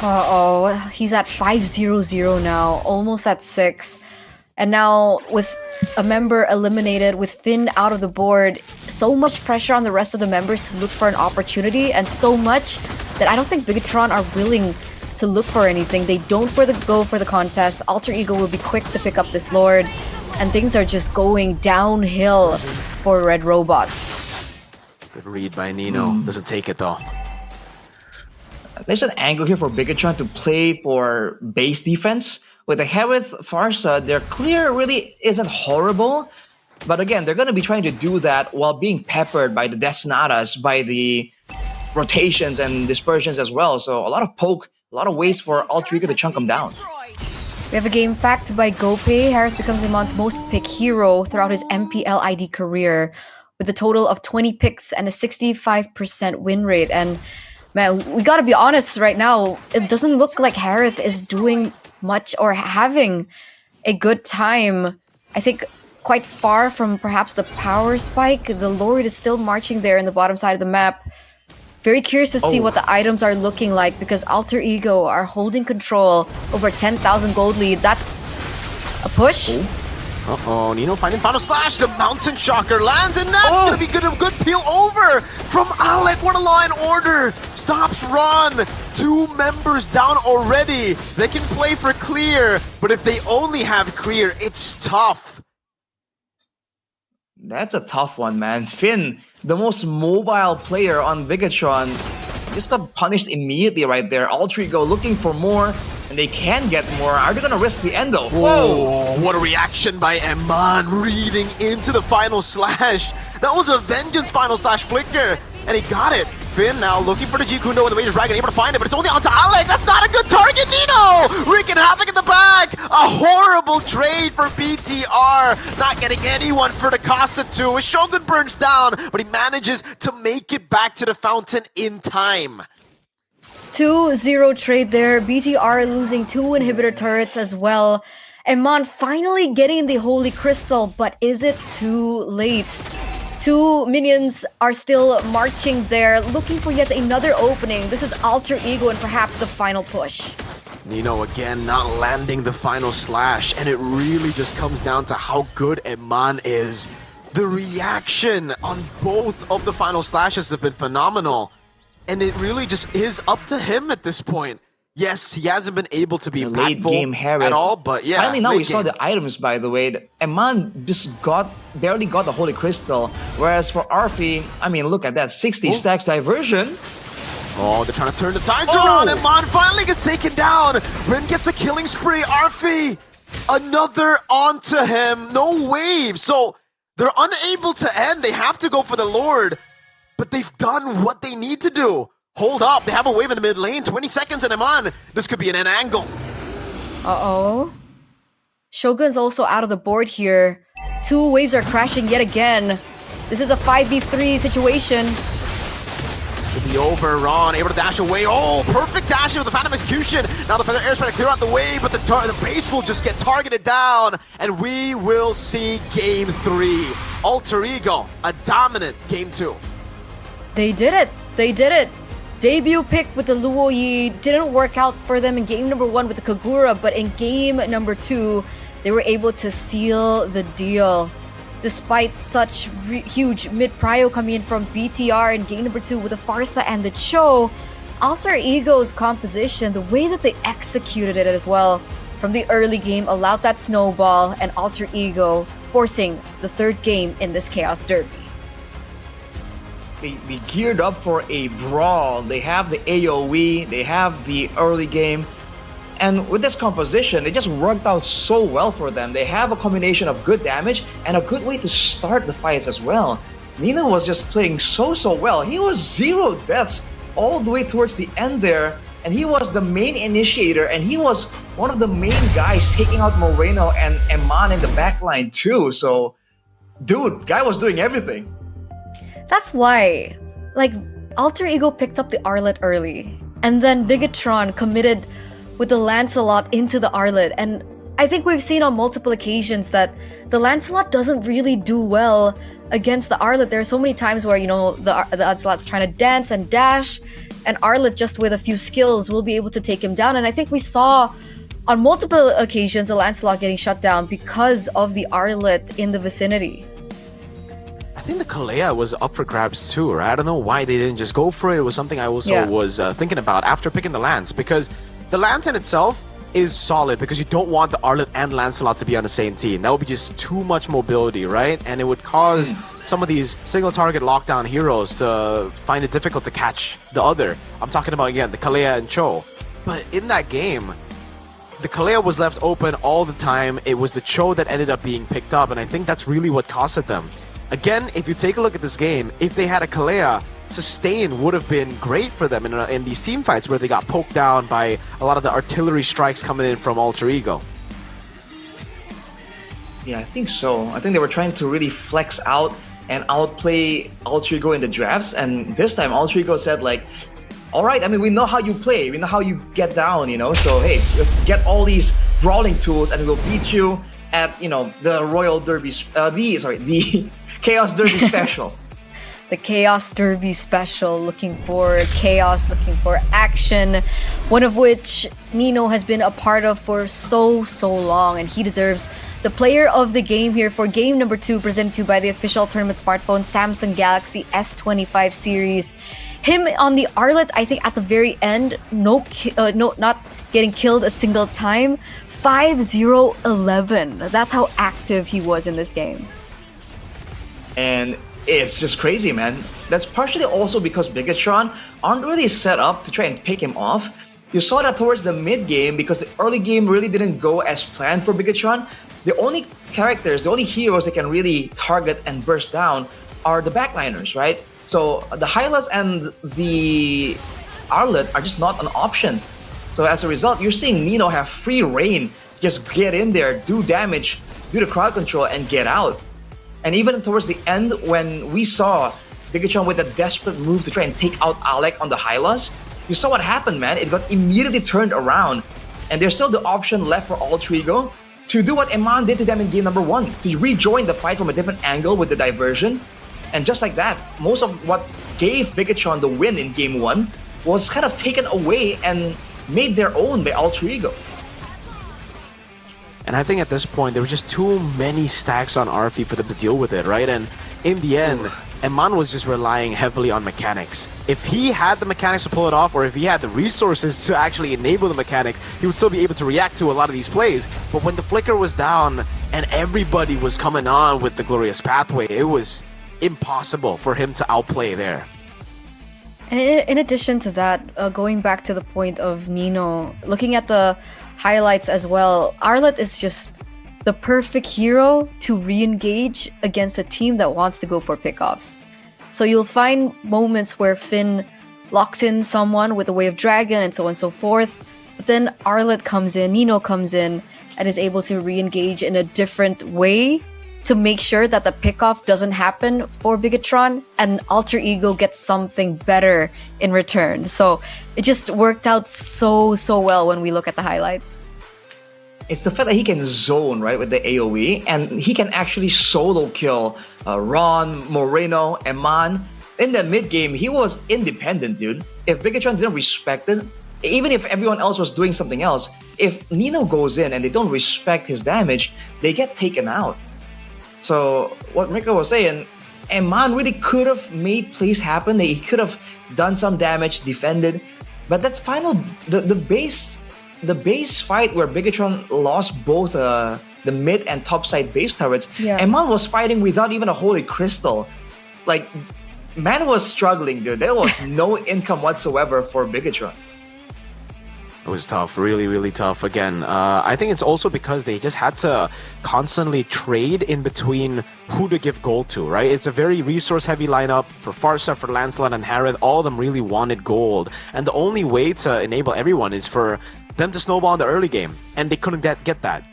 Uh-oh, he's at 5-0-0 now, almost at 6. And now with a member eliminated, with Finn out of the board, so much pressure on the rest of the members to look for an opportunity, and so much that I don't think Bigatron are willing to look for anything. They don't go for the contest. Alter Ego will be quick to pick up this Lord, and things are just going downhill for Red Robots. Good read by Nino. Doesn't take it though. There's an angle here for Bigatron to play for base defense. With the Hereth Farsa, their clear really isn't horrible. But again, they're going to be trying to do that while being peppered by the Detonatas, by the rotations and dispersions as well. So a lot of poke, a lot of ways for Alter Ego to chunk them down. We have a game fact by Gopay. Hereth becomes Emon's most pick hero throughout his MPL ID career, with a total of 20 picks and a 65% win rate. And man, we gotta be honest right now, it doesn't look like Hereth is doing much or having a good time. I think quite far from perhaps the power spike. The Lord is still marching there in the bottom side of the map. Very curious to see what the items are looking like, because Alter Ego are holding control over 10,000 gold lead. That's a push. Uh-oh, Nino finding final slash. The Mountain Shocker lands, and that's gonna be good peel over from Alec. What a Law and Order. Stops run. 2 members down already. They can play for clear, but if they only have clear, it's tough. That's a tough one, man. Finn, the most mobile player on Bigatron, just got punished immediately right there. Alter Ego looking for more. and they can get more. Are they gonna risk the endo? Whoa! What a reaction by Eman reading into the final slash. That was a vengeance final slash flicker, and he got it. Finn now looking for the Jikundo and the Rage Dragon, able to find it, but it's only onto Alec. That's not a good target, Nino! Wreaking havoc in the back! A horrible trade for BTR. Not getting anyone for the Costa 2. Shogun burns down, but he manages to make it back to the fountain in time. 2-0 trade there. BTR losing 2 inhibitor turrets as well. Eman finally getting the Holy Crystal, but is it too late? 2 minions are still marching there, looking for yet another opening. This is Alter Ego and perhaps the final push. Nino again not landing the final slash, and it really just comes down to how good Eman is. The reaction on both of the final slashes have been phenomenal, and it really just is up to him at this point. Yes, he hasn't been able to be late game impactful at all, but yeah. Finally, now late we saw game. the items, by the way. Eman just barely got the Holy Crystal. Whereas for Arfi, I mean, look at that, 60 stacks diversion. Oh, they're trying to turn the tides around. Eman finally gets taken down. Rin gets the killing spree. Arfi, another onto him. No wave. So they're unable to end. They have to go for the Lord, but they've done what they need to do. Hold up, they have a wave in the mid lane, 20 seconds and Eman. This could be an angle. Uh-oh. Shogun's also out of the board here. 2 waves are crashing yet again. This is a 5v3 situation. It'll be over, Ron, able to dash away. Oh, perfect dash with the Phantom Execution. Now the Feather Air's trying to clear out the way, but the base will just get targeted down. And we will see Game 3. Alter Ego, a dominant Game 2. They did it. They did it. Debut pick with the Luo Yi didn't work out for them in game number 1 with the Kagura, but in game number 2, they were able to seal the deal. Despite such huge mid-prio coming in from BTR in game number 2 with the Farsa and the Cho, Alter Ego's composition, the way that they executed it as well from the early game allowed that snowball, and Alter Ego forcing the 3rd game in this Chaos Derby. They geared up for a brawl. They have the AoE, they have the early game, and with this composition, it just worked out so well for them. They have a combination of good damage and a good way to start the fights as well. Nino was just playing so well. He was 0 deaths all the way towards the end there, and he was the main initiator, and he was one of the main guys taking out Moreno and Eman in the backline too. So, dude, guy was doing everything. That's why, like, Alter Ego picked up the Arlet early, and then Bigatron committed with the Lancelot into the Arlet, and I think we've seen on multiple occasions that the Lancelot doesn't really do well against the Arlet. There are so many times where, you know, the Lancelot's trying to dance and dash, and Arlet just with a few skills will be able to take him down, and I think we saw on multiple occasions the Lancelot getting shut down because of the Arlet in the vicinity. I think the Kalea was up for grabs too, right? I don't know why they didn't just go for it. It was something I also was thinking about after picking the Lance, because the Lance in itself is solid because you don't want the Arlet and Lancelot to be on the same team. That would be just too much mobility, right? And it would cause some of these single target lockdown heroes to find it difficult to catch the other. I'm talking about, again, the Kalea and Cho. But in that game, the Kalea was left open all the time. It was the Cho that ended up being picked up, and I think that's really what costed them. Again, if you take a look at this game, if they had a Kalea, sustain would have been great for them in these team fights where they got poked down by a lot of the artillery strikes coming in from Alter Ego. Yeah, I think so. I think they were trying to really flex out and outplay Alter Ego in the drafts, and this time Alter Ego said like, all right, I mean, we know how you play, we know how you get down, you know, so hey, let's get all these brawling tools and we'll beat you at, you know, the Royal Derby, the Chaos Derby special. The Chaos Derby special, looking for chaos, looking for action, one of which Nino has been a part of for so long, and he deserves the player of the game here for game number 2, presented to you by the official tournament smartphone Samsung Galaxy S25 series. Him on the Arlet, I think at the very end, not getting killed a single time. 5-0-11. That's how active he was in this game. And it's just crazy, man. That's partially also because Bigatron aren't really set up to try and pick him off. You saw that towards the mid game because the early game really didn't go as planned for Bigatron. The only characters, the only heroes that can really target and burst down are the backliners, right? So the Hylas and the Arlet are just not an option. So as a result, you're seeing Nino have free reign to just get in there, do damage, do the crowd control, and get out. And even towards the end, when we saw Bigatron with a desperate move to try and take out Alec on the Hylas, you saw what happened, man. It got immediately turned around. And there's still the option left for Alter Ego to do what Eman did to them in game number 1, to rejoin the fight from a different angle with the diversion. And just like that, most of what gave Bigatron the win in game 1 was kind of taken away and made their own by Alter Ego. And I think at this point, there were just too many stacks on Arfi for them to deal with it, right? And in the end, Eman was just relying heavily on mechanics. If he had the mechanics to pull it off, or if he had the resources to actually enable the mechanics, he would still be able to react to a lot of these plays. But when the flicker was down and everybody was coming on with the Glorious Pathway, it was impossible for him to outplay there. And in addition to that, going back to the point of Nino, looking at the highlights as well, Arlet is just the perfect hero to re-engage against a team that wants to go for pickoffs. So you'll find moments where Finn locks in someone with a Way of Dragon and so on and so forth, but then Arlet comes in, Nino comes in, and is able to re-engage in a different way to make sure that the pickoff doesn't happen for Bigatron, and Alter Ego gets something better in return. So it just worked out so well when we look at the highlights. It's the fact that he can zone, right, with the AoE, and he can actually solo kill Ron, Moreno, Eman. In the mid game, he was independent, dude. If Bigatron didn't respect it, even if everyone else was doing something else, if Nino goes in and they don't respect his damage, they get taken out. So what Mika was saying, Eman really could have made plays happen. He could have done some damage, defended, but that final, the base fight where Bigatron lost both the mid and top side base turrets, Eman was fighting without even a Holy Crystal. Like, man was struggling, dude. There was no income whatsoever for Bigatron. It was tough, really tough. Again, I think it's also because they just had to constantly trade in between who to give gold to, right? It's a very resource-heavy lineup. For Farsa, for Lancelot, and Harith, all of them really wanted gold. And the only way to enable everyone is for them to snowball in the early game. And they couldn't get that.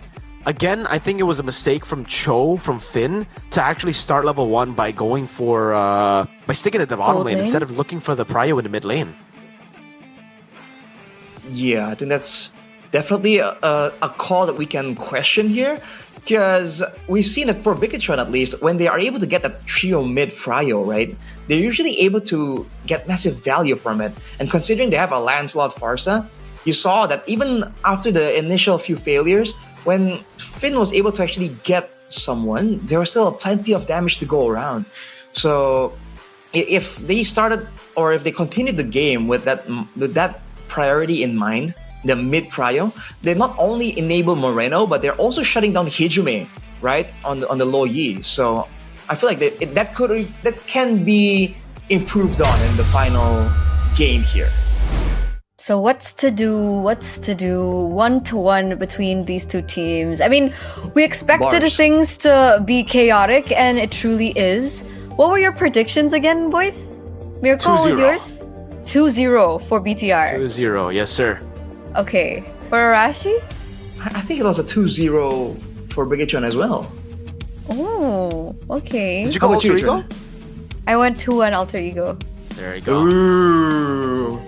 Again, I think it was a mistake from from Finn, to actually start level 1 by going for, by sticking at the bottom lane instead of looking for the prio in the mid lane. Yeah, I think that's definitely a call that we can question here, because we've seen it for Bigatron at least, when they are able to get that trio mid prio, right? They're usually able to get massive value from it. And considering they have a Lancelot Farsa, you saw that even after the initial few failures, when Finn was able to actually get someone, there was still plenty of damage to go around. So if they started, or if they continued the game with that priority in mind, the mid prio, they not only enable Moreno, but they're also shutting down Hijume, right, on the low Yi. So I feel like that can be improved on in the final game here. So what's to do 1-to-1 between these two teams? I mean, we expected things to be chaotic, and it truly is. What were your predictions again, boys? Miracle, what was yours? 2-0 for BTR. 2-0, yes sir. Okay, for Arashi? I think it was a 2-0 for Bigatron as well. Oh, okay. Did you go Alter Ego? I went 2-1 Alter Ego. There you go. Ooh.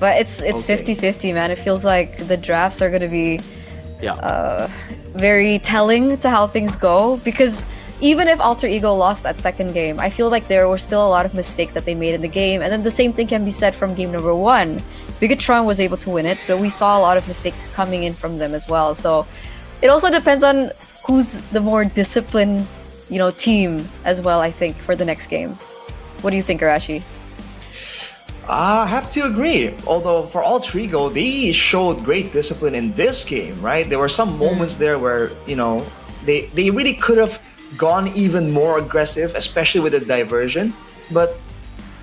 But it's 50-50, man. It feels like the drafts are going to be very telling to how things go, because even if Alter Ego lost that second game, I feel like there were still a lot of mistakes that they made in the game. And then the same thing can be said from game number 1. Bigatron was able to win it, but we saw a lot of mistakes coming in from them as well. So it also depends on who's the more disciplined, team as well, I think, for the next game. What do you think, Arashi? I have to agree. Although for Alter Ego, they showed great discipline in this game, right? There were some moments there where, they really could have gone even more aggressive, especially with the diversion. But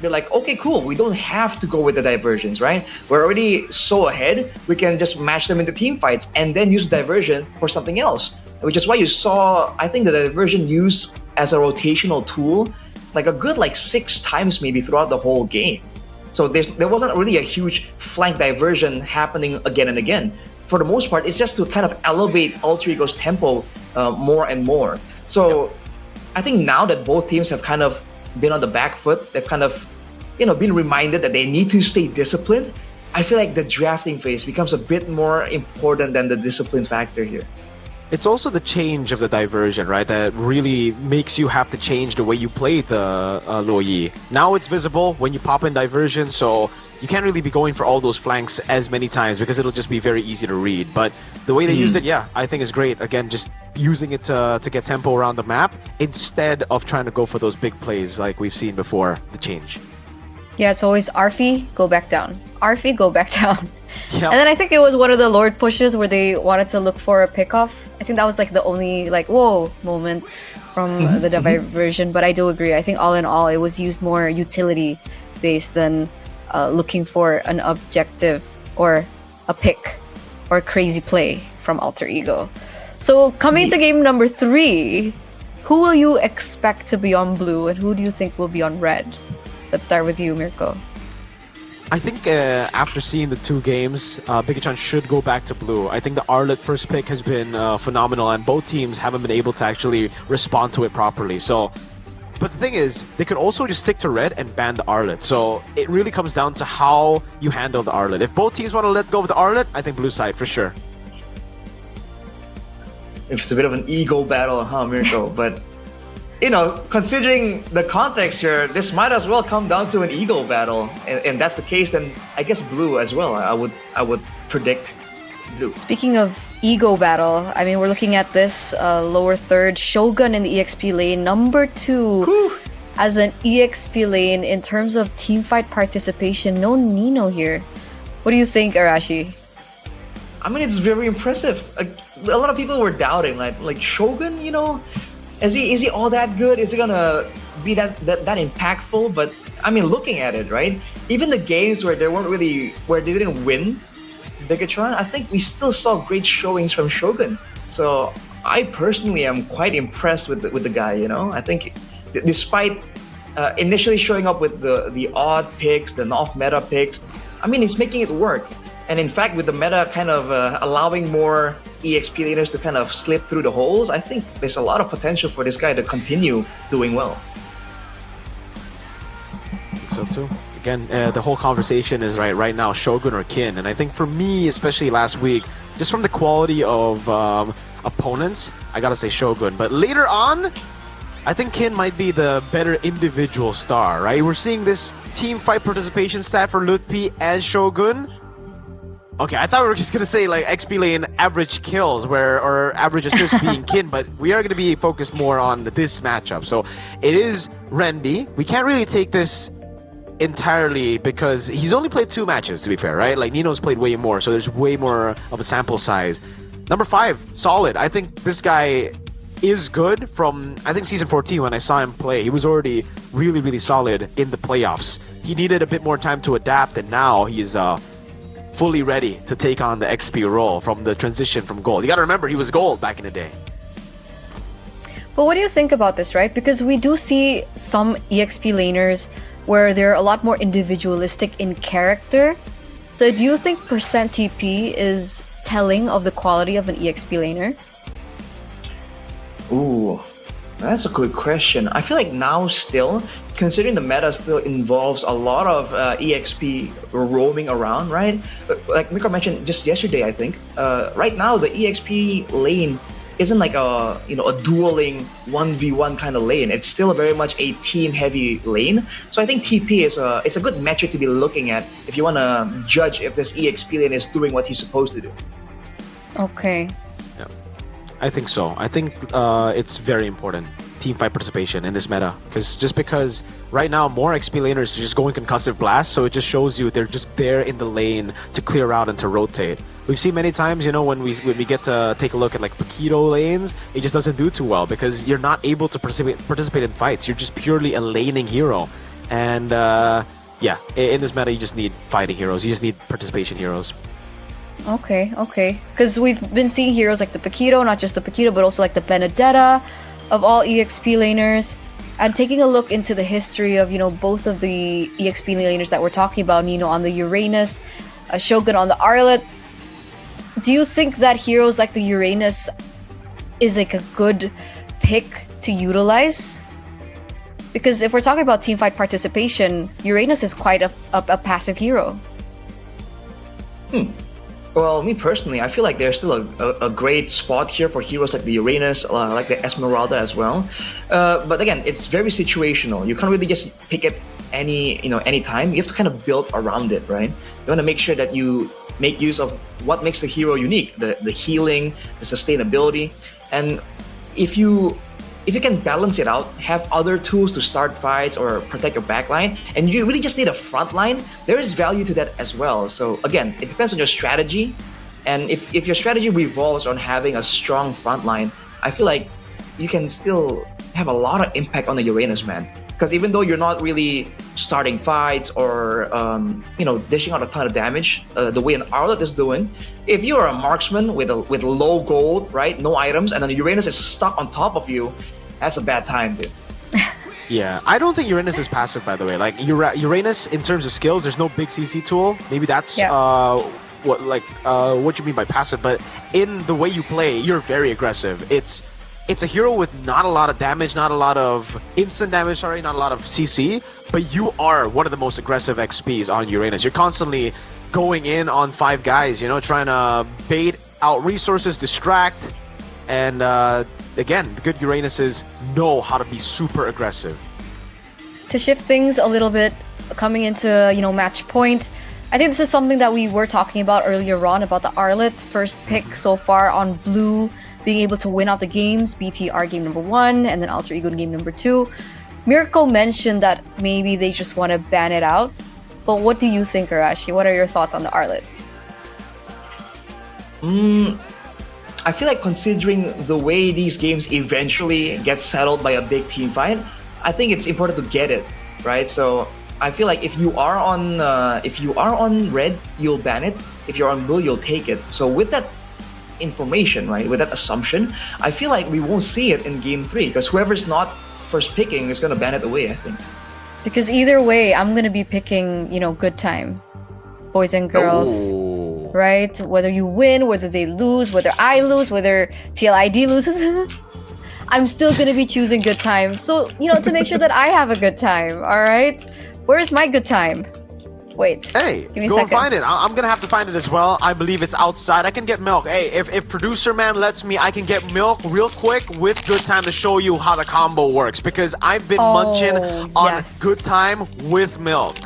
they're like, okay, cool, we don't have to go with the diversions, right? We're already so ahead, we can just match them into team fights and then use diversion for something else. Which is why you saw, I think, the diversion used as a rotational tool like a good 6 times maybe throughout the whole game. So there wasn't really a huge flank diversion happening again and again. For the most part, it's just to kind of elevate Alter Ego's tempo more and more. So I think now that both teams have kind of been on the back foot, they've kind of been reminded that they need to stay disciplined. I feel like the drafting phase becomes a bit more important than the discipline factor here. It's also the change of the diversion, right, that really makes you have to change the way you play the Luo Yi. Now it's visible when you pop in diversion, so you can't really be going for all those flanks as many times because it'll just be very easy to read. But the way they use it, yeah, I think is great. Again, just using it to get tempo around the map instead of trying to go for those big plays like we've seen before the change. Yeah, it's always Arfi, go back down. Arfi, go back down. Yep. And then I think it was one of the Lord pushes where they wanted to look for a pickoff. I think that was the only whoa moment from the diversion. But I do agree. I think all in all, it was used more utility based than looking for an objective or a pick or a crazy play from Alter Ego. So coming to game number 3, who will you expect to be on blue and who do you think will be on red? Let's start with you, Mirko. I think after seeing the 2 games, Bigachan should go back to blue. I think the Arlet first pick has been phenomenal, and both teams haven't been able to actually respond to it properly. So, but the thing is, they could also just stick to red and ban the Arlet. So it really comes down to how you handle the Arlet. If both teams want to let go of the Arlet, I think blue side for sure. It's a bit of an ego battle, huh, Mirko? But considering the context here, this might as well come down to an ego battle, and that's the case. Then I guess blue as well. I would predict blue. Speaking of ego battle, I mean, we're looking at this lower third, Shogun in the EXP lane, number 2 as an EXP lane in terms of teamfight participation. No Nino here. What do you think, Arashi? I mean, it's very impressive. A lot of people were doubting, like Shogun, Is he all that good? Is he gonna be that impactful? But I mean, looking at it, right? Even the games where they didn't win Bigatron, I think we still saw great showings from Shogun. So I personally am quite impressed with the guy. I think despite initially showing up with the odd picks, the off-meta picks, I mean, he's making it work. And in fact, with the meta kind of allowing more EXP laners to kind of slip through the holes, I think there's a lot of potential for this guy to continue doing well. So too. Again, the whole conversation is right now, Shogun or Kin. And I think for me, especially last week, just from the quality of opponents, I gotta say Shogun. But later on, I think Kin might be the better individual star, right? We're seeing this team fight participation stat for Lutpi and Shogun. Okay, I thought we were just gonna say XP lane average kills or average assists being Kin, but we are gonna be focused more on this matchup. So it is Randy. We can't really take this entirely because he's only played 2 matches, to be fair, right? Nino's played way more, so there's way more of a sample size. Number 5, solid. I think this guy is good from, I think, Season 14 when I saw him play. He was already really, really solid in the playoffs. He needed a bit more time to adapt, and now he's fully ready to take on the XP role from the transition from gold. You gotta remember, he was gold back in the day. But what do you think about this, right? Because we do see some EXP laners where they're a lot more individualistic in character. So do you think percent TP is telling of the quality of an EXP laner? Ooh, that's a good question. I feel like now still, considering the meta still involves a lot of EXP roaming around, right? Like Mirko mentioned just yesterday, I think. Right now, the EXP lane isn't like a dueling 1v1 kind of lane. It's still very much a team-heavy lane. So I think TP is it's a good metric to be looking at if you want to judge if this EXP lane is doing what he's supposed to do. Okay. Yeah, I think so. I think it's very important. Teamfight participation in this meta, because right now more XP laners are just going concussive blast, so it just shows you they're just there in the lane to clear out and to rotate. We've seen many times, when we get to take a look at Paquito lanes, it just doesn't do too well because you're not able to participate in fights. You're just purely a laning hero. And yeah, in this meta, you just need fighting heroes. You just need participation heroes. Okay. Because we've been seeing heroes like the Paquito, not just the Paquito, but also like the Benedetta of all EXP laners. And taking a look into the history of, both of the EXP laners that we're talking about, on the Uranus, Shogun on the Arlet. Do you think that heroes like the Uranus is like a good pick to utilize? Because if we're talking about teamfight participation, Uranus is quite a passive hero. Well, me personally, I feel like there's still a great spot here for heroes like the Uranus, like the Esmeralda as well. But again, it's very situational. You can't really just pick it any time. You have to kind of build around it, right? You want to make sure that you make use of what makes the hero unique, the healing, the sustainability, and if you can balance it out, have other tools to start fights or protect your backline, and you really just need a front line, there is value to that as well. So again, it depends on your strategy, and if your strategy revolves on having a strong front line, I feel like you can still have a lot of impact on the Uranus, man. Because even though you're not really starting fights or dishing out a ton of damage the way an Arlet is doing, if you're a marksman with low gold, right, no items, and then Uranus is stuck on top of you, that's a bad time, dude. Yeah, I don't think Uranus is passive, by the way. Like Uranus, in terms of skills, there's no big CC tool. Maybe that's what you mean by passive. But in the way you play, you're very aggressive. It's a hero with not a lot of damage, not a lot of instant damage, not a lot of CC, but you are one of the most aggressive XPs on Uranus. You're constantly going in on 5 guys, trying to bait out resources, distract, and again, the good Uranuses know how to be super aggressive. To shift things a little bit, coming into, match point, I think this is something that we were talking about earlier on, about the Arlet, first pick so far on blue, being able to win out the games, BTR game number 1, and then Alter Ego game number 2. Miracle mentioned that maybe they just want to ban it out. But what do you think, Arashi? What are your thoughts on the Arlet? I feel like considering the way these games eventually get settled by a big team fight, I think it's important to get it, right? So I feel like if you are on red, you'll ban it. If you're on blue, you'll take it. So with that information, right, with that assumption, I feel like we won't see it in game 3 because whoever's not first picking is going to ban it away, I think. Because either way, I'm going to be picking, good time. Boys and girls. Right? Whether you win, whether they lose, whether I lose, whether TLID loses, I'm still going to be choosing good time. So, to make sure that I have a good time, all right? Where's my good time? Wait. Hey, give me a go second. And find it. I'm going to have to find it as well. I believe it's outside. I can get milk. Hey, if producer man lets me, I can get milk real quick with good time to show you how the combo works. Because I've been munching on good time with milk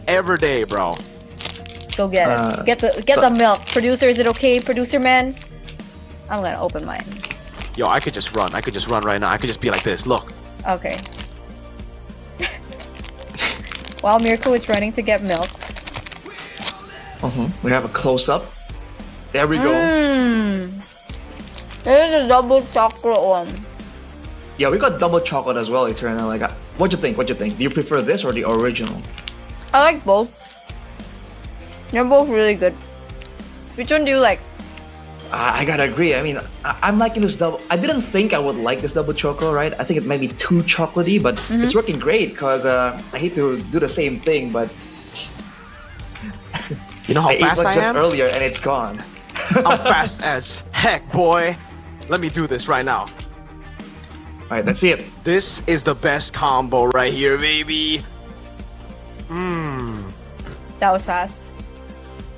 every day, bro. Go get it. Get the milk. Producer, is it okay? Producer man? I'm gonna open mine. Yo, I could just run. I could just run right now. I could just be like this. Look. Okay. While Miracle is running to get milk. We have a close-up. There we go. There's a double chocolate one. Yeah, we got double chocolate as well, Eternal. Like, what do you think? Do you prefer this or the original? I like both. They're both really good. Which one do you like? I gotta agree. I mean, I'm liking this double. I didn't think I would like this double choco, right? I think it might be too chocolatey, but it's working great because I hate to do the same thing, but you know how fast I am? Just earlier and it's gone. I'm fast as heck, boy. Let me do this right now. All right, let's see it. This is the best combo right here, baby. That was fast.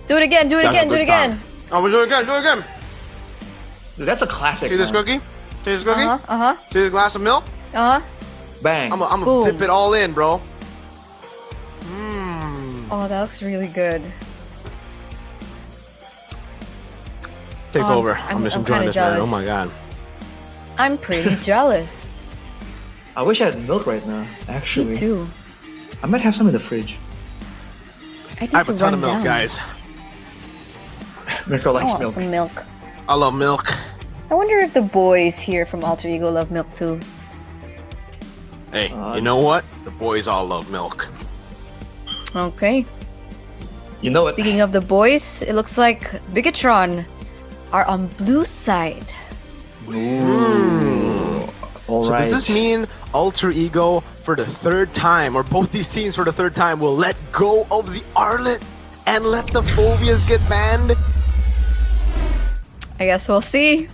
Do it again. Do it again. Do it again. I'm gonna do it again. Do it again. Dude, that's a classic. See this cookie? See this cookie? See this glass of milk? Bang. I'm gonna dip it all in, bro. Oh, that looks really good. Take over. I'm just enjoying this, man. Oh my god. I'm pretty jealous. I wish I had milk right now, actually. Me too. I might have some in the fridge. I have a ton of milk, guys. Miracle likes I want milk. some milk. I love milk. I wonder if the boys here from Alter Ego love milk too. Hey, you know what? The boys all love milk. Okay. You know it. Speaking of the boys, it looks like Bigatron are on blue side. So does this mean Alter Ego for the third time, or both these teams for the third time, will let go of the Arlet and let the Phobias get banned? I guess we'll see.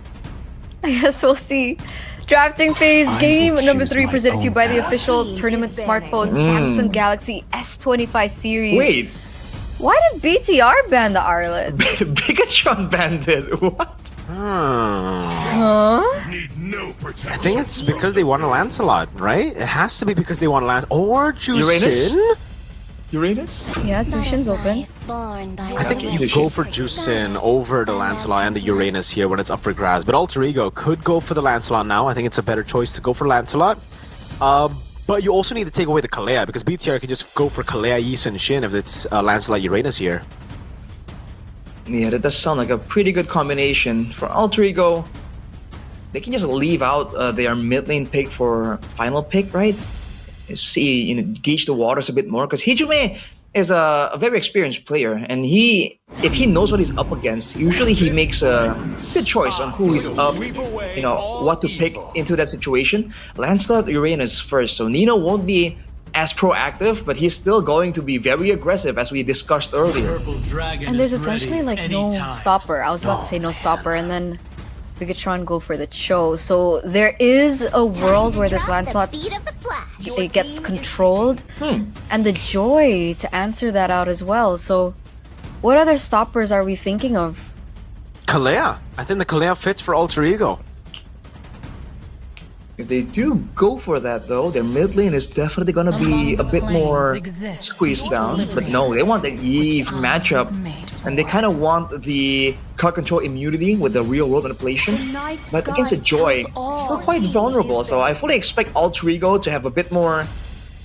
Drafting phase game number 3 presented to you by the official tournament smartphone Samsung Galaxy S25 series. Wait. Why did BTR ban the Arlet? Bigatron banned it. What? Huh? I think it's because they want a Lancelot, right? It has to be because they want a Lancelot. Or Jusin? Uranus? Yeah, Sushin's open. I think you go for Jusin over the Lancelot and the Uranus here when it's up for grabs. But Alter Ego could go for the Lancelot now. I think it's a better choice to go for Lancelot. But you also need to take away the Kalea, because BTR can just go for Kalea, Yi Sun Shin if it's Lancelot Uranus here. Yeah, that does sound like a pretty good combination. For Alter Ego, they can just leave out their mid lane pick for final pick, right? See, gauge the waters a bit more, because Hijime is a very experienced player, and if he knows what he's up against, usually he makes a good choice on who he's up, what to pick into that situation. Lancelot Uranus first, so Nino won't be as proactive, but he's still going to be very aggressive, as we discussed earlier. And there's essentially like no stopper. I was about to say no stopper, and then Bigatron go for the Cho. So there is a world where this Lancelot it gets controlled, and the Joy to answer that out as well. So what other stoppers are we thinking of? Kalea. I think the Kalea fits for Alter Ego. If they do go for that, though, their mid lane is definitely going to be a bit more squeezed down. But no, they want the Eve matchup, and they kind of want the card control immunity with the real world manipulation. But against a Joy, it's still quite vulnerable. So I fully expect Alter Ego to have a bit more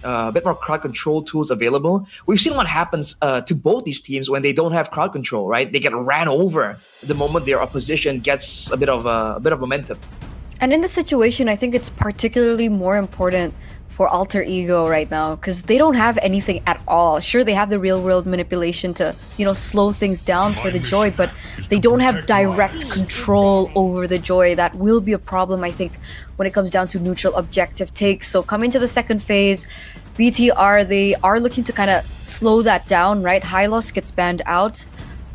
crowd control tools available. We've seen what happens to both these teams when they don't have crowd control, right? They get ran over the moment their opposition gets a bit of momentum. And in this situation, I think it's particularly more important for Alter Ego right now, because they don't have anything at all. Sure, they have the real world manipulation to, slow things down for the Joy, but they don't have direct control over the Joy. That will be a problem, I think, when it comes down to neutral objective takes. So coming to the second phase, BTR, they are looking to kind of slow that down, right? Hylos gets banned out.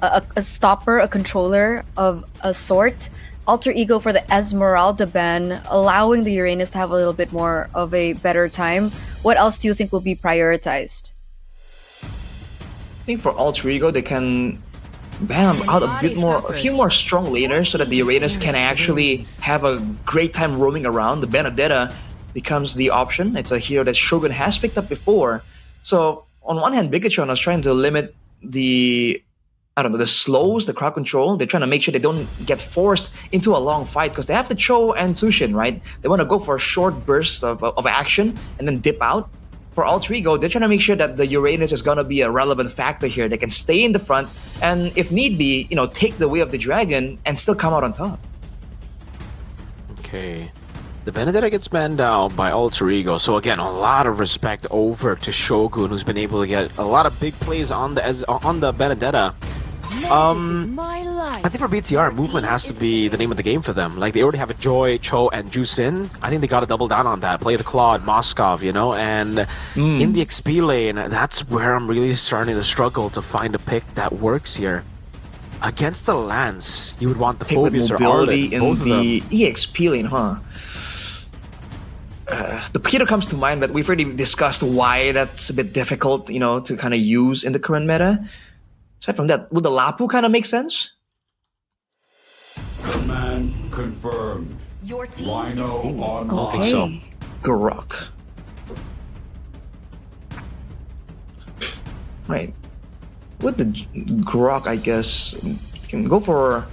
A stopper, a controller of a sort. Alter Ego for the Esmeralda ban, allowing the Uranus to have a little bit more of a better time. What else do you think will be prioritized? I think for Alter Ego, they can ban out a few more strong laners, so that the Uranus can actually have a great time roaming around. The Benedetta becomes the option. It's a hero that Shogun has picked up before. So on one hand, Bigatron was trying to limit the slows, the crowd control. They're trying to make sure they don't get forced into a long fight, because they have the Cho and Sushin, right? They want to go for a short burst of action and then dip out. For Alter Ego, they're trying to make sure that the Uranus is going to be a relevant factor here. They can stay in the front and, if need be, take the way of the dragon and still come out on top. Okay. The Benedetta gets banned out by Alter Ego, so again, a lot of respect over to Shogun, who's been able to get a lot of big plays on the Benedetta. I think for BTR, movement has to be the name of the game for them. Like, they already have a Joy, Cho, and Jusin. I think they got to double down on that. Play the Claude, Moskov, and in the XP lane, that's where I'm really starting to struggle to find a pick that works here. Against the Lance, you would want the Phobius or Arlet, both of them. The EXP lane, huh? The Peter comes to mind, but we've already discussed why that's a bit difficult, to kind of use in the current meta. Aside from that, would the Lapu kind of make sense? Command confirmed. Your team Rhino on Okay. So, Garok. Right. With the Grok, I guess, you can go for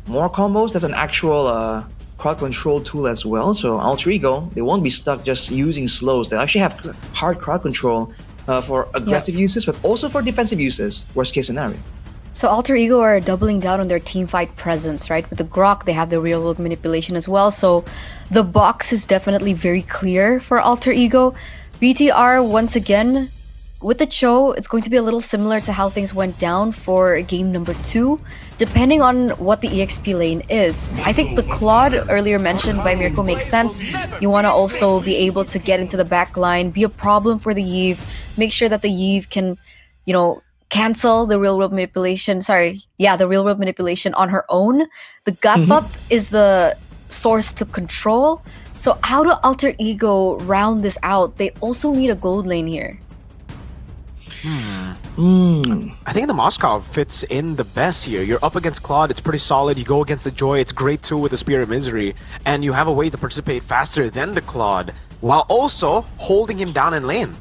more combos. That's an actual crowd control tool as well. So Alter Ego, they won't be stuck just using slows. They actually have hard crowd control for aggressive uses, but also for defensive uses, worst case scenario. So Alter Ego are doubling down on their teamfight presence, right? With the Grok, they have the real world manipulation as well. So the box is definitely very clear for Alter Ego. BTR, once again, with the Cho, it's going to be a little similar to how things went down for game number 2, depending on what the EXP lane is. I think the Claude earlier mentioned by Mirko makes sense. You want to also be able to get into the back line, be a problem for the Yve, make sure that the Yve can, cancel the real world manipulation. The real world manipulation on her own. The Gatot is the source to control. So how do Alter Ego round this out? They also need a gold lane here. I think the Moscow fits in the best here. You're up against Claude, it's pretty solid. You go against the Joy, it's great too with the Spear of Misery. And you have a way to participate faster than the Claude, while also holding him down in lane.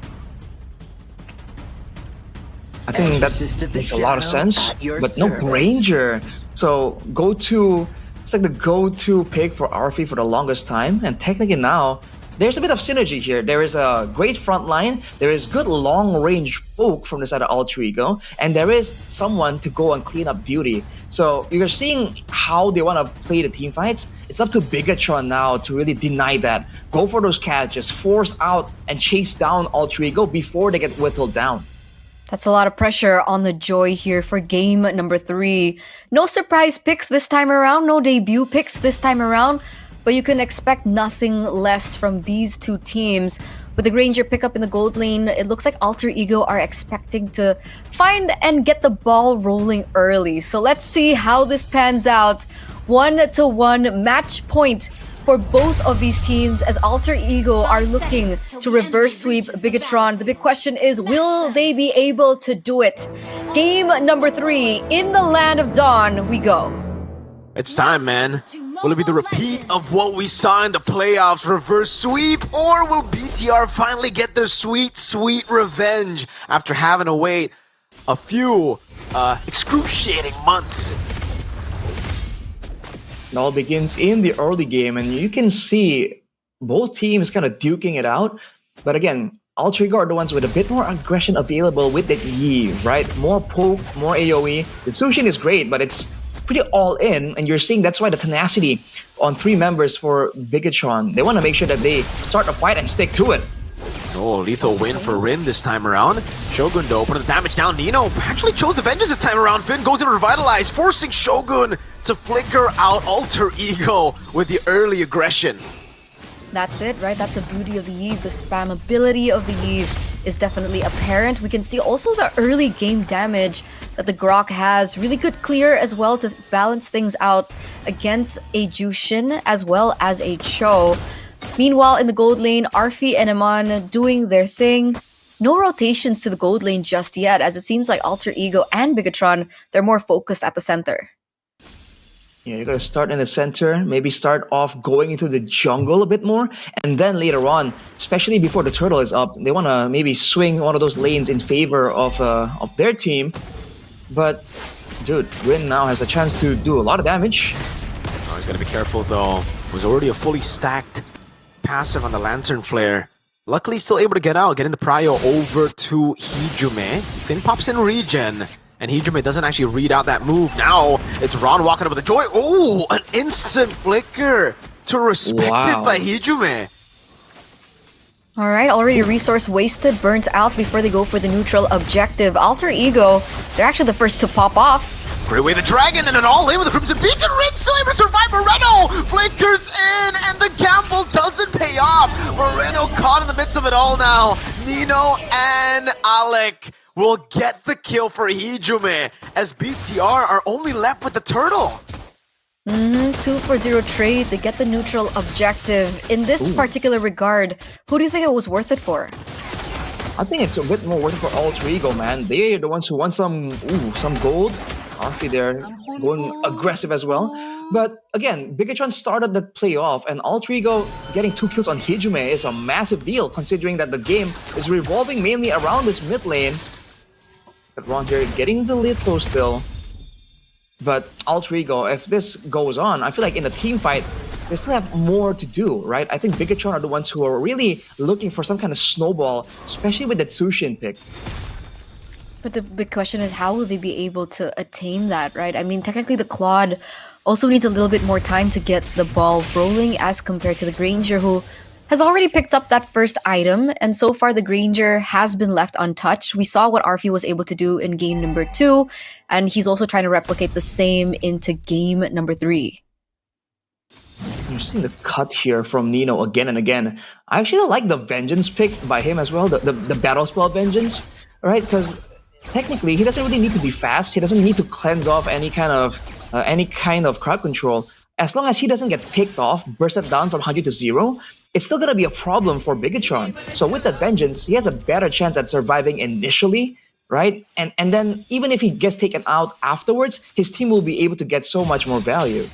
I think that makes a lot of sense, but no Granger. So it's like the go-to pick for Arfi for the longest time, and technically now, there's a bit of synergy here. There is a great front line, there is good long-range poke from the side of Alter Ego, and there is someone to go and clean up duty. So you're seeing how they want to play the team fights. It's up to Bigatron now to really deny that. Go for those catches, force out and chase down Alter Ego before they get whittled down. That's a lot of pressure on the Joy here for game number 3. No surprise picks this time around, no debut picks this time around, but you can expect nothing less from these two teams. With the Granger pickup in the gold lane, it looks like Alter Ego are expecting to find and get the ball rolling early. So let's see how this pans out. 1-1 match point for both of these teams as Alter Ego are looking to reverse sweep Bigatron. The big question is, will they be able to do it? Game number 3, in the Land of Dawn we go. It's time, man. Will it be the repeat of what we saw in the playoffs, reverse sweep, or will BTR finally get their sweet, sweet revenge after having to wait a few excruciating months? It all begins in the early game, and you can see both teams kind of duking it out. But again, Alter Ego are the ones with a bit more aggression available with that Yi, right? More poke, more AoE. The Sushin is great, but it's pretty all in, and you're seeing that's why the tenacity on 3 members for Bigatron. They want to make sure that they start a fight and stick to it. Oh, lethal win for Rin this time around. Shogun, though, putting the damage down. Nino actually chose the vengeance this time around. Finn goes in to revitalize, forcing Shogun to flicker out Alter Ego with the early aggression. That's it, right? That's the beauty of the Yve. The spammability of the Yve is definitely apparent. We can see also the early game damage that the Grok has. Really good clear as well to balance things out against a Jushin as well as a Cho. Meanwhile, in the gold lane, Arfi and Iman doing their thing. No rotations to the gold lane just yet, as it seems like Alter Ego and Bigatron, they're more focused at the center. Yeah, you're gonna start in the center, maybe start off going into the jungle a bit more, and then later on, especially before the turtle is up, they wanna maybe swing one of those lanes in favor of their team. But, dude, Rin now has a chance to do a lot of damage. Oh, he's gotta be careful though. It was already a fully stacked passive on the Lantern Flare. Luckily, still able to get out, getting the prio over to Hijume. Finn pops in regen, and Hijume doesn't actually read out that move. Now, it's Ron walking up with a Joy. Oh, an instant flicker to respect it by Hijume. Alright, already resource wasted, burnt out before they go for the neutral objective. Alter Ego, they're actually the first to pop off. Great way the dragon and an all-in with the Crimson Beacon. Rin still able to survive. Moreno flickers in, and the gamble doesn't pay off. Moreno caught in the midst of it all now. Nino and Alec will get the kill for Hijume, as BTR are only left with the turtle. 2-for-0 trade, they get the neutral objective. In this particular regard, who do you think it was worth it for? I think it's a bit more worth it for Alter Ego, man. They're the ones who want some gold. Arfi there going aggressive as well. But again, Bigatron started the playoff, and Alter Ego getting 2 kills on Hijume is a massive deal, considering that the game is revolving mainly around this mid lane. But Ron here getting the lead though still. But Alter Ego, if this goes on, I feel like in the team fight, they still have more to do, right? I think Bigatron are the ones who are really looking for some kind of snowball, especially with the Tsushin pick. But the big question is, how will they be able to attain that, right? I mean, technically the Claude also needs a little bit more time to get the ball rolling as compared to the Granger, who has already picked up that first item, and so far the Granger has been left untouched. We saw what Arfi was able to do in game number 2, and he's also trying to replicate the same into game number 3. You're seeing the cut here from Nino again and again. I actually like the Vengeance pick by him as well, the Battle Spell Vengeance, right? Because technically he doesn't really need to be fast. He doesn't need to cleanse off any kind of crowd control. As long as he doesn't get picked off, bursted down from 100 to 0, it's still gonna be a problem for Bigatron. So with the Vengeance, he has a better chance at surviving initially, right? And then even if he gets taken out afterwards, his team will be able to get so much more value.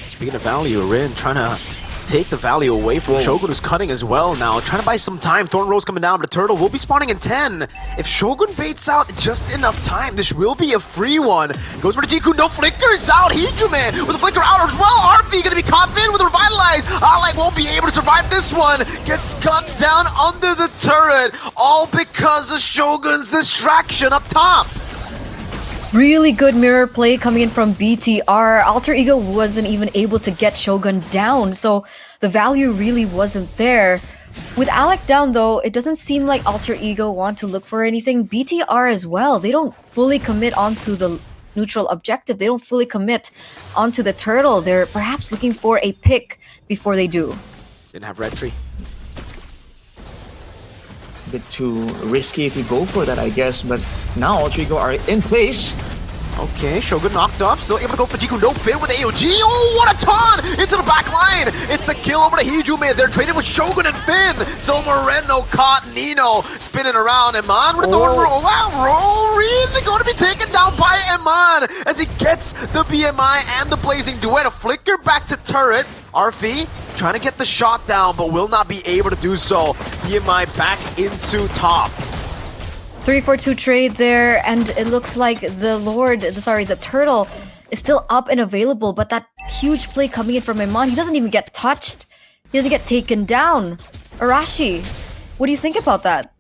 Speaking of value, Rin trying to take the value away from Shogun, who's cutting as well now. Trying to buy some time. Thorn Rose coming down, but the Turtle will be spawning in 10. If Shogun baits out just enough time, this will be a free one. Goes for the Jiku, no flickers out. Hijuman with a flicker out as well. Arfi gonna be caught in with a Revitalize. Allight won't be able to survive this one. Gets cut down under the turret. All because of Shogun's distraction up top. Really good mirror play coming in from BTR. Alter Ego wasn't even able to get Shogun down, so the value really wasn't there. With Alec down though, it doesn't seem like Alter Ego want to look for anything. BTR as well, they don't fully commit onto the neutral objective. They don't fully commit onto the turtle. They're perhaps looking for a pick before they do. Didn't have red tree. A bit too risky to go for that, I guess, but now Alter Ego are in place. Okay, Shogun knocked up, still able to go for Jiku, no fit with AOG. Oh, what a ton! Into the back line! It's a kill over to Hijume. They're trading with Shogun and Finn. Still Moreno caught Nino spinning around. Eman with the Thorn roll. Wow, roll! Really going to be taken down by Eman as he gets the BMI and the Blazing Duet. A flicker back to turret. Arfi trying to get the shot down, but will not be able to do so. BMI back into top. 3-4-2 trade there, and it looks like the turtle is still up and available, but that huge play coming in from Iman, he doesn't even get touched. He doesn't get taken down. Arashi, what do you think about that?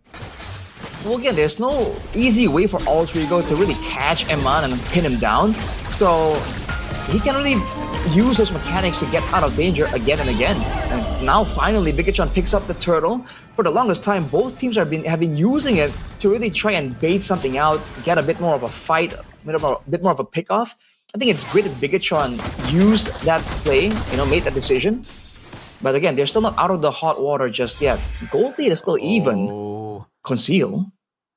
Well, again, there's no easy way for Alter Ego to really catch Eman and pin him down, so he can really use his mechanics to get out of danger again and again. And now finally Bigatron picks up the turtle. For the longest time, both teams have been using it to really try and bait something out, get a bit more of a fight, a bit more of a pick-off. I think it's great that Bigatron used that play, made that decision. But again, they're still not out of the hot water just yet. Gold lead is still even. Conceal.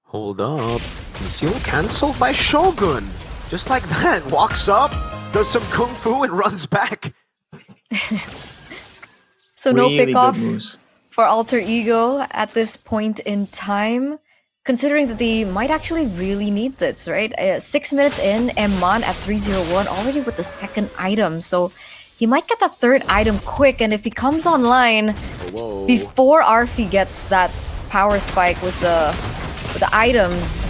Hold up. Conceal cancelled by Shogun. Just like that, walks up, does some kung fu and runs back. So really no pick-off for Alter Ego at this point in time, considering that they might actually really need this, right? 6 minutes in, Eman at 301, already with the second item, so he might get that third item quick, and if he comes online before Arfi gets that power spike with the items,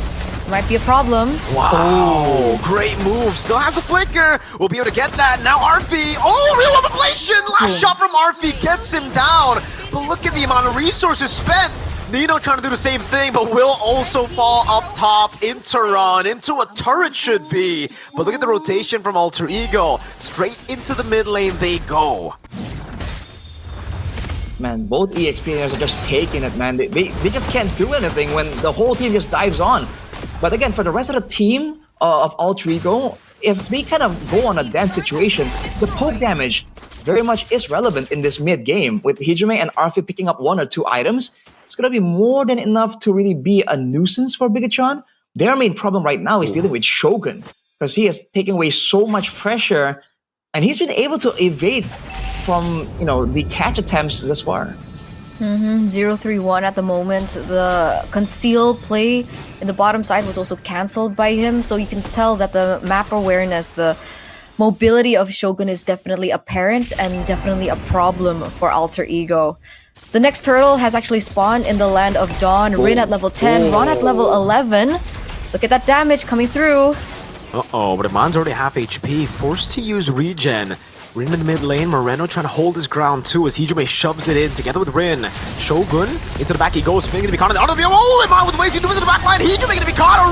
might be a problem. Wow, great move. Still has a flicker. We'll be able to get that. Now Arfi. Oh, real love ablation. Last shot from Arfi gets him down. But look at the amount of resources spent. Nino trying to do the same thing, but will also fall up top into run, into a turret should be. But look at the rotation from Alter Ego. Straight into the mid lane they go. Man, both EXP players are just taking it, man. They just can't do anything when the whole team just dives on. But again, for the rest of the team of Alter Ego, if they kind of go on a dance situation, the poke damage very much is relevant in this mid game. With Hijume and Arfi picking up 1 or 2 items, it's going to be more than enough to really be a nuisance for Bigatron. Their main problem right now is dealing with Shogun, because he is taking away so much pressure, and he's been able to evade from the catch attempts thus far. 0-3-1 at the moment. The conceal play in the bottom side was also cancelled by him, so you can tell that the map awareness, the mobility of Shogun is definitely apparent and definitely a problem for Alter Ego. The next turtle has actually spawned in the Land of Dawn. Rin at level 10, Ron at level 11. Look at that damage coming through. Uh-oh, but Eman's already half HP, forced to use regen. Rin in the mid lane, Moreno trying to hold his ground too as Hijume shoves it in together with Rin. Shogun, into the back he goes, Finn gonna be caught on the other. Oh, Eman with Lazy doing in the back line, Hijume gonna be caught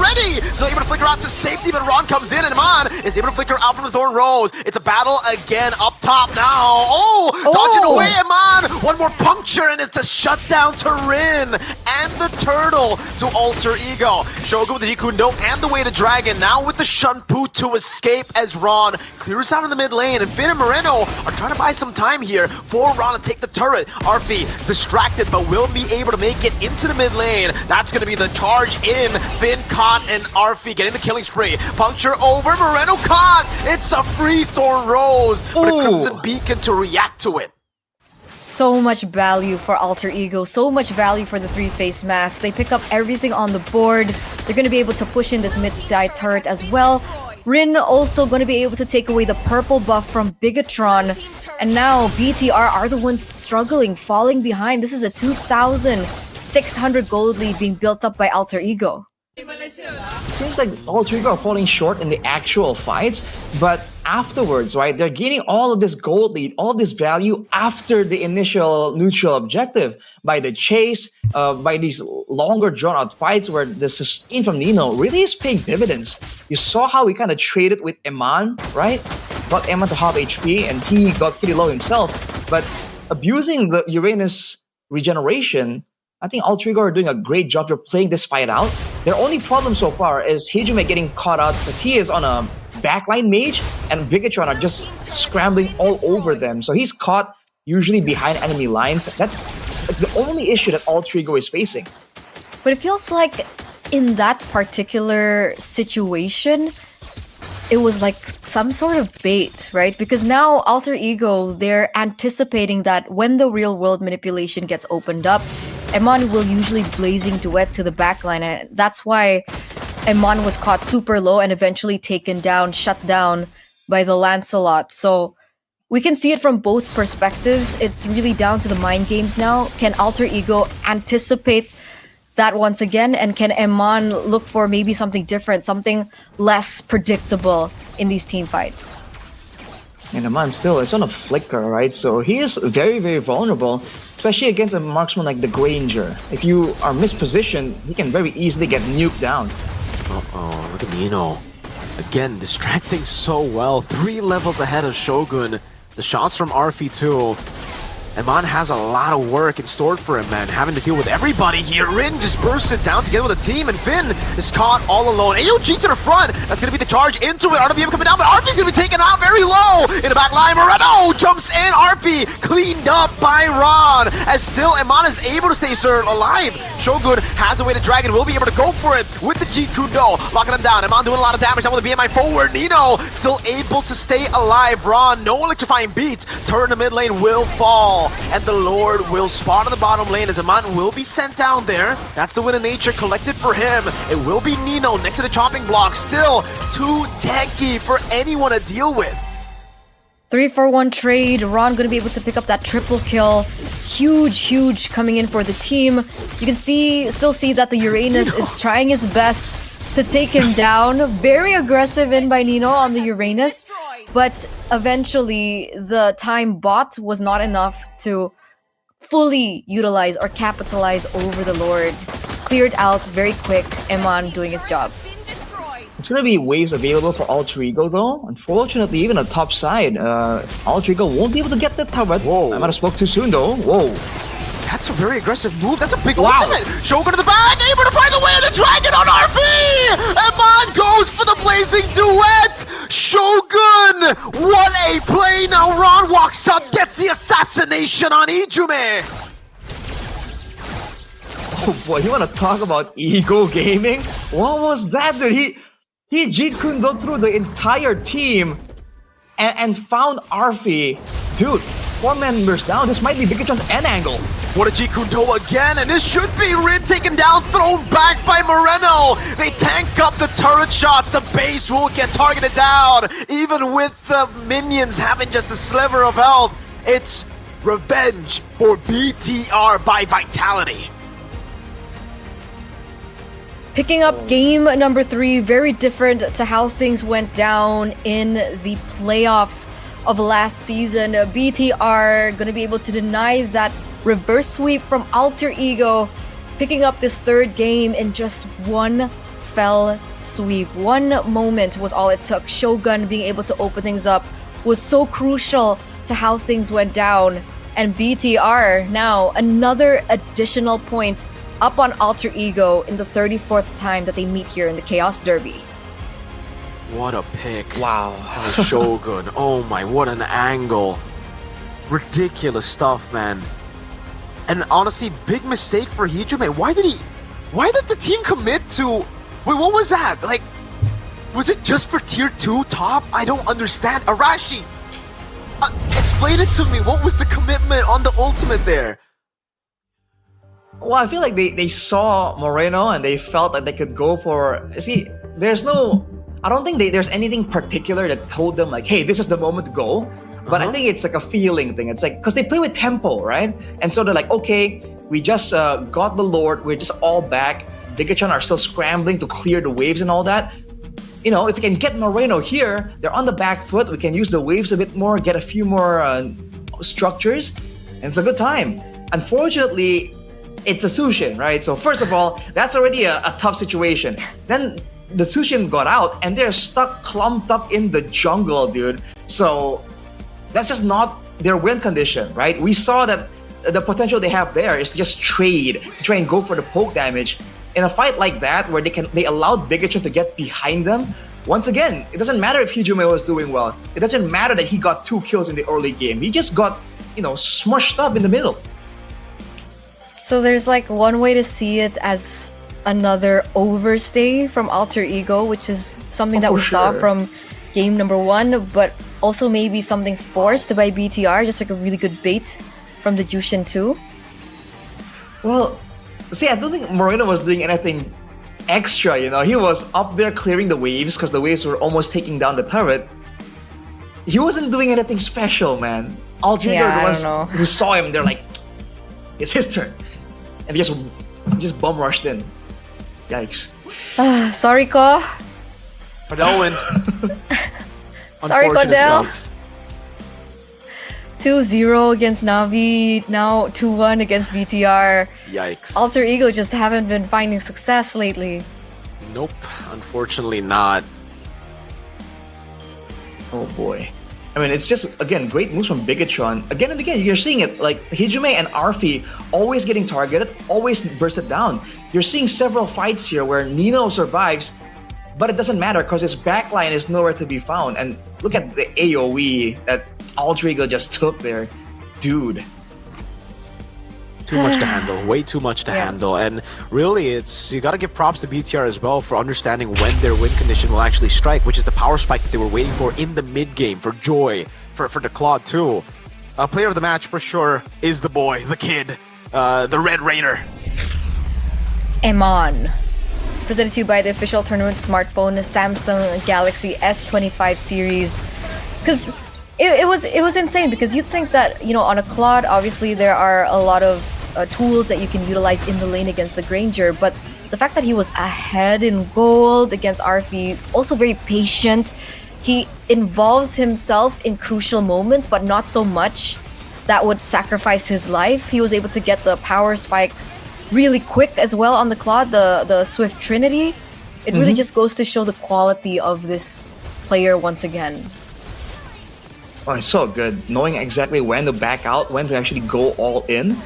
still able to flicker out to safety, but Ron comes in and Iman is able to flicker out from the Thorn Rose. It's a battle again up top now. Dodging away Iman. One more puncture and it's a shutdown to Rin and the Turtle to Alter Ego. Shogun with the Jikundo and the Weighted Dragon. Now with the Shunpu to escape as Ron clears out in the mid lane. And Finn and Moreno are trying to buy some time here for Ron to take the turret. Arfi distracted, but will be able to make it into the mid lane. That's going to be the charge in. Finn caught and Arfi getting the killing spree. Puncture over, Moreno caught. It's a free Thorn Rose, but a Crimson Beacon to react to it. So much value for Alter Ego, so much value for the three-face mask. They pick up everything on the board. They're going to be able to push in this mid-side turret as well. Rin also going to be able to take away the purple buff from Bigatron. And now BTR are the ones struggling, falling behind. This is a 2,600 gold lead being built up by Alter Ego. Seems like Alter Ego are falling short in the actual fights, but afterwards, right, they're gaining all of this gold lead, all of this value after the initial neutral objective by the chase, by these longer drawn-out fights where the sustain from Nino really is paying dividends. You saw how he kind of traded with Eman, right? Got Eman to half HP, and he got pretty low himself, but abusing the Uranus regeneration, I think Alter Ego are doing a great job. They're playing this fight out. Their only problem so far is Hijime getting caught out because he is on a backline mage and Bigatron are just scrambling all over them. So he's caught usually behind enemy lines. That's the only issue that Alter Ego is facing. But it feels like in that particular situation, it was like some sort of bait, right? Because now Alter Ego, they're anticipating that when the real world manipulation gets opened up, Eman will usually blazing duet to the backline, and that's why Eman was caught super low and eventually taken down, shut down by the Lancelot. So we can see it from both perspectives. It's really down to the mind games now. Can Alter Ego anticipate that once again? And can Eman look for maybe something different, something less predictable in these team fights? And Eman still is on a flicker, right? So he is very, very vulnerable, especially against a marksman like the Granger. If you are mispositioned, he can very easily get nuked down. Uh-oh, look at Nino. Again, distracting so well. 3 levels ahead of Shogun. The shots from Arfi too. Eman has a lot of work in store for him, man. Having to deal with everybody here. Rin just bursts it down together with a team, and Finn is caught all alone. AOG to the front. That's going to be the charge into it. RWM coming down, but Arfi's going to be taken out very low. In the back line, Moreno jumps in. Arfi cleaned up by Ron. As still, Eman is able to stay alive. Shogun has the Weighted Dragon. Will be able to go for it with the Jikundo. Locking him down. Eman doing a lot of damage. I want the BMI forward. Nino still able to stay alive. Ron, no electrifying beats. Turn in the mid lane will fall. And the Lord will spawn in the bottom lane as Eman will be sent down there. That's the win of nature collected for him. It will be Nino next to the chopping block. Still too tanky for anyone to deal with. 3-for-1 trade. Ron going to be able to pick up that triple kill. Huge coming in for the team. You can still see that the Uranus is trying his best to take him down. Very aggressive in by Nino on the Uranus. But eventually, the time bought was not enough to fully utilize or capitalize over the Lord. Cleared out very quick, Eman doing his job. It's going to be waves available for Alter Ego though. Unfortunately, even on the top side, Alter Ego won't be able to get the turret. I might have spoke too soon though. Whoa. That's a very aggressive move. That's a big ultimate. Shogun to the back, able to find the way of the dragon on RP! Eman goes for the blazing duet! Shogun! What a play! Now Ron walks up, gets the assassination on Ijume! Oh boy, you want to talk about ego gaming? What was that, dude? He Jeet Kundo through the entire team and found Arfi. Dude, 4 members down. This might be Bigatron's end angle. What a Jikundo again, and this should be Rin taken down, thrown back by Moreno. They tank up the turret shots. The base will get targeted down. Even with the minions having just a sliver of health, it's revenge for BTR by Vitality. Picking up game number 3, very different to how things went down in the playoffs of last season. BTR going to be able to deny that reverse sweep from Alter Ego, picking up this 3rd game in just 1 fell sweep. One moment was all it took. Shogun being able to open things up was so crucial to how things went down. And BTR now another additional point up on Alter Ego in the 34th time that they meet here in the Chaos Derby. What a pick. Wow. Shogun. Oh my, what an angle. Ridiculous stuff, man. And honestly, big mistake for Hijime. Why did the team commit to... Wait, what was that? Like, was it just for tier 2 top? I don't understand. Arashi, explain it to me. What was the commitment on the ultimate there? Well, I feel like they saw Moreno and they felt that they could go for... See, there's no... I don't think there's anything particular that told them like, hey, this is the moment to go. But I think it's like a feeling thing. It's like, because they play with tempo, right? And so they're like, okay, we just got the Lord. We're just all back. Bigachan are still scrambling to clear the waves and all that. You know, if we can get Moreno here, they're on the back foot. We can use the waves a bit more, get a few more structures. And it's a good time. Unfortunately, it's a Sushin, right? So first of all, that's already a tough situation. Then the Sushin got out and they're stuck clumped up in the jungle, dude. So that's just not their win condition, right? We saw that the potential they have there is to just trade, to try and go for the poke damage. In a fight like that, where they allowed Bigachan to get behind them, once again, it doesn't matter if Hijime was doing well. It doesn't matter that he got 2 kills in the early game. He just got, smushed up in the middle. So there's like one way to see it as another overstay from Alter Ego, which is something that we saw from game number 1, but also maybe something forced by BTR, just like a really good bait from the Jushin too. Well, see, I don't think Moreno was doing anything extra, He was up there clearing the waves because the waves were almost taking down the turret. He wasn't doing anything special, man. Alter Ego are the ones who saw him, they're like, it's his turn. And they just bum rushed in. Yikes. Sorry, Ko. Fidel win. Sorry, Cordell. 2-0 against Navi, now 2-1 against BTR. Yikes. Alter Ego just haven't been finding success lately. Nope, unfortunately not. Oh boy. I mean, it's just, again, great moves from Bigachan. Again and again, you're seeing it, like Hijime and Arfi always getting targeted, always bursted down. You're seeing several fights here where Nino survives, but it doesn't matter because his backline is nowhere to be found. And look at the AoE that Alter Ego just took there. Dude. Too much to handle, way too much to handle. And really, you gotta give props to BTR as well for understanding when their win condition will actually strike, which is the power spike that they were waiting for in the mid game for Joy, for the Claude too. Player of the match for sure is the boy, the kid, the Red Raider. Emon. Presented to you by the official tournament smartphone, Samsung Galaxy S25 series. Because it was insane, because you'd think that, on a Claude, obviously there are a lot of tools that you can utilize in the lane against the Granger, but the fact that he was ahead in gold against Arfi, also very patient. He involves himself in crucial moments, but not so much that would sacrifice his life. He was able to get the power spike really quick as well on the Claude, the Swift Trinity. It really just goes to show the quality of this player once again. Oh, it's so good. Knowing exactly when to back out, when to actually go all in.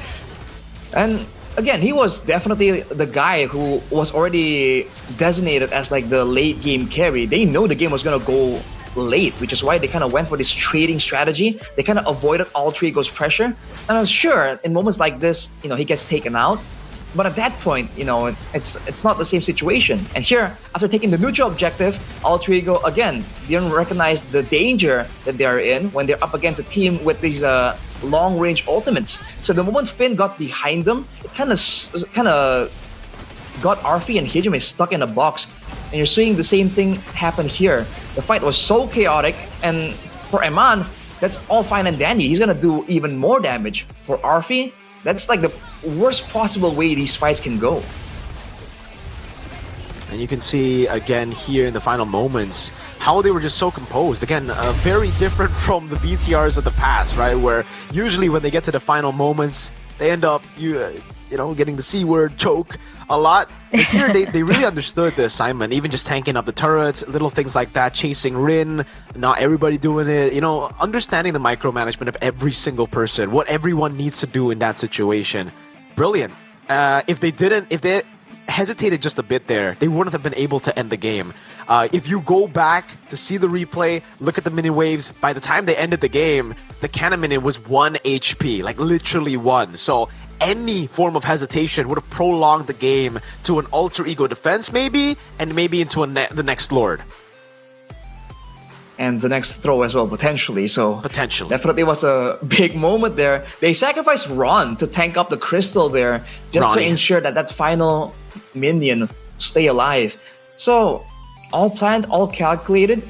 And again, he was definitely the guy who was already designated as like the late game carry. They know the game was going to go late, which is why they kind of went for this trading strategy. They kind of avoided Alter Ego's pressure. And I'm sure in moments like this, he gets taken out. But at that point, it's not the same situation. And here, after taking the neutral objective, Alter Ego, again, didn't recognize the danger that they're in when they're up against a team with these long-range ultimates. So the moment Finn got behind them, it kind of got Arfi and Hijime stuck in a box. And you're seeing the same thing happen here. The fight was so chaotic, and for Eman, that's all fine and dandy. He's gonna do even more damage. For Arfi, that's like the worst possible way these fights can go. And you can see again here in the final moments how they were just so composed. Again, very different from the BTRs of the past, right? Where usually when they get to the final moments, they end up getting the C word, choke a lot. But here they really understood the assignment, even just tanking up the turrets, little things like that, chasing Rin, not everybody doing it, understanding the micromanagement of every single person, what everyone needs to do in that situation. Brilliant. If they hesitated just a bit there, they wouldn't have been able to end the game. If you go back to see the replay, look at the mini waves, by the time they ended the game, the cannon minute was 1 HP, like literally 1. So any form of hesitation would have prolonged the game to an alter ego defense maybe, and maybe into the next Lord. And the next throw as well, potentially. So potentially, definitely was a big moment there. They sacrificed Ron to tank up the crystal there, just to ensure that final minion stay alive. So all planned, all calculated,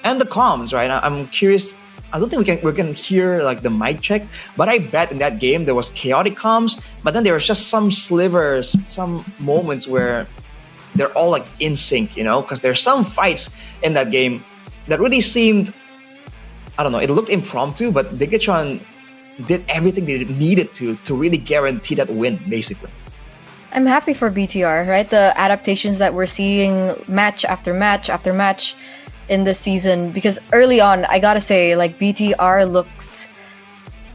and the comms, right? I'm curious. I don't think we can hear like the mic check, but I bet in that game there was chaotic comms, but then there was just some slivers, some moments where they're all like in sync, because there's some fights in that game that really seemed, I don't know, it looked impromptu, but Bigatron did everything they needed to really guarantee that win, basically. I'm happy for BTR, right? The adaptations that we're seeing match after match after match in this season, because early on, I gotta say, like BTR looks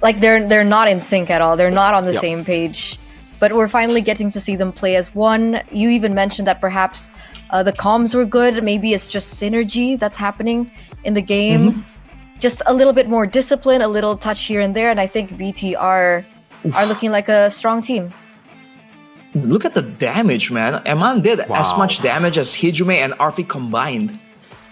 like they're not in sync at all. They're not on the same page. But we're finally getting to see them play as one. You even mentioned that perhaps the comms were good. Maybe it's just synergy that's happening in the game. Just a little bit more discipline, a little touch here and there, and I think BTR are looking like a strong team. Look at the damage, man. Eman did as much damage as Hijume and Arfi combined.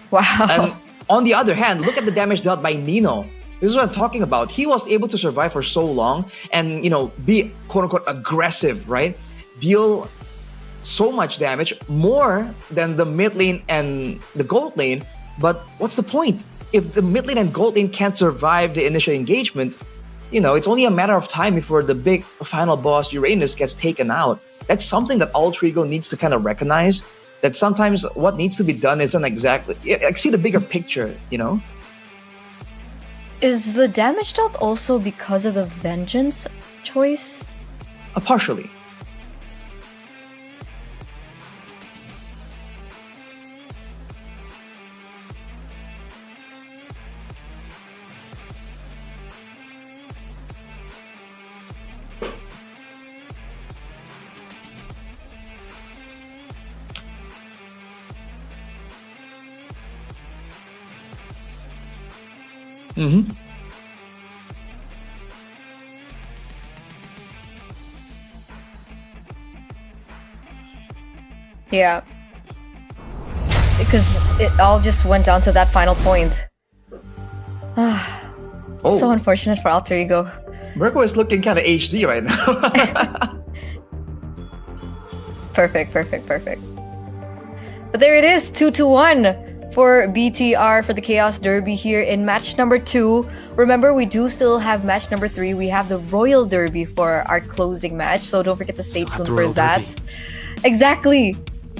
Wow. And on the other hand, look at the damage dealt by Nino. This is what I'm talking about. He was able to survive for so long and, be quote-unquote aggressive, right? Deal so much damage, more than the mid lane and the gold lane. But what's the point? If the mid lane and gold lane can't survive the initial engagement, it's only a matter of time before the big final boss, Uranus, gets taken out. That's something that Alter Ego needs to kind of recognize, that sometimes what needs to be done isn't exactly... see the bigger picture, Is the damage dealt also because of the vengeance choice? Partially. Yeah. Because it all just went down to that final point. So unfortunate for Alter Ego. Virgo is looking kind of HD right now. Perfect. But there it is, 2-1 for BTR for the Chaos Derby here in match number 2. Remember, we do still have match number 3. We have the Royal Derby for our closing match, so don't forget to stay tuned for that. Derby. Exactly.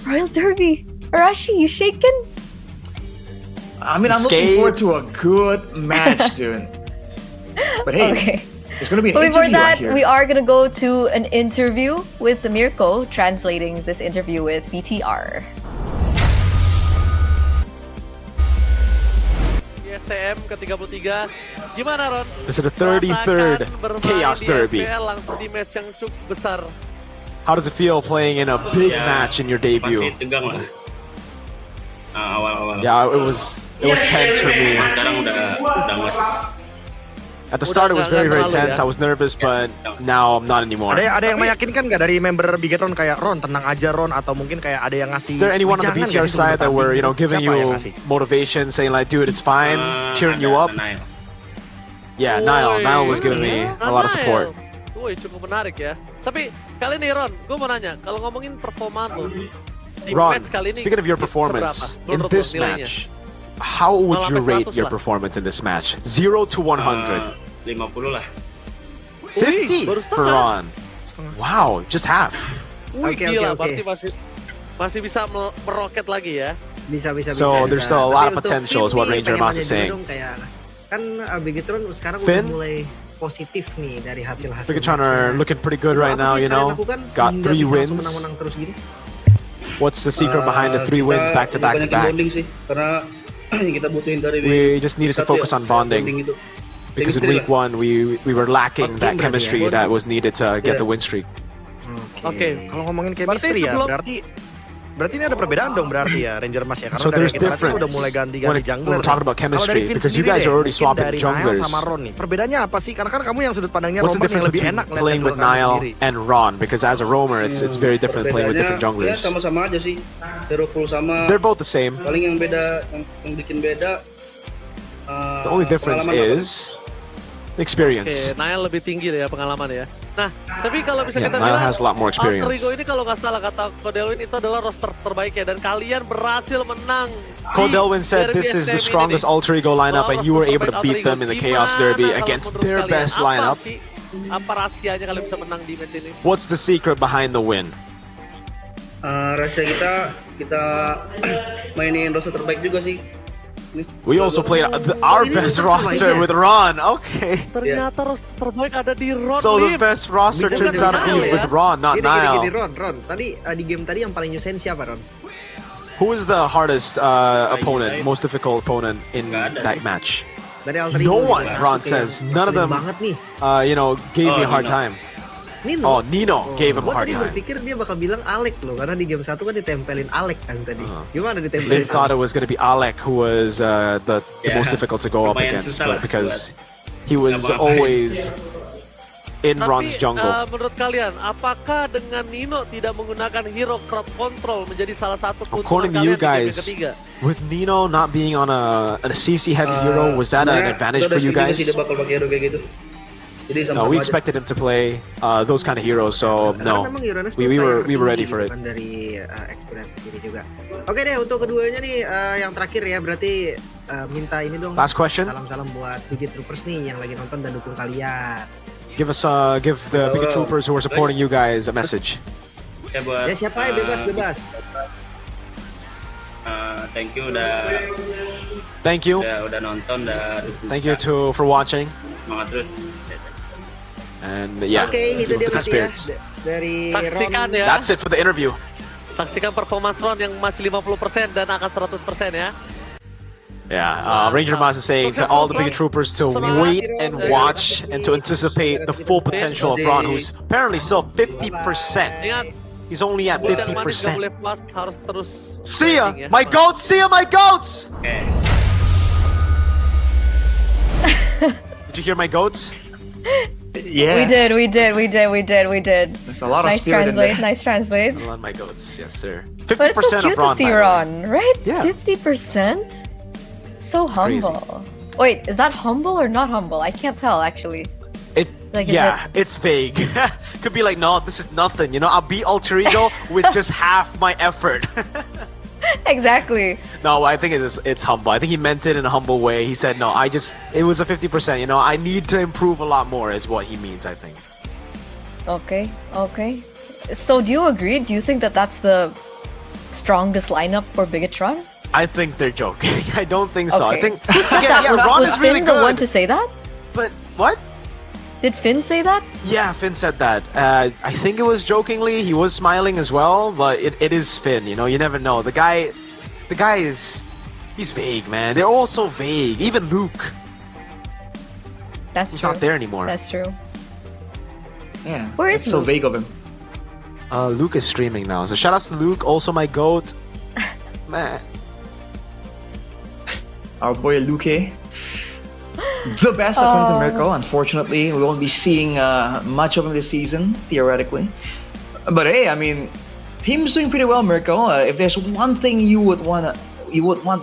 Royal Derby. Arashi, you shaken? I mean, I'm looking forward to a good match, dude. But hey, there's going to be an interview before that, right here. we are going to go to an interview with Mirko, translating this interview with BTR. STM ke-33. Gimana, Ron? This is the 33rd Chaos Derby. MPL langsung di match yang cukup besar. How does it feel playing in a big match in your debut? Tegang lah. Awal-awal. Yeah, it was tense for me. Sekarang udah masuk. At the start it was very tense. I was nervous, but now I'm not anymore. Ada yang meyakinkan nggak dari member Bigatron kayak Ron tenang aja Ron, atau mungkin kayak ada yang ngasih? Is there anyone on the BTR side that were giving you motivation, saying like, dude, it's fine, cheering you up? Yeah, Nile was giving me a lot of support. Woi, cukup menarik ya. Tapi kali ini Ron, gue mau nanya, kalau ngomongin performa lo di Ron, match kali ini, speaking of your performance in this match, how would you rate your performance in this match? 0 to 100. 50 lah. 50 for Ron. Wow, just half. Wih, gila, berarti masih bisa meroket lagi ya. Bisa. So there's still a lot of potential is what Ranger Mas is saying. Kan Bigatron sekarang Finn? udah mulai positif nih dari hasil-hasil. Bigatron are looking pretty good right now, you know. Got 3 wins. Menang-menang terus gini. What's the secret behind the 3 wins back to back to back? We just needed to focus on bonding. Because in week 1 we were lacking that chemistry that was needed to get the win streak. Oke, kalau ngomongin chemistry ya, berarti ini ada perbedaan dong berarti ya Ranger Mas ya, karena So dari there's kita difference udah mulai ganti-ganti jungler. we're talking about Kalau dari chemistry Finn because you sendiri guys deh, are already mungkin swapping dari Nile junglers. sama Ron nih, perbedaannya apa sih? Karena kan kamu yang sudut pandangnya What's the roamer yang difference lebih between enak ngeliat playing jungler with kamu Nile sendiri. and Ron? Because as a roamer, it's very different playing with different junglers. Sama-sama aja sih. Hero pool sama. They're both the same. Paling yang beda, yang bikin beda. The only difference is experience. Oke, Nile lebih tinggi deh ya pengalaman ya. Nah, tapi kalau bisa Yeah, kita Nile bilang has a lot more experience. Alter Ego ini kalau nggak salah kata Codelwin itu adalah roster terbaik ya, dan kalian berhasil menang. Codelwin said this is the strongest alter ego lineup and you were able to beat them in the Chaos Derby against their best lineup. Apa rahasianya kalian bisa menang di match ini? What's the secret behind the win? Rahasia kita mainin roster terbaik juga sih. We also played our best roster with Ron. Okay. Ternyata roster terbaik ada di Ron. So the best roster turns out to be with Ron, not Nile. Gini, Ron. Tadi di game tadi yang paling nyusahin siapa, Ron? Who is the hardest opponent, most difficult opponent in that match? Dari Alter No Ego one, Ron says. None of them, gave me a hard time. Nino gave him a hard Tadi time. berpikir dia bakal bilang Alec loh, karena di game 1 kan ditempelin Alec kan tadi. Gimana ditempelin? They thought it was going to be Alec who was the most difficult to go up against, but because he was always in Ron's jungle. Menurut kalian, apakah dengan Nino tidak menggunakan hero crowd control menjadi salah satu keuntungan According to kalian you di game guys, ketiga? with Nino not being on a CC heavy hero, was that an advantage for you guys? Tidak bakal pakai hero kayak gitu. Jadi No, we expected him to play those kind of heroes, so no, we were ready for it. Dari experience sendiri juga. Oke deh, untuk keduanya nih yang terakhir ya, berarti minta ini dong. Last question. Salam-salam buat Bigit Troopers nih yang lagi nonton dan dukung kalian. Give the Big Troopers who are supporting you guys a message. Ya buat. Ya siapa ya, bebas. Thank you udah. Thank you. Udah nonton, udah dukung. Thank you for watching. Semangat terus. And yeah, Oke, itu dia berarti ya spirits. dari Saksikan Ron. ya. That's it for the interview. Saksikan performance Ron yang masih 50% dan akan 100% ya. Yeah, Ranger Mas is saying to all the Big Troopers to wait and watch and to anticipate the full potential of Ron, who's apparently still 50%. He's only at 50%. Harus terus. See ya, my goats! See ya, my goats! Did you hear my goats? We did. There's a lot of nice spirit in there. Nice translate. I love my goats, yes sir. But it's so 50% cute of Ron, to see by the way. Ron, right? Yeah. 50%? So humble. Wait, is that humble or not humble? I can't tell actually. It's vague. Could be like, no, this is nothing. You know, I'll beat Alter Ego with just half my effort. Exactly. No, I think it's humble. I think he meant it in a humble way. He said, no, it was a 50%. You know, I need to improve a lot more is what he means, I think. Okay. So do you agree? Do you think that that's the strongest lineup for Bigatron? I think they're joking. I don't think so. Okay. I think Who said that? Ron Was is really Finn the one good. to say that? But what? Did Finn say that? Yeah, Finn said that. I think it was jokingly. He was smiling as well, but it is Finn. You know, you never know. The guy he's vague, man. They're all so vague. Even Luke. That's He's true. not there anymore. That's true. Yeah. Where is it's so Luke? vague of him. Luke is streaming now. So shout outs to Luke, also my goat. Man. Our boy Luke. The best according to Mirko. Unfortunately, we won't be seeing much of him this season, theoretically. But hey, I mean, team's doing pretty well, Mirko. If there's one thing you would want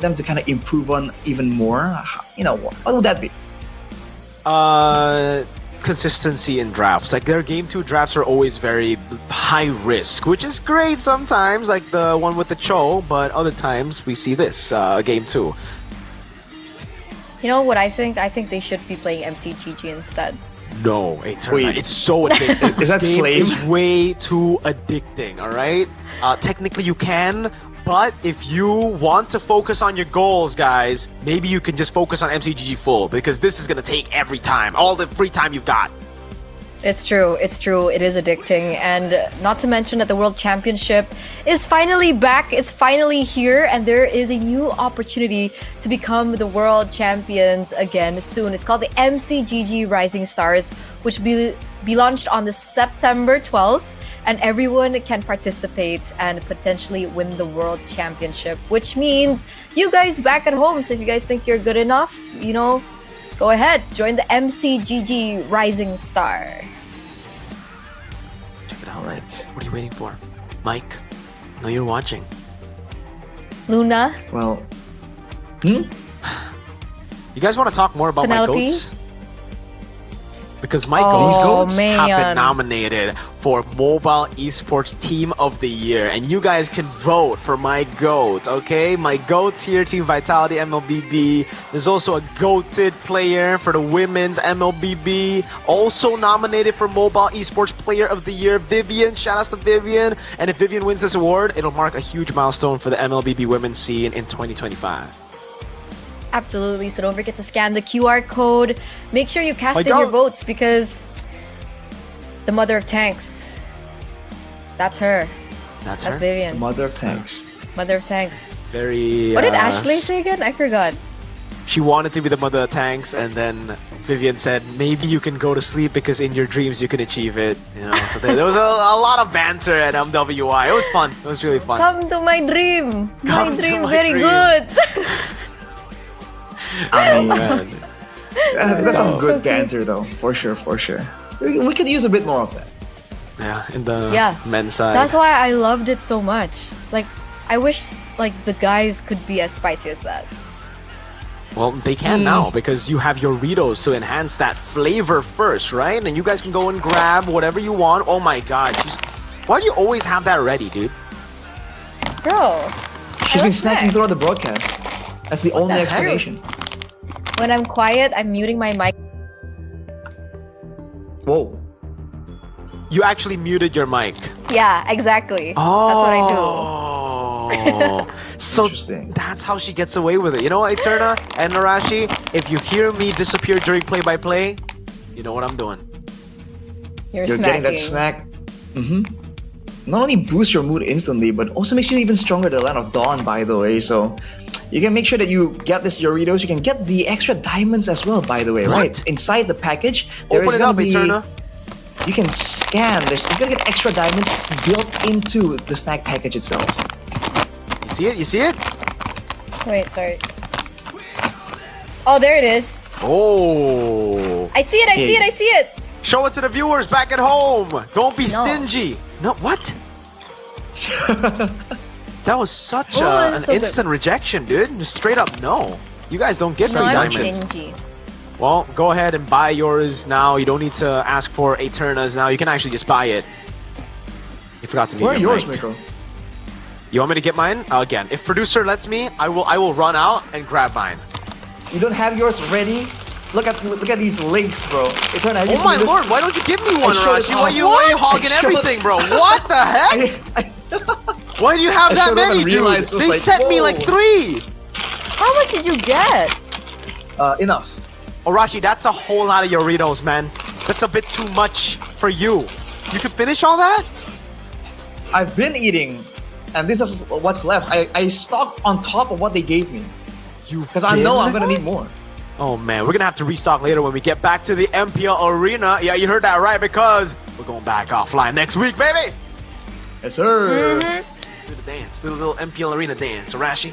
them to kind of improve on even more, you know, what would that be? Consistency in drafts. Like their game 2 drafts are always very high risk, which is great sometimes, like the one with the Cho, but other times we see this game 2. You know what I think? I think they should be playing MCGG instead. No, it's so addicting. Is that game Flame? is way too addicting, alright? Technically you can, But if you want to focus on your goals, guys, maybe you can just focus on MCGG full, because this is gonna take every time, all the free time you've got. It's true. It is addicting. And not to mention that the World Championship is finally back. It's finally here. And there is a new opportunity to become the world champions again soon. It's called the MCGG Rising Stars, which will be launched on the September 12th. And everyone can participate and potentially win the World Championship, which means you guys back at home. So if you guys think you're good enough, go ahead, join the MCGG Rising Star. Check it out, Reds. What are you waiting for? Mike, I know you're watching. Luna? Well, You guys want to talk more about Penelope? my goats? Because my Oh, goats have been man. nominated for Mobile Esports Team of the Year. And you guys can vote for my goat, okay? My goats here, Team Vitality MLBB. There's also a goated player for the Women's MLBB. Also nominated for Mobile Esports Player of the Year, Vivian. Shout outs to Vivian. And if Vivian wins this award, it'll mark a huge milestone for the MLBB women's scene in 2025. Absolutely. So don't forget to scan the QR code. Make sure you cast My in your God. votes because the mother of tanks, that's her. That's That's her? Vivian. Mother of Tanks. Mother of tanks. Very. What did Ashley say again? I forgot. She wanted to be the mother of tanks, and then Vivian said, maybe you can go to sleep because in your dreams you can achieve it. So there was a lot of banter at MWI. It was fun. It was really fun. Come to my dream. Come My to dream my very dream. good. I mean, man. that's some So good cute. banter though, for sure. We could use a bit more of that. Yeah, in the Yeah. men's side. That's why I loved it so much. Like, I wish the guys could be as spicy as that. Well, they can now because you have your Ritos to enhance that flavor first, right? And you guys can go and grab whatever you want. Oh my god. Why do you always have that ready, dude? Bro, She's I been love snacking snacks. throughout the broadcast. That's the only That's true. explanation. When I'm quiet, I'm muting my mic. Whoa. You actually muted your mic. Yeah, exactly. Oh. That's what I do. So that's how she gets away with it. You know what, Eterna and Narashi? If you hear me disappear during play-by-play, you know what I'm doing. You're getting that snacking. snack. Not only boosts your mood instantly, but also makes you even stronger at the Land of Dawn, by the way. So you can make sure that you get this Doritos. You can get the extra diamonds as well, by the way. What? Right inside the package, there Open is it gonna up, be. Eterna. You can scan. You're gonna get extra diamonds built into the snack package itself. You see it? You see it? Wait, sorry. Oh, there it is. Oh. I see it, I see it, I see it. Show it to the viewers back at home. Don't be No. stingy. No, what? That was such Oh, an that's so good. instant rejection, dude. Just straight up no. You guys don't get No, free I'm diamonds. stingy. Well, go ahead and buy yours now. You don't need to ask for Eternas now. You can actually just buy it. You forgot to mute Where are your yours, mic. Miko? You want me to get mine? Again, if producer lets me, I will run out and grab mine. You don't have yours ready? Look at these links, bro. Eterna, Oh my lord, why don't you give me one, I showed it Rashi? off. Why are you hogging I showed- everything, bro? What the heck? Why do you have I that showed up many, and dude? realized it was They like, sent me like whoa. 3. How much did you get? Enough. Oh, Rashi, that's a whole lot of Doritos, man. That's a bit too much for you. You could finish all that? I've been eating, and this is what's left. I stocked on top of what they gave me. Because I know I'm gonna need more. Oh man, we're gonna have to restock later when we get back to the MPL arena. Yeah, you heard that right, because we're going back offline next week, baby! Yes, sir. Do the dance, do the little MPL arena dance, Rashi.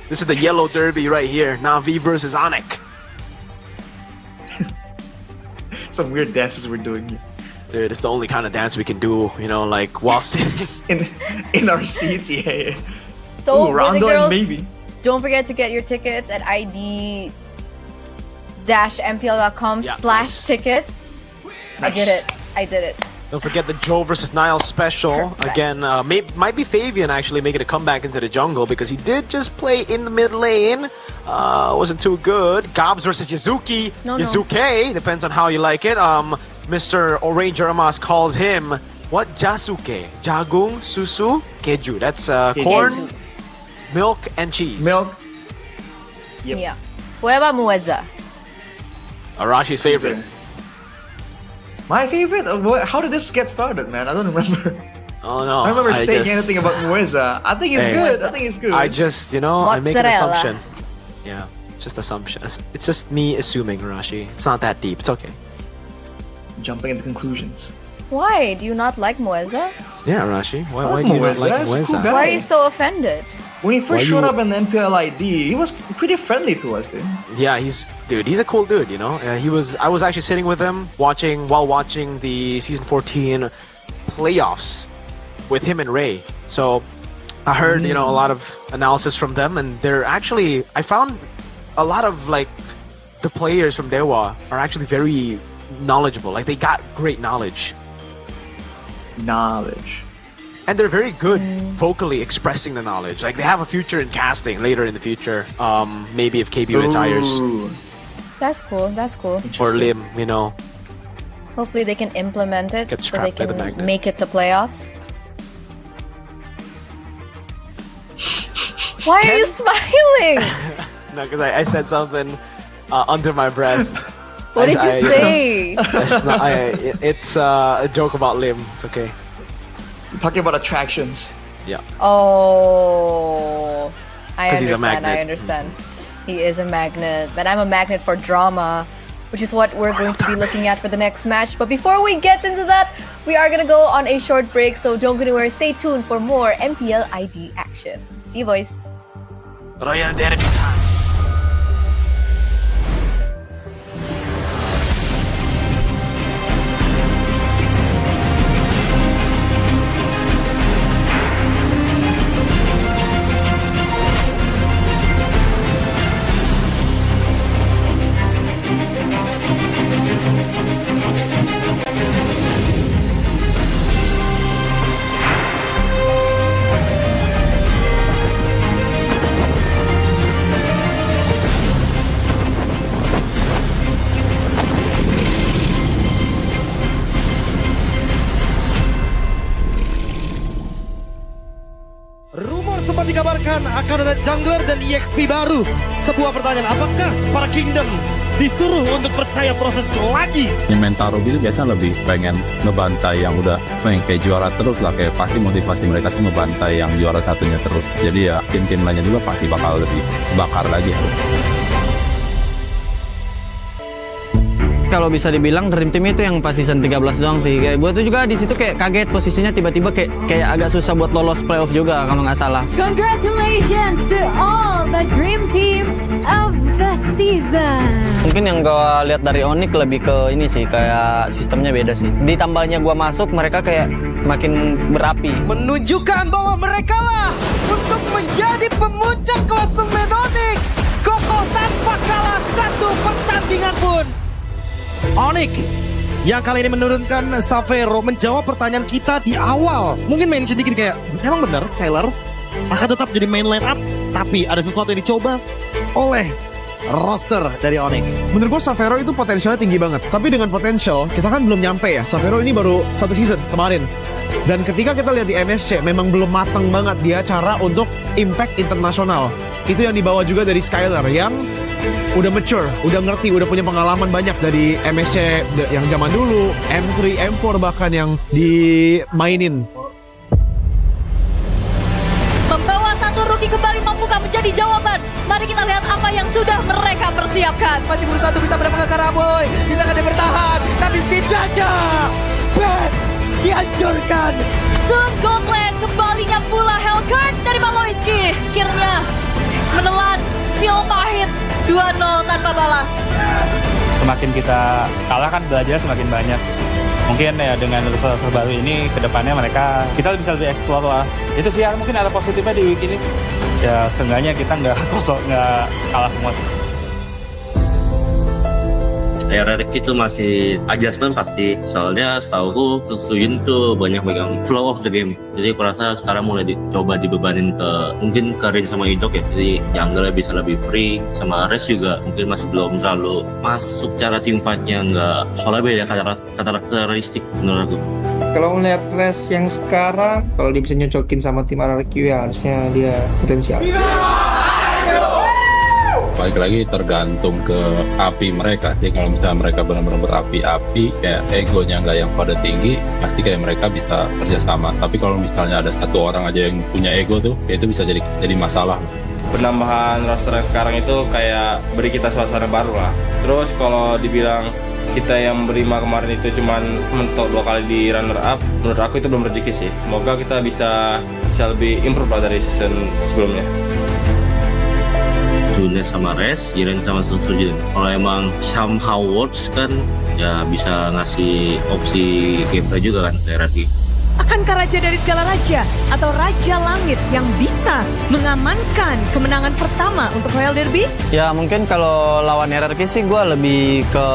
This is the yellow derby right here. Na'Vi versus Onyx. Some weird dances we're doing here. Dude, it's the only kind of dance we can do, you know, like while sitting. in our seats, yeah. So, Ooh, boys and Rondo and girls, maybe. don't forget to get your tickets at id-mpl.com/ticket. I did it. I did it. Don't forget the Joe versus Niall special. Again, might be Fabian actually making a comeback into the jungle because he did just play in the mid lane. Wasn't too good. Gobs versus Yazuki. No. Yazuke, depends on how you like it. Mr. Oranger Amas calls him what? Jasuke. Jagung, susu, keju. That's corn, milk, and cheese. Milk. Yep. Yeah. What about Muezza? Arashi's favorite. My favorite? How did this get started, man? I don't remember. Oh no. I remember saying anything about Muezza. I think it's good. I think it's good. I just, I make an Mozzarella. assumption. Yeah, just assumption. It's just me assuming, Arashi. It's not that deep. It's okay. Jumping into conclusions. Why? Do you not like Muezza? Yeah, Arashi. Why do you not like Muezza? He's a cool Muezza? guy. Why are you so offended? When he first Why showed you- up in the MPL ID, he was pretty friendly to us, dude. Yeah, he's a cool dude, I was actually sitting with him while watching the season 14 playoffs with him and Ray. So I heard, a lot of analysis from them, and I found a lot of the players from Dewa are actually very knowledgeable. Like they got great knowledge. And they're very good vocally expressing the knowledge. Like they have a future in casting later in the future. Maybe if KB retires. That's cool. That's cool. Or Lim, Hopefully they can implement it Get so they strapped by the can magnet. make it to playoffs. Why are you smiling? No, because I said something under my breath. What did you say? It's a joke about Lim. It's okay. You're talking about attractions. Yeah. Oh, I 'Cause he's a understand. I magnet. understand. He is a magnet, but I'm a magnet for drama, which is what we're going to be looking at for the next match. But before we get into that, we are gonna go on a short break, so don't go anywhere. Stay tuned for more MPL ID action. See you, boys. Royal Derby time. Rumor sempat dikabarkan akan ada jungler dan EXP baru. Sebuah pertanyaan, apakah para Kingdom disuruh untuk percaya proses lagi? Yang main Taro gitu biasa lebih pengen ngebantai yang udah kayak juara terus lah, kayak pasti motivasi mereka tuh ngebantai yang juara satunya terus. Jadi ya tim-tim lainnya juga pasti bakal lebih bakar lagi. Kalau bisa dibilang Dream Team itu yang pas season 13 doang sih. Kayak gue tuh juga di situ kayak kaget posisinya tiba-tiba kayak agak susah buat lolos playoff juga kalau nggak salah. Congratulations to all the dream team of the season. Mungkin yang gue lihat dari Onyx lebih ke ini sih, kayak sistemnya beda sih. Ditambahnya gue masuk, mereka kayak makin berapi. Menunjukkan bahwa mereka lah untuk menjadi pemuncak klasemen Onyx. Kokoh tanpa kalah satu pertandingan pun. Onyx yang kali ini menurunkan Savero menjawab pertanyaan kita di awal. Mungkin mention dikit kayak, emang benar Skylar akan tetap jadi main line up, tapi ada sesuatu yang dicoba oleh roster dari Onyx. Menurut gue Savero itu potensialnya tinggi banget. Tapi dengan potensial, kita kan belum nyampe ya. Savero ini baru satu season kemarin. Dan ketika kita lihat di MSC, memang belum matang banget dia cara untuk impact internasional. Itu yang dibawa juga dari Skylar yang udah mature, udah ngerti, udah punya pengalaman banyak dari MSC yang zaman dulu, M3, M4 bahkan yang dimainin. Membawa satu rookie kembali mampukah menjadi jawaban? Mari kita lihat apa yang sudah mereka persiapkan. Masih berusaha untuk bisa mendapatkan Karaboy. Bisa kan dia bertahan, tapi setidaknya Best dihancurkan. Soon Goldland kembalinya pula Hellcurt dari Maloyski. Akhirnya menelan pil pahit 2-0 tanpa balas. Semakin kita kalah kan belajar semakin banyak. Mungkin ya dengan roster baru ini kedepannya kita bisa lebih eksplor lah. Itu sih ya, mungkin ada positifnya di week ini. Ya seenggaknya kita nggak kalah semua. RRQ itu masih adjustment pasti. Soalnya setahu Susuyun tuh banyak megang flow of the game. Jadi aku rasa sekarang mulai dicoba dibebanin mungkin ke Rin sama Idok ya. Jadi jungle bisa lebih free, sama Res juga mungkin masih belum terlalu masuk cara team fight-nya, nggak. Soalnya beda karakteristik menurut aku. Kalau melihat Res yang sekarang, kalau dia bisa nyocokin sama tim RRQ ya harusnya dia potensial. Balik lagi tergantung ke api mereka. Jadi kalau misalnya mereka benar-benar berapi-api, kayak egonya nggak yang pada tinggi, pasti kayak mereka bisa kerjasama. Tapi kalau misalnya ada satu orang aja yang punya ego tuh, ya itu bisa jadi masalah. Penambahan roster yang sekarang itu kayak beri kita suasana baru lah. Terus kalau dibilang kita yang berlima kemarin itu cuman mentok 2 kali di runner up, menurut aku itu belum rezeki sih. Semoga kita bisa lebih improve lah dari season sebelumnya. Junes sama Res, Jiren sama Susujin. Kalau emang somehow works kan, ya bisa ngasih opsi gameplay juga kan ke RRQ. Akankah Raja dari segala raja atau Raja Langit yang bisa mengamankan kemenangan pertama untuk Royal Derby? Ya mungkin kalau lawan RRQ sih gue lebih ke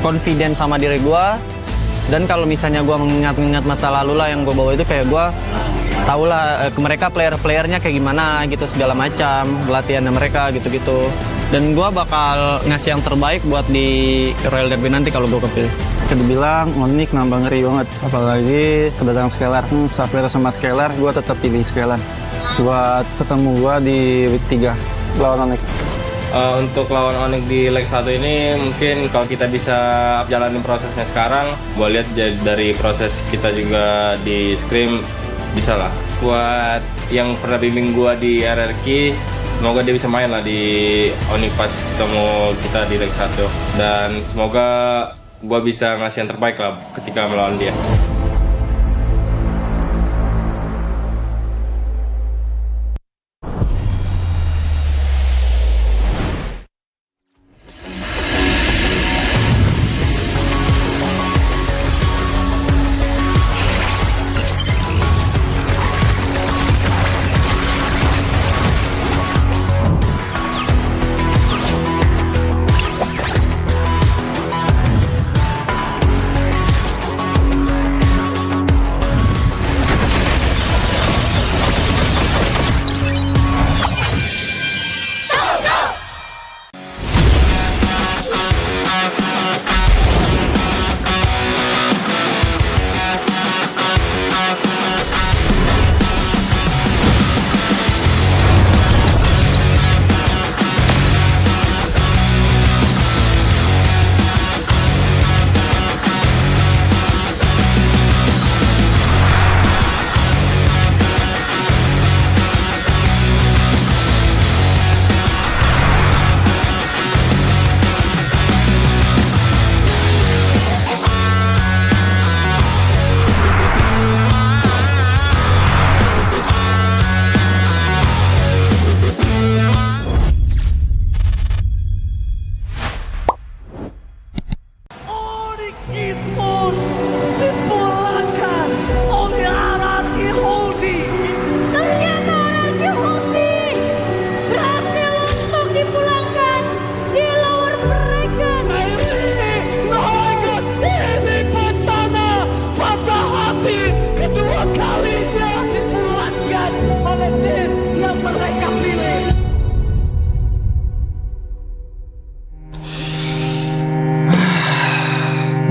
confident sama diri gue. Dan kalau misalnya gue mengingat masa lalu lah yang gue bawa itu, kayak gue tau lah mereka player-playernya kayak gimana gitu, segala macam latihannya mereka gitu-gitu. Dan gue bakal ngasih yang terbaik buat di Royal Derby nanti kalau gue kepilih. Bisa dibilang Onyx nambah ngeri banget, apalagi kedatangan Scalar. Sapphire sama Scalar, gue tetap pilih Scalar buat ketemu gue di week 3 lawan Onyx. Untuk lawan Onyx di leg 1 ini, mungkin kalau kita bisa jalanin prosesnya sekarang, gue lihat dari proses kita juga di scrim bisa lah. Buat yang pernah bimbing gue di RRQ, semoga dia bisa main lah di Onyx pas ketemu kita di leg 1. Dan semoga gue bisa ngasih yang terbaik lah ketika melawan dia.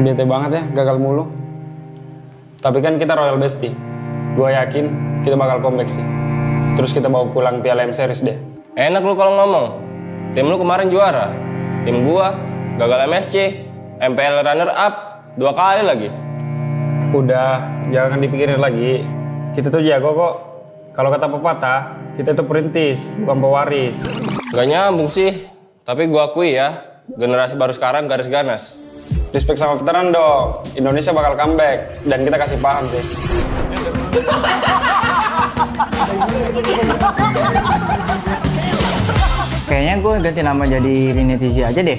Bete banget ya, gagal mulu. Tapi kan kita Royal Bestie. Gue yakin kita bakal comeback sih. Terus kita bawa pulang Piala M Series deh. Enak lu kalau ngomong. Tim lu kemarin juara. Tim gua gagal MSC, MPL runner up 2 kali lagi. Udah, jangan dipikirin lagi. Kita tuh jago kok. Kalau kata pepatah, kita tuh perintis, bukan pewaris. Gak nyambung sih. Tapi gua akui ya, generasi baru sekarang garis ganas. Respect sama veteran dong. Indonesia bakal comeback dan kita kasih paham sih. Kayaknya gue ganti nama jadi Rinetizi aja deh.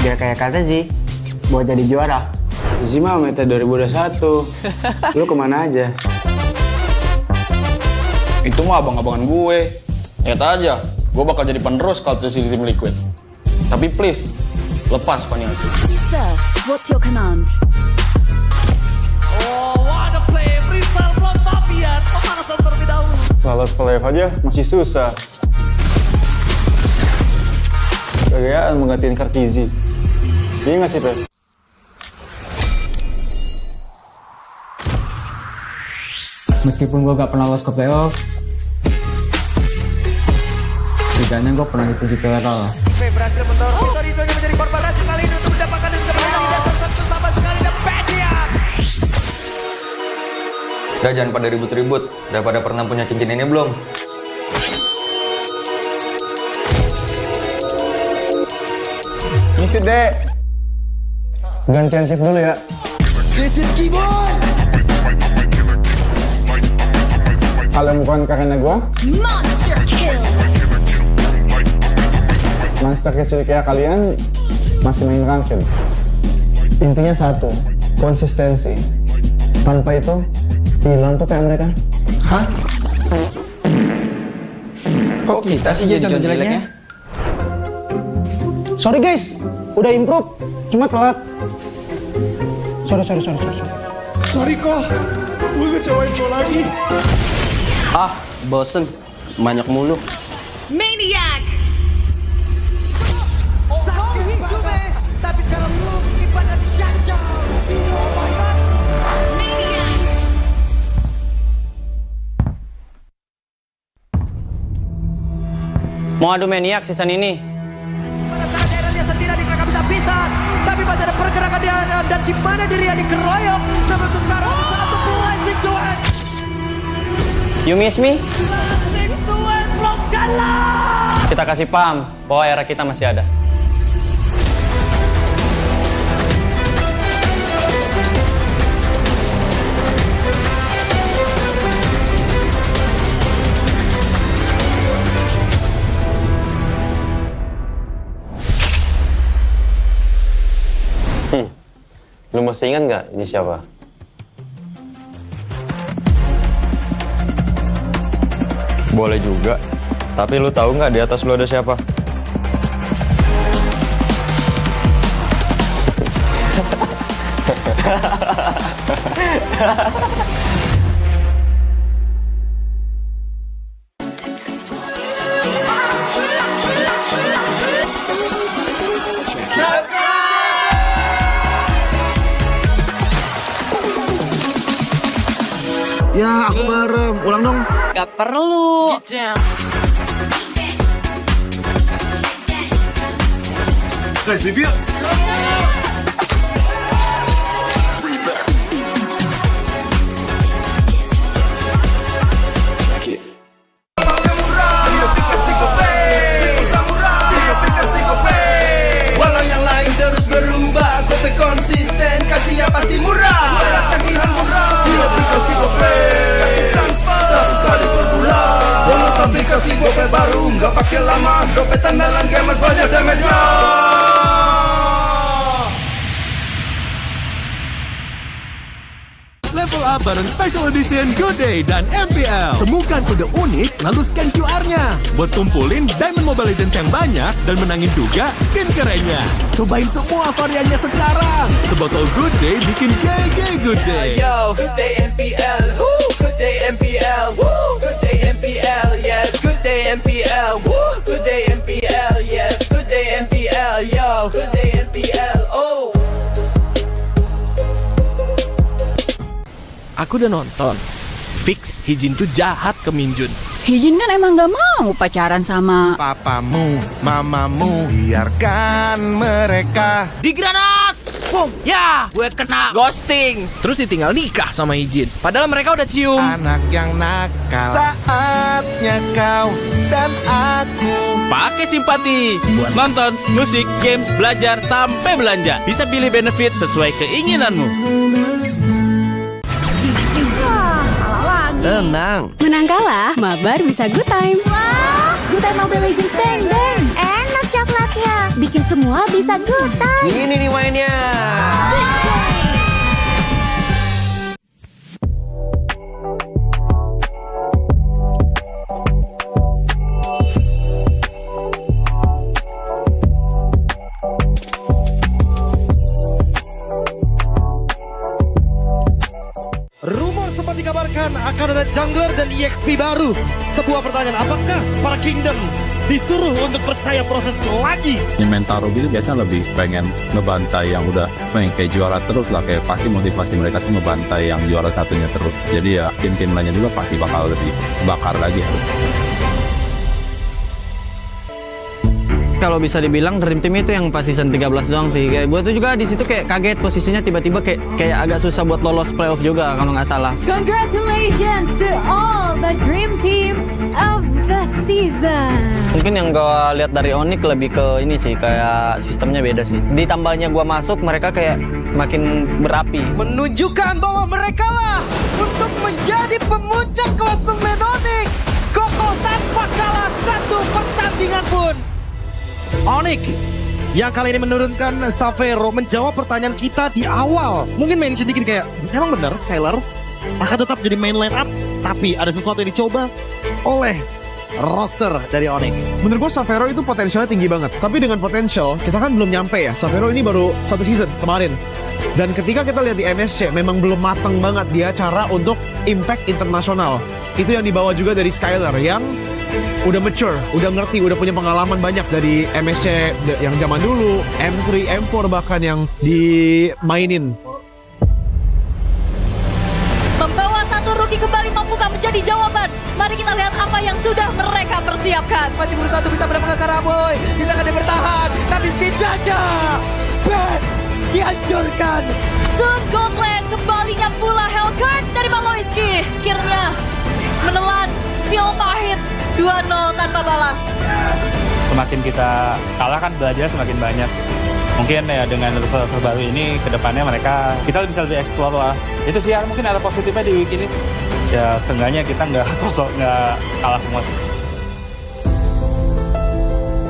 Biar kayak kata sih, buat jadi juara. Zizi mah meta 2021. Lu kemana aja? Itu mah abang-abangan gue. Lihat aja, gue bakal jadi penerus kalau di tim Liquid. Tapi please, lepas Paniaci. Sir, what's your command? Oh, what a play! Freestyle from Fabian. Pemanasan terlebih dahulu. Lolos ke live aja masih susah. Gayaan menggantiin Kartizi. Iya nggak sih, Pe? Meskipun gue gak pernah lolos ke playoff, setidaknya gue pernah dipuji viral. Berhasil mendorong Vitorino menjadi korban berhasil kali ini untuk mendapatkan dan satu sama sekali dan Pedian. Udah jangan pada ribut-ribut. Udah pada pernah punya cincin ini belum? Ngisi deh. Gantian shift dulu ya. This is keyboard. Kalau bukan karena gue, Monster kill. monster kecil kayak kalian masih main ranked. Intinya satu, konsistensi. Tanpa itu, hilang tuh kayak mereka. Hah? Kok kita sih jadi contoh jeleknya? Sorry guys, udah improve, cuma telat. Sorry. Sorry kok, gue ngecewain lo lagi. Ah, bosen. Banyak mulu. Maniac! Satu hijau tapi sekarang lu kipannya di Shanja. Oh my god. Maniac! Mau adu Maniac season ini? Pada saat daerahnya sendiri di kakak bisa pisan, tapi masih ada pergerakan di dan di mana dirinya dikeroyok. Namun untuk sekarang satu blessing Johan. You miss me? Kita kasih paham bahwa era kita masih ada. Lu masih ingat nggak ini siapa? Boleh juga. Tapi lu tahu nggak di atas lu ada siapa? Ya, aku merem. Ulang dong. Gak perlu. Guys, review. Walau yang lain terus berubah, Gope konsisten, kasihnya pasti murah. Tagihan murah. Di aplikasi Gope, transfer 100 kali per bulan. Download aplikasi Gope baru, nggak pakai lama. Dompet andalan gamers banyak damage-nya. Level up bareng Special Edition Good Day dan MPL. Temukan kode unik, lalu scan QR-nya. Buat kumpulin Diamond Mobile Legends yang banyak dan menangin juga skin kerennya. Cobain semua variannya sekarang. Sebotol Good Day bikin GG Good Day. Yo, Good Day MPL. Woo, Good Day MPL. Woo, Good Day MPL. Yes, Good Day MPL. Woo, Good Day MPL. Yes, Good Day MPL. Yo, Good Day MPL. Oh. Aku udah nonton. Fix, Hijin tuh jahat ke Minjun. Hijin kan emang gak mau pacaran sama Papamu, mamamu, biarkan mereka. Di granat! Boom! Ya, gue kena ghosting. Terus ditinggal nikah sama Hijin. Padahal mereka udah cium. Anak yang nakal. Saatnya kau dan aku. Pakai simpati buat nonton, musik, games, belajar, sampai belanja. Bisa pilih benefit sesuai keinginanmu. Tenang. Menang kalah, mabar bisa good time. Wah, good time Mobile Legends bang bang. Enak coklatnya, bikin semua bisa good time. Ini nih mainnya. akan ada jungler dan EXP baru. Sebuah pertanyaan, apakah para Kingdom disuruh untuk percaya proses lagi? Ini mental Ruby itu biasanya lebih pengen ngebantai yang udah pengen kayak juara terus lah, kayak pasti motivasi mereka tuh ngebantai yang juara satunya terus. Jadi ya tim-tim lainnya juga pasti bakal lebih bakar lagi. Kalau bisa dibilang Dream Team itu yang pas season 13 doang sih. Kayak gue tuh juga di situ kayak kaget posisinya tiba-tiba kayak agak susah buat lolos playoff juga kalau nggak salah. Congratulations to all the Dream Team of the season. Mungkin yang gue lihat dari Onyx lebih ke ini sih, kayak sistemnya beda sih. Ditambahnya gue masuk, mereka kayak makin berapi. Menunjukkan bahwa mereka lah untuk menjadi pemuncak klasemen Onyx. Kokoh tanpa kalah satu pertandingan pun. Onyx yang kali ini menurunkan Savero menjawab pertanyaan kita di awal. Mungkin mention dikit kayak, emang benar Skylar akan tetap jadi main line up, tapi ada sesuatu yang dicoba oleh roster dari Onyx. Menurut gue Savero itu potensialnya tinggi banget. Tapi dengan potensial, kita kan belum nyampe ya. Savero ini baru satu season kemarin. Dan ketika kita lihat di MSC, memang belum matang banget dia cara untuk impact internasional. Itu yang dibawa juga dari Skylar yang udah mature, udah ngerti, udah punya pengalaman banyak dari MSC yang zaman dulu, M3, M4 bahkan yang dimainin. Membawa satu rookie kembali mampukah menjadi jawaban? Mari kita lihat apa yang sudah mereka persiapkan. Masih berusaha untuk bisa mendapatkan Karaboy. Bisakah dia bertahan? Tapi setidaknya Best dihancurkan. Sun Gauntlet kembalinya pula Hellcurt dari Maloyski. Akhirnya menelan pil pahit 2-0 tanpa balas. Semakin kita kalah kan belajar semakin banyak. Mungkin ya dengan resource baru ini kedepannya kita bisa lebih explore lah. Itu sih ya, mungkin ada positifnya di week ini. Ya seenggaknya kita nggak kalah semua.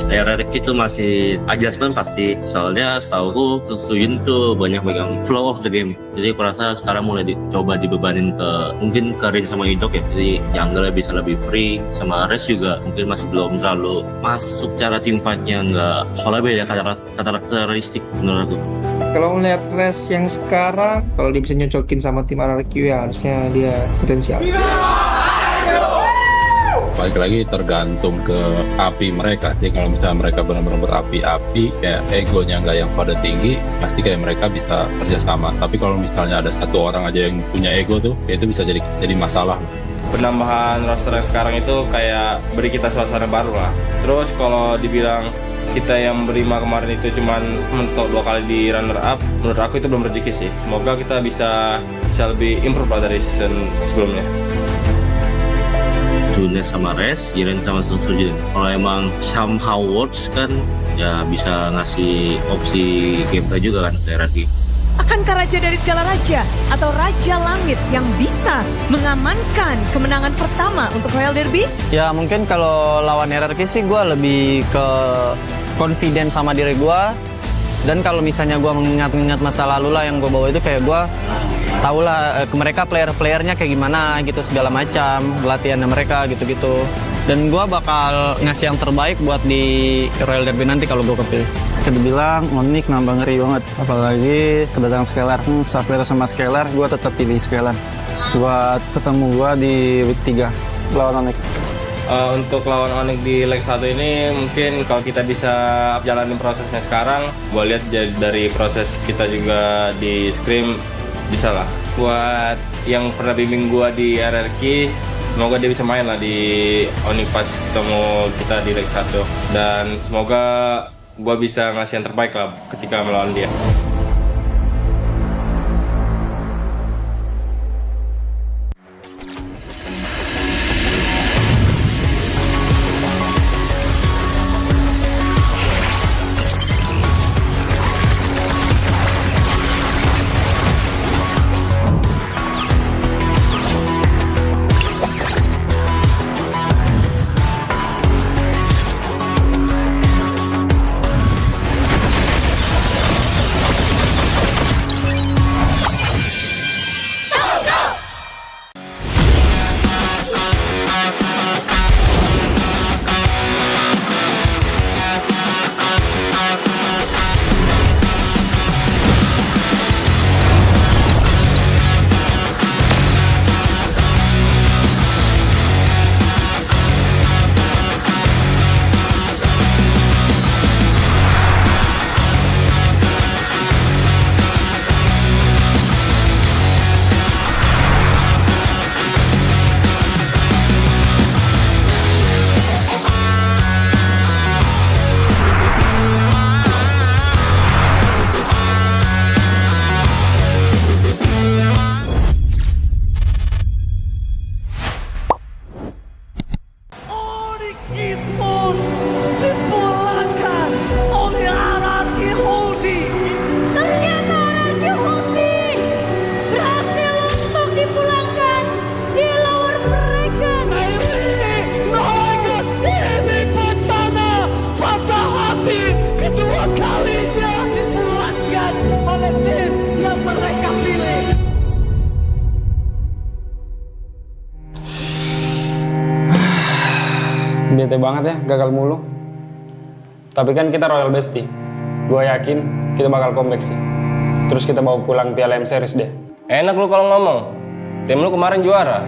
RRQ itu masih adjustment pasti, soalnya setahu Suyin tuh banyak megang flow of the game. Jadi aku rasa sekarang mulai dicoba dibebanin mungkin ke Rin sama Idok ya. Jadi jungle bisa lebih free, sama Res juga mungkin masih belum terlalu masuk cara team fight-nya, nggak, soalnya beda karakteristik menurut aku. Kalau melihat Res yang sekarang, kalau dia bisa nyocokin sama tim RRQ ya harusnya dia potensial. Balik lagi tergantung ke api mereka. Jadi kalau misalnya mereka benar-benar berapi-api, kayak egonya nggak yang pada tinggi, pasti kayak mereka bisa kerjasama. Tapi kalau misalnya ada satu orang aja yang punya ego tuh, ya itu bisa jadi masalah. Penambahan roster yang sekarang itu kayak beri kita suasana baru lah. Terus kalau dibilang kita yang berlima kemarin itu cuman mentok 2 kali di runner up, menurut aku itu belum rezeki sih. Semoga kita bisa lebih improve lah dari season sebelumnya. Junes sama Res, Jiren sama Sujin. Kalau emang somehow works kan, ya bisa ngasih opsi gameplay juga kan ke RRQ. Akankah Raja dari segala Raja atau Raja Langit yang bisa mengamankan kemenangan pertama untuk Royal Derby? Ya mungkin kalau lawan RRQ sih gue lebih ke confident sama diri gue. Dan kalau misalnya gue mengingat masa lalu lah yang gue bawa itu, kayak gue tau lah ke mereka player-playernya kayak gimana gitu, segala macam latihannya mereka gitu-gitu. Dan gue bakal ngasih yang terbaik buat di Royal Derby nanti kalau gue kepilih. Bisa dibilang Onyx nambah ngeri banget, apalagi kedatangan Skylar. Savero sama Skylar, gue tetap pilih Skylar buat ketemu gue di week 3 lawan Onyx. Untuk lawan Onyx di leg 1 ini, mungkin kalau kita bisa jalanin prosesnya sekarang, gue lihat dari proses kita juga di scrim, bisa lah. Buat yang pernah bimbing gue di RRQ, semoga dia bisa main lah di Onyx pas ketemu kita di leg 1. Dan semoga gue bisa ngasih yang terbaik lah ketika melawan dia. Bete banget ya, gagal mulu. Tapi kan kita Royal Bestie. Gue yakin kita bakal comeback sih. Terus kita bawa pulang Piala M Series deh. Enak lu kalau ngomong. Tim lu kemarin juara.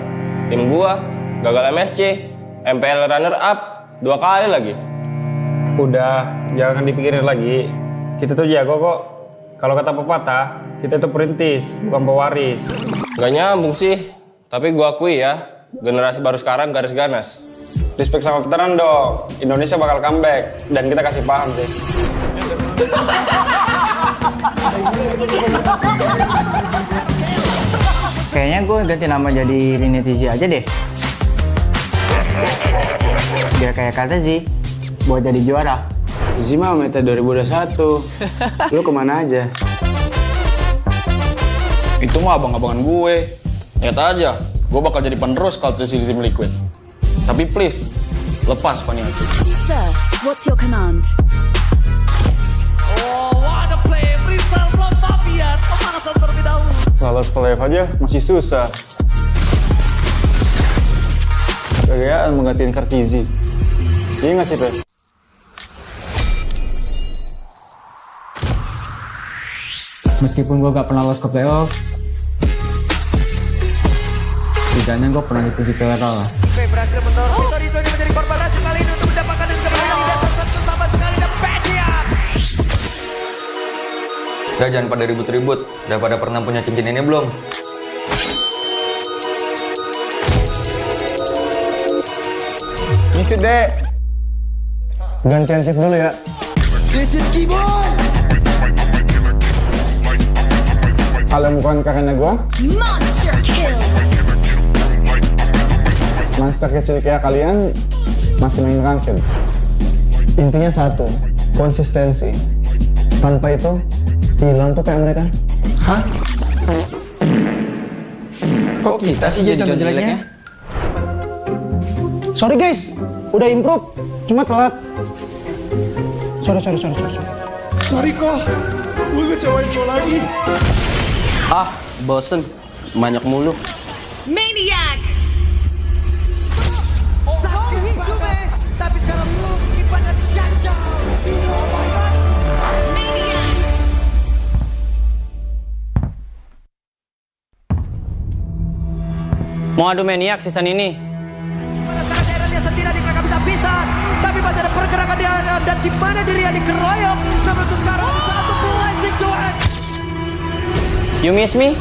Tim gua gagal MSC, MPL runner up 2 kali lagi. Udah, jangan dipikirin lagi. Kita tuh jago kok. Kalau kata pepatah, kita tuh perintis, bukan pewaris. Gak nyambung sih. Tapi gua akui ya, generasi baru sekarang garis ganas. Respect sama veteran dong. Indonesia bakal comeback dan kita kasih paham sih. Kayaknya gue ganti nama jadi Rinetizi aja deh. Biar kayak kata sih, buat jadi juara. Zima meta 2021. Lu kemana aja? Itu mah abang-abangan gue. Lihat aja, gue bakal jadi penerus kalau terus di tim Liquid. Tapi please, lepas Paniati. Sir, what's your command? Oh, what a play. Rizal from Fabian. Pemanasan terlebih dahulu. Lolos play-off aja masih susah. Gayaan menggantiin Kartizi. Iya nggak sih, Pe? Meskipun gue gak pernah lolos ke playoff, setidaknya gue pernah dipuji federal lah. Berhasil mendorong Vitorino yang menjadi korban racun kali ini untuk mendapatkan yang kemenangan tidak tersentuh sama sekali dan Pedian. Udah jangan pada ribut-ribut. Udah pada pernah punya cincin ini belum? Ngisi deh. Gantian shift dulu ya. This is Keyboy. Kalau bukan karena gue, Monster kill. monster kecil kayak kalian masih main ranked. Intinya satu, konsistensi. Tanpa itu, hilang tuh kayak mereka. Hah? Kok kita sih jadi contoh jeleknya? Sorry guys, udah improve, cuma telat. Sorry. Sorry kok, gue ngecewain lo lagi. Ah, bosen. Banyak mulu. Maniac. Satu hijau tapi sekarang kipan dan shutdown. Maniac. Mau adu Maniac season ini? Sekarang dia sendiri mereka bisa pisah, tapi masih ada pergerakan di dan di mana dirinya dikeroyok. Namun untuk sekarang satu buah situasi. You miss me?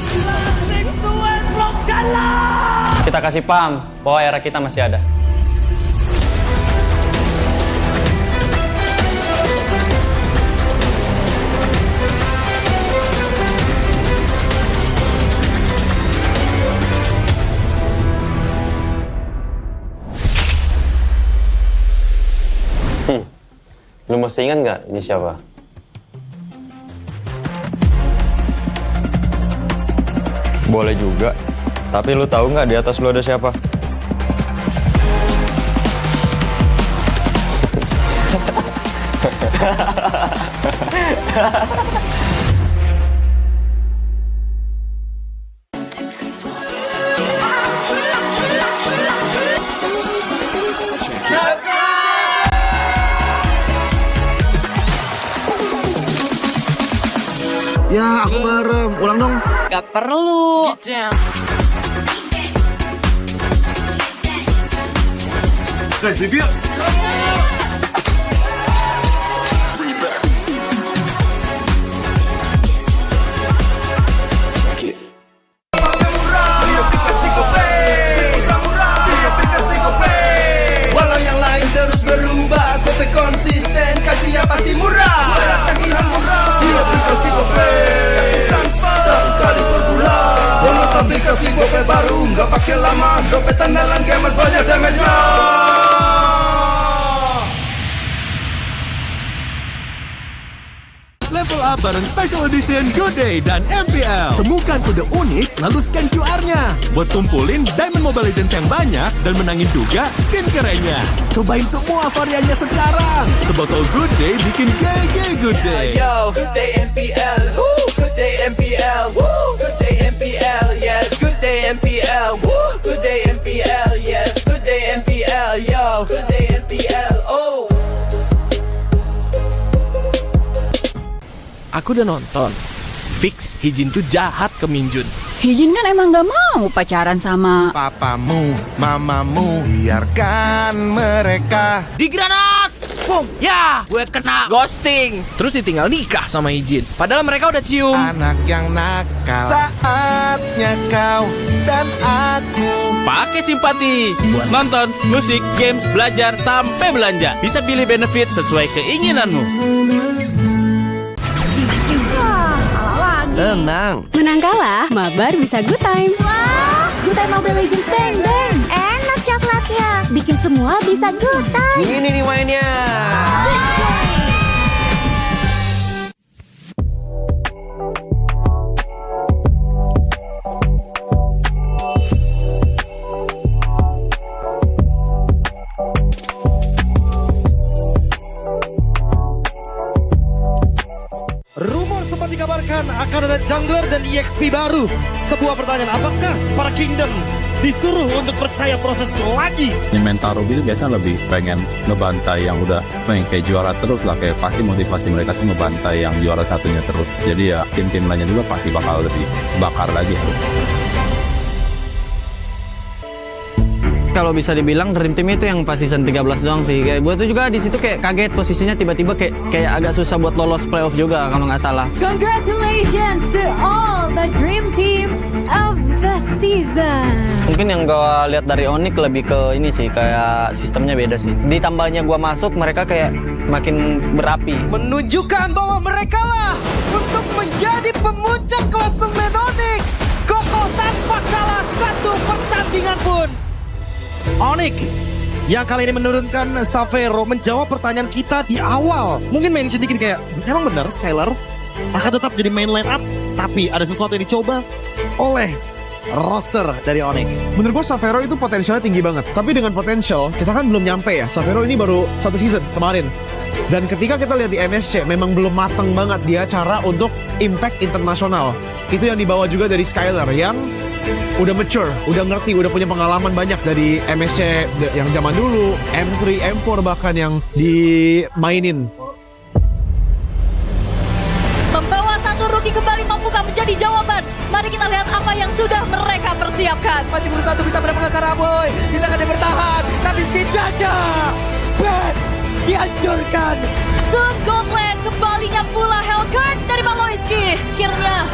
Kita kasih paham bahwa era kita masih ada. Lu masih ingat nggak ini siapa? Boleh juga. Tapi lu tahu nggak di atas lu ada siapa? Ya, aku merem. Ulang dong. Gak perlu. Guys, review. Walau yang lain terus berubah, Gope konsisten, kasih yang pasti murah. Tagihan murah di aplikasi Gope, transfer 100 kali per bulan. Download aplikasi Gope baru, nggak pakai lama. Dompet andalan gamers banyak damage-nya. Level up bareng Special Edition Good Day dan MPL. Temukan kode unik, lalu scan QR-nya. Buat kumpulin Diamond Mobile Legends yang banyak dan menangin juga skin kerennya. Cobain semua variannya sekarang. Sebotol Good Day bikin GG Good Day. Yo, Good Day MPL, woo, Good Day MPL, woo, Good Day MPL, yes, Good Day MPL, woo, Good Day MPL, yes, Good Day MPL, yo, Good Day MPL. aku udah nonton. Fix, Hijin tuh jahat ke Minjun. Hijin kan emang gak mau pacaran sama Papamu, mamamu, biarkan mereka. Di granat! Boom! Ya, gue kena ghosting. Terus ditinggal nikah sama Hijin. Padahal mereka udah cium. Anak yang nakal. Saatnya kau dan aku pakai simpati buat nonton, musik, games, belajar, sampai belanja. Bisa pilih benefit sesuai keinginanmu. Tenang. Menang kalah, mabar bisa good time. Wah, good time Mobile Legends Bang Bang. Enak coklatnya, bikin semua bisa good time. Ini nih mainnya. Rumor sempat dikabarkan akan ada jungler dan EXP baru. Sebuah pertanyaan, apakah para Kingdom disuruh untuk percaya proses lagi? Ini mental Ruby itu biasanya lebih pengen ngebantai yang udah kayak juara terus lah. Kayak pasti motivasi mereka tuh ngebantai yang juara satunya terus. Jadi ya tim-tim lainnya juga pasti bakal lebih bakar lagi. Kalau bisa dibilang Dream Team itu yang pas season 13 doang sih. Kayak gue tuh juga di situ kayak kaget posisinya tiba-tiba kayak agak susah buat lolos playoff juga kalau nggak salah. Congratulations to all the Dream Team of the season. Mungkin yang gue lihat dari Onyx lebih ke ini sih, kayak sistemnya beda sih. Ditambahnya gue masuk, mereka kayak makin berapi. Menunjukkan bahwa mereka lah untuk menjadi pemuncak klasemen Onyx. Kokoh tanpa kalah satu pertandingan pun. Onyx yang kali ini menurunkan Savero menjawab pertanyaan kita di awal. Mungkin mention dikit kayak, emang benar Skylar akan tetap jadi main line up, tapi ada sesuatu yang dicoba oleh roster dari Onyx. Menurut gue Savero itu potensialnya tinggi banget. Tapi dengan potensial, kita kan belum nyampe ya. Savero ini baru satu season kemarin. Dan ketika kita lihat di MSC, memang belum matang banget dia cara untuk impact internasional. Itu yang dibawa juga dari Skylar yang udah mature, udah ngerti, udah punya pengalaman banyak dari MSC yang zaman dulu, M3, M4 bahkan yang dimainin. Membawa satu rookie kembali mampukah menjadi jawaban? Mari kita lihat apa yang sudah mereka persiapkan. Masih berusaha untuk bisa benar-benar Karaboy. Bisa kan dia bertahan, tapi setidaknya Best dihancurkan. Soon Goldland kembalinya pula Hellcurt dari Maloyski. Akhirnya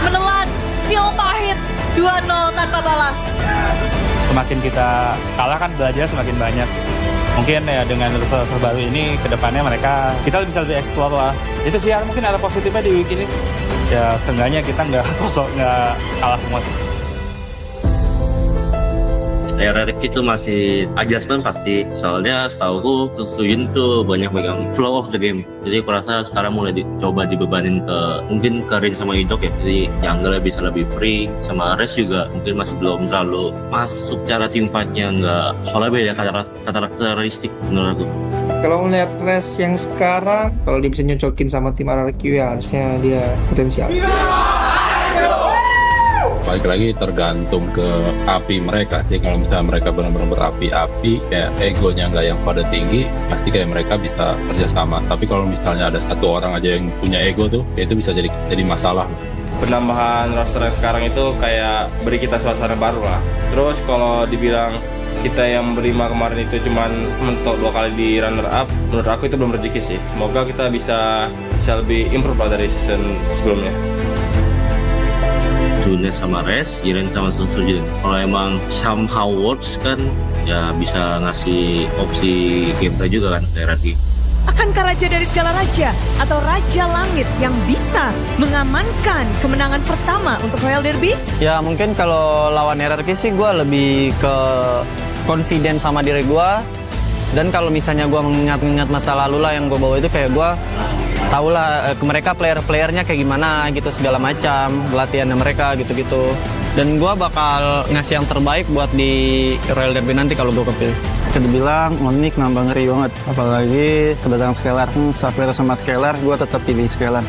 menelan pil pahit 2-0 tanpa balas. Semakin kita kalah kan belajar semakin banyak. Mungkin ya dengan roster baru ini kedepannya kita bisa lebih explore lah. Itu sih ya, mungkin ada positifnya di week ini. Ya seenggaknya kita nggak kalah semua. RRQ itu masih adjustment pasti, soalnya setauku Suyun tuh banyak megang flow of the game. Jadi aku rasa sekarang mulai dicoba dibebanin mungkin ke Rin sama Idok ya. Jadi jungle bisa lebih free, sama Res juga mungkin masih belum terlalu masuk cara team fight-nya, soalnya beda karakteristik menurut aku. Kalau melihat Res yang sekarang, kalau dia bisa nyocokin sama tim RRQ ya harusnya dia potensial. Balik lagi tergantung ke api mereka. Jadi kalau misalnya mereka benar-benar berapi-api, kayak egonya nggak yang pada tinggi, pasti kayak mereka bisa kerjasama. Tapi kalau misalnya ada satu orang aja yang punya ego tuh, ya itu bisa jadi masalah. Penambahan roster yang sekarang itu kayak beri kita suasana baru lah. Terus kalau dibilang kita yang berlima kemarin itu cuman mentok 2 kali di runner up, menurut aku itu belum rezeki sih. Semoga kita bisa lebih improve lah dari season sebelumnya. Junes sama Res, Jiren sama Sujin. Kalau emang somehow works kan, ya bisa ngasih opsi gameplay juga kan kayak Radhi. Akankah Raja dari segala raja atau Raja Langit yang bisa mengamankan kemenangan pertama untuk Royal Derby? Ya mungkin kalau lawan RRQ sih gue lebih ke confident sama diri gue. Dan kalau misalnya gue mengingat masa lalu lah yang gue bawa itu kayak gue tau lah mereka player-playernya kayak gimana gitu segala macam, latihannya mereka gitu-gitu. Dan gue bakal ngasih yang terbaik buat di Royal Derby nanti kalau gue kepilih. Bisa dibilang Onyx nambah ngeri banget, apalagi kedatangan Skylar. Savero sama Skylar, gue tetap pilih Skylar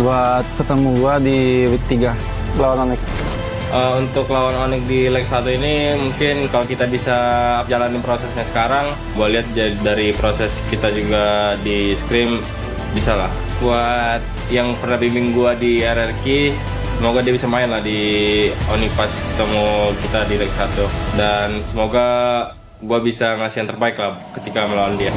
buat ketemu gue di week 3 lawan Onyx. Untuk lawan Onyx di leg 1 ini mungkin kalau kita bisa jalanin prosesnya sekarang, gue lihat dari proses kita juga di scrim bisa lah buat yang pernah bimbing gua di RRQ, semoga dia bisa main lah di Oni pas ketemu kita di leg 1. Dan semoga gua bisa ngasih yang terbaik lah ketika melawan dia.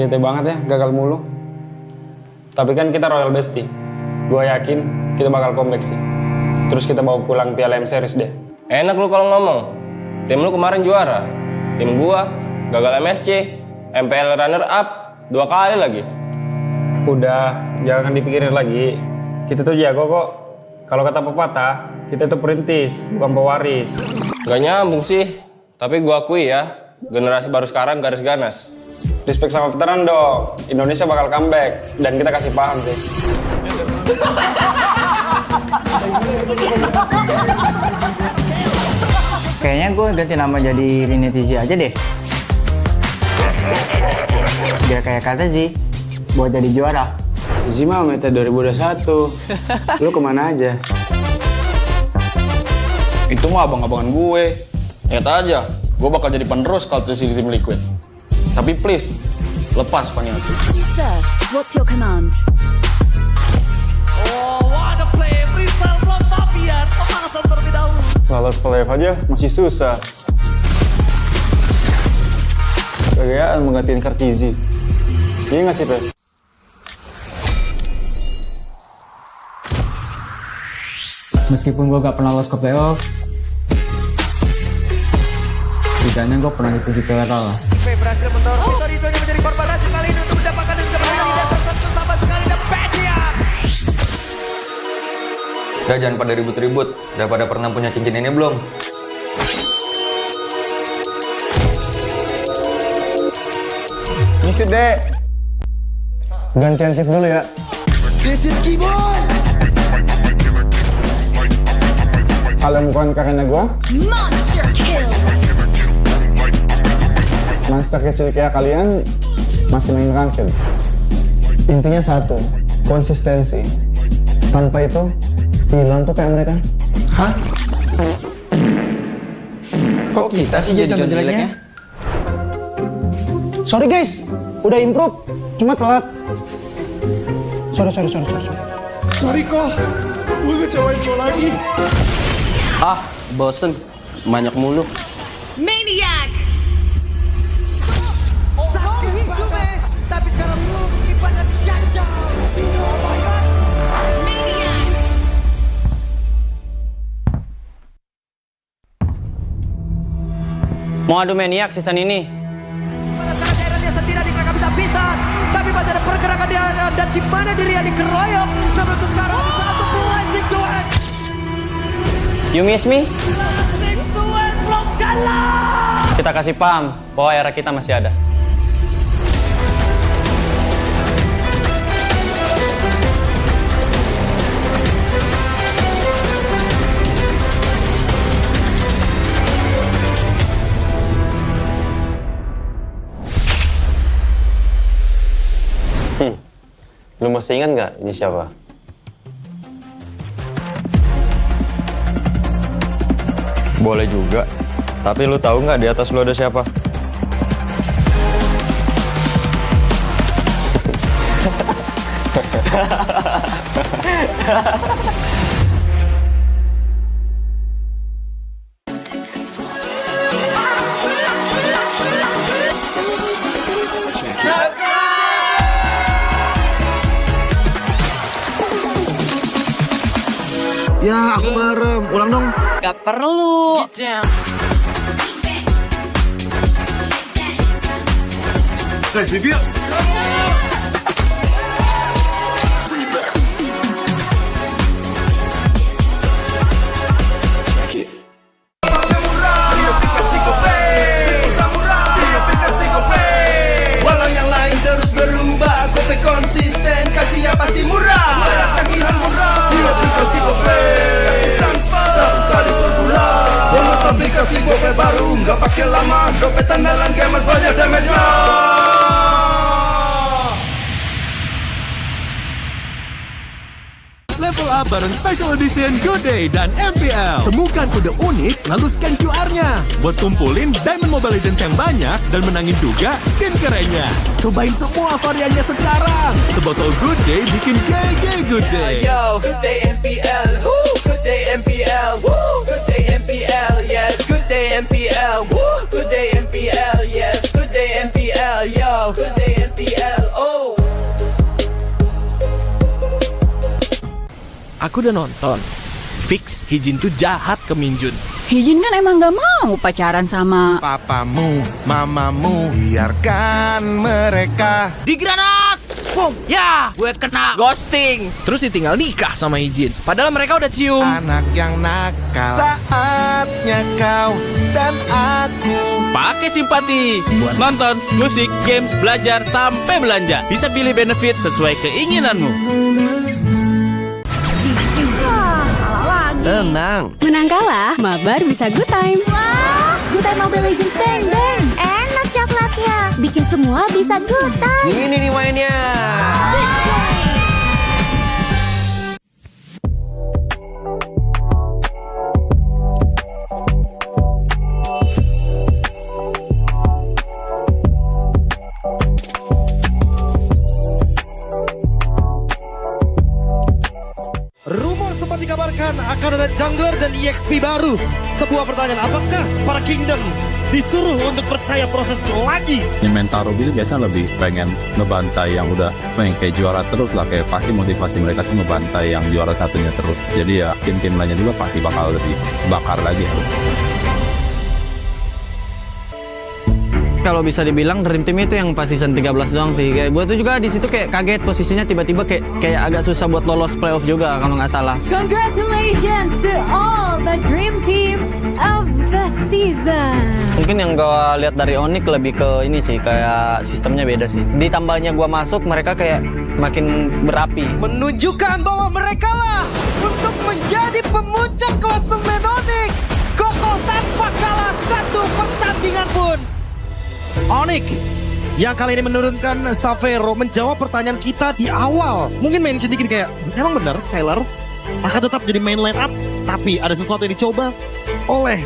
Bete banget ya, gagal mulu. Tapi kan kita Royal Bestie. Gue yakin kita bakal comeback sih. Terus kita bawa pulang Piala M Series deh. Enak lu kalau ngomong. Tim lu kemarin juara. Tim gua gagal MSC, MPL runner up 2 kali lagi. Udah, jangan dipikirin lagi. Kita tuh jago kok. Kalau kata pepatah, kita tuh perintis, bukan pewaris. Gak nyambung sih. Tapi gua akui ya, generasi baru sekarang garis ganas. Respect sama veteran dong. Indonesia bakal comeback dan kita kasih paham sih. Kayaknya gue ganti nama jadi Rinetizi aja deh. Biar kayak kata Zi, buat jadi juara. Zi mah meta 2021. Lu kemana aja? Itu mah abang-abangan gue. Lihat aja, gue bakal jadi penerus kalau terus di tim Liquid. Tapi please, lepas pengikut. Sir, what's your command? Oh, what a play! Freestyle from Fabian. Pemanasan terlebih dahulu. Lolos playoff aja masih susah. Kegayaan menggantiin Kartizi. Iya nggak sih, Pe? Meskipun gue gak pernah lolos ke playoff, setidaknya gue pernah dipuji viral lah. Berhasil mendorong Vitorino menjadi korban berhasil kali ini untuk mendapatkan dan tidak tersentuh sama sekali dan Bedian. Udah jangan pada ribut-ribut. Udah pada pernah punya cincin ini belum? Ngisi deh. Gantian shift dulu ya. This is Keyboy. Kalian bukan karena gue? Monster kill. Monster kecil kayak kalian masih main ranked. Intinya satu, konsistensi. Tanpa itu, hilang tuh kayak mereka. Hah? Kok kita sih jadi contoh jeleknya? Sorry guys, udah improve, cuma telat. Sorry. Sorry kok, gue ngecewain lo lagi. Ah, bosen. Banyak mulu. Maniac. Tapi sekarang lu kipan dan Shanja. Oh my god. Maniac. Mau adu Maniac season ini. Pada saat daerahnya sendiri di kakak bisa pisan. Tapi masih ada pergerakan di dan di mana dirinya dikeroyok. Namun untuk sekarang bisa untuk blessing to it. You miss me? Blessing to it from Kita kasih paham bahwa era kita masih ada. Lu masih ingat nggak ini siapa? Boleh juga. Tapi lu tahu nggak di atas lu ada siapa? Ya, aku merem. Ulang dong. Gak perlu. Guys, review. Walau yang lain terus berubah, Gope konsisten, kasihnya pasti murah. Tagihan murah di aplikasi Gope, transfer 100 kali per bulan. Download aplikasi Gope baru, nggak pakai lama. Dompet andalan gamers banyak damage-nya. Level up bareng Special Edition Good Day dan MPL. Temukan kode unik, lalu scan QR-nya. Buat kumpulin Diamond Mobile Legends yang banyak dan menangin juga skin kerennya. Cobain semua variannya sekarang. Sebotol Good Day bikin GG Good Day. Yo, Good Day MPL. Woo, Good Day MPL. Woo, Good Day MPL. Yes, Good Day MPL. Woo, Good Day MPL. Yes, Good Day MPL. Yo, Good Day MPL. Oh. Aku udah nonton. Fix Hijin tuh jahat ke Minjun. Hijin kan emang gak mau pacaran sama Papamu, mamamu, biarkan mereka. Di granat! Boom! Ya! Gue kena ghosting. Terus ditinggal nikah sama Hijin. Padahal mereka udah cium. Anak yang nakal. Saatnya kau dan aku. Pakai simpati buat nonton, musik, games, belajar, sampai belanja. Bisa pilih benefit sesuai keinginanmu. Tenang. Menang kalah, mabar bisa good time. Wah, good time Mobile Legends bang bang. Enak coklatnya, bikin semua bisa good time. Ini nih mainnya. Rumor sempat dikabarkan akan ada jungler dan EXP baru. Sebuah pertanyaan, apakah para Kingdom disuruh untuk percaya proses lagi? Yang main Taro gitu biasanya lebih pengen ngebantai yang udah pengen kayak juara terus lah, kayak pasti motivasi mereka tuh ngebantai yang juara satunya terus. Jadi ya tim-tim lainnya juga pasti bakal lebih bakar lagi. Kalau bisa dibilang Dream Team itu yang pas season 13 doang sih. Kayak gue tuh juga di situ kayak kaget posisinya tiba-tiba kayak agak susah buat lolos playoff juga kalau nggak salah. Congratulations to all the Dream Team of the season. Mungkin yang gue lihat dari Onyx lebih ke ini sih, kayak sistemnya beda sih. Ditambahnya gue masuk, mereka kayak makin berapi. Menunjukkan bahwa mereka lah untuk menjadi pemuncak klasemen Onyx. Kokoh tanpa kalah satu pertandingan pun. Onyx yang kali ini menurunkan Savero menjawab pertanyaan kita di awal. Mungkin mention dikit kayak, emang benar Skylar akan tetap jadi main line up, tapi ada sesuatu yang dicoba oleh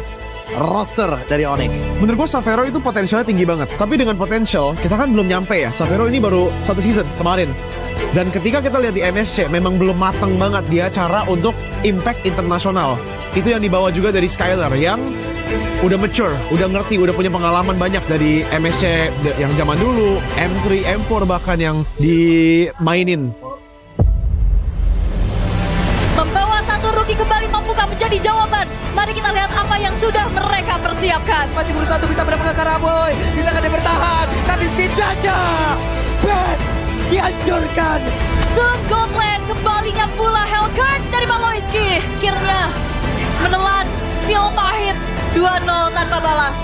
roster dari Onyx. Menurut gue Savero itu potensialnya tinggi banget. Tapi dengan potensial, kita kan belum nyampe ya. Savero ini baru satu season kemarin. Dan ketika kita lihat di MSC, memang belum matang banget dia cara untuk impact internasional. Itu yang dibawa juga dari Skylar yang udah mature, udah ngerti, udah punya pengalaman banyak dari MSC yang zaman dulu, M3, M4 bahkan yang dimainin. membawa satu rookie kembali mampukah menjadi jawaban? Mari kita lihat apa yang sudah mereka persiapkan. Masih berusaha untuk bisa mendapatkan Karaboy. Bisa kan dia bertahan? Tapi setidaknya Best dihancurkan. Sun Gauntlet kembalinya pula Hellcurt dari Bang Loiski. Akhirnya menelan pil pahit 2-0 tanpa balas.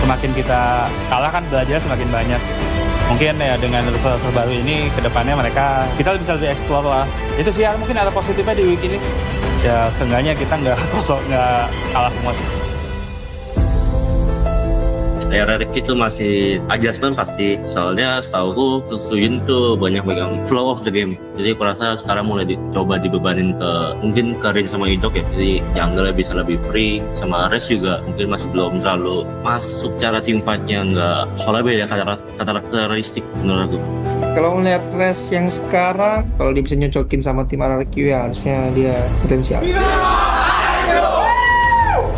Semakin kita kalah kan belajar semakin banyak. Mungkin ya dengan resource baru ini kedepannya kita bisa lebih explore lah. Itu sih ya, mungkin ada positifnya di week ini. Ya seenggaknya kita nggak kalah semua. RRQ itu masih adjustment pasti, soalnya setauku Suyun tuh banyak megang flow of the game. Jadi aku rasa sekarang mulai dicoba dibebanin mungkin ke range sama Idok ya. Jadi jungle bisa lebih free, sama Res juga mungkin masih belum terlalu masuk cara team fight-nya, nggak soalnya beda karakteristik menurut aku. Kalau melihat Res yang sekarang, kalau dia bisa nyocokin sama tim RRQ ya harusnya dia potensial.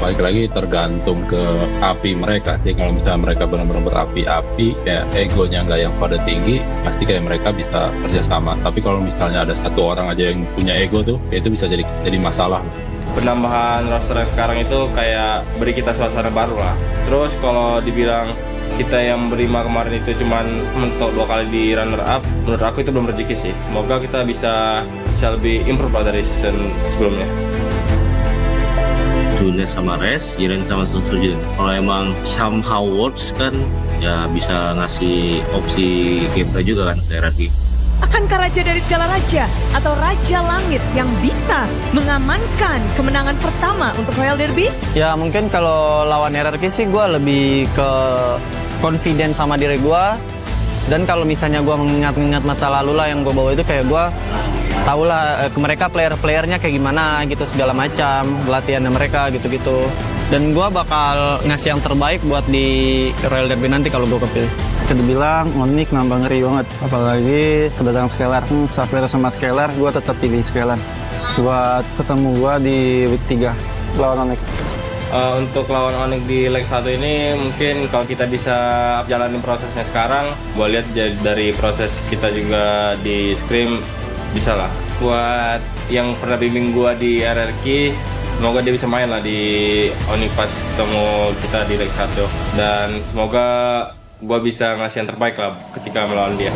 Baik lagi tergantung ke api mereka. Jadi kalau misalnya mereka benar-benar berapi-api, kayak egonya nggak yang pada tinggi, pasti kayak mereka bisa kerjasama. Tapi kalau misalnya ada satu orang aja yang punya ego tuh, ya itu bisa jadi masalah. Penambahan roster yang sekarang itu kayak beri kita suasana baru lah. Terus kalau dibilang kita yang berlima kemarin itu cuman mentok 2 kali di runner up, menurut aku itu belum rezeki sih. Semoga kita bisa lebih improve lah dari season sebelumnya. Junes sama Res, Jiren sama Sujin. Kalau emang somehow works kan, ya bisa ngasih opsi gameplay juga kan ke RRQ. Akankah raja dari segala raja atau raja langit yang bisa mengamankan kemenangan pertama untuk Royal Derby? Ya mungkin kalau lawan RRQ sih gue lebih ke confident sama diri gue. Dan kalau misalnya gue mengingat masa lalu lah yang gue bawa itu, kayak gue tau lah mereka player-playernya kayak gimana gitu, segala macam latihannya mereka gitu-gitu. Dan gue bakal ngasih yang terbaik buat di Royal Derby nanti kalau gue kepilih. Kita bilang Onyx nambah ngeri banget, apalagi kedatangan Scalar. Sapphire sama Scalar, gue tetap pilih Scalar buat ketemu gue di week 3 lawan Onyx. Untuk lawan Onyx di leg 1 ini mungkin kalau kita bisa jalanin prosesnya sekarang, gue lihat dari proses kita juga di scrim bisa lah. Buat yang pernah bimbing gue di RRQ, semoga dia bisa main lah di Onyx pas ketemu kita di leg 1. Dan semoga gue bisa ngasih yang terbaik lah ketika melawan dia.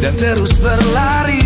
Dan terus berlari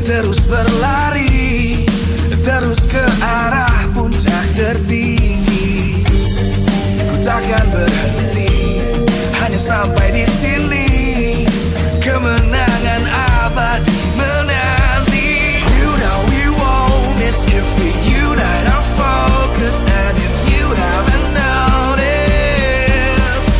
terus berlari, terus ke arah puncak tertinggi. Ku takkan berhenti, hanya sampai di sini. Kemenangan abadi menanti. You know we won't miss if we unite our focus. And if you haven't noticed,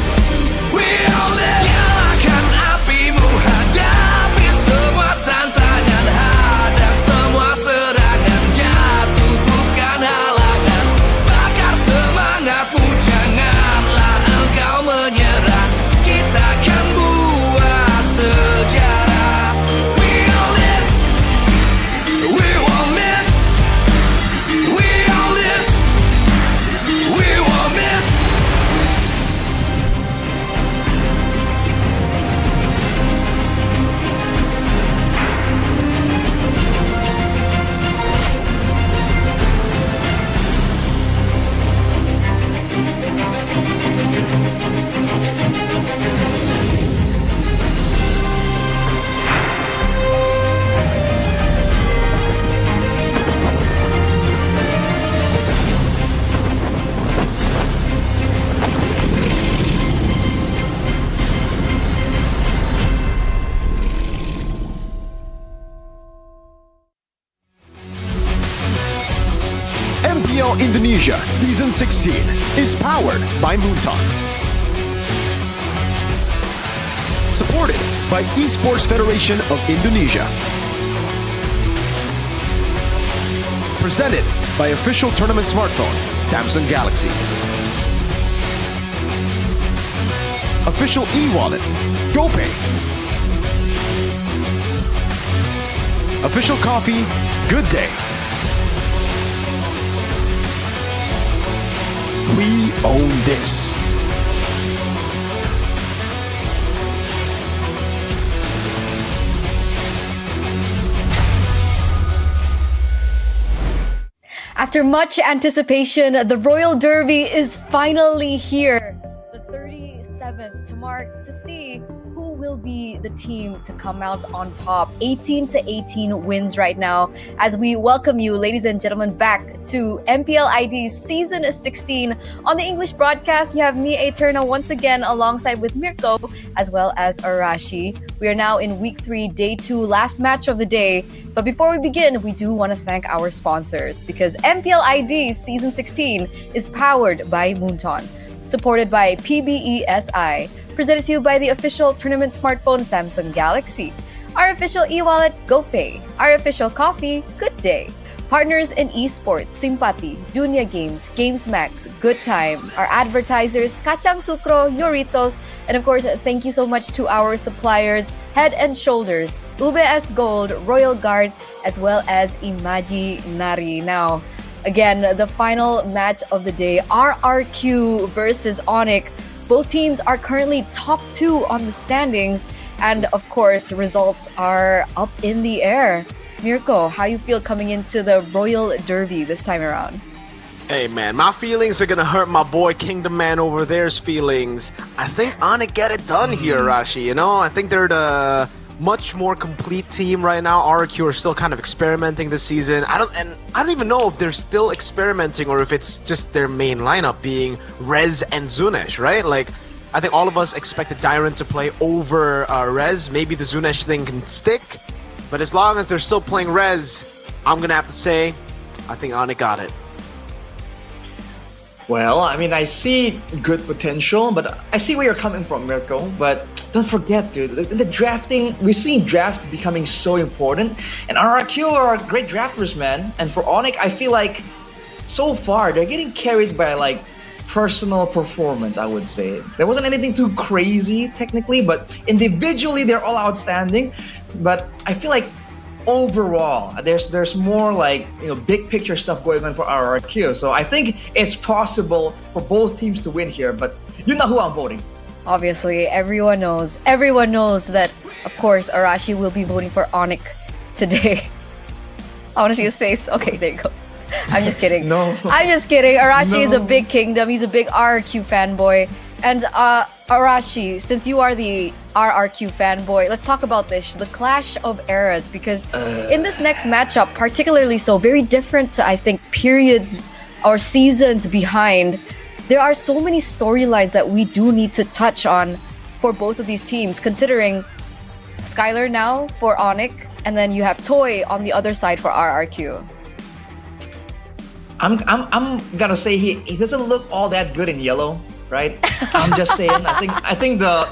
we'll nyalakan apimu, hadapi semua tantangan, hadang semua serangan, jatuh bukan halangan, bakar semangatmu, janganlah engkau menyerah, kita akan buat sejarah. We'll miss, we won't miss, we'll miss, we won't miss. MPL Indonesia Season 16 is powered by Moonton. Supported by Esports Federation of Indonesia. Presented by official tournament smartphone Samsung Galaxy. Official e-wallet GoPay. Official coffee Good Day. We own this. After much anticipation, the Royal Derby is finally here. The 37th to mark to see who will be the team to come out on top. 18-18 wins right now as we welcome you, ladies and gentlemen, back to MPL ID Season 16. On the English broadcast, you have me, Eterna, once again alongside with Mirko as well as Arashi. We are now in week 3, day 2, last match of the day. But before we begin, we do want to thank our sponsors because MPL ID Season 16 is powered by Moonton, supported by PBESI, presented to you by the official tournament smartphone Samsung Galaxy, our official e-wallet GoPay, our official coffee Good Day, partners in esports Simpati, Dunia Games, GamesMax, Good Time, our advertisers Kacang Sukro, Yoritos, and of course, thank you so much to our suppliers Head and Shoulders, UBS Gold, Royal Guard, as well as Imaginary. Now, again, the final match of the day, RRQ versus Onyx. Both teams are currently top 2 on the standings, and of course, results are up in the air. Mirko, how you feel coming into the Royal Derby this time around? Hey man, my feelings are gonna hurt my boy Kingdom Man over there's feelings. I think Onyx get it done here, Rashi, you know? I think they're the much more complete team right now. RRQ are still kind of experimenting this season. I don't even know if they're still experimenting or if it's just their main lineup being Rez and Zunesh, right? Like, I think all of us expected Dyrant to play over Rez. Maybe the Zunesh thing can stick, but as long as they're still playing Rez, I'm gonna have to say, I think Onyx got it. Well, I mean, I see good potential, but I see where you're coming from, Mirko. But don't forget, dude, the drafting, we're seeing draft becoming so important. And RRQ are great drafters, man. And for Onyx, I feel like so far they're getting carried by like personal performance, I would say. There wasn't anything too crazy technically, but individually they're all outstanding. But I feel like overall there's more like, you know, big picture stuff going on for RRQ. So I think it's possible for both teams to win here, but you know who I'm voting. Obviously, everyone knows that, of course, Arashi will be voting for Onyx today. I want to see his face. Okay, there you go. I'm just kidding. No. I'm just kidding. Arashi is a No. big Kingdom. He's a big RRQ fanboy. And Arashi, since you are the RRQ fanboy, let's talk about this, the clash of eras, because in this next matchup, particularly so, very different to, I think, periods or seasons behind, there are so many storylines that we do need to touch on for both of these teams, considering Skylar now for Onyx, and then you have Toy on the other side for RRQ. I'm gonna say he doesn't look all that good in yellow, right? I'm just saying. I think the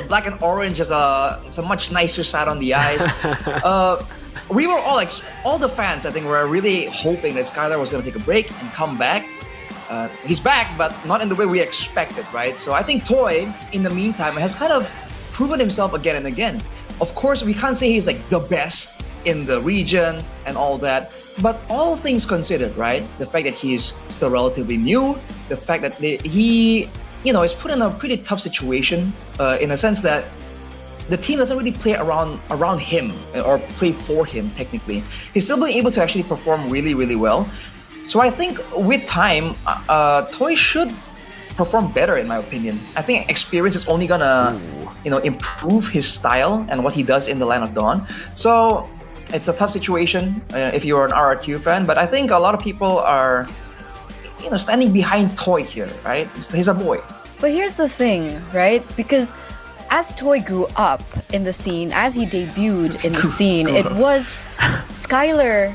black and orange is it's a much nicer side on the eyes. We were all the fans, I think, were really hoping that Skylar was gonna take a break and come back. He's back, but not in the way we expected, right? So I think Toy, in the meantime, has kind of proven himself again and again. Of course, we can't say he's like the best in the region and all that, but all things considered, right? The fact that he's still relatively new, the fact that he, is put in a pretty tough situation in a sense that the team doesn't really play around him or play for him technically. He's still been able to actually perform really, really well. So I think with time, Toy should perform better, in my opinion. I think experience is only gonna, improve his style and what he does in the Line of Dawn. So it's a tough situation if you're an RRQ fan, but I think a lot of people are, standing behind Toy here, right? He's a boy. But here's the thing, right? Because as Toy grew up in the scene, as he debuted in the scene, it was Skylar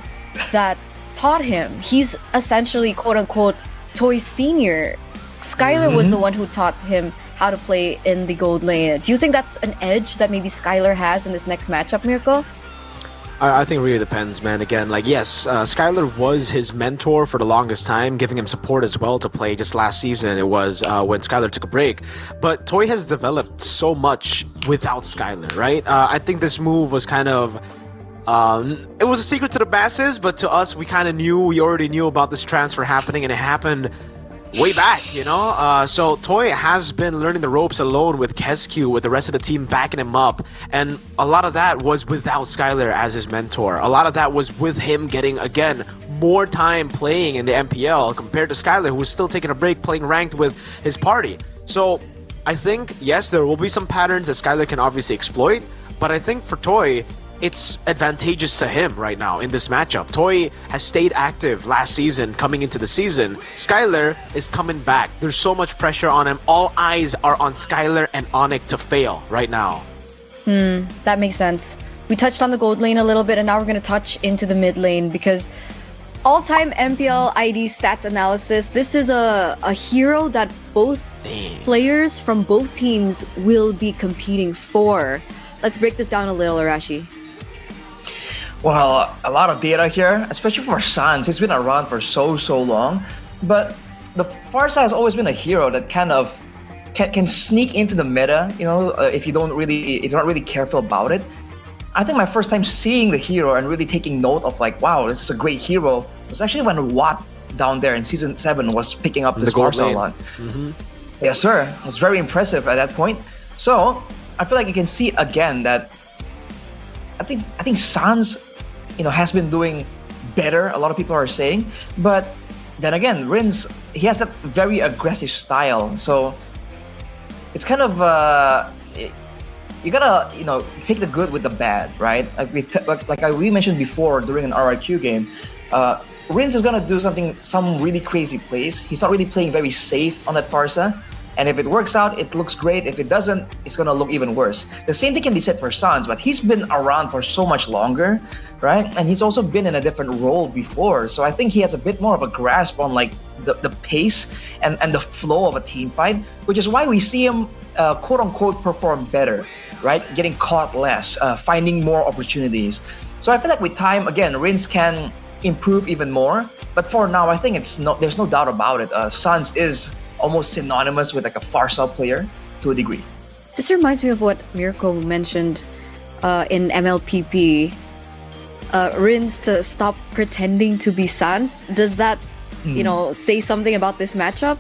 that taught him. He's essentially, quote-unquote, Toy senior. Skylar was the one who taught him how to play in the gold lane. Do you think that's an edge that maybe Skylar has in this next matchup, Mirko? I think it really depends, man. Again, yes, Skylar was his mentor for the longest time, giving him support as well to play. Just last season, it was when Skylar took a break. But Toy has developed so much without Skylar, right? I think this move was kind of... it was a secret to the masses, but to us, we already knew about this transfer happening, and it happened way back, So Toy has been learning the ropes alone with Kesku, with the rest of the team backing him up, and a lot of that was without Skylar as his mentor. A lot of that was with him getting, again, more time playing in the MPL compared to Skylar, who was still taking a break playing ranked with his party. So I think, yes, there will be some patterns that Skylar can obviously exploit, but I think for Toy, it's advantageous to him right now in this matchup. Toy has stayed active last season, coming into the season. Skylar is coming back. There's so much pressure on him. All eyes are on Skylar and Onyx to fail right now. That makes sense. We touched on the gold lane a little bit, and now we're going to touch into the mid lane, because all-time MPL ID stats analysis, this is a hero that both players from both teams will be competing for. Let's break this down a little, Arashi. Well, a lot of data here, especially for Sans. He's been around for so long, but the Farsa has always been a hero that kind of can sneak into the meta. If you're not really careful about it. I think my first time seeing the hero and really taking note of wow, this is a great hero was actually when Watt down there in season 7 was picking up this Farsa a lot. Yes, sir. It's very impressive at that point. So I feel like you can see again that I think Sans, has been doing better. A lot of people are saying, but then again, Rins, he has that very aggressive style. So it's kind of you gotta take the good with the bad, right? Like we mentioned before during an RRQ game, Rins is gonna do some really crazy plays. He's not really playing very safe on that Farsa. And if it works out, it looks great. If it doesn't, it's going to look even worse. The same thing can be said for Sans, but he's been around for so much longer, right? And he's also been in a different role before. So I think he has a bit more of a grasp on the pace and the flow of a team fight, which is why we see him, quote unquote, perform better, right? Getting caught less, finding more opportunities. So I feel like with time, again, Rins can improve even more. But for now, I think there's no doubt about it. Sans is almost synonymous with a Farsa player to a degree. This reminds me of what Mirko mentioned in MLPP. Rins to stop pretending to be Sans. Does that, say something about this matchup?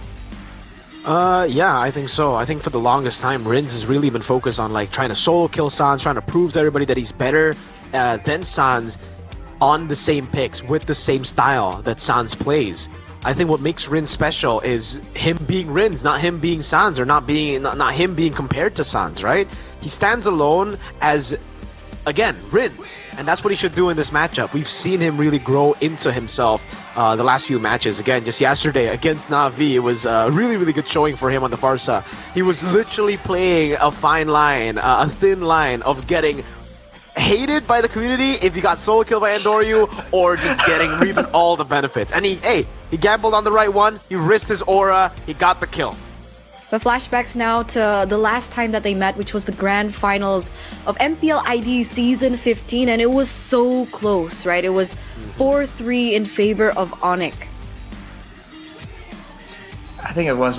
Yeah, I think so. I think for the longest time, Rins has really been focused on trying to solo kill Sans, trying to prove to everybody that he's better than Sans on the same picks with the same style that Sans plays. I think what makes Rins special is him being Rins, not him being Sans, or not him being compared to Sans, right? He stands alone as, again, Rins, and that's what he should do in this matchup. We've seen him really grow into himself the last few matches. Again, just yesterday against Na'Vi, it was a really good showing for him on the Farsa. He was literally playing a fine line, a thin line of getting hated by the community if he got solo killed by Andoryu, or just getting reaping all the benefits. And he gambled on the right one, he risked his aura, he got the kill. But flashbacks now to the last time that they met, which was the grand finals of MPL ID Season 15, and it was so close, right? It was 4-3 in favor of Onyx. I think it was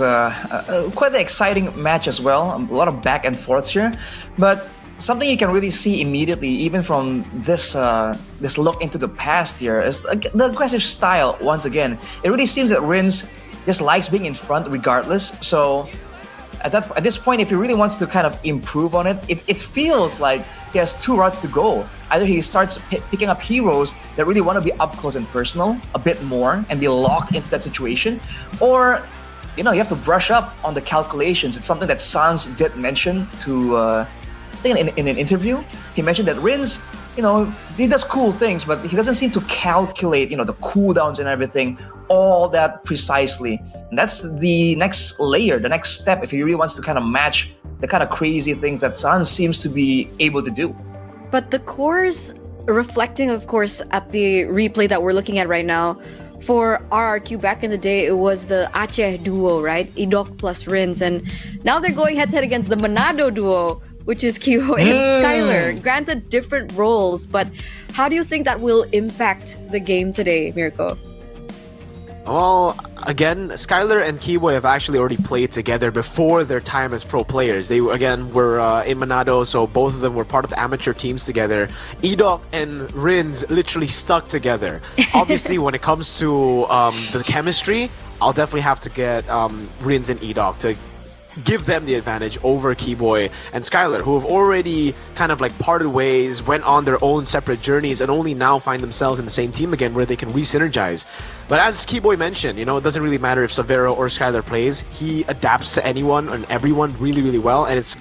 quite an exciting match as well. A lot of back and forths here, but something you can really see immediately, even from this look into the past here, is the aggressive style. Once again, it really seems that Rins just likes being in front regardless. So at this point, if he really wants to kind of improve on it, it feels like he has two routes to go. Either he starts picking up heroes that really want to be up close and personal a bit more and be locked into that situation, or you have to brush up on the calculations. It's something that Sans did mention to I think in an interview, he mentioned that Rins, he does cool things, but he doesn't seem to calculate, the cooldowns and everything all that precisely. And that's the next layer, the next step, if he really wants to kind of match the kind of crazy things that Sans seems to be able to do. But the cores, reflecting, of course, at the replay that we're looking at right now, for RRQ back in the day, it was the Aceh duo, right? Idok plus Rins. And now they're going head-to-head against the Manado duo, which is Kyo and Skylar. Granted, different roles, but how do you think that will impact the game today, Mirko? Well, again, Skylar and Kiboy have actually already played together before their time as pro players. They, again, were in Manado, so both of them were part of amateur teams together. Idok and Rins literally stuck together. Obviously, when it comes to the chemistry, I'll definitely have to get Rins and Idok to give them the advantage over Keyboy and Skylar, who have already kind of like parted ways, went on their own separate journeys, and only now find themselves in the same team again where they can re-synergize. But as Keyboy mentioned, it doesn't really matter if Savero or Skylar plays. He adapts to anyone and everyone really well, and it's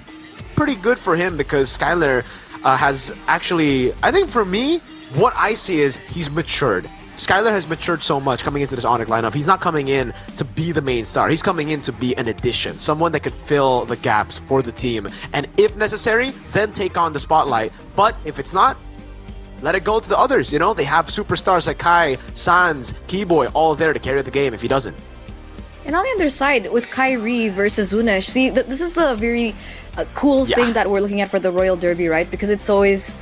pretty good for him because Skylar has actually, I think for me, what I see is he's matured. Skylar has matured so much coming into this Onyx lineup. He's not coming in to be the main star. He's coming in to be an addition, someone that could fill the gaps for the team. And if necessary, then take on the spotlight. But if it's not, let it go to the others. They have superstars like Kai, Sans, Keyboy all there to carry the game if he doesn't. And on the other side, with Kyrie versus Zunesh, see, this is the very cool thing that we're looking at for the Royal Derby, right? Because it's always...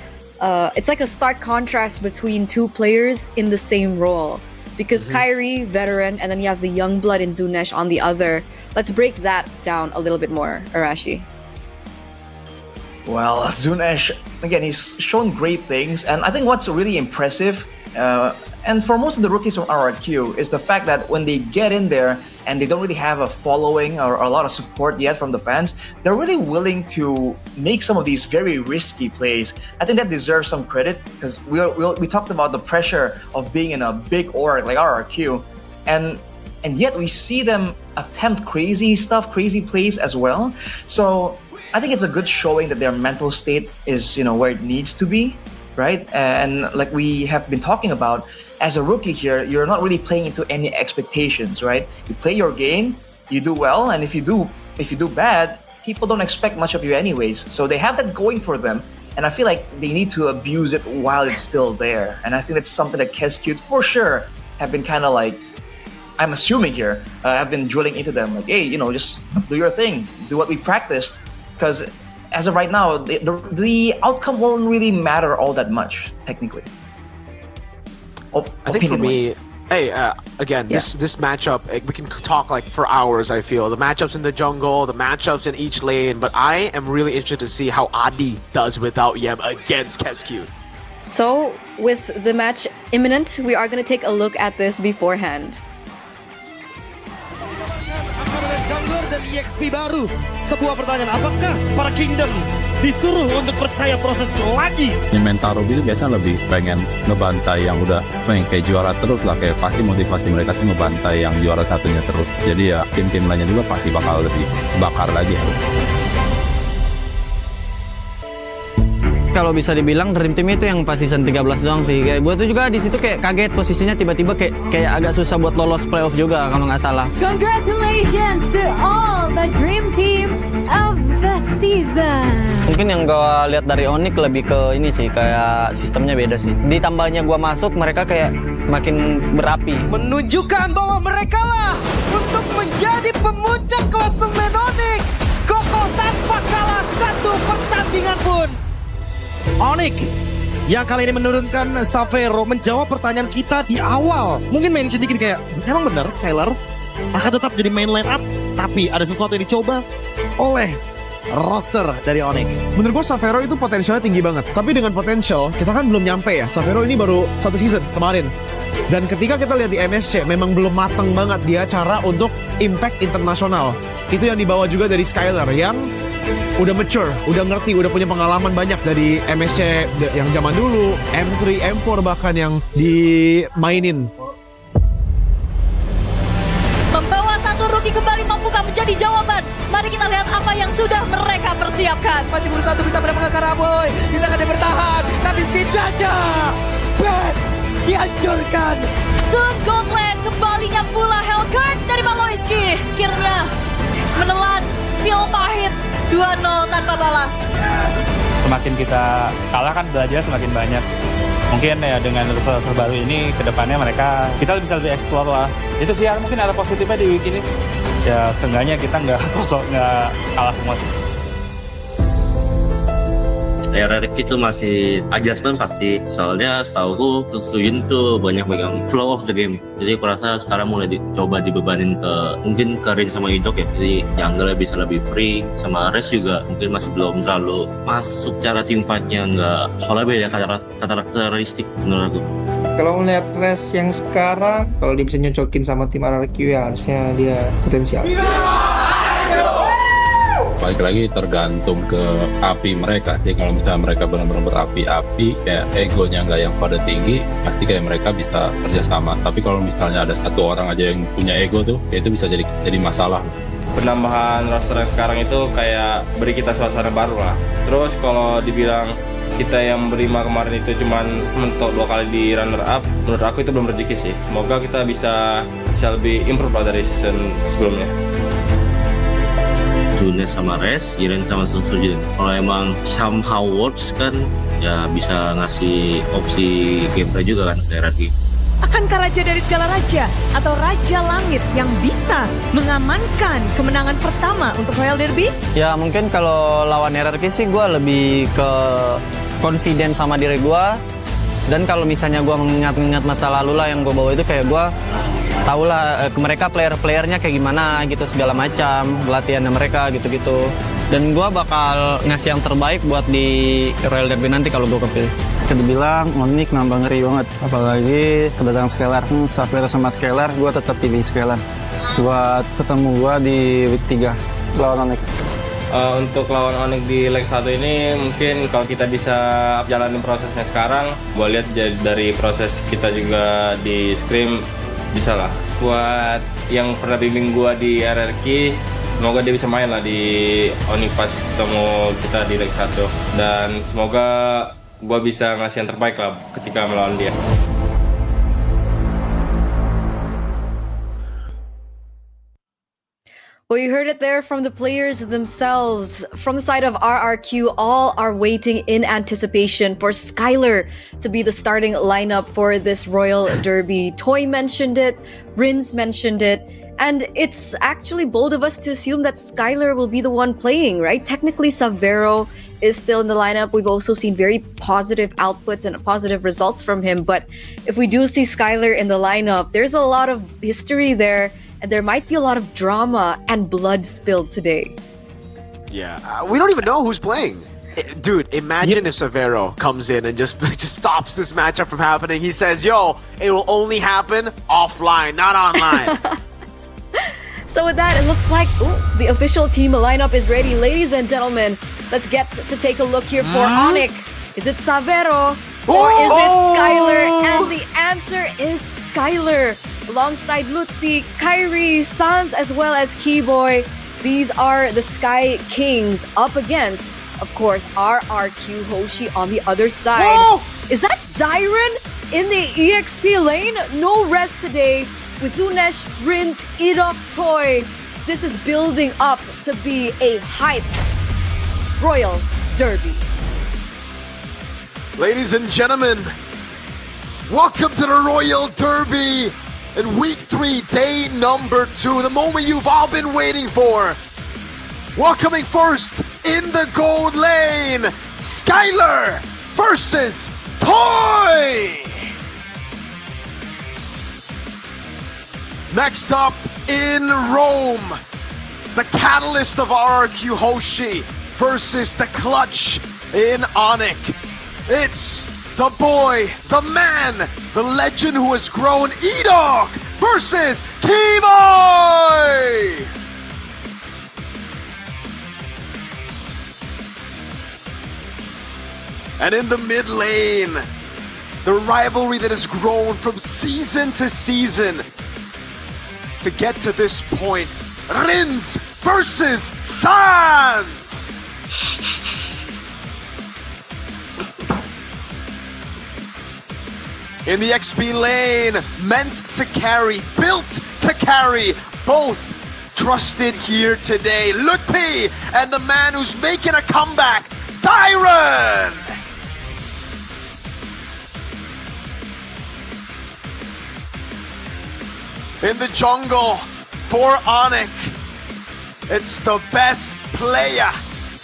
it's like a stark contrast between two players in the same role. Because Kyrie, veteran, and then you have the young blood in Zunesh on the other. Let's break that down a little bit more, Arashi. Well, Zunesh, again, he's shown great things. And I think what's really impressive, and for most of the rookies from RRQ, is the fact that when they get in there and they don't really have a following or a lot of support yet from the fans, they're really willing to make some of these very risky plays. I think that deserves some credit because we talked about the pressure of being in a big org like RRQ, and yet we see them attempt crazy stuff, crazy plays as well. So I think it's a good showing that their mental state is, where it needs to be, right? And like we have been talking about, as a rookie here, you're not really playing into any expectations, right? You play your game, you do well, and if you do bad, people don't expect much of you anyways. So they have that going for them, and I feel like they need to abuse it while it's still there. And I think that's something that Kescute for sure have been kind of like, I'm assuming here, have been drilling into them, like, hey, just do your thing, do what we practiced, because as of right now, the outcome won't really matter all that much, technically. I think for me, again, this matchup, we can talk like for hours, I feel. The matchups in the jungle, the matchups in each lane, but I am really interested to see how Adi does without Yem against Kescute. So, with the match imminent, we are going to take a look at this beforehand. Jungler dan EXP baru. Sebuah pertanyaan, apakah para Kingdom disuruh untuk percaya proses lagi. Ini mental Ruby itu biasanya lebih pengen ngebantai yang udah pengen kayak juara terus lah, kayak pasti motivasi mereka tuh ngebantai yang juara satunya terus. Jadi ya tim-tim lainnya juga pasti bakal lebih bakar lagi. Kalau bisa dibilang Dream Team itu yang pas season 13 doang sih. Kayak gue tuh juga di situ kayak kaget posisinya tiba-tiba kayak agak susah buat lolos playoff juga kalau nggak salah. Congratulations to all the dream team of the season. Mungkin yang gue lihat dari Onyx lebih ke ini sih, kayak sistemnya beda sih. Ditambahnya gue masuk, mereka kayak makin berapi. Menunjukkan bahwa mereka lah untuk menjadi pemuncak klasemen Onyx. Kokoh tanpa kalah satu pertandingan pun. Onyx yang kali ini menurunkan Savero menjawab pertanyaan kita di awal. Mungkin mention dikit kayak, emang benar Skylar akan tetap jadi main line up, tapi ada sesuatu yang dicoba oleh roster dari Onyx. Menurut gue Savero itu potensialnya tinggi banget. Tapi dengan potensial, kita kan belum nyampe ya. Savero ini baru satu season kemarin. Dan ketika kita lihat di MSC, memang belum matang banget dia cara untuk impact internasional. Itu yang dibawa juga dari Skylar yang udah mature, udah ngerti, udah punya pengalaman banyak dari MSC yang zaman dulu, M3, M4 bahkan yang dimainin. Membawa satu rookie kembali mampukah menjadi jawaban? Mari kita lihat apa yang sudah mereka persiapkan. Masih berusaha untuk bisa menemukan Karaboy. Bisa kan dia bertahan, tapi setidaknya Best dihancurkan. Soon Goldland kembalinya pula Hellcurt dari Maloyski. Akhirnya menelan pil pahit 2-0 tanpa balas. Semakin kita kalah kan belajar semakin banyak. Mungkin ya dengan roster baru ini kedepannya kita bisa lebih explore lah. Itu sih ya, mungkin ada positifnya di week ini. Ya seenggaknya kita nggak kalah semua. RRQ itu masih adjustment pasti, soalnya setauku Suyun tuh banyak megang flow of the game, jadi aku rasa sekarang mulai dicoba dibebanin mungkin ke Rin sama Idok ya, jadi jungle bisa lebih free, sama Res juga mungkin masih belum terlalu masuk cara team fight-nya, soalnya beda karakteristik menurut aku. Kalau melihat Res yang sekarang, kalau dia bisa nyocokin sama tim RRQ ya harusnya dia potensial. Balik lagi tergantung ke api mereka. Jadi kalau misalnya mereka benar-benar berapi-api, kayak egonya nggak yang pada tinggi, pasti kayak mereka bisa kerjasama. Tapi kalau misalnya ada satu orang aja yang punya ego tuh, ya itu bisa jadi masalah. Penambahan roster yang sekarang itu kayak beri kita suasana baru lah. Terus kalau dibilang kita yang berlima kemarin itu cuman mentok 2 kali di runner up, menurut aku itu belum rezeki sih. Semoga kita bisa lebih improve lah dari season sebelumnya. Junes sama Res, Jiren sama Sujin. Kalau emang somehow works kan, ya bisa ngasih opsi gameplay juga kan ke RRQ. Akankah Raja dari segala raja atau Raja Langit yang bisa mengamankan kemenangan pertama untuk Royal Derby? Ya mungkin kalau lawan RRQ sih gue lebih ke confident sama diri gue. Dan kalau misalnya gue mengingat masa lalu lah yang gue bawa itu, kayak gue tau lah mereka player-playernya kayak gimana gitu, segala macam latihannya mereka gitu-gitu. Dan gue bakal ngasih yang terbaik buat di Royal Derby nanti kalau gue kepilih. Kita bilang Onyx nambah ngeri banget, apalagi kedatangan Skylar. Savero sama Skylar, gue tetap pilih Skylar buat ketemu gue di week 3 lawan Onyx. Untuk lawan Onyx di leg 1 ini mungkin kalau kita bisa jalanin prosesnya sekarang, gue lihat dari proses kita juga di scrim bisa lah. Buat yang pernah bimbing gue di RRQ, semoga dia bisa main lah di Onyx pas ketemu kita di leg 1. Dan semoga gue bisa ngasih yang terbaik lah ketika melawan dia. Well, you heard it there from the players themselves. From the side of RRQ, all are waiting in anticipation for Skylar to be the starting lineup for this Royal Derby. Toy mentioned it, Rins mentioned it, and it's actually bold of us to assume that Skylar will be the one playing, right? Technically, Savero is still in the lineup. We've also seen very positive outputs and positive results from him, but if we do see Skylar in the lineup, there's a lot of history there. And there might be a lot of drama and blood spilled today. Yeah, we don't even know who's playing. Dude, imagine if Savero comes in and just stops this matchup from happening. He says, yo, it will only happen offline, not online. So with that, it looks like the official team lineup is ready. Ladies and gentlemen, Let's get to take a look here for Onyx. Is it Savero or is it Skylar? And the answer is Skylar. Alongside Lutfi, Kyrie, Sans, as well as Keyboy. These are the Sky Kings up against, of course, RRQ Hoshi on the other side. Whoa! Is that Dyron in the EXP lane? No rest today with Zunesh, Rins, Idok, Toy. This is building up to be a hype Royal Derby. Ladies and gentlemen, welcome to the Royal Derby in week 3, day number 2, the moment you've all been waiting for. Welcoming first in the gold lane, Skylar versus Toy. Next up in Rome, the catalyst of RRQ Hoshi versus the clutch in Onyx. It's the boy, the man, the legend who has grown, Edok versus Keyboy! And in the mid lane, the rivalry that has grown from season to season to get to this point, Rins versus Sans! In the XP lane, meant to carry, built to carry, both trusted here today. Lutfi and the man who's making a comeback, Dyron! In the jungle for Onyx, it's the best player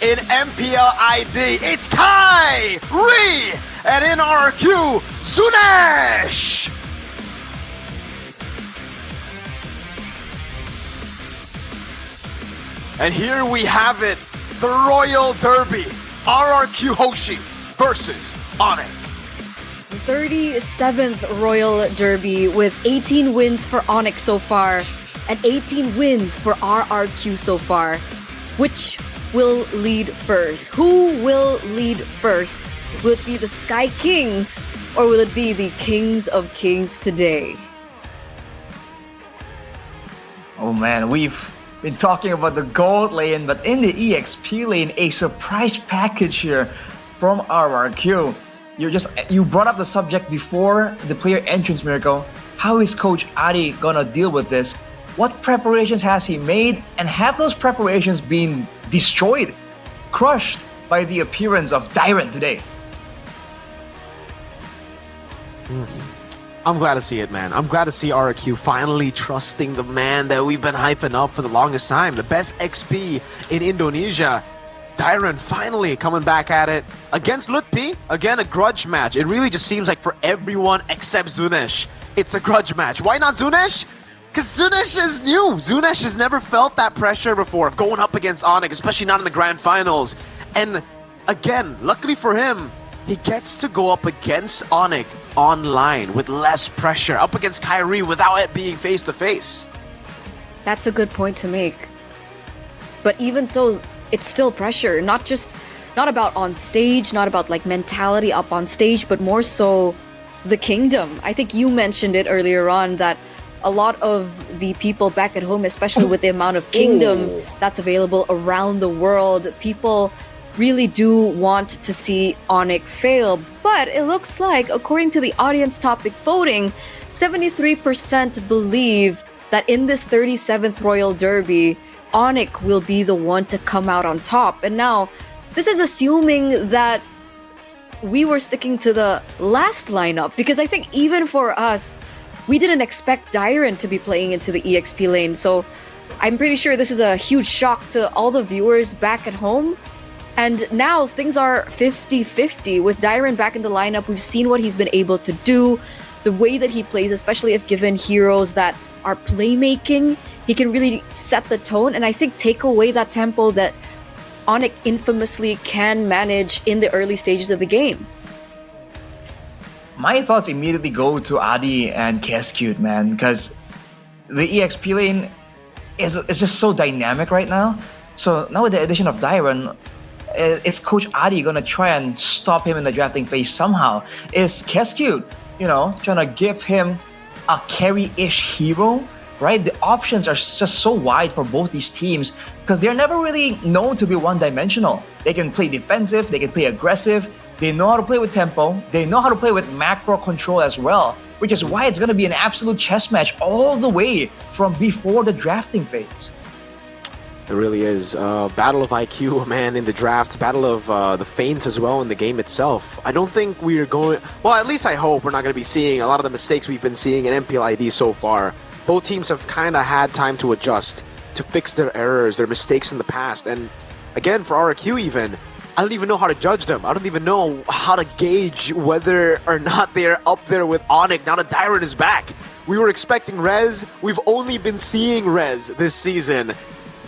in MPL ID. It's Kyrie! And in RQ, Zunesh! And here we have it, the Royal Derby, RRQ Hoshi versus Onyx. 37th Royal Derby with 18 wins for Onyx so far and 18 wins for RRQ so far. Which will lead first? Who will lead first? Will it be the Sky Kings or will it be the Kings of Kings today? Oh man, we've been talking about the gold lane, but in the EXP lane, a surprise package here from RRQ. You brought up the subject before the player entrance, Miracle. How is Coach Adi gonna deal with this? What preparations has he made, and have those preparations been destroyed, crushed by the appearance of Dyron today? I'm glad to see it, man. I'm glad to see RRQ finally trusting the man that we've been hyping up for the longest time. The best XP in Indonesia. Dyron finally coming back at it against Lutfi. Again, a grudge match. It really just seems like for everyone except Zunesh, it's a grudge match. Why not Zunesh? Because Zunesh is new. Zunesh has never felt that pressure before of going up against Onyx, especially not in the grand finals. And again, luckily for him, he gets to go up against Onyx online with less pressure, up against Kyrie without it being face-to-face. That's a good point to make. But even so, it's still pressure, not about on stage, not about like mentality up on stage, but more so the kingdom. I think you mentioned it earlier on that a lot of the people back at home, especially with the amount of kingdom that's available around the world, people really do want to see Onyx fail. But it looks like, according to the audience topic voting, 73% believe that in this 37th Royal Derby, Onyx will be the one to come out on top. And now, this is assuming that we were sticking to the last lineup, because I think even for us, we didn't expect Dyron to be playing into the EXP lane. So I'm pretty sure this is a huge shock to all the viewers back at home. And now things are 50-50 with Dyron back in the lineup. We've seen what he's been able to do, the way that he plays, especially if given heroes that are playmaking. He can really set the tone and I think take away that tempo that Onyx infamously can manage in the early stages of the game. My thoughts immediately go to Adi and Keskute, man, because the EXP lane is just so dynamic right now. So now with the addition of Dyron, Is Coach Adi going to try and stop him in the drafting phase somehow? Is Keskute, trying to give him a carry-ish hero? Right? The options are just so wide for both these teams because they're never really known to be one-dimensional. They can play defensive, they can play aggressive, they know how to play with tempo, they know how to play with macro control as well, which is why it's going to be an absolute chess match all the way from before the drafting phase. It really is. Battle of IQ, man, in the draft. Battle of the feints as well in the game itself. I don't think we're going... Well, at least I hope we're not going to be seeing a lot of the mistakes we've been seeing in MPL ID so far. Both teams have kind of had time to adjust, to fix their errors, their mistakes in the past. And again, for RRQ even, I don't even know how to judge them. I don't even know how to gauge whether or not they're up there with Onyx now that Dyron is back. We were expecting Rez. We've only been seeing Rez this season.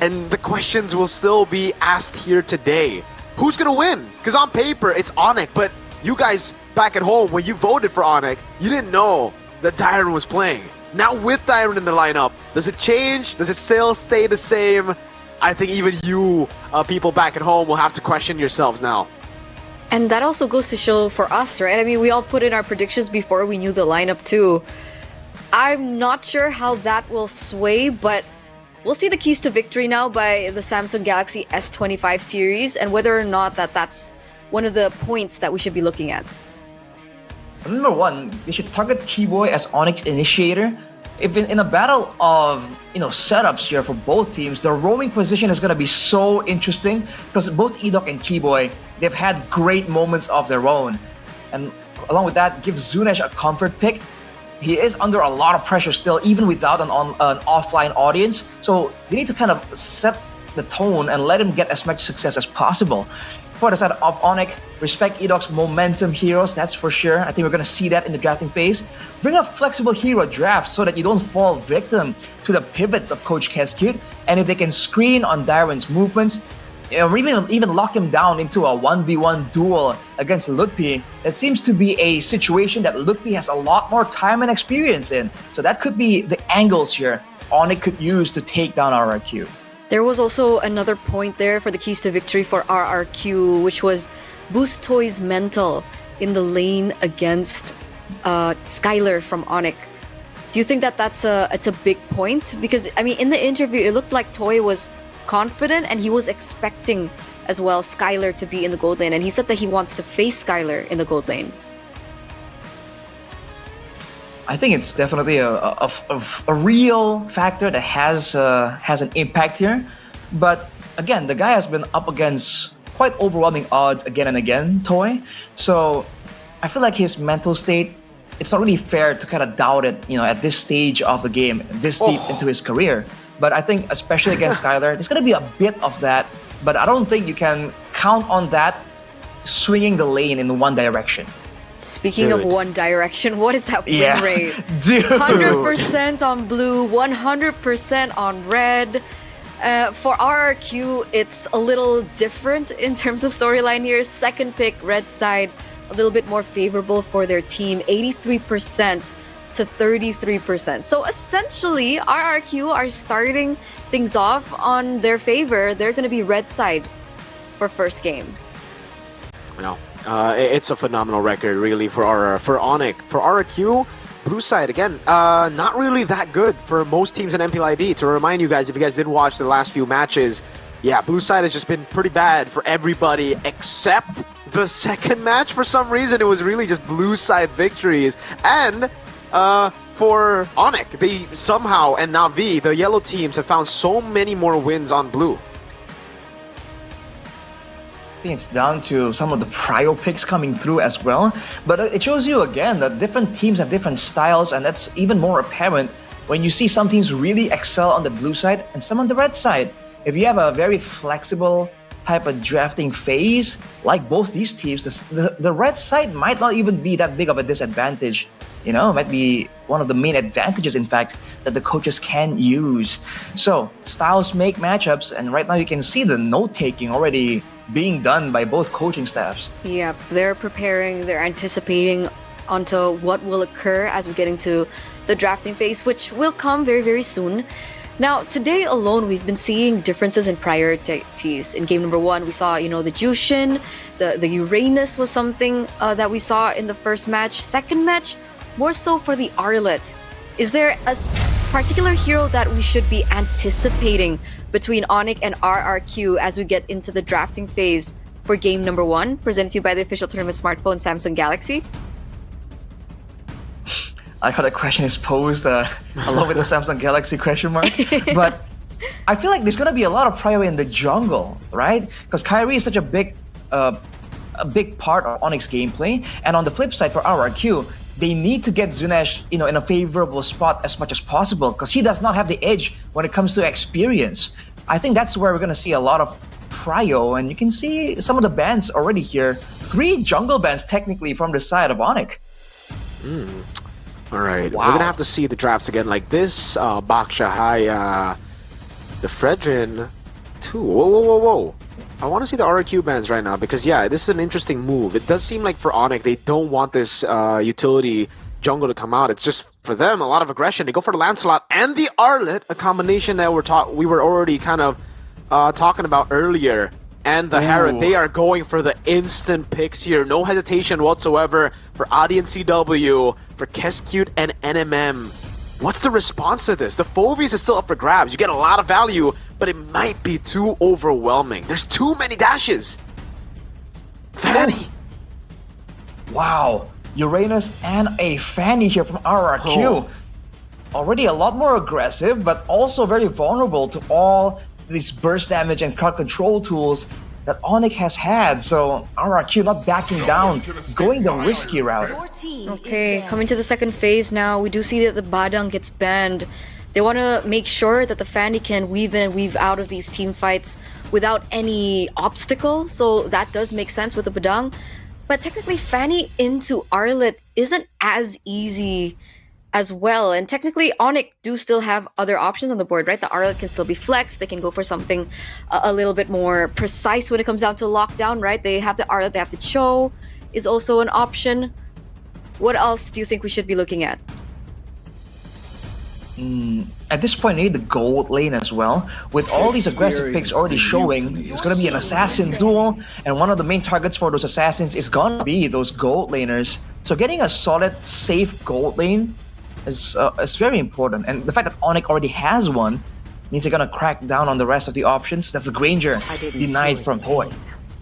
And the questions will still be asked here today. Who's going to win? Because on paper, it's Onyx. But you guys back at home, when you voted for Onyx, you didn't know that Dyron was playing. Now with Dyron in the lineup, does it change? Does it still stay the same? I think even you, people back at home, will have to question yourselves now. And that also goes to show for us, right? I mean, we all put in our predictions before we knew the lineup too. I'm not sure how that will sway, but we'll see the keys to victory now by the Samsung Galaxy S25 series and whether or not that's one of the points that we should be looking at. Number one, they should target Keyboy as Onyx initiator. If in a battle of setups here for both teams, the roaming position is going to be so interesting because both Edok and Keyboy, they've had great moments of their own. And along with that, give Zunesh a comfort pick. He is under a lot of pressure still, even without an offline audience. So they need to kind of set the tone and let him get as much success as possible. For the side of Onyx, respect Edok's momentum heroes, that's for sure. I think we're going to see that in the drafting phase. Bring a flexible hero draft so that you don't fall victim to the pivots of Coach Keskute. And if they can screen on Dyron's movements, or even lock him down into a 1v1 duel against Lutpi, that seems to be a situation that Lutpi has a lot more time and experience in. So that could be the angles here Onyx could use to take down RRQ. There was also another point there for the keys to victory for RRQ, which was boost Toy's mental in the lane against Skylar from Onyx. Do you think it's a big point? Because I mean, in the interview, it looked like Toy was confident and he was expecting as well Skylar to be in the gold lane, and he said that he wants to face Skylar in the gold lane. I think it's definitely a real factor that has an impact here. But again, the guy has been up against quite overwhelming odds again and again, Toy. So I feel like his mental state, it's not really fair to kind of doubt it, at this stage of the game, this deep into his career. But I think especially against Skylar, there's going to be a bit of that. But I don't think you can count on that swinging the lane in one direction. Speaking of one direction, what is that win rate? Dude. 100% on blue, 100% on red. For RRQ, it's a little different in terms of storyline here. Second pick, red side, a little bit more favorable for their team, 83% to 33%. So essentially, RRQ are starting things off on their favor. They're going to be red side for first game. No. It's a phenomenal record, really, for Onyx. For RRQ, blue side, again, not really that good for most teams in MPLID. To remind you guys, if you guys did watch the last few matches, yeah, blue side has just been pretty bad for everybody except the second match. For some reason, it was really just blue side victories. And for Onyx, they somehow, and Navi, the yellow teams, have found so many more wins on blue. I think it's down to some of the prio picks coming through as well. But it shows you again that different teams have different styles, and that's even more apparent when you see some teams really excel on the blue side and some on the red side. If you have a very flexible type of drafting phase, like both these teams, the red side might not even be that big of a disadvantage. It might be one of the main advantages, in fact, that the coaches can use. So, styles make matchups, and right now you can see the note-taking already being done by both coaching staffs. Yeah, they're preparing, they're anticipating onto what will occur as we get into the drafting phase, which will come very, very soon. Now, today alone, we've been seeing differences in priorities. In game number 1, we saw, the Jushin, the Uranus was something that we saw in the first match. Second match, more so for the Arlet. Is there a particular hero that we should be anticipating between Onyx and RRQ as we get into the drafting phase for game number 1, presented to you by the official tournament smartphone Samsung Galaxy? I thought that question is posed along with the Samsung Galaxy question mark. But I feel like there's going to be a lot of priority in the jungle, right? Because Kyrie is such a big part of Onyx gameplay. And on the flip side for RRQ, they need to get Zunesh, in a favorable spot as much as possible because he does not have the edge when it comes to experience. I think that's where we're going to see a lot of prio, and you can see some of the bans already here. 3 jungle bans technically from the side of Onyx. All right, Wow. we're gonna have to see the drafts again like this. Baksha High, the Fredrin, too. Whoa. I want to see the RQ bans right now because, yeah, this is an interesting move. It does seem like for Onyx, they don't want this utility jungle to come out. It's just, for them, a lot of aggression. They go for the Lancelot and the Arlet, a combination that we were already kind of talking about earlier. And the Harrod, they are going for the instant picks here. No hesitation whatsoever for Adi and CW, for Keskute and NMM. What's the response to this? The Phobies is still up for grabs. You get a lot of value, but it might be too overwhelming. There's too many dashes. Fanny. Wow. Uranus and a Fanny here from RRQ. Already a lot more aggressive, but also very vulnerable to all these burst damage and crowd control tools that Onyx has had. So RRQ not backing down, going the risky route. Okay, coming to the second phase now, we do see that the Badang gets banned. They want to make sure that the Fanny can weave in and weave out of these team fights without any obstacle. So that does make sense with the Badang. But technically, Fanny into Arlet isn't as easy as well. And technically, Onyx do still have other options on the board, right? The Arlet can still be flexed. They can go for something a little bit more precise when it comes down to lockdown, right? They have the Arlet, they have the Cho is also an option. What else do you think we should be looking at? At this point, they need the gold lane as well. With all these aggressive picks already showing, it's going to be an assassin duel, and one of the main targets for those assassins is going to be those gold laners. So getting a solid, safe gold lane is very important. And the fact that Onyx already has one means they're going to crack down on the rest of the options. That's the Granger denied from Toy.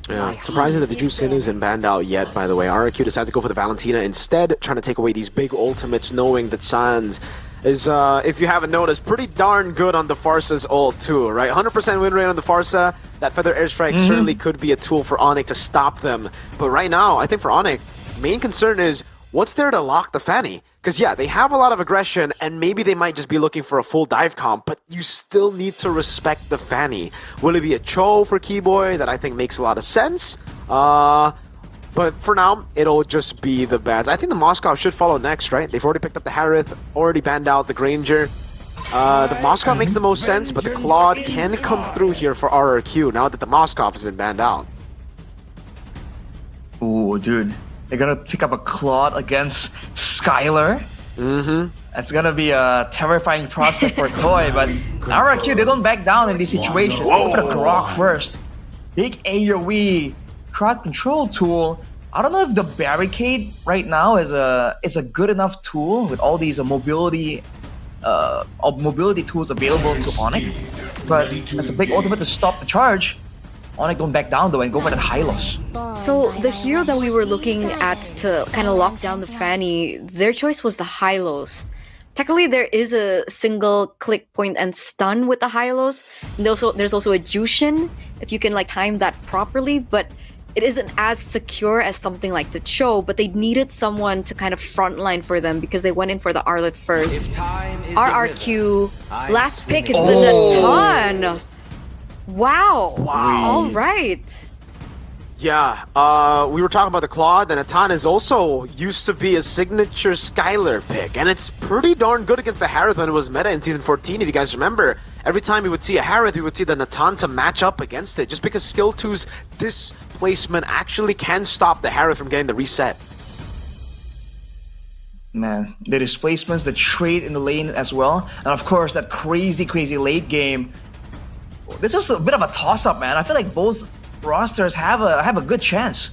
Yeah, surprising that the Juicin isn't banned out yet, by the way. RRQ decided to go for the Valentina instead, trying to take away these big ultimates, knowing that Sans is, if you haven't noticed, pretty darn good on the Farsa's ult too, right? 100% win rate on the Farsa. That Feather Airstrike certainly could be a tool for Onyx to stop them. But right now, I think for Onyx, main concern is, what's there to lock the Fanny? Because yeah, they have a lot of aggression, and maybe they might just be looking for a full dive comp, but you still need to respect the Fanny. Will it be a Cho for Keyboy? That I think makes a lot of sense. But for now, it'll just be the bans. I think the Moskov should follow next, right? They've already picked up the Harith, already banned out the Granger. The Moskov makes the most sense, but the Claude can come through here for RRQ now that the Moskov has been banned out. Ooh, dude. They're gonna pick up a Claude against Skylar. That's gonna be a terrifying prospect for Toy, but RRQ, they don't back down in these situations. They go for the Grok first. Big AoE crowd control tool. I don't know if the barricade right now is a good enough tool with all these mobility tools available to Onyx, but that's a big ultimate to stop the charge. Onyx don't back down though and go for that Hylos. So the hero that we were looking at to kind of lock down the Fanny, their choice was the Hylos. Technically, there is a single click point and stun with the Hylos. And there's also a Jushin, if you can like time that properly, but it isn't as secure as something like the Cho, but they needed someone to kind of frontline for them because they went in for the Arlet first. RRQ, last pick is the Natan. Wow. All right. Yeah, we were talking about the Claude, and Natan is also used to be a signature Skylar pick, and it's pretty darn good against the Harith when it was meta in Season 14, if you guys remember. Every time we would see a Harith, we would see the Natan to match up against it, just because Skill 2's displacement actually can stop the Harith from getting the reset. Man, the displacements, the trade in the lane as well, and of course that crazy late game. This is a bit of a toss-up, man. I feel like both rosters have a good chance.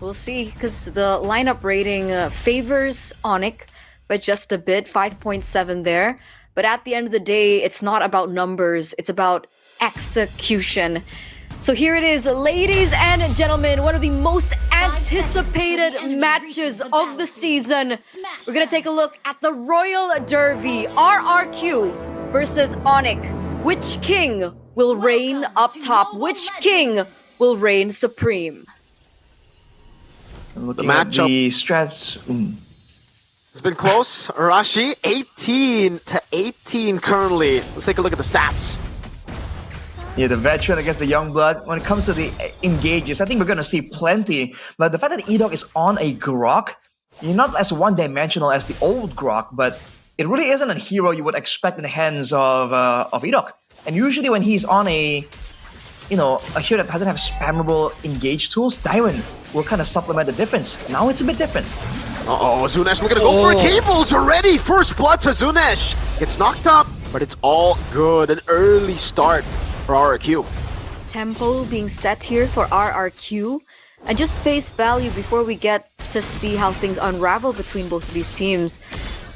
We'll see, because the lineup rating favors Onyx by just a bit, 5.7 there. But at the end of the day, it's not about numbers, it's about execution. So here it is, ladies and gentlemen, one of the most anticipated matches of the season. We're gonna take a look at the Royal Derby, RRQ versus Onyx. Which king will reign up top? Which king will reign supreme? Looking at the strats. It's been close. Arashi, 18-18 currently. Let's take a look at the stats. Yeah, the veteran against the young blood. When it comes to the engages, I think we're going to see plenty. But the fact that Edok is on a Grok, you're not as one-dimensional as the old Grok, but it really isn't a hero you would expect in the hands of Edok. And usually when he's on a hero that doesn't have spammable engage tools, Dyron will kind of supplement the difference. Now it's a bit different. Uh-oh, Zunesh looking to go for cables already. First blood to Zunesh. Gets knocked up, but it's all good. An early start for RRQ. Tempo being set here for RRQ. And just face value before we get to see how things unravel between both of these teams.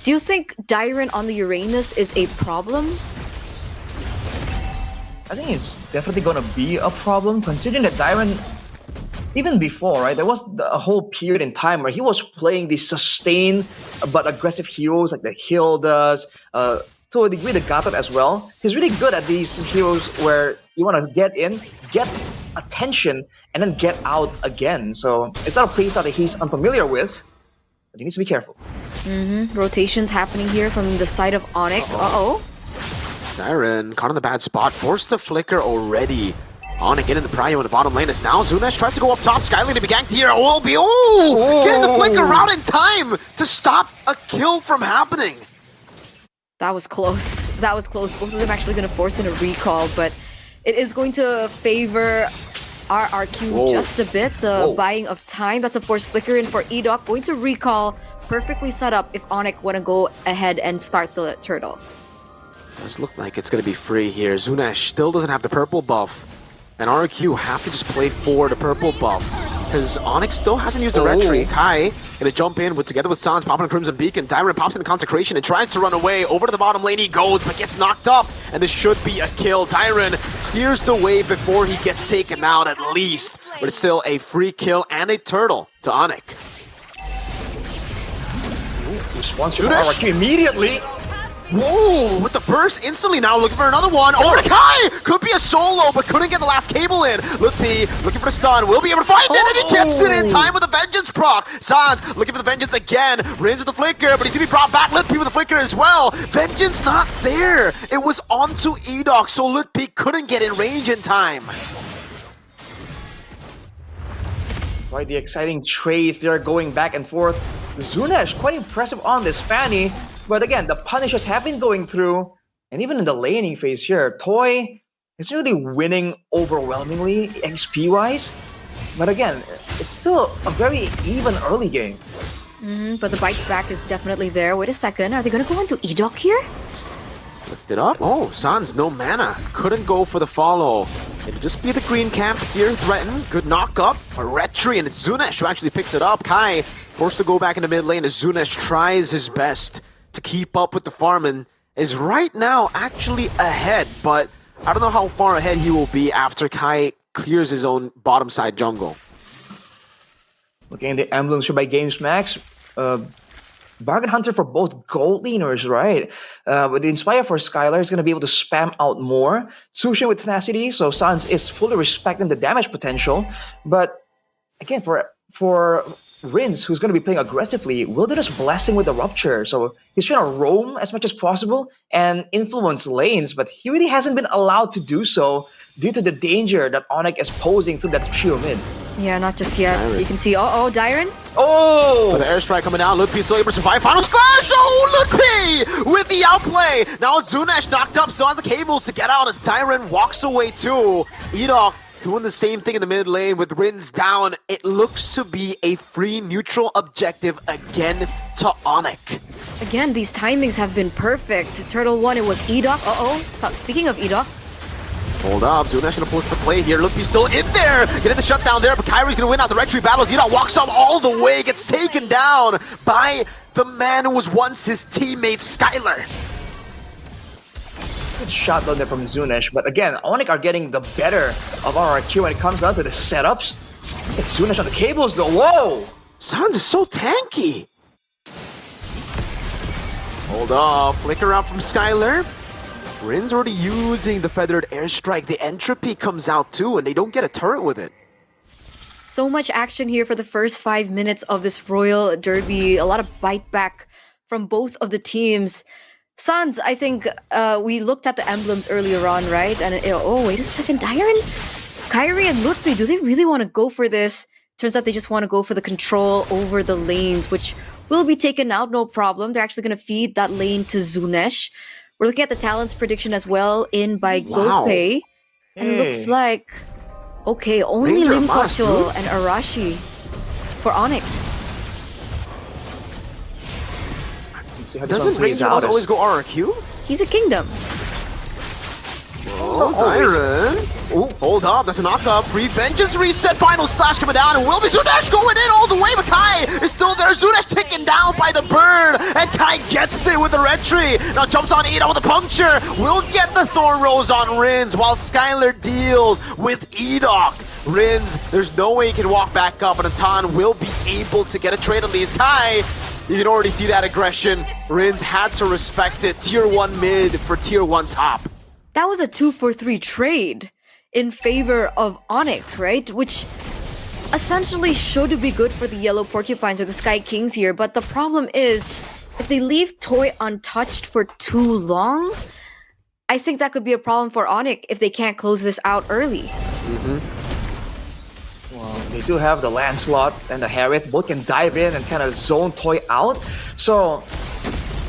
Do you think Dyron on the Uranus is a problem? I think it's definitely going to be a problem, considering that Dyron, even before, right, there was a whole period in time where he was playing these sustained but aggressive heroes like the Hildas, to a degree the Gatot as well. He's really good at these heroes where you want to get in, get attention, and then get out again. So it's not a playstyle that he's unfamiliar with, but he needs to be careful. Rotations happening here from the side of Onyx. Uh-oh. Dyron caught in the bad spot, forced to flicker already. Onyx getting the prio in the bottom lane as now Zunesh tries to go up top. Skylane to be ganked here. OLB, getting the flicker out in time to stop a kill from happening. That was close. That was close. Both of them actually going to force in a recall, but it is going to favor RRQ just a bit. The buying of time. That's a forced flicker in for Edok. Going to recall. Perfectly set up if Onyx want to go ahead and start the turtle. Does look like it's going to be free here. Zunesh still doesn't have the purple buff. And RRQ have to just play for the purple buff. Because Onyx still hasn't used the red tree. Kai gonna jump in together with Sans, popping a Crimson Beacon. Dyron pops in Consecration and tries to run away. Over to the bottom lane he goes, but gets knocked up. And this should be a kill. Dyron clears the way before he gets taken out at least. But it's still a free kill and a turtle to Onyx. Response from RRQ immediately. Whoa, with the burst instantly now looking for another one. Oh, Kai! Could be a solo, but couldn't get the last cable in. Lutfi looking for the stun, will be able to find it, and he gets it in time with the Vengeance proc. Sans looking for the Vengeance again, Rins with the flicker, but he's gonna be brought back. Lutfi with the flicker as well. Vengeance not there. It was onto Edok, so Lutfi couldn't get in range in time. Right, the exciting trades, they're going back and forth. Zunesh, quite impressive on this Fanny. But again, the punishes have been going through, and even in the laning phase here, Toy is really winning overwhelmingly XP-wise. But again, it's still a very even early game. But the bite back is definitely there. Wait a second, are they going to go into Edok here? Lift it up. Oh, Sans, no mana. Couldn't go for the follow. It'll just be the green camp here, threatened. Good knock up. A red tree, and it's Zunesh who actually picks it up. Kai forced to go back in the mid lane as Zunesh tries his best to keep up with the farm and is right now actually ahead, but I don't know how far ahead he will be after Kai clears his own bottom side jungle. Looking at the emblems here by Games Max, bargain hunter for both gold leaners, right? But the Inspire for Skylar is going to be able to spam out more. Tsushin with Tenacity, so Sans is fully respecting the damage potential, but again, for Rins, who's going to be playing aggressively, Wilderness Blessing with the Rupture. So he's trying to roam as much as possible and influence lanes, but he really hasn't been allowed to do so due to the danger that Onyx is posing through that trio mid. Yeah, not just yet. Dyron. You can see, Dyron. Oh! With the airstrike coming out, Lutfi still able to survive. Final slash! Oh, Lutfi with the outplay! Now Zunesh knocked up, still has the cables to get out as Dyron walks away too. Edok doing the same thing in the mid lane with Rins down. It looks to be a free neutral objective again to Onyx. Again, these timings have been perfect. Turtle 1, it was Edok. Speaking of Edok. Hold up, Zunesh gonna push the play here. Luffy's still in there. Getting the shutdown there, but Kyrie's gonna win out the retreat battles. Edok walks up all the way, gets taken down by the man who was once his teammate, Skylar. Good shot down there from Zunesh, but again, Onyx are getting the better of RRQ when it comes down to the setups. It's Zunesh on the cables though, whoa! Sans is so tanky. Hold up, flicker out from Skylar. Rin's already using the feathered airstrike. The entropy comes out too, and they don't get a turret with it. So much action here for the first 5 minutes of this Royal Derby. A lot of bite back from both of the teams. Sans, I think we looked at the emblems earlier on, right? And oh, wait a second, Dyron? Kyrie and Lutfi, do they really want to go for this? Turns out they just want to go for the control over the lanes, which will be taken out, no problem. They're actually going to feed that lane to Zunesh. We're looking at the talents prediction as well in by Gopei. And it looks like, okay, only Lim Kochul and Arashi for Onyx. Doesn't Ranger always go RRQ? He's a kingdom. Oh, Tyron. Oh, hold up, that's a knock-up. Free Vengeance reset, final slash coming down, and will be Zunesh going in all the way, but Kai is still there. Zunesh taken down by the burn, and Kai gets it with the red tree. Now jumps on Eda with a puncture. Will get the Thorn Rose on Rins, while Skylar deals with Edok. Rins, there's no way he can walk back up, and Atan will be able to get a trade on these. Kai, you can already see that aggression. Rins had to respect it. Tier 1 mid for Tier 1 top. That was a 2-for-3 trade in favor of Onyx, right? Which essentially should be good for the Yellow Porcupines or the Sky Kings here. But the problem is, if they leave Toy untouched for too long, I think that could be a problem for Onyx if they can't close this out early. Well, they do have the Lancelot and the Harith. Both can dive in and kind of zone Toy out. So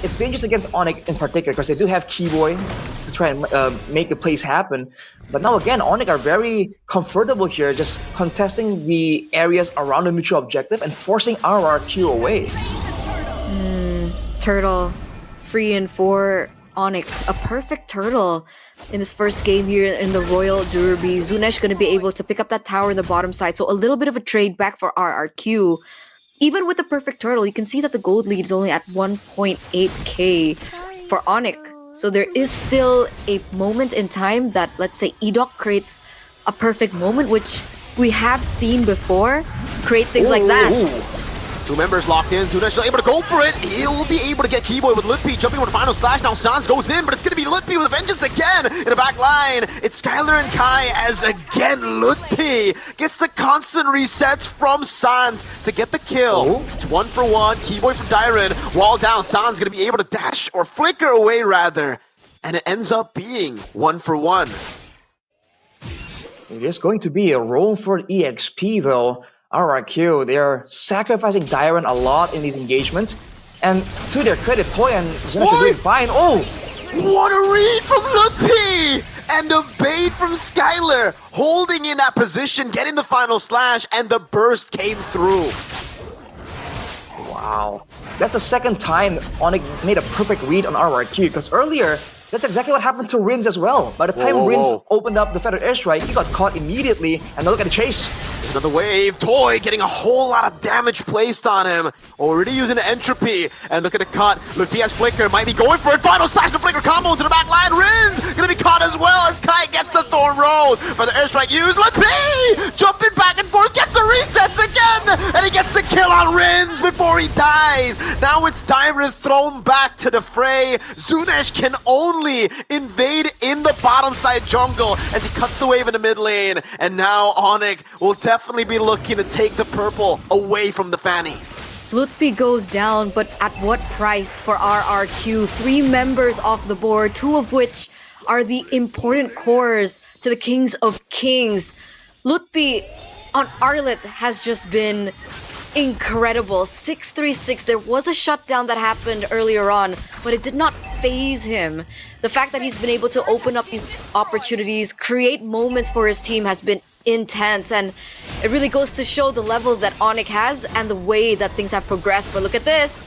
it's dangerous against Onyx in particular because they do have Keyboy to try and make the plays happen. But now again, Onyx are very comfortable here, just contesting the areas around the mutual objective and forcing RRQ away. Turtle, free and for Onyx. A perfect turtle in this first game here in the Royal Derby. Zunesh going to be able to pick up that tower in the bottom side. So a little bit of a trade back for RRQ. Even with the perfect turtle, you can see that the gold lead is only at 1.8k for Onyx. So there is still a moment in time that, let's say, Edok creates a perfect moment, which we have seen before create things like that. Two members locked in. Zunesh is able to go for it. He'll be able to get Keyboy with Lutfi jumping with a final slash. Now Sans goes in, but it's going to be Lutfi with a vengeance again in the back line. It's Skylar and Kai as again Lutfi gets the constant resets from Sans to get the kill. It's 1-for-1. Keyboy from Dyron. Wall down. Sans going to be able to dash or flicker away rather. And it ends up being 1-for-1. It is going to be a roll for EXP though. RRQ, they're sacrificing Dyron a lot in these engagements. And to their credit, Toy and Zunesh are doing fine. Oh! What a read from Lutfi! And a bait from Skylar, holding in that position, getting the final slash, and the burst came through. Wow. That's the second time Onyx made a perfect read on RRQ, because earlier, that's exactly what happened to Rins as well. By the time Rins opened up the feathered airstrike, he got caught immediately, and now look at the chase. Another wave. Toy getting a whole lot of damage placed on him. Already using the entropy. And look at the cut. Lutfi has flicker. Might be going for it. Final slash. The flicker combo into the back line. Rins gonna be caught as well as Kai gets the Thorn Rose. For the airstrike used. Lutfi jumping back and forth. Gets the resets again. And he gets the kill on Rins before he dies. Now it's Dyron thrown back to the fray. Zunesh can only invade in the bottom side jungle as he cuts the wave in the mid lane. And now Onyx will definitely be looking to take the purple away from the Fanny. Lutfi goes down, but at what price for RRQ? 3 members off the board, 2 of which are the important cores to the Kings of Kings. Lutfi on Arlet has just been incredible. 636. There was a shutdown that happened earlier on, but it did not faze him. The fact that he's been able to open up these opportunities, create moments for his team has been intense, and it really goes to show the level that Onyx has and the way that things have progressed. But look at this.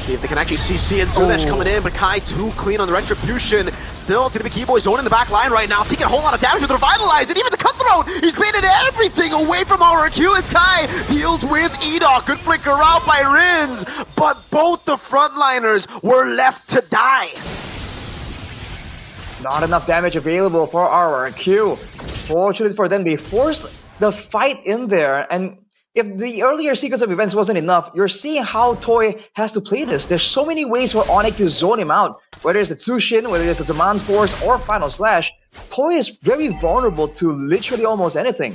See if they can actually see and Zunesh coming in, but Kai too clean on the retribution. Still, TDB Keyboy zoning the back line right now, taking a whole lot of damage with Revitalize, and even the Cutthroat! He's baited everything away from RRQ as Kai deals with Edok. Good flicker out by Rins, but both the frontliners were left to die. Not enough damage available for RRQ. Fortunately for them, they forced the fight in there, and if the earlier sequence of events wasn't enough, you're seeing how Toy has to play this. There's so many ways for Onyx to zone him out. Whether it's the Tsushin, whether it's the Zaman Force, or Final Slash, Toy is very vulnerable to literally almost anything.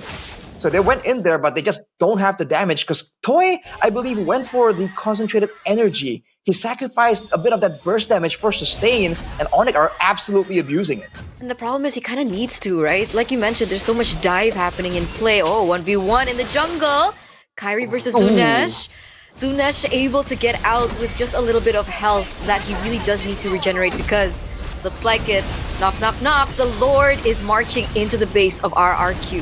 So they went in there, but they just don't have the damage, because Toy, I believe, went for the concentrated energy. He sacrificed a bit of that burst damage for sustain, and Onyx are absolutely abusing it. And the problem is he kind of needs to, right? Like you mentioned, there's so much dive happening in play. Oh, 1v1 in the jungle. Kyrie versus Zunesh. Zunesh able to get out with just a little bit of health that he really does need to regenerate, because looks like it. Knock, knock, knock. The Lord is marching into the base of RRQ.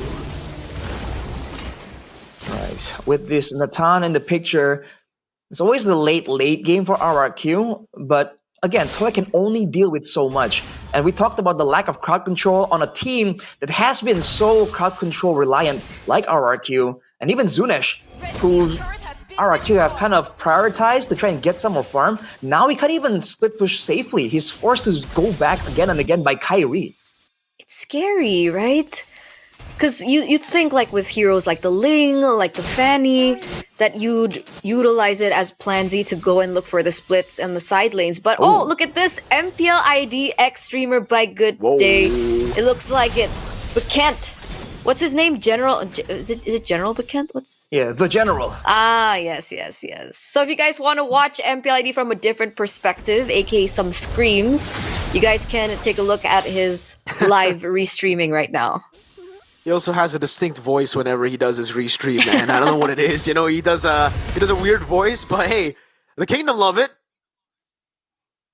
Right. With this Natan in the picture, it's always the late game for RRQ, but again, Toy can only deal with so much. And we talked about the lack of crowd control on a team that has been so crowd control reliant like RRQ, and even Zunesh, who RRQ have kind of prioritized to try and get some more farm. Now he can't even split push safely. He's forced to go back again and again by Kyrie. It's scary, right? Because you think like with heroes like the Ling, like the Fanny, that you'd utilize it as plan Z to go and look for the splits and the side lanes. But oh, look at this. MPL ID X streamer by Good Day. It looks like it's Bekent. What's his name? General? Is it General Bekent? Yeah, the General. Ah, yes. So if you guys want to watch MPL ID from a different perspective, aka some screams, you guys can take a look at his live restreaming right now. He also has a distinct voice whenever he does his restream, man. I don't know what it is. You know, he does a weird voice, but hey, the Kingdom love it.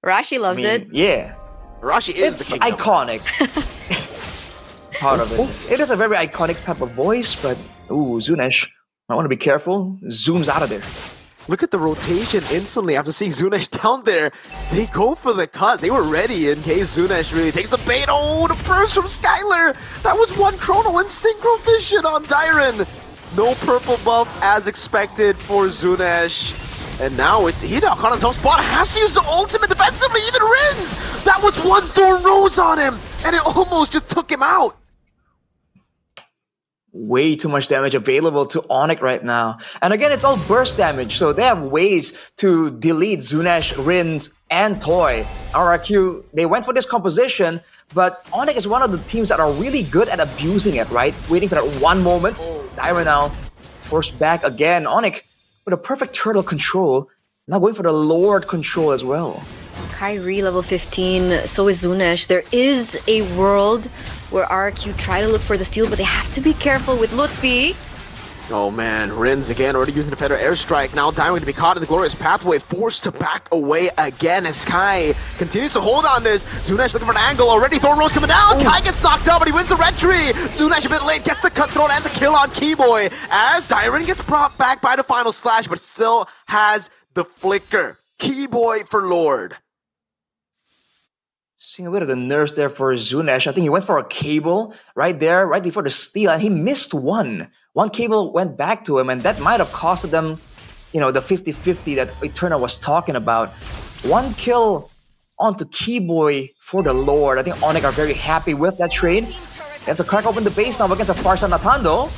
Rashi loves it. Yeah. Rashi is it's the Kingdom. Iconic. Part of it. It is a very iconic type of voice, but Zunesh, I want to be careful. Zooms out of there. Look at the rotation instantly after seeing Zunesh down there. They go for the cut. They were ready in case Zunesh really takes the bait. Oh, the burst from Skylar. That was one chrono and synchro vision on Dyron. No purple buff as expected for Zunesh. And now it's Edok on the top spot. Has to use the ultimate defensively. Even Rins. That was one Thorn Rose on him. And it almost just took him out. Way too much damage available to Onyx right now. And again, it's all burst damage, so they have ways to delete Zunesh, Rins, and Toy. RRQ, they went for this composition, but Onyx is one of the teams that are really good at abusing it, right? Waiting for that one moment. Dyra now forced back again. Onyx with a perfect turtle control, now going for the Lord control as well. Kyrie level 15, so is Zunesh. There is a world where RRQ try to look for the steal, but they have to be careful with Lutfi. Oh man, Rins again already using the Feather Airstrike. Now Dying to be caught in the glorious pathway, forced to back away again as Kai continues to hold on this. Zunesh looking for an angle already. Thorn Rose coming down. Kai gets knocked out, but he wins the red tree. Zunesh a bit late, gets the cutthroat and the kill on Keyboy as Dyron gets brought back by the final slash, but still has the flicker. Keyboy for Lord. Seeing a bit of the nerves there for Zunesh. I think he went for a cable right there, right before the steal, and he missed one. One cable went back to him, and that might have costed them, the 50-50 that Eterna was talking about. One kill onto Keyboy for the Lord. I think Onyx are very happy with that trade. They have to crack open the base now against a Farsa Natando.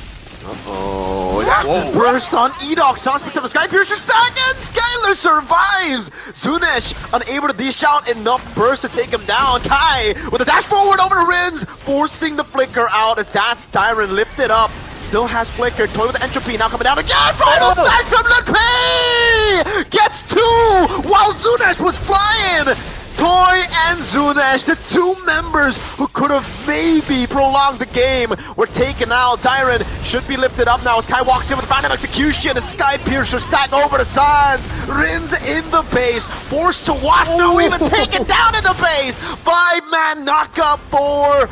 Uh-oh, that's a burst on Edok. Sans picks up the Sky Piercer stack and Skylar survives. Zunesh unable to dish out enough burst to take him down. Kai with a dash forward over to Rins, forcing the flicker out as that's Dyron lifted up. Still has flicker. Toy with the entropy now coming down again. Final stack from Lutfi! Gets two while Zunesh was flying. Toy and Zunesh, the two members who could have maybe prolonged the game, were taken out. Dyron should be lifted up now. Sky walks in with random execution, and Sky Piercer stack over the sides. Rins in the base, forced to watch, no, even taken down in the base. 5-man knockup for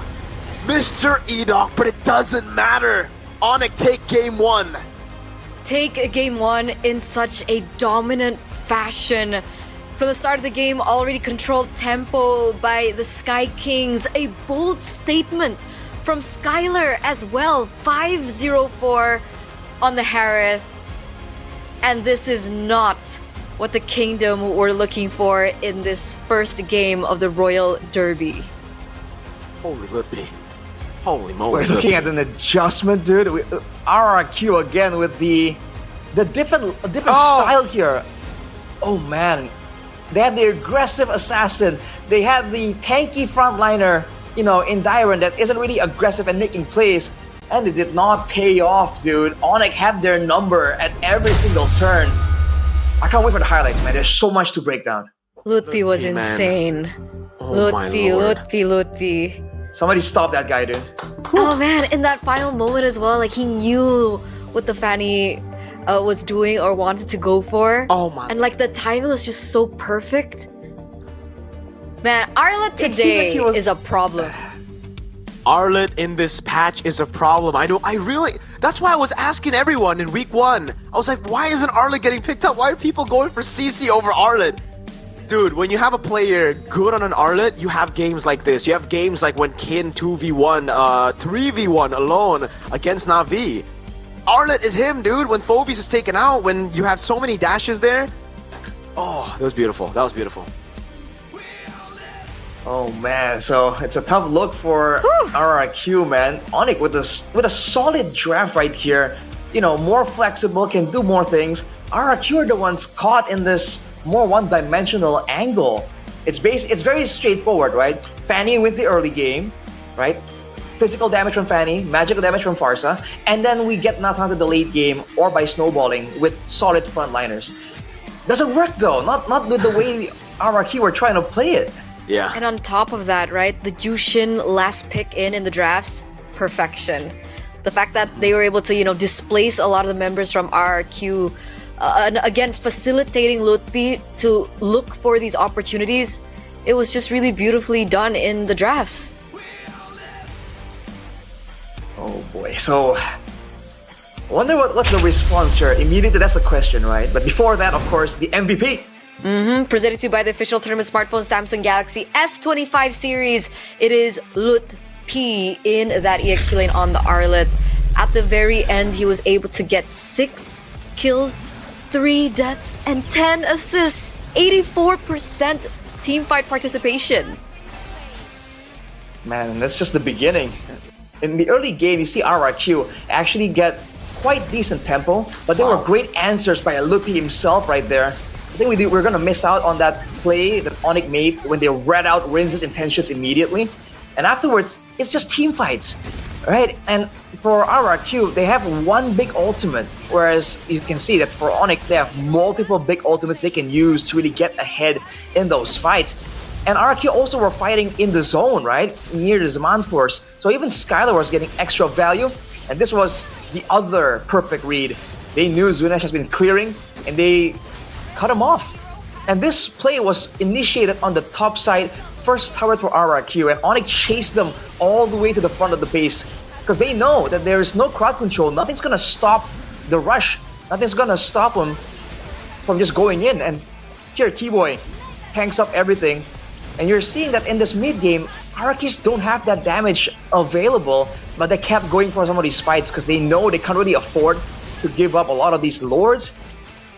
Mr. Edok, but it doesn't matter. Onyx take game one. Take game one in such a dominant fashion. From the start of the game, already controlled tempo by the Sky Kings. A bold statement from Skylar as well. 5-0-4 on the Harith. And this is not what the Kingdom were looking for in this first game of the Royal Derby. Holy lippy. Holy moly. We're looking at an adjustment, dude. RRQ again with the different style here. Oh man. They had the aggressive assassin. They had the tanky frontliner, in Dyron that isn't really aggressive and making plays. And it did not pay off, dude. Onyx had their number at every single turn. I can't wait for the highlights, man. There's so much to break down. Lutfi was insane. Lutfi. Somebody stop that guy, dude. Oh man, in that final moment as well, like he knew what the Fanny was doing or wanted to go for. Oh my. And like the timing was just so perfect. Man, Arlet today is a problem. Arlet in this patch is a problem. That's why I was asking everyone in week one. I was like, why isn't Arlet getting picked up? Why are people going for CC over Arlet? Dude, when you have a player good on an Arlet, you have games like this. You have games like when Kin 2v1, 3v1 alone against Na'Vi. Arlet is him, dude. When Phoebus is taken out, when you have so many dashes there. Oh, that was beautiful. That was beautiful. Oh man, so it's a tough look for RRQ, man. Onyx with a solid draft right here. More flexible, can do more things. RRQ are the ones caught in this more one-dimensional angle. It's very straightforward, right? Fanny wins the early game, right? Physical damage from Fanny, magical damage from Farsa, and then we get knocked out to the late game or by snowballing with solid frontliners. Doesn't work though, not with the way RRQ were trying to play it. Yeah. And on top of that, right, the Jushin last pick in the drafts, perfection. The fact that they were able to, displace a lot of the members from RRQ, and again, facilitating Lutfi to look for these opportunities, it was just really beautifully done in the drafts. Oh boy, so I wonder what's the response here. Immediately, that's a question, right? But before that, of course, the MVP. Presented to you by the official tournament smartphone Samsung Galaxy S25 series. It is Lutfi in that EXP lane on the Arlet. At the very end, he was able to get 6 kills, 3 deaths, and 10 assists. 84% teamfight participation. Man, that's just the beginning. In the early game, you see RRQ actually get quite decent tempo, but there were great answers by Lutfi himself right there. I think we're going to miss out on that play that Onyx made when they read out Rin's intentions immediately. And afterwards, it's just team fights, right? And for RRQ, they have one big ultimate, whereas you can see that for Onyx, they have multiple big ultimates they can use to really get ahead in those fights. And RRQ also were fighting in the zone, right? Near the Zaman Force. So even Skylar was getting extra value. And this was the other perfect read. They knew Zunesh has been clearing, and they cut him off. And this play was initiated on the top side, first turret for RRQ, and Onyx chased them all the way to the front of the base because they know that there is no crowd control. Nothing's gonna stop the rush. Nothing's gonna stop them from just going in. And here, Keyboy tanks up everything. And you're seeing that in this mid game, RRQs don't have that damage available, but they kept going for some of these fights because they know they can't really afford to give up a lot of these lords.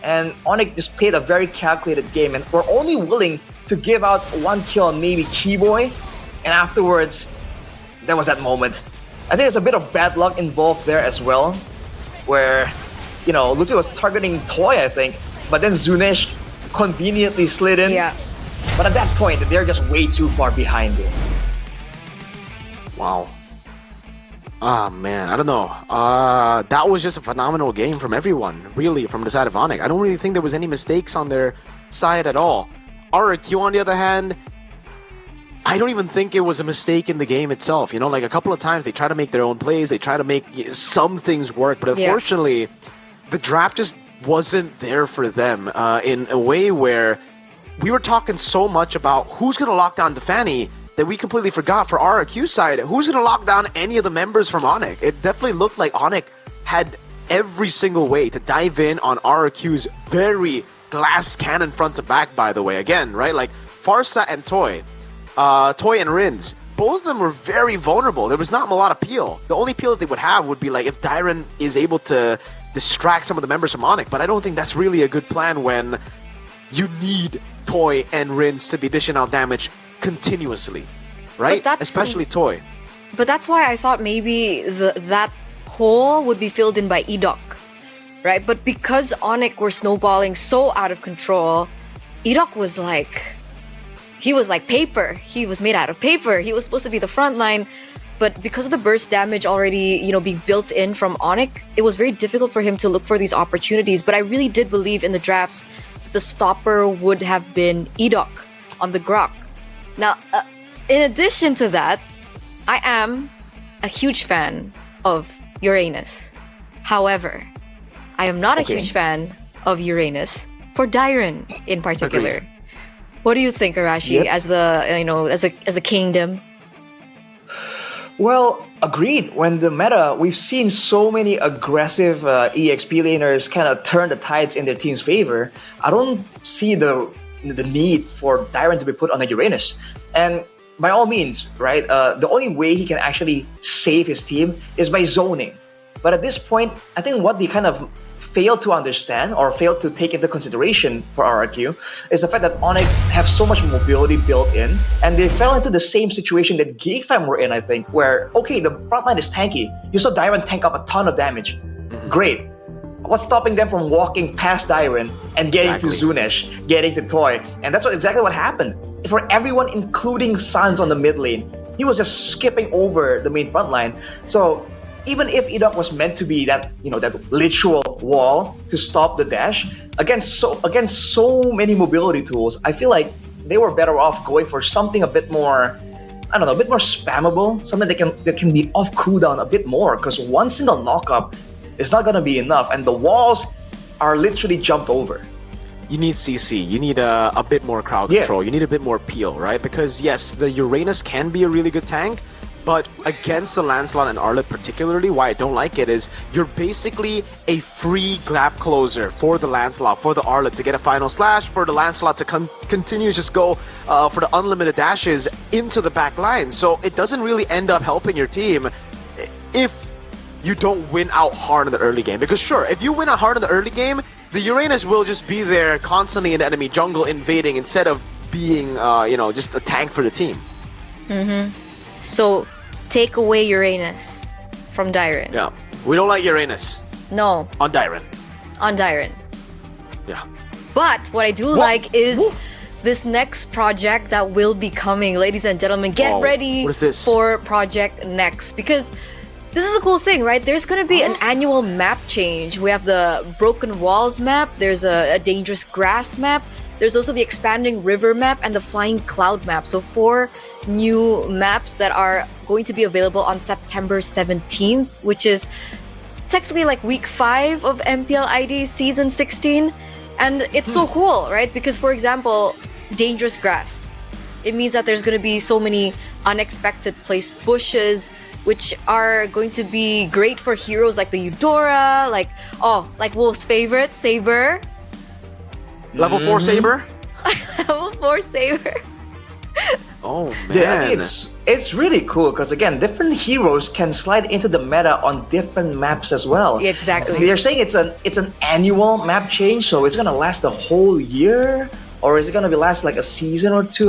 And Onyx just played a very calculated game, and were only willing to give out 1 kill on maybe Keyboy, and afterwards, there was that moment. I think there's a bit of bad luck involved there as well, where, Lutfi was targeting Toy, I think, but then Zunesh conveniently slid in. Yeah. But at that point, they're just way too far behind it. Wow. Ah, man, I don't know. That was just a phenomenal game from everyone, really, from the side of Onyx. I don't really think there was any mistakes on their side at all. RRQ, on the other hand, I don't even think it was a mistake in the game itself. You know, like a couple of times they try to make their own plays, they try to make some things work, but unfortunately, the draft just wasn't there for them in a way where we were talking so much about who's going to lock down Defani that we completely forgot for RRQ side, who's going to lock down any of the members from Onyx. It definitely looked like Onyx had every single way to dive in on RRQ's very glass cannon front to back, by the way. Again, right? Like Farsa and Toy and Rins, both of them were very vulnerable. There was not a lot of peel. The only peel that they would have would be like if Dyron is able to distract some of the members from Onyx, but I don't think that's really a good plan when you need Toy and Rins to be dishing out damage continuously, right? Especially Toy. But that's why I thought maybe that hole would be filled in by Edok, right? But because Onyx were snowballing so out of control, Edok was like, he was like paper. He was made out of paper. He was supposed to be the front line, but because of the burst damage already, being built in from Onyx, it was very difficult for him to look for these opportunities. But I really did believe in the drafts that the stopper would have been Edok on the Grok. Now, in addition to that, I am a huge fan of Uranus. However, I am not a huge fan of Uranus for Dyron in particular. Agreed. What do you think, Arashi, as the as a kingdom? Well, agreed. When the meta, we've seen so many aggressive EXP laners kind of turn the tides in their team's favor. I don't see the need for Dyron to be put on a Uranus. And by all means, right, the only way he can actually save his team is by zoning. But at this point, I think what they kind of failed to understand or failed to take into consideration for RRQ is the fact that Onyx have so much mobility built in, and they fell into the same situation that GeekFam were in, I think, where, okay, the front line is tanky. You saw Dyron tank up a ton of damage. Great. What's stopping them from walking past Dyron and getting to Zunesh, getting to Toy? And that's exactly what happened. For everyone, including Sans on the mid lane, he was just skipping over the main front line. So even if Edok was meant to be that, that literal wall to stop the dash, against so many mobility tools, I feel like they were better off going for something a bit more, I don't know, a bit more spammable, something that can be off cooldown a bit more, because one single knock-up is not going to be enough, and the walls are literally jumped over. You need CC, you need a bit more crowd control, you need a bit more peel, right? Because yes, the Uranus can be a really good tank, but against the Lancelot and Arlet particularly, why I don't like it is you're basically a free glap closer for the Lancelot, for the Arlet to get a final slash, for the Lancelot to continue just go for the unlimited dashes into the back line. So it doesn't really end up helping your team if you don't win out hard in the early game. Because sure, if you win out hard in the early game, the Uranus will just be there constantly in the enemy jungle invading instead of being, just a tank for the team. So, take away Uranus from Dyron. Yeah. We don't like Uranus. No. On Dyron. On Dyron. Yeah. But what I do like is this next project that will be coming. Ladies and gentlemen, get ready What is this? for Project Next. Because this is the cool thing, right? There's going to be an annual map change. We have the Broken Walls map. There's a Dangerous Grass map. There's also the Expanding River map and the Flying Cloud map. So 4 new maps that are going to be available on September 17th, which is technically like week 5 of MPL ID season 16. And it's so cool, right? Because, for example, Dangerous Grass. It means that there's going to be so many unexpected placed bushes, which are going to be great for heroes like the Eudora, like Wolf's favorite, Saber. Level 4 Saber? Level 4 Saber. Oh man. Yeah, I think it's really cool because again, different heroes can slide into the meta on different maps as well. Exactly. They're saying it's an annual map change, so it's gonna last the whole year, or is it gonna last like a season or two?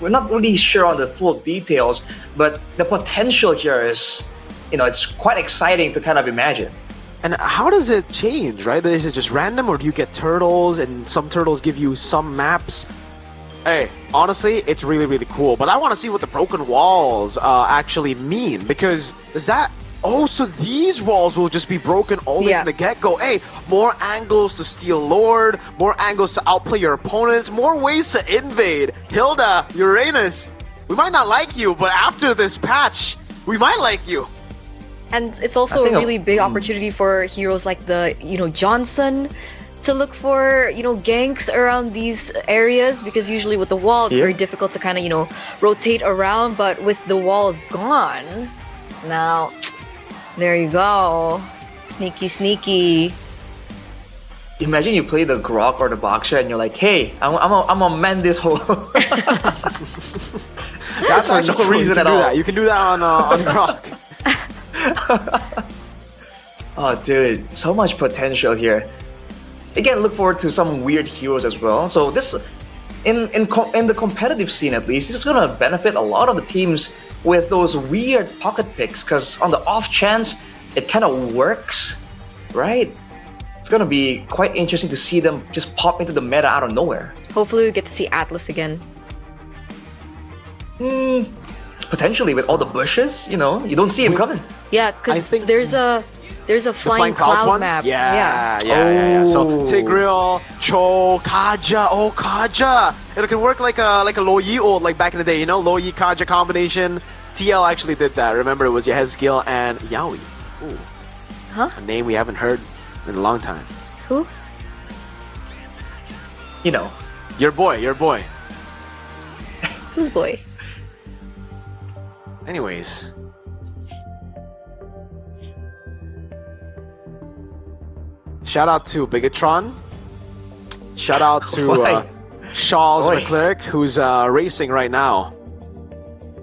We're not really sure on the full details, but the potential here is, it's quite exciting to kind of imagine. And how does it change, right? Is it just random, or do you get turtles and some turtles give you some maps? Hey, honestly, it's really, really cool. But I want to see what the Broken Walls actually mean, because is that... Oh, so these walls will just be broken all the way from the get-go. Hey, more angles to steal Lord, more angles to outplay your opponents, more ways to invade. Hilda, Uranus, We might not like you, but after this patch, we might like you. And it's also a really big opportunity for heroes like the, Johnson to look for, ganks around these areas, because usually with the wall, it's very difficult to kind of, rotate around, but with the walls gone, now, there you go. Sneaky, sneaky. Imagine you play the Grok or the Boxer and you're like, hey, I'm gonna mend this whole... That's for no reason at all. You can do that on Grok. Oh, dude, so much potential here. Again, look forward to some weird heroes as well. So this, in the competitive scene at least, this is gonna benefit a lot of the teams with those weird pocket picks. Because on the off chance it kind of works, right? It's gonna be quite interesting to see them just pop into the meta out of nowhere. Hopefully we get to see Atlas again. Potentially with all the bushes, you don't see him coming. Yeah, because there's a flying cloud one? map. Yeah. So Tigreal, Cho, Kaja. Oh, Kaja. It can work like a Loyi old, like back in the day, Loyi Kaja combination. TL actually did that. Remember, it was Yehezkiel and Yaoi. Ooh. Huh? A name we haven't heard in a long time. Who? Your boy. Whose boy? Anyways. Shout out to Bigatron. Shout out to Charles Leclerc, who's racing right now.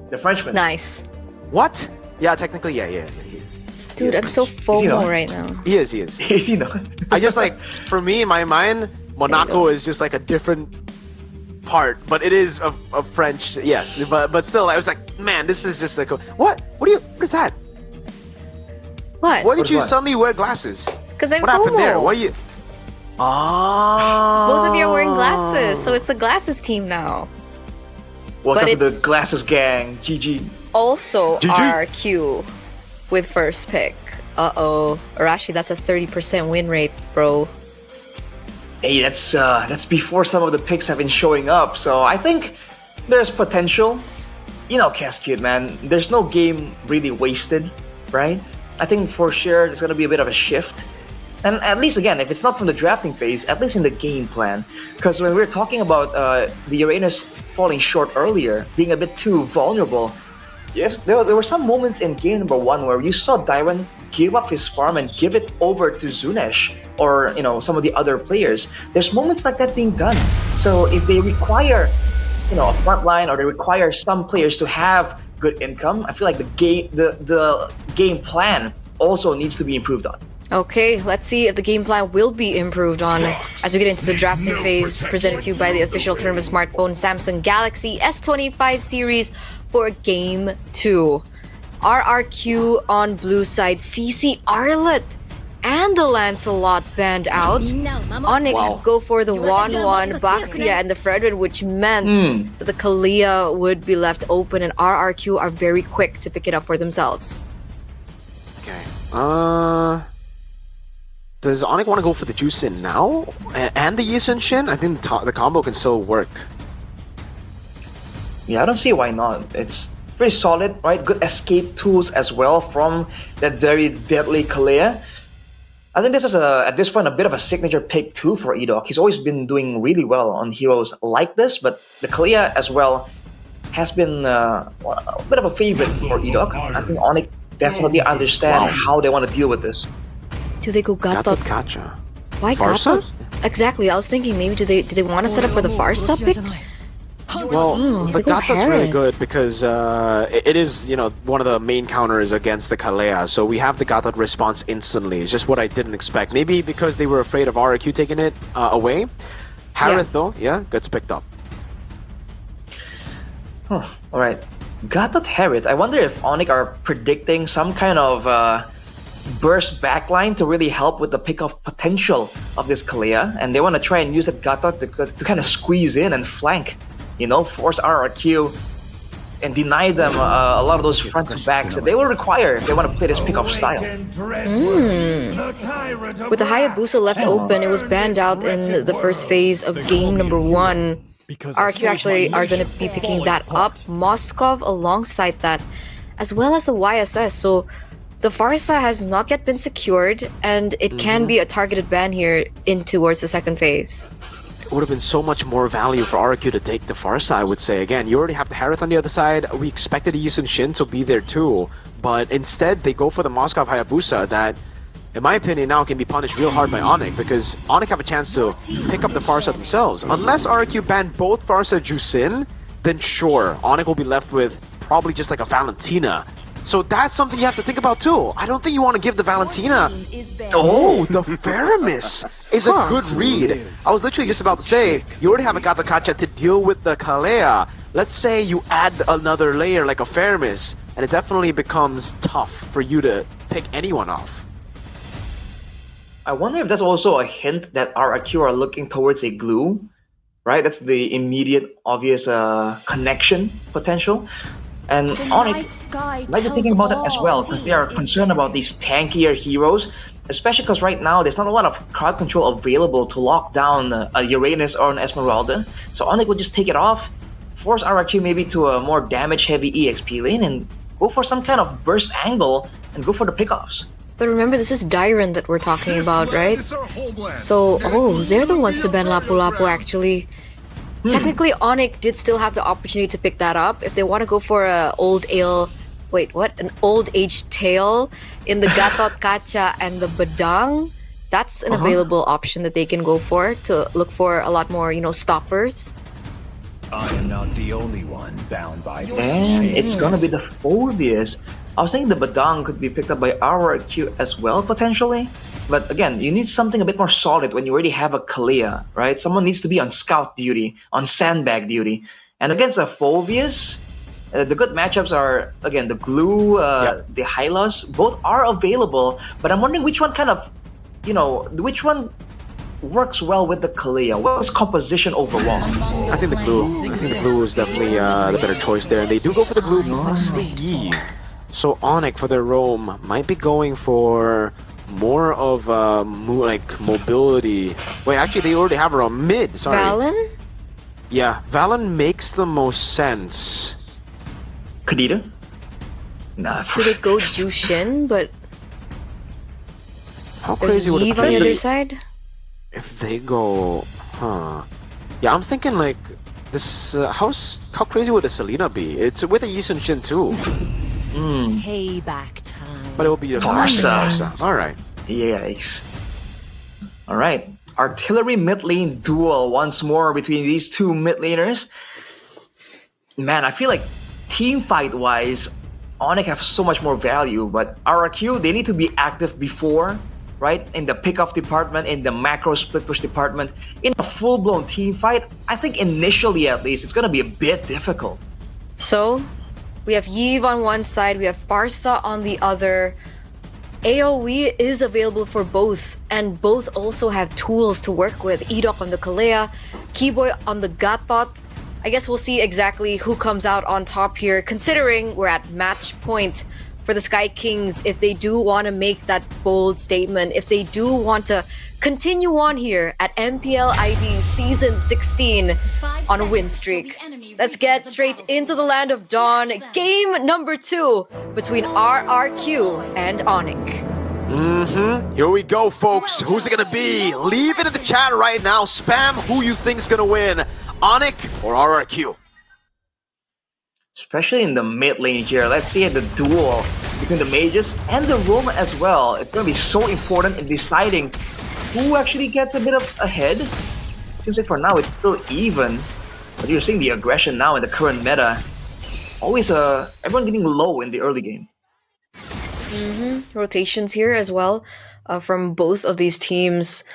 The Frenchman. Nice. What? Yeah, technically, yeah, he is. Dude, I'm so FOMO right now. He is. Is he not? I just for me, in my mind, Monaco is just like a different part, but it is a French, yes. But still, I was like, man, this is just like, what is that? What? Why did you suddenly wear glasses? Because I'm What happened there? FOMO. Why you? Oh. Both of you are wearing glasses, so it's the glasses team now. Welcome But to the it's- glasses gang. GG. Also, GG. RRQ with first pick. Arashi, that's a 30% win rate, bro. Hey, that's before some of the picks have been showing up. So I think there's potential. Cascade, man. There's no game really wasted, right? I think for sure there's gonna be a bit of a shift. And at least again, if it's not from the drafting phase, at least in the game plan. Because when we were talking about the Uranus falling short earlier, being a bit too vulnerable, yes, there were some moments in game number 1 where you saw Daiwan give up his farm and give it over to Zunesh or some of the other players. There's moments like that being done. So if they require a front line or they require some players to have good income, I feel like the game plan also needs to be improved on. Okay, let's see if the game plan will be improved on as we get into the drafting phase, presented to you by the official tournament smartphone Samsung Galaxy S25 series for Game 2. RRQ on blue side, CC Arlet and the Lancelot band out. Onyx go for the 1-1 Baxia and the Fredrin, which meant that the Kalia would be left open, and RRQ are very quick to pick it up for themselves. Okay. Does Onyx want to go for the Juicin now? And the Yisun Shin? I think the combo can still work. Yeah, I don't see why not. It's very solid, right? Good escape tools as well from that very deadly Kalia. I think this is at this point a bit of a signature pick too for Edok. He's always been doing really well on heroes like this, but the Kalia as well has been a bit of a favorite for Edok. I think Onyx definitely understand how they want to deal with this. Do they go Gatot? Gacha. Why Farsa? Gatot? Exactly, I was thinking maybe do they want to set up for the Farsa pick? Well, the they go Gatot's really Harris. good because it is, one of the main counters against the Kalea. So we have the Gatot response instantly. It's just what I didn't expect. Maybe because they were afraid of RRQ taking it away. Harith, though, gets picked up. All right. Gatot Harith. I wonder if Onyx are predicting some kind of burst backline to really help with the pick-off potential of this Kalia, and they want to try and use that Gatot to kind of squeeze in and flank, force RRQ and deny them a lot of those front to backs that they will require if they want to play this pick-off style. With the Hayabusa left open, it was banned out in the first phase of game number 1. RQ actually are going to be picking that up. Moskov alongside that, as well as the YSS. So the Farsa has not yet been secured, and it can be a targeted ban here in towards the second phase. It would have been so much more value for RQ to take the Farsa, I would say. Again, you already have the Harith on the other side. We expected Yisun Shin to be there too, but instead they go for the Moskov Hayabusa that, in my opinion, now can be punished real hard by Onyx, because Onyx have a chance to pick up the Farsa themselves. Unless RQ ban both Farsa Jusin, then sure, Onyx will be left with probably just like a Valentina. So that's something you have to think about too. I don't think you want to give the Valentina. Oh, the Faramis is a good read. I was literally just about to say, you already haven't got the Kacha to deal with the Kalea. Let's say you add another layer like a Faramis, and it definitely becomes tough for you to pick anyone off. I wonder if that's also a hint that RRQ are looking towards a glue, right? That's the immediate, obvious connection potential. And Onyx might be thinking about that as well, because they are concerned about these tankier heroes, especially because right now there's not a lot of crowd control available to lock down a Uranus or an Esmeralda. So Onyx would just take it off, force RRQ maybe to a more damage-heavy EXP lane, and go for some kind of burst angle and go for the pickoffs. But remember, this is Dyron that we're talking about, right? So, they're the ones to ban Lapu-Lapu actually. Technically, Onyx did still have the opportunity to pick that up. If they want to go for an old age tail in the Gatot Kacha and the Badang, that's an available option that they can go for to look for a lot more, stoppers. I am not the only one bound by this. And it's gonna be the Phobias. I was thinking the Badang could be picked up by RRQ as well, potentially. But again, you need something a bit more solid when you already have a Kalia, right? Someone needs to be on scout duty, on sandbag duty. And against a Phobias, the good matchups are, again, the Glue, the Hylos, both are available. But I'm wondering which one kind of, which one works well with the Kalia? What's composition overall? I think the Glue. I think the Glue is definitely the better choice there. And they do go for the Glue plus the Eve. So Onyx for their roam might be going for more of mobility. Wait, actually they already have her on mid, sorry. Valen? Yeah, Valen makes the most sense. Kadita? Nah. Do they go Jushin, but How there's crazy would it Eve on the other be side? if they go, Yeah, I'm thinking like this. How crazy would the Selena be? It's with a Yisun Shin too. Payback time. But it will be the Farsa. Alright. Yikes. Alright. Artillery mid lane duel once more between these two mid laners. Man, I feel like team fight wise, Onyx have so much more value, but RRQ, they need to be active before, right? In the pickoff department, in the macro split push department. In a full-blown team fight, I think initially at least, it's gonna be a bit difficult. So, we have Yves on one side, we have Farsa on the other. AoE is available for both, and both also have tools to work with. Edok on the Kalea, Keyboy on the Gatot. I guess we'll see exactly who comes out on top here, considering we're at match point for the Sky Kings. If they do want to make that bold statement, if they do want to continue on here at MPL ID Season 16 on a win streak. Let's get straight into the Land of Dawn. Game number 2 between RRQ and Onyx. Here we go, folks. Who's it gonna be? Leave it in the chat right now. Spam who you think's gonna win, Onyx or RRQ. Especially in the mid lane here. Let's see the duel between the mages and the Roma as well. It's going to be so important in deciding who actually gets a bit of ahead. Seems like for now it's still even. But you're seeing the aggression now in the current meta. Always everyone getting low in the early game. Rotations here as well from both of these teams.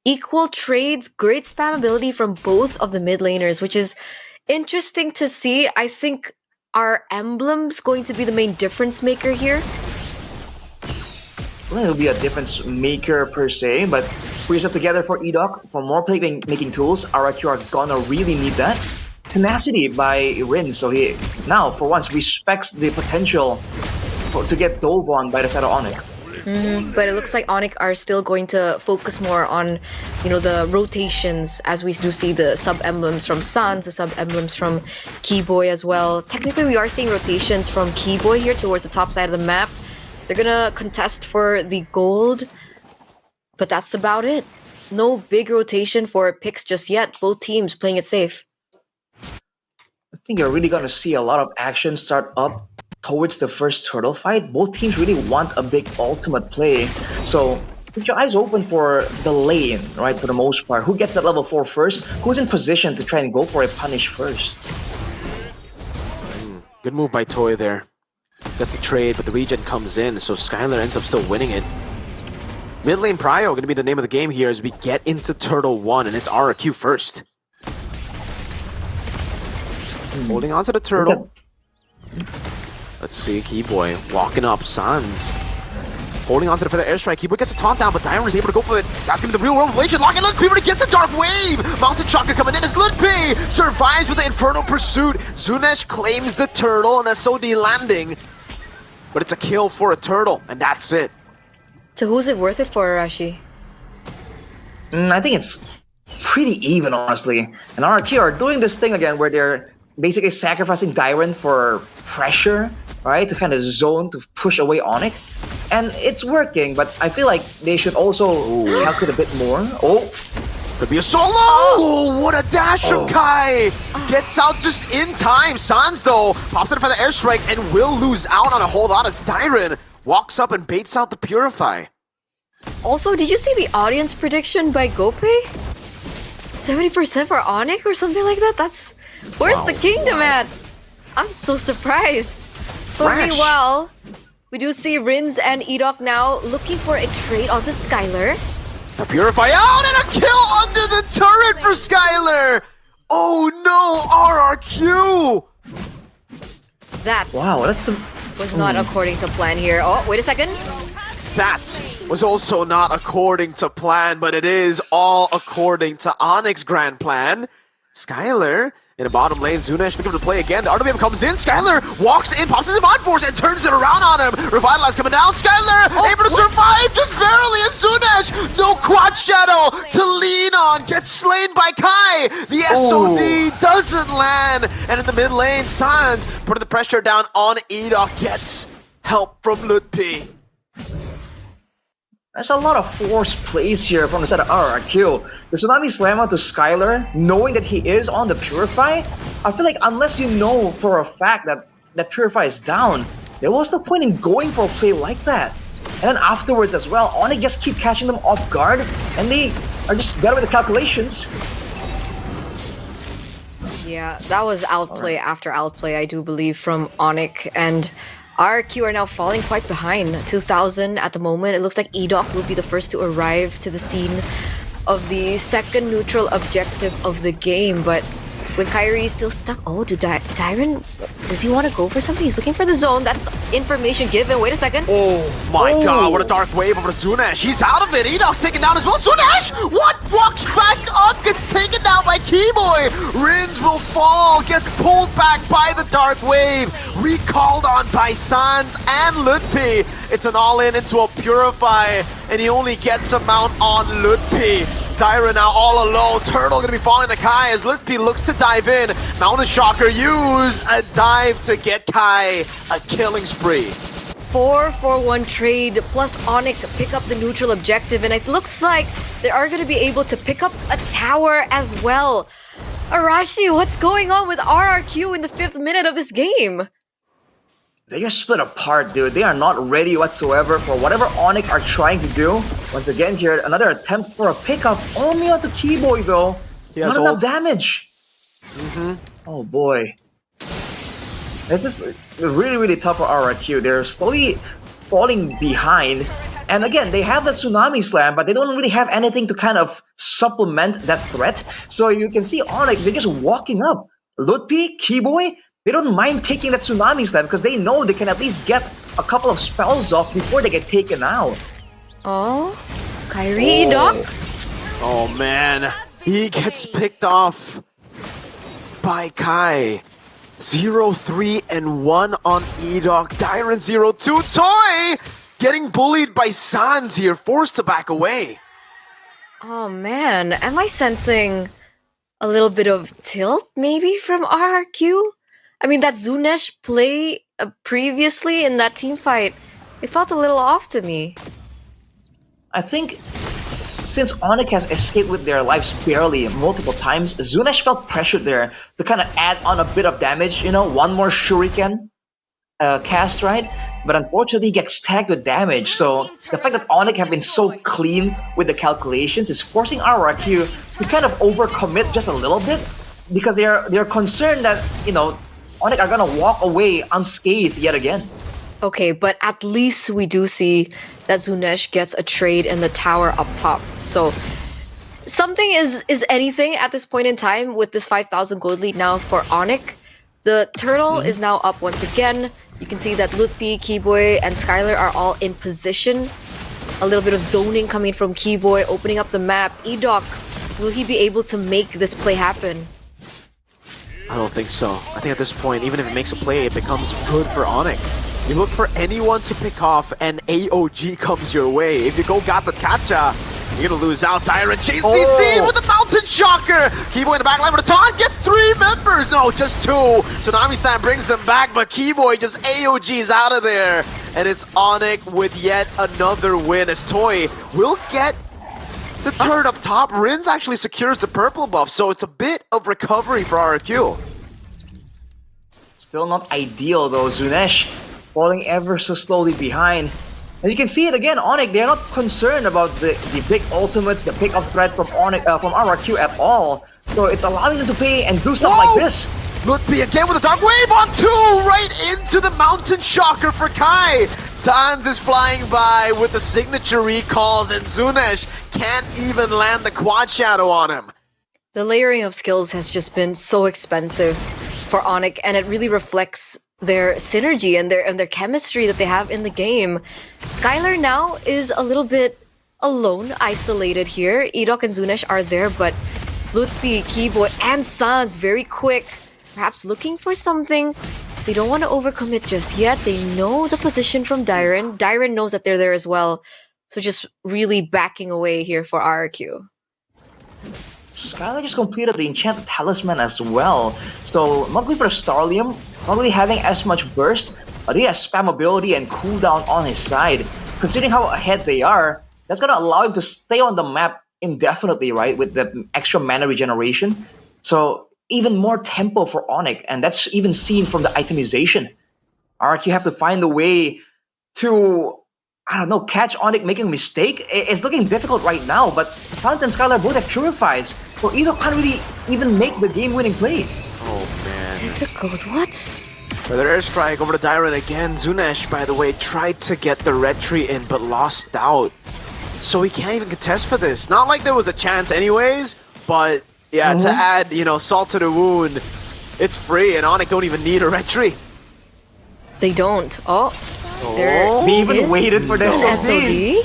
Equal trades, great spam ability from both of the mid laners, which is interesting to see. I think our emblem's going to be the main difference maker here. Well, it'll be a difference maker per se, but put yourself together for Edok, for more playmaking tools. RRQ are gonna really need that. Tenacity by Rin, so he now for once respects the potential to get dove on by the side of Onyx. But it looks like Onyx are still going to focus more on, the rotations, as we do see the sub-emblems from Sans, the sub-emblems from Keyboy as well. Technically, we are seeing rotations from Keyboy here towards the top side of the map. They're gonna contest for the gold, but that's about it. No big rotation for picks just yet. Both teams playing it safe. I think you're really gonna see a lot of action start up towards the first turtle fight. Both teams really want a big ultimate play. So keep your eyes open for the lane, right, for the most part. Who gets that level 4 first? Who's in position to try and go for a punish first? Good move by Toy there. That's a trade, but the regen comes in, so Skylar ends up still winning it. Mid lane Prio going to be the name of the game here as we get into Turtle 1, and it's RRQ first. Holding on to the turtle. Let's see, Keyboy walking up, Sans. Holding on to the feather airstrike. Keyboy gets a taunt down, but Diamond is able to go for it. That's going to be the real world revelation. Locking Look, Keyboy gets a dark wave. Mountain Chakra coming in as Ludpi survives with the Infernal Pursuit. Zunesh claims the turtle, and SOD landing. But it's a kill for a turtle, and that's it. So who's it worth it for, Arashi? I think it's pretty even, honestly. And RRQ are doing this thing again where they're basically sacrificing Dyron for pressure, right? To kind of zone, to push away Onyx. And it's working, but I feel like they should also calculate a bit more. Oh! Could be a solo! Oh, what a dash from Kai! Gets out just in time. Sans, though, pops in for the airstrike and will lose out on a whole lot as Dyron walks up and baits out the Purify. Also, did you see the audience prediction by Gope? 70% for Onyx or something like that? That's... Where's the kingdom at? I'm so surprised. But meanwhile, we do see Rins and Edok now looking for a trade onto Skylar. The Purify out and a kill under the turret for Skylar! Oh no, RRQ! That was not according to plan here. Oh, wait a second. That was also not according to plan, but it is all according to Onyx grand plan. Skylar in the bottom lane, Zunesh looking to play again. The RWM comes in, Skylar walks in, pops his Mind Force and turns it around on him. Revitalize coming down, Skylar able to survive just barely, and Zunesh, no quad shadow to lean on, gets slain by Kai. The SOD doesn't land, and in the mid lane, Sans putting the pressure down on Edok, gets help from Ludpi. There's a lot of forced plays here from the side of RRQ. The Tsunami Slammer to Skylar, knowing that he is on the Purify, I feel like unless you know for a fact that that Purify is down, there was no point in going for a play like that. And then afterwards as well, Onyx just keep catching them off guard, and they are just better with the calculations. Yeah, that was outplay after outplay, I do believe, from Onyx, and RQ are now falling quite behind. 2,000 at the moment. It looks like Edok will be the first to arrive to the scene of the second neutral objective of the game, but with Kyrie still stuck. Oh, Dyron, does he want to go for something? He's looking for the zone. That's information given. Wait a second. Oh my god, what a dark wave over to Zunesh. He's out of it. Edok's taken down as well. Zunesh! What? Walks back up, gets taken down by Keyboy. Rins will fall, gets pulled back by the dark wave. Recalled on by Sans and Ludpi. It's an all-in into a Purify, and he only gets a mount on Ludpi. Dyra now all alone. Turtle gonna be falling to Kai as Ludpi looks to dive in. Mountain Shocker use a dive to get Kai a killing spree. 4-4-1 trade plus Onyx pick up the neutral objective, and it looks like they are going to be able to pick up a tower as well. Arashi, what's going on with RRQ in the 5th minute of this game? They just split apart, dude. They are not ready whatsoever for whatever Onyx are trying to do. Once again here, another attempt for a pickup. Only onto Keyboy though. Not enough damage. Oh boy. It's just really, really tough for RRQ. They're slowly falling behind. And again, they have the Tsunami Slam, but they don't really have anything to kind of supplement that threat. So you can see Onyx, they're just walking up. Ludpi, Keyboy, they don't mind taking that Tsunami Slam because they know they can at least get a couple of spells off before they get taken out. Oh, Kyrie, Doc? Oh man, he gets picked off by Kai. 0-3-1 on Edok. Dyron 0-2. Toy getting bullied by Sans here, forced to back away. Oh man, am I sensing a little bit of tilt maybe from RRQ? I mean, that Zunesh play previously in that team fight, it felt a little off to me. I think since Onyx has escaped with their lives barely multiple times, Zunesh felt pressured there to kind of add on a bit of damage, one more shuriken cast, right? But unfortunately, he gets tagged with damage. So the fact that Onyx have been so clean with the calculations is forcing RRQ to kind of overcommit just a little bit because they're concerned that Onyx are gonna walk away unscathed yet again. Okay, but at least we do see that Zunesh gets a trade in the tower up top. So something is anything at this point in time with this 5,000 gold lead now for Onyx. The turtle is now up once again. You can see that Lutfi, Keyboy, and Skylar are all in position. A little bit of zoning coming from Keyboy, opening up the map. Edok, will he be able to make this play happen? I don't think so. I think at this point, even if it makes a play, it becomes good for Onyx. You look for anyone to pick off, and AOG comes your way. If you go Gata Kacha, you're gonna lose out. Tyrant chains CC with the Mountain Shocker! Keyboy in the backline for the taunt, gets 3 members! No, just 2! Tsunami Slam brings him back, but Keyboy just AOG's out of there. And it's Onyx with yet another win, as Toy will get the turret up top. Rins actually secures the purple buff, so it's a bit of recovery for RRQ. Still not ideal though, Zunesh falling ever so slowly behind. And you can see it again, Onyx, they're not concerned about the big ultimates, the pick-up threat from RRQ at all. So it's allowing them to pay and do stuff like this. Lutfi again with a dark wave on 2, right into the Mountain Shocker for Kai. Sans is flying by with the signature recalls, and Zunesh can't even land the quad shadow on him. The layering of skills has just been so expensive for Onyx, and it really reflects their synergy and their chemistry that they have in the game. Skylar now is a little bit alone, isolated here. Edok and Zunesh are there, but Lutfi, Keyboy, and Sans very quick, perhaps looking for something. They don't want to overcommit just yet. They know the position from Dyron. Dyron knows that they're there as well. So just really backing away here for RRQ. Skylar just completed the Enchanted Talisman as well. So not really for Starlium, not really having as much burst, but he has spam ability and cooldown on his side. Considering how ahead they are, that's gonna allow him to stay on the map indefinitely, right? With the extra mana regeneration. So even more tempo for Onyx, and that's even seen from the itemization. RRQ have to find a way to, I don't know, catch Onyx making a mistake. It's looking difficult right now, but Sans and Skylar both have Purifies, so either can't really even make the game-winning play. Oh man. Difficult, what? Further airstrike over to Dyron again. Zunesh, by the way, tried to get the red tree in, but lost out. So he can't even contest for this. Not like there was a chance anyways, but yeah, to add, salt to the wound, it's free, and Onyx don't even need a red tree. They don't. Oh, they even waited for their SOD.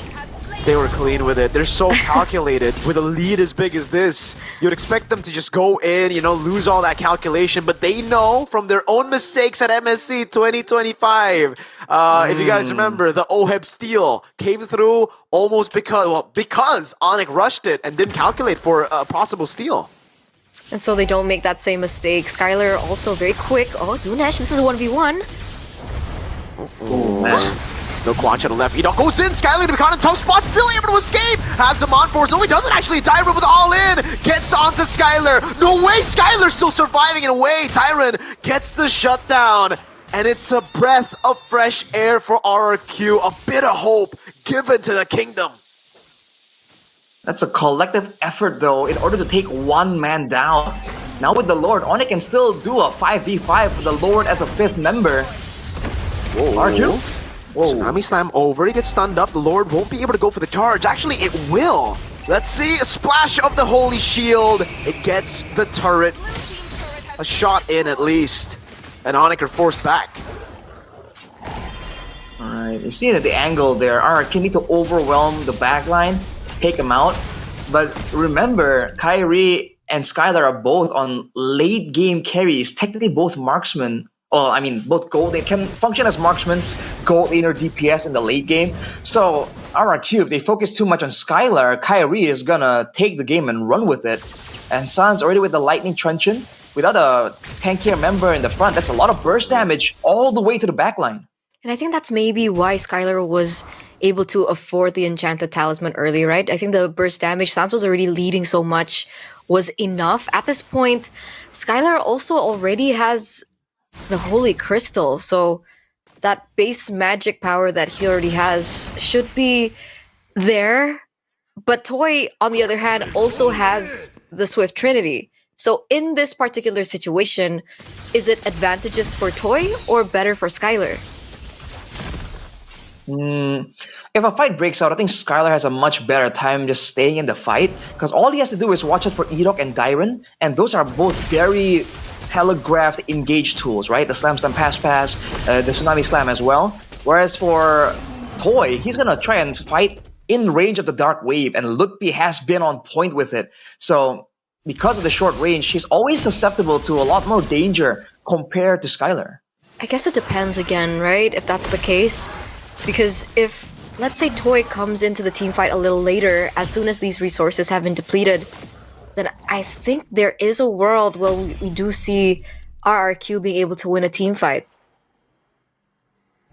They were clean with it. They're so calculated. With a lead as big as this, you'd expect them to just go in, lose all that calculation, but they know from their own mistakes at MSC 2025. If you guys remember, the OHEB steal came through almost because Onyx rushed it and didn't calculate for a possible steal. And so they don't make that same mistake. Skylar also very quick. Oh, Zunesh, this is 1v1. Oh, man. No quad to the left. Edok goes in. Skylar to be caught in a tough spot. Still able to escape. Has him on force. No, he doesn't actually. Tyron with all in. Gets onto Skylar. No way. Skylar's still surviving in a way. Tyron gets the shutdown. And it's a breath of fresh air for RRQ. A bit of hope given to the kingdom. That's a collective effort though, in order to take one man down. Now with the Lord, Onyx can still do a 5v5 for the Lord as a 5th member. Whoa. RQ? Whoa. Tsunami Slam over, he gets stunned up, the Lord won't be able to go for the charge. Actually, it will. Let's see, a splash of the Holy Shield. It gets the turret. A shot in at least. And Onyx are forced back. Alright, you see the angle there. RRQ need to overwhelm the backline, take him out. But remember, Kyrie and Skylar are both on late game carries, technically both marksmen well, I mean, both gold, they can function as marksman, gold laner, DPS in the late game. So RRQ, if they focus too much on Skylar, Kyrie is gonna take the game and run with it. And Sans already with the lightning truncheon, without a tankier member in the front, that's a lot of burst damage all the way to the backline. And I think that's maybe why Skylar was able to afford the Enchanted Talisman early, right? I think the burst damage, Sans was already leading so much, was enough. At this point, Skylar also already has the Holy Crystal, so that base magic power that he already has should be there. But Toy, on the other hand, also has the Swift Trinity. So in this particular situation, is it advantageous for Toy or better for Skylar? If a fight breaks out, I think Skylar has a much better time just staying in the fight, because all he has to do is watch out for Edok and Dyron, and those are both very telegraphed engage tools, right? The Slam Pass, the Tsunami Slam as well. Whereas for Toy, he's gonna try and fight in range of the Dark Wave, and Lutpi has been on point with it. So because of the short range, he's always susceptible to a lot more danger compared to Skylar. I guess it depends again, right? If that's the case. Because if, let's say, Toy comes into the team fight a little later, as soon as these resources have been depleted, then I think there is a world where we do see RRQ being able to win a team fight.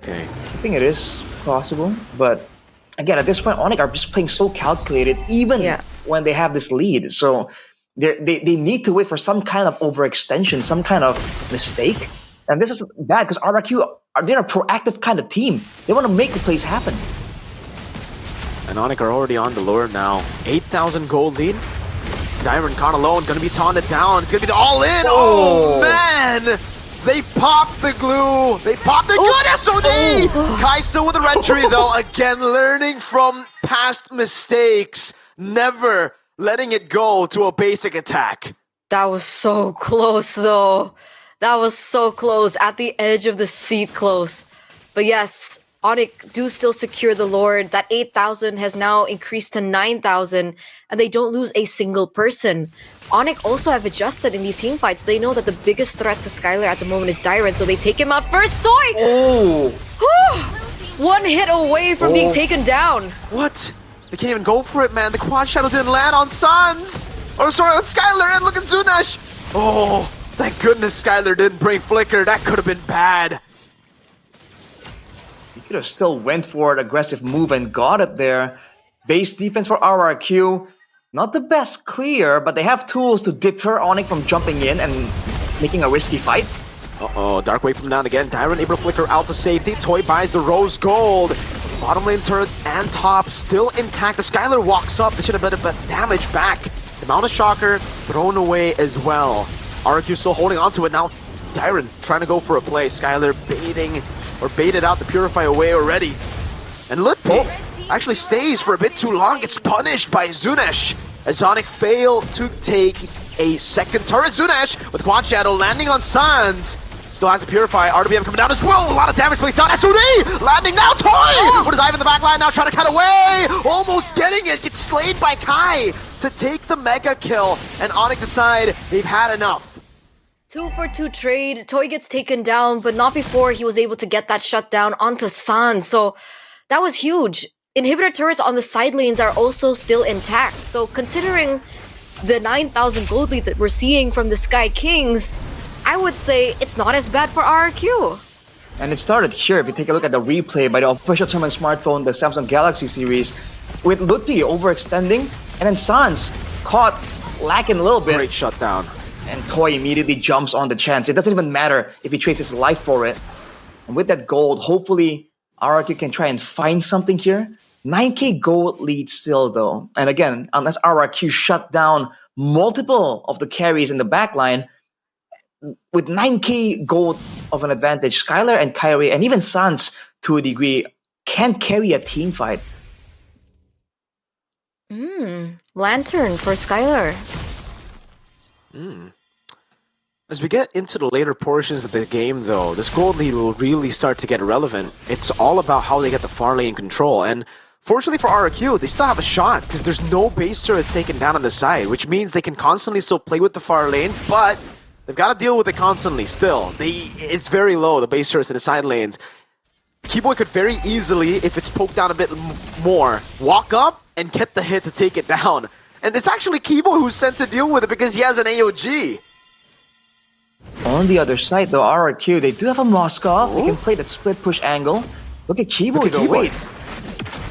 Okay. I think it is possible, but again, at this point, Onyx are just playing so calculated, even when they have this lead. So they need to wait for some kind of overextension, some kind of mistake. And this is bad because RRQ, they're a proactive kind of team. They want to make the plays happen. And Onyx are already on the lure now. 8,000 gold lead. Dyron caught alone, gonna be taunted down. It's gonna be the all-in. Oh man! They popped the glue. They popped the good SOD! Kaisa with a red tree though. Again, learning from past mistakes. Never letting it go to a basic attack. That was so close though. That was so close, at the edge of the seat close. But yes, Onyx do still secure the Lord. That 8,000 has now increased to 9,000, and they don't lose a single person. Onyx also have adjusted in these team fights. They know that the biggest threat to Skylar at the moment is Dyron, so they take him out first. Toy! Oh! One hit away from being taken down. What? They can't even go for it, man. The quad shadow didn't land on Sans. Or sorry, on Skylar, and look at Zunash. Oh, thank goodness Skylar didn't bring Flicker. That could have been bad. You could have still went for an aggressive move and got it there. Base defense for RRQ. Not the best clear, but they have tools to deter Onyx from jumping in and making a risky fight. Uh-oh, Dark Wave from down again. Dyron able to flicker out to safety. Toy buys the Rose Gold. Bottom lane turret and top still intact. The Skylar walks up. They should have been a bit damage back. The Mount of Shocker thrown away as well. RRQ still holding on to it now. Dyron trying to go for a play. Skylar baited out the Purify away already. And Lutpi actually stays for a bit too long. Gets punished by Zunesh as Sonic failed to take a second turret. Zunesh with Quad Shadow landing on Sans. Still has to Purify. RWM coming down as well. A lot of damage placed down. SOD landing now. Toy with his dive in the back line now, trying to cut away. Almost getting it. Gets slayed by Kai to take the mega kill. And Onyx decide they've had enough. 2-for-2 trade. Toy gets taken down, but not before he was able to get that shutdown onto Sans. So that was huge. Inhibitor turrets on the side lanes are also still intact. So considering the 9,000 gold lead that we're seeing from the Sky Kings, I would say it's not as bad for RRQ. And it started here. If you take a look at the replay by the official tournament smartphone, the Samsung Galaxy series, with Lutpi overextending, and then Sans caught lacking a little bit. Great shutdown. And Toy immediately jumps on the chance. It doesn't even matter if he trades his life for it. And with that gold, hopefully RRQ can try and find something here. 9k gold lead still though. And again, unless RRQ shut down multiple of the carries in the backline, with 9k gold of an advantage, Skylar and Kyrie, and even Sans to a degree, can carry a team fight. Lantern for Skylar. As we get into the later portions of the game though, this gold lead will really start to get relevant. It's all about how they get the far lane control. And fortunately for RRQ, they still have a shot because there's no base turret taken down on the side, which means they can constantly still play with the far lane, but They've got to deal with it constantly still. It's very low, the base turrets in the side lanes. Keyboy could very easily, if it's poked down a bit more, walk up and get the hit to take it down. And it's actually Keyboy who's sent to deal with it because he has an AOG. On the other side, though, RRQ, they do have a Moskov. They can play that split push angle. Look at Keyboy, though. Wait.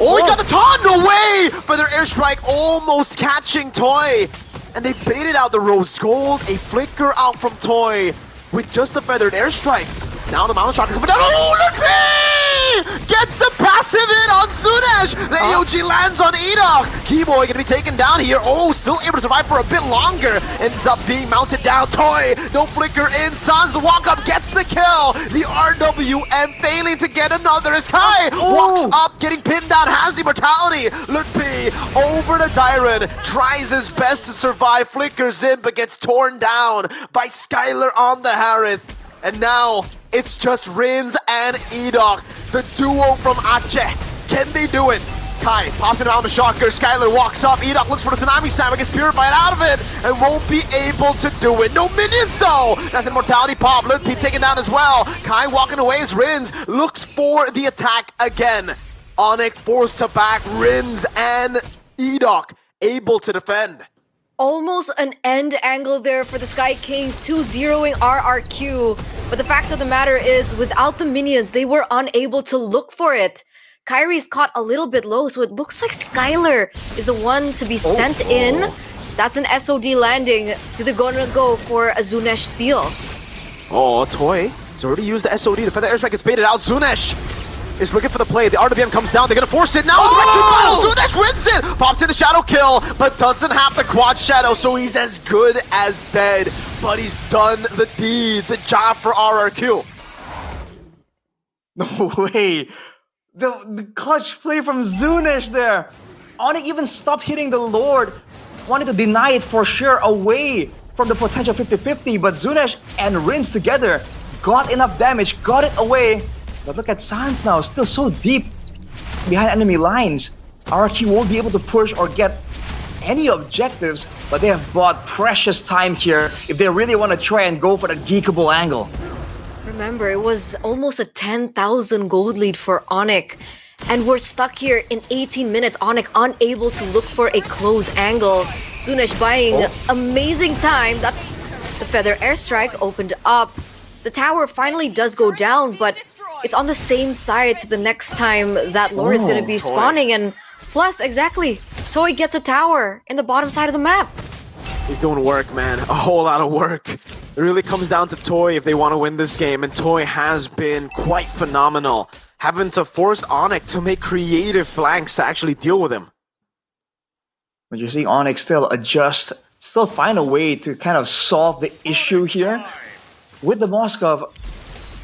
Oh, he got the taunt! No way! Feather Airstrike almost catching Toy. And they baited out the Rose Gold. A flicker out from Toy with just the Feathered Airstrike. Now the Mountain Shocker coming down. Oh, look at me! Gets the passive in on Sunesh! The AOG lands on Edok. Keyboy gonna be taken down here. Oh, still able to survive for a bit longer. Ends up being mounted down. Toy, no flicker in. Sans the walk up gets the kill. The RWM failing to get another as Kai walks up, getting pinned down, has the mortality. Lutpi over to Dyron. Tries his best to survive, flickers in, but gets torn down by Skylar on the Harith. And now, it's just Rins and Edok, the duo from Aceh. Can they do it? Kai pops it around the shocker, Skylar walks up, Edok looks for the Tsunami Slam, gets purified out of it, and won't be able to do it. No minions though! That's an Immortality pop, Lutpi taken down as well. Kai walking away as Rins looks for the attack again. Onyx forced to back, Rins and Edok able to defend. Almost an end angle there for the Sky Kings, 2-0ing RRQ. But the fact of the matter is, without the minions, they were unable to look for it. Kyrie's caught a little bit low, so it looks like Skylar is the one to be sent in. That's an SOD landing. Do they gonna go for a Zunesh steal? Oh, Toy has already used the SOD. The Feather Airstrike is baited out. Zunesh is looking for the play. The RWM comes down. They're going to force it now. Zunesh wins it. Pops in the shadow kill, but doesn't have the quad shadow, so he's as good as dead. But he's done the deed, the job for RRQ. No way. The clutch play from Zunesh there. Onyx even stopped hitting the Lord. Wanted to deny it for sure away from the potential 50-50, but Zunesh and Rins together got enough damage, got it away. But look at Sans now, still so deep behind enemy lines. RRQ won't be able to push or get any objectives, but they have bought precious time here if they really want to try and go for the geekable angle. Remember, it was almost a 10,000 gold lead for Onyx. And we're stuck here in 18 minutes. Onyx unable to look for a close angle. Zunesh buying amazing time. That's the Feather Airstrike opened up. The tower finally does go down, but it's on the same side to the next time that Lord is going to be spawning. And plus, exactly, Toy gets a tower in the bottom side of the map. He's doing work, man. A whole lot of work. It really comes down to Toy if they want to win this game, and Toy has been quite phenomenal, having to force Onyx to make creative flanks to actually deal with him. But you see Onyx still adjust, still find a way to kind of solve the issue here. With the Moskov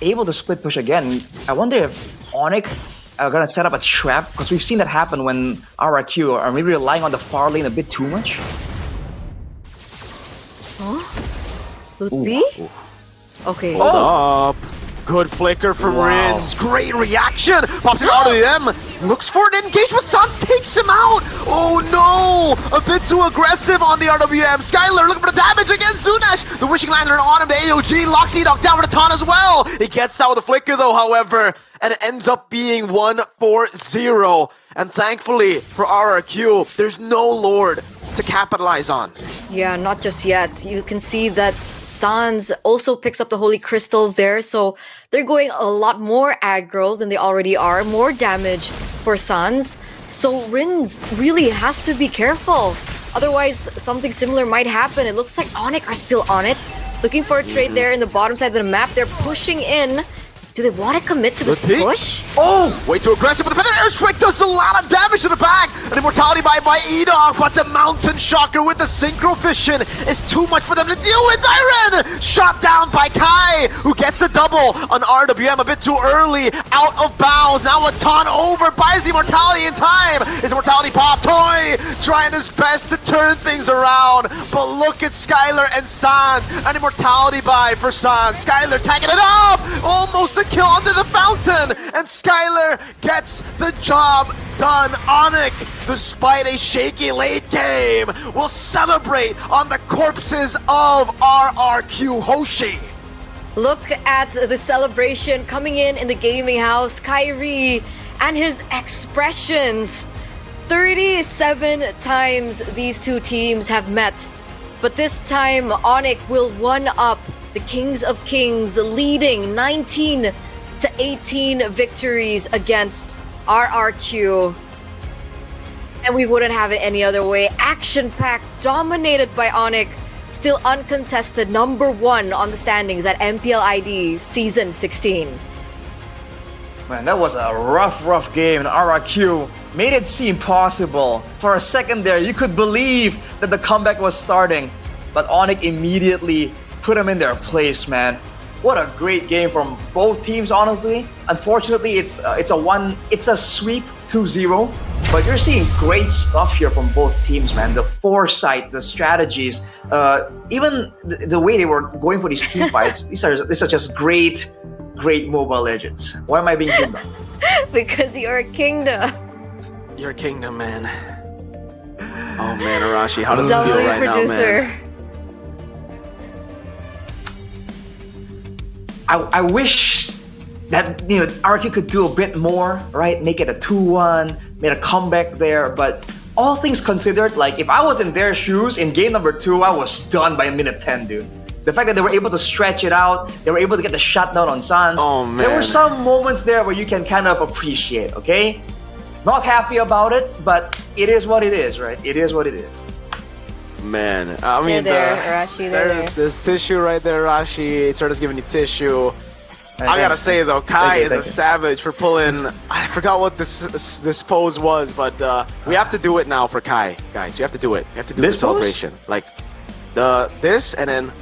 able to split push again, I wonder if Onyx are gonna set up a trap, because we've seen that happen when RRQ are maybe relying on the far lane a bit too much. Huh? Lutpi? Okay. Hold up. Good flicker from Rins. Great reaction. Pops it out of him. Looks for an engage, but Sans takes him out. Oh no! A bit too aggressive on the RWM. Skylar looking for the damage against Zunesh. The Wishing Lantern on him. The AOG locks Edok down for the taunt as well. He gets out with the flicker though, however, and it ends up being 1-4-0. And thankfully for RRQ, there's no Lord to capitalize on. Yeah, not just yet. You can see that Sans also picks up the Holy Crystal there, so they're going a lot more aggro than they already are, more damage for Sans. So Rins really has to be careful. Otherwise, something similar might happen. It looks like Onyx are still on it. Looking for a trade there in the bottom side of the map. They're pushing in. Do they want to commit to this push? Oh, way too aggressive, but the Feather Airstrike does a lot of damage to the back. An Immortality by Edok, but the Mountain Shocker with the Synchro Fission is too much for them to deal with. Dyron shot down by Kai, who gets a double on RWM a bit too early, out of bounds. Now a taunt over, buys the Immortality in time. His Immortality pop. Toy trying his best to turn things around, but look at Skylar and Sans. An Immortality buy for Sans. Skylar tagging it up, almost the kill onto the fountain, and Skylar gets the job done. Onyx, despite a shaky late game, will celebrate on the corpses of RRQ Hoshi. Look at the celebration coming in the gaming house. Kyrie and his expressions. 37 times these two teams have met. But this time, Onyx will one-up the Kings of Kings, leading 19-18 victories against RRQ. And we wouldn't have it any other way. Action-packed, dominated by Onyx. Still uncontested, number 1 on the standings at MPL ID Season 16. Man, that was a rough game, and RRQ made it seem possible. For a second there, you could believe that the comeback was starting, but Onyx immediately put them in their place, man. What a great game from both teams, honestly. Unfortunately, it's a sweep 2-0, but you're seeing great stuff here from both teams, man. The foresight, the strategies, even the way they were going for these team fights. These are just great Mobile Legends. Why am I being Kingdom? Because you're a Kingdom. You're a Kingdom, man. Oh man, Arashi, how does it feel right producer. now, man? I wish that RRQ could do a bit more, right? Make it a 2-1, made a comeback there. But all things considered, like if I was in their shoes in game number 2, I was done by minute 10, dude. The fact that they were able to stretch it out, they were able to get the shutdown on Sans. Oh man, there were some moments there where you can kind of appreciate. Okay, not happy about it, but it is what it is, right? It is what it is. Man, I mean, Rashi, there's tissue right there, Rashi. Turtle's giving you tissue. I gotta say though, Kai is a savage for pulling. I forgot what this pose was, but we have to do it now for Kai, guys. We have to do it. We have to do the celebration, like this, and then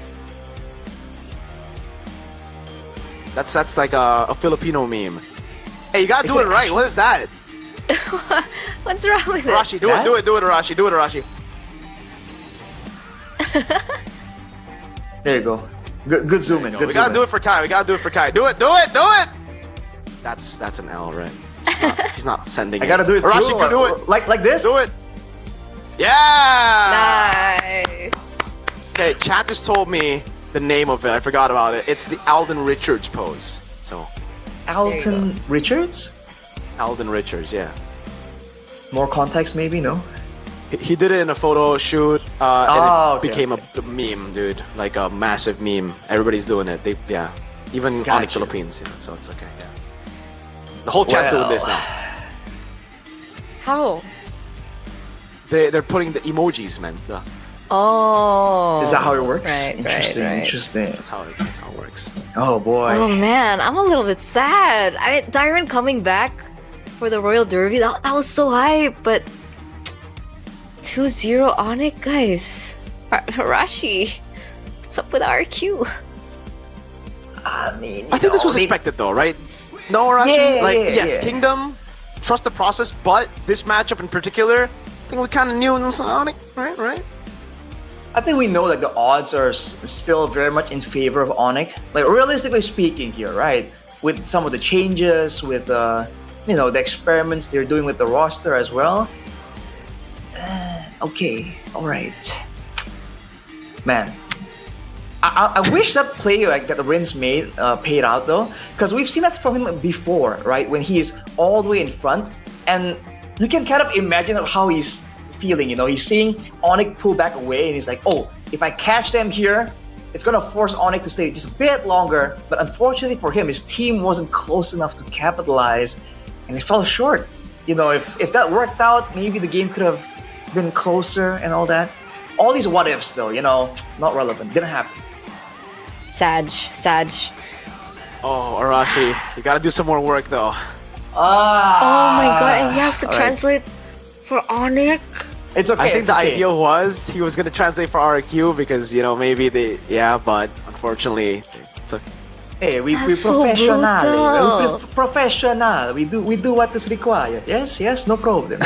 that's like a Filipino meme. Hey, you gotta do it right. What is that? What's wrong with Arashi, do it, Arashi, do it, Arashi. There you go. Good zoom in. Good We gotta do it for Kai. We gotta do it for Kai. Do it. That's an L, right? She's not sending. I gotta do it too. Arashi, can do it. Like this. Do it. Yeah. Nice. Okay, chat just told me the name of it. I forgot about it. It's the Alden Richards pose. So. Alden Richards? Alden Richards, yeah. More context, maybe? No. He did it in a photo shoot, and it okay, became a meme, dude. Like a massive meme. Everybody's doing it. Even Onyx Philippines, so it's okay. Yeah. The whole chat's doing this now. How? They're putting the emojis, man. Oh. Is that how it works? Right, Interesting. That's how it works. Oh boy. Oh man, I'm a little bit sad. Dyron coming back for the Royal Derby, that was so hype, but 2-0 on it, guys. Rashi, what's up with RQ? I mean, I think this was expected though, right? No, Rashi? Yes, Kingdom, trust the process, but this matchup in particular, I think we kind of knew Onyx, right? I think we know like the odds are still very much in favor of Onyx. Like realistically speaking here, right? With some of the changes, with the experiments they're doing with the roster as well. Okay, all right. Man, I wish that play like that Rince made paid out though, because we've seen that from him before, right? When he is all the way in front, and you can kind of imagine how he's feeling. He's seeing Onyx pull back away, and he's like, "Oh, if I catch them here, it's gonna force Onyx to stay just a bit longer." But unfortunately for him, his team wasn't close enough to capitalize, and it fell short. If that worked out, maybe the game could have been closer and all that. All these what ifs though, not relevant. Didn't happen. Sag. Oh, Arashi, you gotta do some more work though. Oh my god, and he has to translate for Onyx. It's okay. I think the idea was he was gonna translate for RQ because maybe but unfortunately it's okay. Hey, we so professional. Professional. We do what is required. Yes, no problem.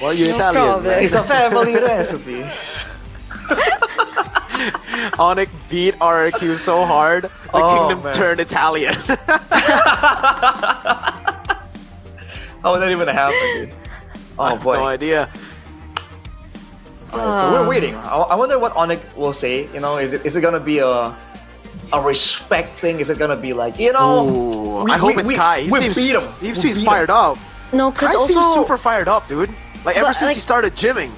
Well, you're No Italian. problem. It's a family recipe. Onyx beat RRQ so hard, the kingdom man. turned Italian. How would that even happen, dude? Oh boy. No idea. Alright, so we're waiting. I wonder what Onyx will say. You know, is it gonna be a respect thing? Is it gonna be like, you know? Ooh, I hope it's Kai. He seems beat him. He seems fired up. No, Kai because seems also super fired up, dude. Like ever But, since he like- started gymming.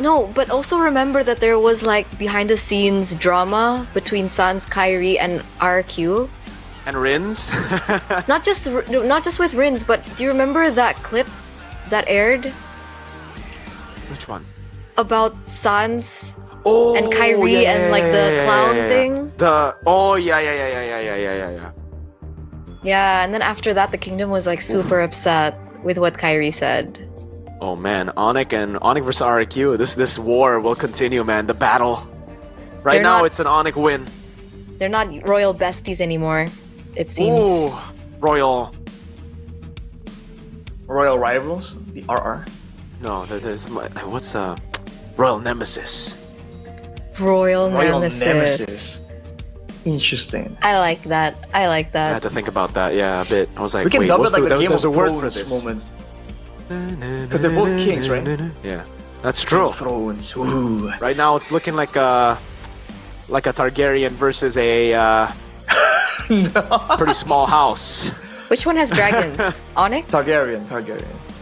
no, but also remember that there was like behind the scenes drama between Sans, Kyrie, and RQ. And Rins. Not just with Rins, but do you remember that clip that aired Which one? about Sans Oh, and Kyrie yeah, and like yeah, the yeah, clown yeah. thing? Yeah. Yeah, and then after that, the Kingdom was like super upset with what Kyrie said. Oh man, Onyx versus RQ. This war will continue, man. The battle. Right They're now, not- it's an Onyx win. They're not royal besties anymore, it seems. Ooh, royal. Royal rivals, the RR. No, there's what's royal nemesis. Royal Royal nemesis. Interesting. I like that. I like I that. had to think about that. Yeah, a bit. I was like, We can wait, dub what's it like the Game there's of a word for Thrones this moment. Because they're both kings, right? Yeah, that's true. Thrones. Ooh. Right now, it's looking like a Targaryen versus a pretty small house. Which one has dragons? Onyx? Targaryen.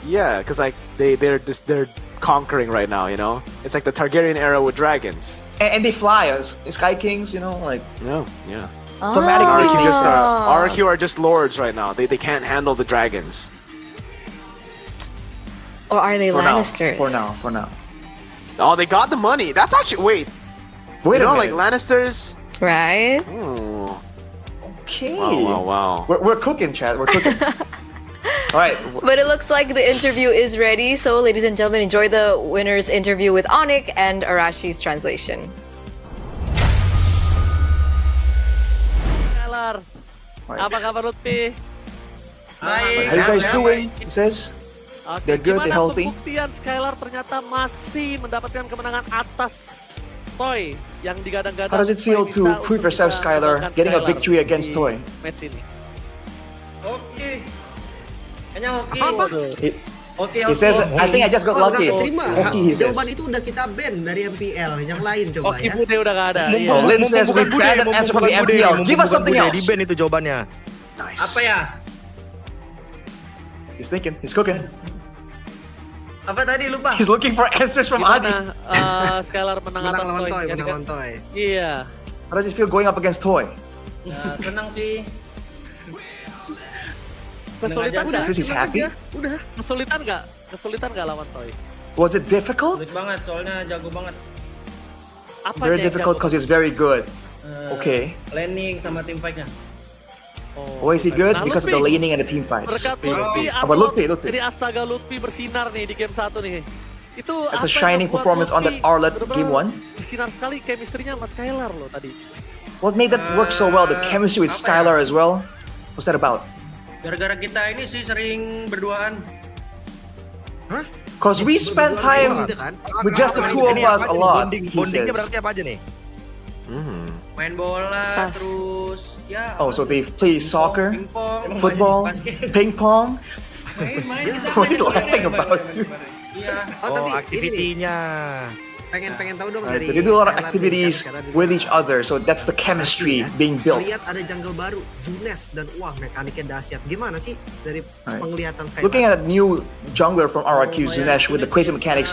Yeah, because like they're conquering right now. You know, it's like the Targaryen era with dragons. And they fly as Sky Kings, you know, like Yeah. thematically RRQ, just RRQ are just lords right now. They can't handle the dragons. Or are they for Lannisters? For now. Oh, they got the money. That's actually Wait you a know, minute. like Lannisters. Right? Ooh. Okay. Wow. We're cooking, Chad. We're cooking. All right. But it looks like the interview is ready. So, ladies and gentlemen, enjoy the winner's interview with Onyx and Arashi's translation. Skylar, apa kabar Lutfi? How you guys doing? He says. Oke, They're good, they're gimana healthy. pembuktian Skylar ternyata masih mendapatkan kemenangan atas Toy yang digadang-gadang. How does it feel Toy to bisa prove untuk yourself, bisa Skylar, menangkan getting a Skylar victory against di Toy? match ini. Oke. Kayaknya oke. Apa? He says, I think I just got lucky. Nggak keterima. Oke, he says. Jawaban itu udah kita ban dari MPL. Yang lain coba Oke, ya. Bude udah gak ada. Iya. Oh, Lin says we banned an answer from the MPL. Give us something else. Di ban itu jawabannya. Nice. Apa ya? He's thinking. He's cooking. Apa tadi lupa? He's looking for answers from Adi. Gimana Skylar menang atas Menang lawan Toy? Toy, Yang menang diga- lawan Toy. Iya. How does it feel going up against Toy? Ya, senang sih. Kesulitan Udah, nggak? He's happy? Udah. Kesulitan nggak? Kesulitan nggak lawan Toy? Was it difficult? Sulit banget, soalnya jago banget. Apa Very difficult because he's very good. Okay. Planning sama team fight-nya. Why is he good? Nah, Because of the Lutfi. laning and the team fights. Berkat Lutfi Apa upload Lutfi? jadi Astaga Lutfi bersinar nih di game 1 nih. Itu That's a apa yang shining membuat performance on that Lutfi Arlet bener-bener game 1. Bersinar sekali chemistry-nya sama Skylar loh tadi. What made that work so well? The chemistry with Skylar as well? What's that about? Gara-gara kita ini sih sering berduaan. Hah? Because we spend time with just the two of us a lot, he Bondingnya says. berarti apa aja nih? Main bola, Sas. terus ya. Oh, so they play soccer, Pingpong, football, basket. ping pong. Main kita What are you main laughing bareng, about, bareng, dude? bareng. Iya. Oh, aktivitinya. Pengen tahu dong Alright, dari so they do a lot of Skylar activities nih, kan, with each other, so that's the chemistry being built. Lihat ada jungle baru, Zunes dan wah mekaniknya dahsyat. Gimana sih dari Alright. penglihatan Skylar? Looking at a new jungler from RRQ, Zunesh, with the crazy mechanics,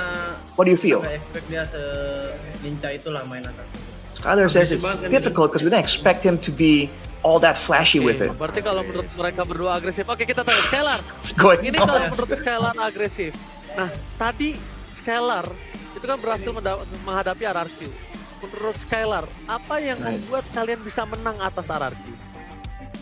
what do you feel? Nggak expect dia selincah itulah main atas. Skylar says it's difficult because we didn't expect him to be all that flashy with it. Berarti kalau menurut mereka berdua agresif. Oke, kita tanya Skylar. going Ini kalau menurut Skylar agresif. Nah, tadi Skylar itu kan berhasil menghadapi RRQ. Menurut Skylar, apa yang membuat kalian bisa menang atas RRQ?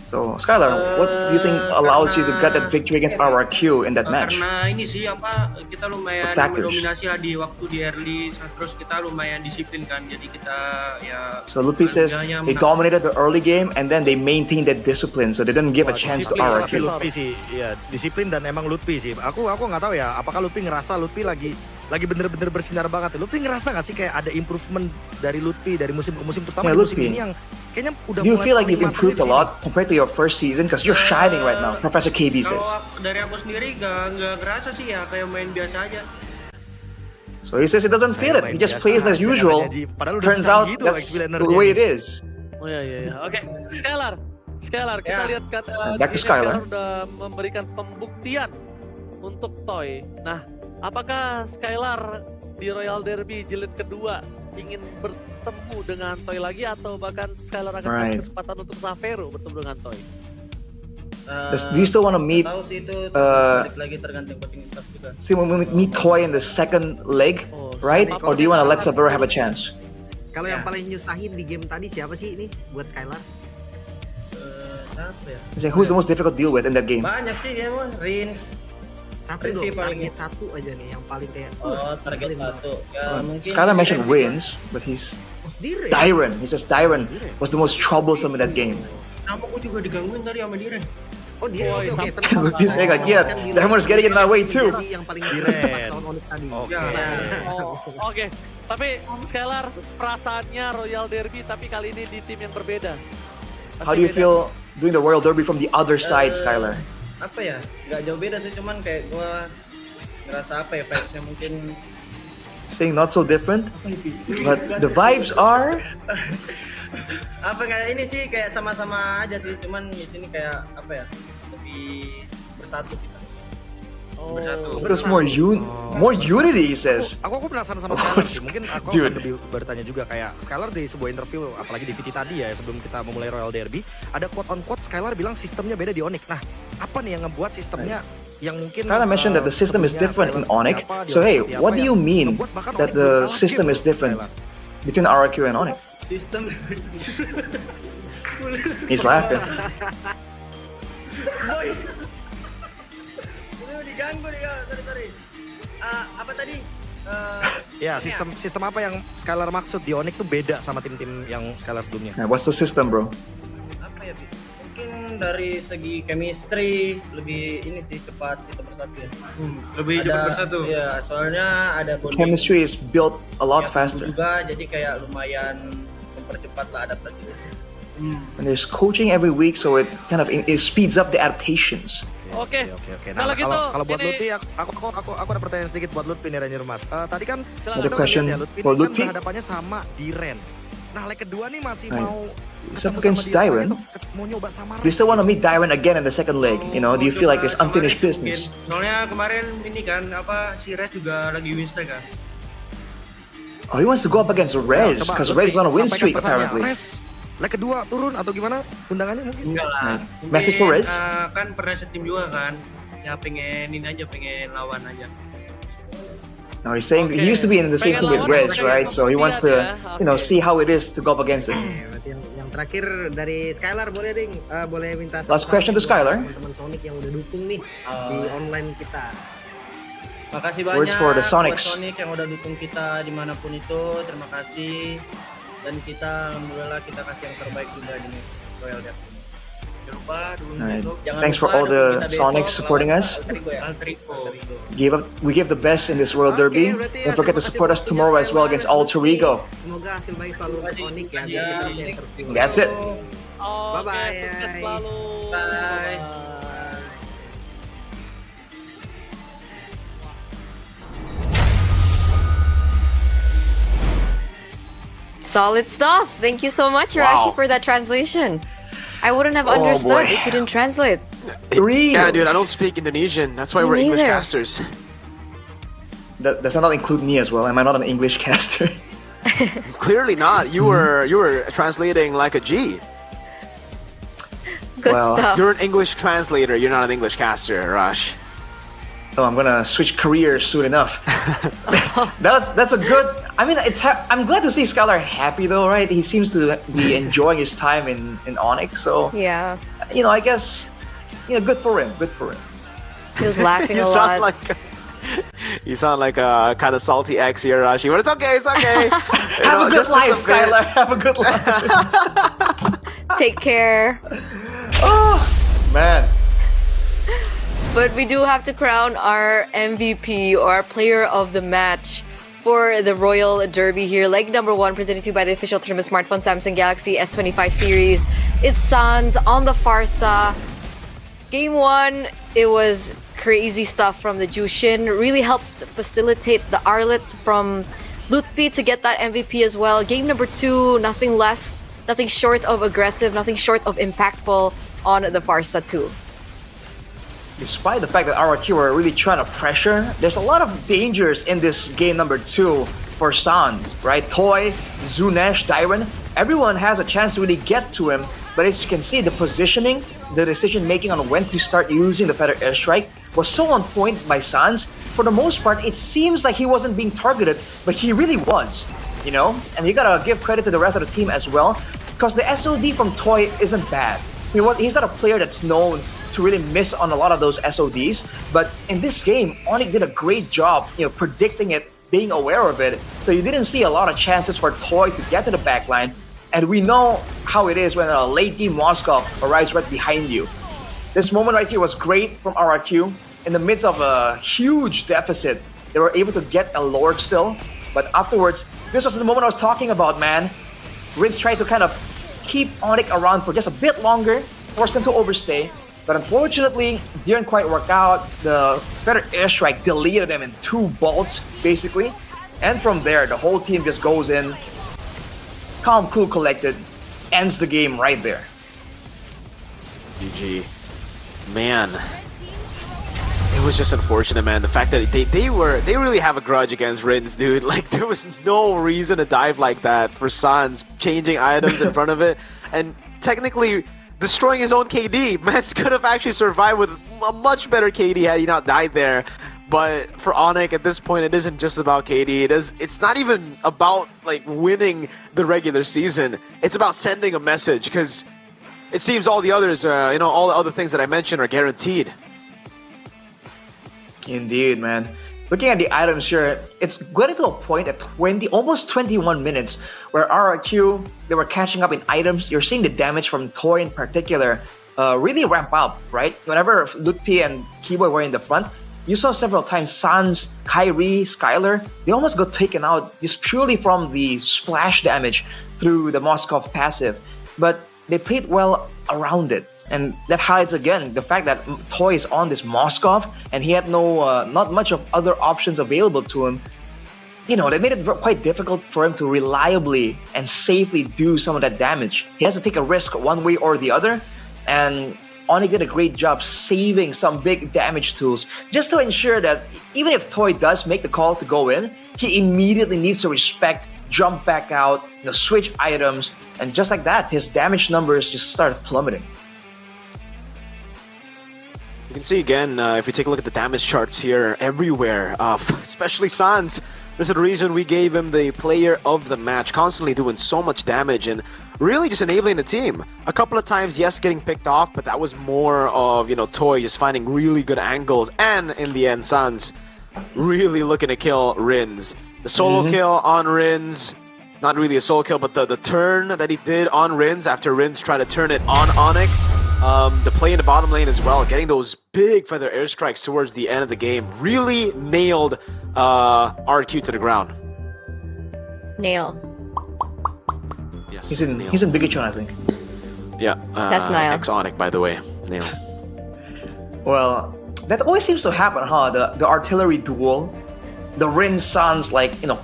So, Skylar, what do you think allows you to get that victory against RRQ in that match? Karena ini sih apa kita lumayan What factors? mendominasi lah di waktu di early, terus kita lumayan disiplin kan, jadi kita ya. So Lutfi says they dominated the early game and then they maintained that discipline, so they didn't give a chance to Tapi RRQ. Lutfi sih, ya disiplin dan emang Lutfi sih. Aku nggak tahu ya, apakah Lutfi ngerasa Lutfi lagi lagi bener-bener bersinar banget. Lutfi ngerasa gak sih kayak ada improvement dari Lutfi dari musim ke musim, terutama Yeah, di musim Lutfi. ini yang kayaknya udah Do you mulai feel like paling you've improved a matang di sini? lot compared to your first season? Because you're shining right now, Professor KB says. Kalau dari aku sendiri nggak kerasa sih ya, kayak main biasa aja. So he says he doesn't feel it. He just plays as usual. Turns out that's the way it is. Oh iya. Oke, Skylar, kita lihat kan Back di to sini Skylar. udah memberikan pembuktian untuk Toy. Nah, apakah Skylar di Royal Derby jilid kedua ingin bertemu dengan Toy lagi atau bahkan Skylar akan kasih Right. kesempatan untuk Savero bertemu dengan Toy? Do you still want to meet Tahu sih itu balik lagi tergantung voting staff juga. still want to meet Toy in the second leg, right? Or do you want to let Savero have a chance? Kalau yang paling nyusahin di game tadi siapa sih ini buat Skylar? Apa ya? He's like, who's the most difficult to deal with in that game? Banyak sih ya, Rins. Satu Rins sih dong, paling. target satu aja nih yang paling kayak Target ngeselin satu. banget. Ya mungkin. Skylar mentioned wins, but he's Dyren. He says Dyren was the most troublesome in that game. Kenapa gue juga digangguin tadi sama Diren? Oh dia oke. Lutfi saying like, yeah, Dyren was getting in my way too. Yang paling ngeselin pas lawan Onyx tadi. Oke. Tapi Skylar perasaannya Royal Derby tapi kali ini di tim yang berbeda. How do you feel doing the Royal Derby from the other side, Skylar? Apa ya? Nggak jauh beda sih, cuman kayak gua ngerasa apa ya, vibes-nya mungkin Saying not so different, but the vibes are. apa kayak ini sih kayak sama-sama aja sih, cuman di sini kayak apa ya, lebih bersatu kita. Bersatu. There's more unity, he says. Aku penasaran sama Skylar sih. Mungkin aku Dude. akan lebih bertanya juga kayak Skylar di sebuah interview, apalagi di VT tadi ya sebelum kita memulai Royal Derby, ada quote on quote Skylar bilang sistemnya beda di Onyx. Nah, apa nih yang ngebuat sistemnya yang mungkin Skylar mentioned that the system is different in Onyx. So hey, what do you mean that the system is different between RRQ and Onyx? Sistem. He's laughing. Boy. Ini diganggu nih, sorry. Apa tadi? ya sistem apa yang Skylar maksud di Onyx tuh beda sama tim-tim yang Skylar sebelumnya. Nah, what's the system, bro? Apa ya, Bi? Mungkin dari segi chemistry lebih ini sih cepat kita bersatu ya. Lebih cepat bersatu. Iya, soalnya ada bonding Chemistry is built a lot faster. juga, jadi kayak lumayan mempercepat lah adaptasinya. And there's coaching every week, so it kind of it speeds up the adaptations. Oke. Nah, Kalau gitu, kalau buat ini- Lutfi, aku ada pertanyaan sedikit buat Lutfi nih Ranger Mas. Tadi kan Another kita question lihat ya, Lutfi for ini kan Lutfi. berhadapannya sama Diren. Nah, leg kedua nih masih Right. mau He's ketemu up against sama Diren Dyren. atau mau nyoba sama Do you still want to meet Dyren again in the second leg? You know, do you feel like there's unfinished business? Soalnya kemarin ini kan si Rez juga lagi win streak kan. Oh, he wants to go up against Rez because Rez is on a win streak apparently. Rez, leg kedua turun atau gimana? Undangannya mungkin? Enggak lah. Right. Message for Rez? Kan pernah setim juga kan. Ya pengen lawan aja. No, he's saying he used to be in the same team with Rez, right? So he wants to, see how it is to go up against him. Berarti yang terakhir dari Skylar boleh ding, boleh minta Last question to Skylar. teman-teman Sonic yang udah dukung nih di online kita. Makasih Words banyak for the Sonics. buat Sonic yang udah dukung kita dimanapun itu, terima kasih. Dan kita alhamdulillah kita kasih yang terbaik juga di Royal Derby. Jangan lupa Alright. Jangan Thanks for lupa all dukung the kita besok Sonics supporting lawan us. Alter Ego. We give the best in this World Derby. Don't forget to support us tomorrow as well against Alter Ego. Semoga hasil baik selalu untuk Sonic ya. biar kita bisa interview. That's it. Bye-bye. Sukses selalu. Bye. Solid stuff. Thank you so much, Wow. Rashi, for that translation. I wouldn't have understood boy. if you didn't translate. Yeah, dude, I don't speak Indonesian. That's why Me we're English neither. casters. Does that not include me as well? Am I not an English caster? Clearly not. You were translating like a G. Good stuff. You're an English translator. You're not an English caster, Rush. Oh, I'm gonna switch careers soon enough. That's a good. I mean, I'm glad to see Skylar happy though, right? He seems to be enjoying his time in Onyx. So Yeah. I guess, good for him. Good for him. He was laughing You a sound lot. You sound like a kind of salty ex here, Rashi. But it's okay. It's okay. Have a good just life, a bit. Skylar. Have a good life. Take care. Oh, man. But we do have to crown our MVP or our player of the match for the Royal Derby here. Leg number 1 presented to you by the official tournament smartphone Samsung Galaxy S25 series. It's Sans on the Farsa. Game 1, it was crazy stuff from the Jushin. Really helped facilitate the Arlet from Lutpi to get that MVP as well. Game number 2, nothing short of aggressive, nothing short of impactful on the Farsa too. Despite the fact that RRQ were really trying to pressure, there's a lot of dangers in this game number 2 for Sans, right? Toy, Zunesh, Dairen, everyone has a chance to really get to him, but as you can see, the positioning, the decision making on when to start using the Feather Airstrike was so on point by Sans. For the most part, it seems like he wasn't being targeted, but he really was, you know? And you gotta give credit to the rest of the team as well, because the SOD from Toy isn't bad. He's not a player that's known to really miss on a lot of those SODs, but in this game, Onyx did a great job, predicting it, being aware of it, so you didn't see a lot of chances for Toy to get to the backline, and we know how it is when a late game Moskov arrives right behind you. This moment right here was great from RRQ. In the midst of a huge deficit, they were able to get a Lord still, but afterwards, this was the moment I was talking about, man. Rince tried to kind of keep Onyx around for just a bit longer, force them to overstay, but unfortunately, didn't quite work out. The Feather Airstrike deleted them in 2 bolts, basically. And from there, the whole team just goes in, calm, cool, collected, ends the game right there. GG. Man. It was just unfortunate, man. The fact that they really have a grudge against Rins, dude. Like, there was no reason to dive like that for Sans, changing items in front of it. And technically, destroying his own KD. Mans could have actually survived with a much better KD had he not died there. But for Onyx, at this point, it isn't just about KD. It's not even about like winning the regular season. It's about sending a message, because it seems all the others, all the other things that I mentioned are guaranteed. Indeed, man. Looking at the items here, it's getting to a point at almost 21 minutes where RRQ, they were catching up in items. You're seeing the damage from Toy in particular really ramp up, right? Whenever Lutpi and Keyboy were in the front, you saw several times Sans, Kyrie, Skylar, they almost got taken out just purely from the splash damage through the Moskov passive. But they played well around it. And that highlights again the fact that Toy is on this Moskov and he had not much of other options available to him. They made it quite difficult for him to reliably and safely do some of that damage. He has to take a risk one way or the other, and Onyx did a great job saving some big damage tools just to ensure that even if Toy does make the call to go in, he immediately needs to respect, jump back out, switch items, and just like that, his damage numbers just started plummeting. You can see again, if we take a look at the damage charts here, everywhere, especially Sans. This is the reason we gave him the player of the match, constantly doing so much damage and really just enabling the team. A couple of times, yes, getting picked off, but that was more of, Toy just finding really good angles, and in the end, Sans really looking to kill Rins. The solo kill on Rins, not really a solo kill, but the turn that he did on Rins after Rins tried to turn it on Onyx. The play in the bottom lane as well, getting those big Feather Airstrikes towards the end of the game, really nailed RQ to the ground. Nail. Yes, he's in Bigachon, I think. Yeah, that's Niall. Ex-Onyx, by the way. Nail. Well, that always seems to happen, huh? The artillery duel, the Rin Sans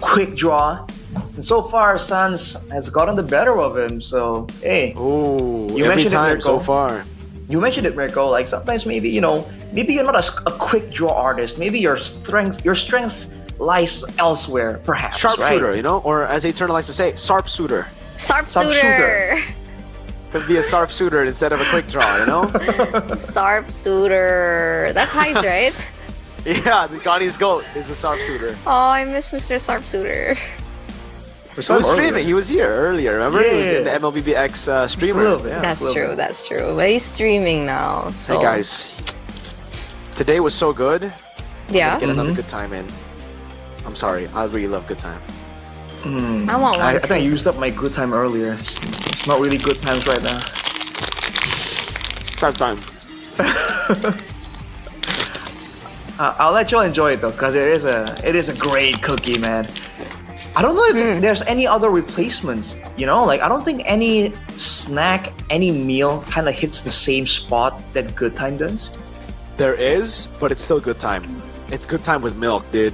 quick draw. And so far, Sans has gotten the better of him. So hey, you mentioned it, Mirko. So far. You mentioned it, Mirko. Like sometimes maybe you're not a quick draw artist. Maybe your strength lies elsewhere, perhaps. Sharpshooter, right? or as Eternal likes to say, Sarpshooter. Sarpshooter. Could be a Sarpshooter instead of a quick draw, Sarpshooter. That's Heist, right? Yeah, the Ghani's goat is a Sarpshooter. Oh, I miss Mr. Sarpshooter. He was streaming. He was here earlier. Remember? He was in the MLBBX streamer. That's true. But he's streaming now. So. Hey guys, today was so good. Yeah. Get another good time in. I'm sorry. I really love good time. I want one. I think I used up my good time earlier. It's not really good times right now. Bad time. I'll let you enjoy it though, because it is a great cookie, man. I don't know if there's any other replacements. You know, like I don't think any snack, any meal kind of hits the same spot that Good Time does. There is, but it's still Good Time. It's Good Time with milk, dude.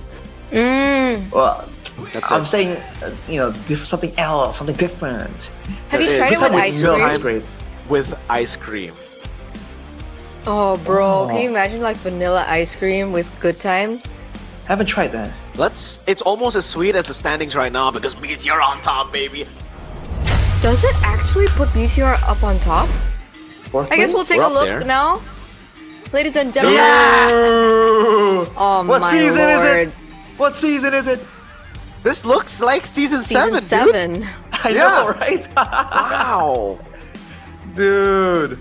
Well, That's I'm it. saying, something else, something different. Have you There tried is. it with Good ice milk cream? is great. With ice cream. Oh, bro, can you imagine like vanilla ice cream with Good Time? Haven't tried that. It's almost as sweet as the standings right now because BTR on top, baby. Does it actually put BTR up on top? I guess we'll take We're a up look there. now. Ladies and gentlemen. Oh What my season lord. is it? What season is it? This looks like season 7, Seven. dude. I know, right? Wow. Dude.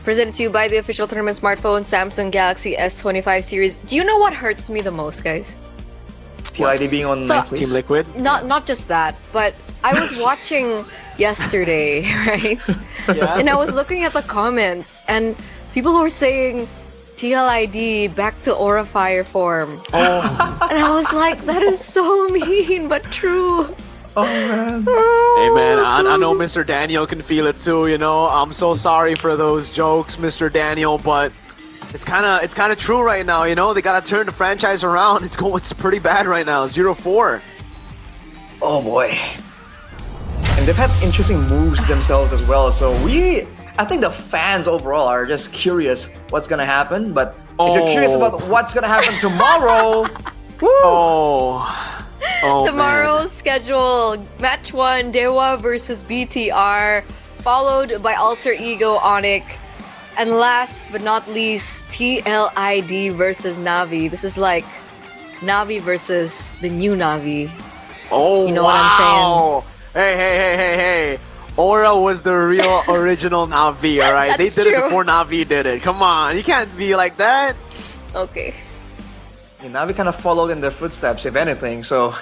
Presented to you by the official tournament smartphone Samsung Galaxy S25 series. Do you know what hurts me the most, guys? TLID being on So- ninth place. Team Liquid. Not just that, but I was watching yesterday, right? Yeah. And I was looking at the comments, and people were saying TLID back to Aura Fire form. Oh. And I was like, that is so mean, but true. Oh man. Hey man, I know Mr. Daniel can feel it too, you know. I'm so sorry for those jokes, Mr. Daniel, but it's kind of true right now, you know. They got to turn the franchise around. It's pretty bad right now. 0-4. Oh boy. And they've had interesting moves themselves as well. So I think the fans overall are just curious what's gonna happen. But if you're curious about what's gonna happen tomorrow, Oh, Tomorrow's schedule, match 1, Dewa versus BTR, followed by Alter Ego Onyx, and last but not least, TLID versus Navi. This is like Navi versus the new Navi. Oh, You know what I'm saying? Hey. Aura was the real original Navi, alright? They That's did it true. before Navi did it. Come on, you can't be like that. Okay. now we kind of followed in their footsteps, if anything. So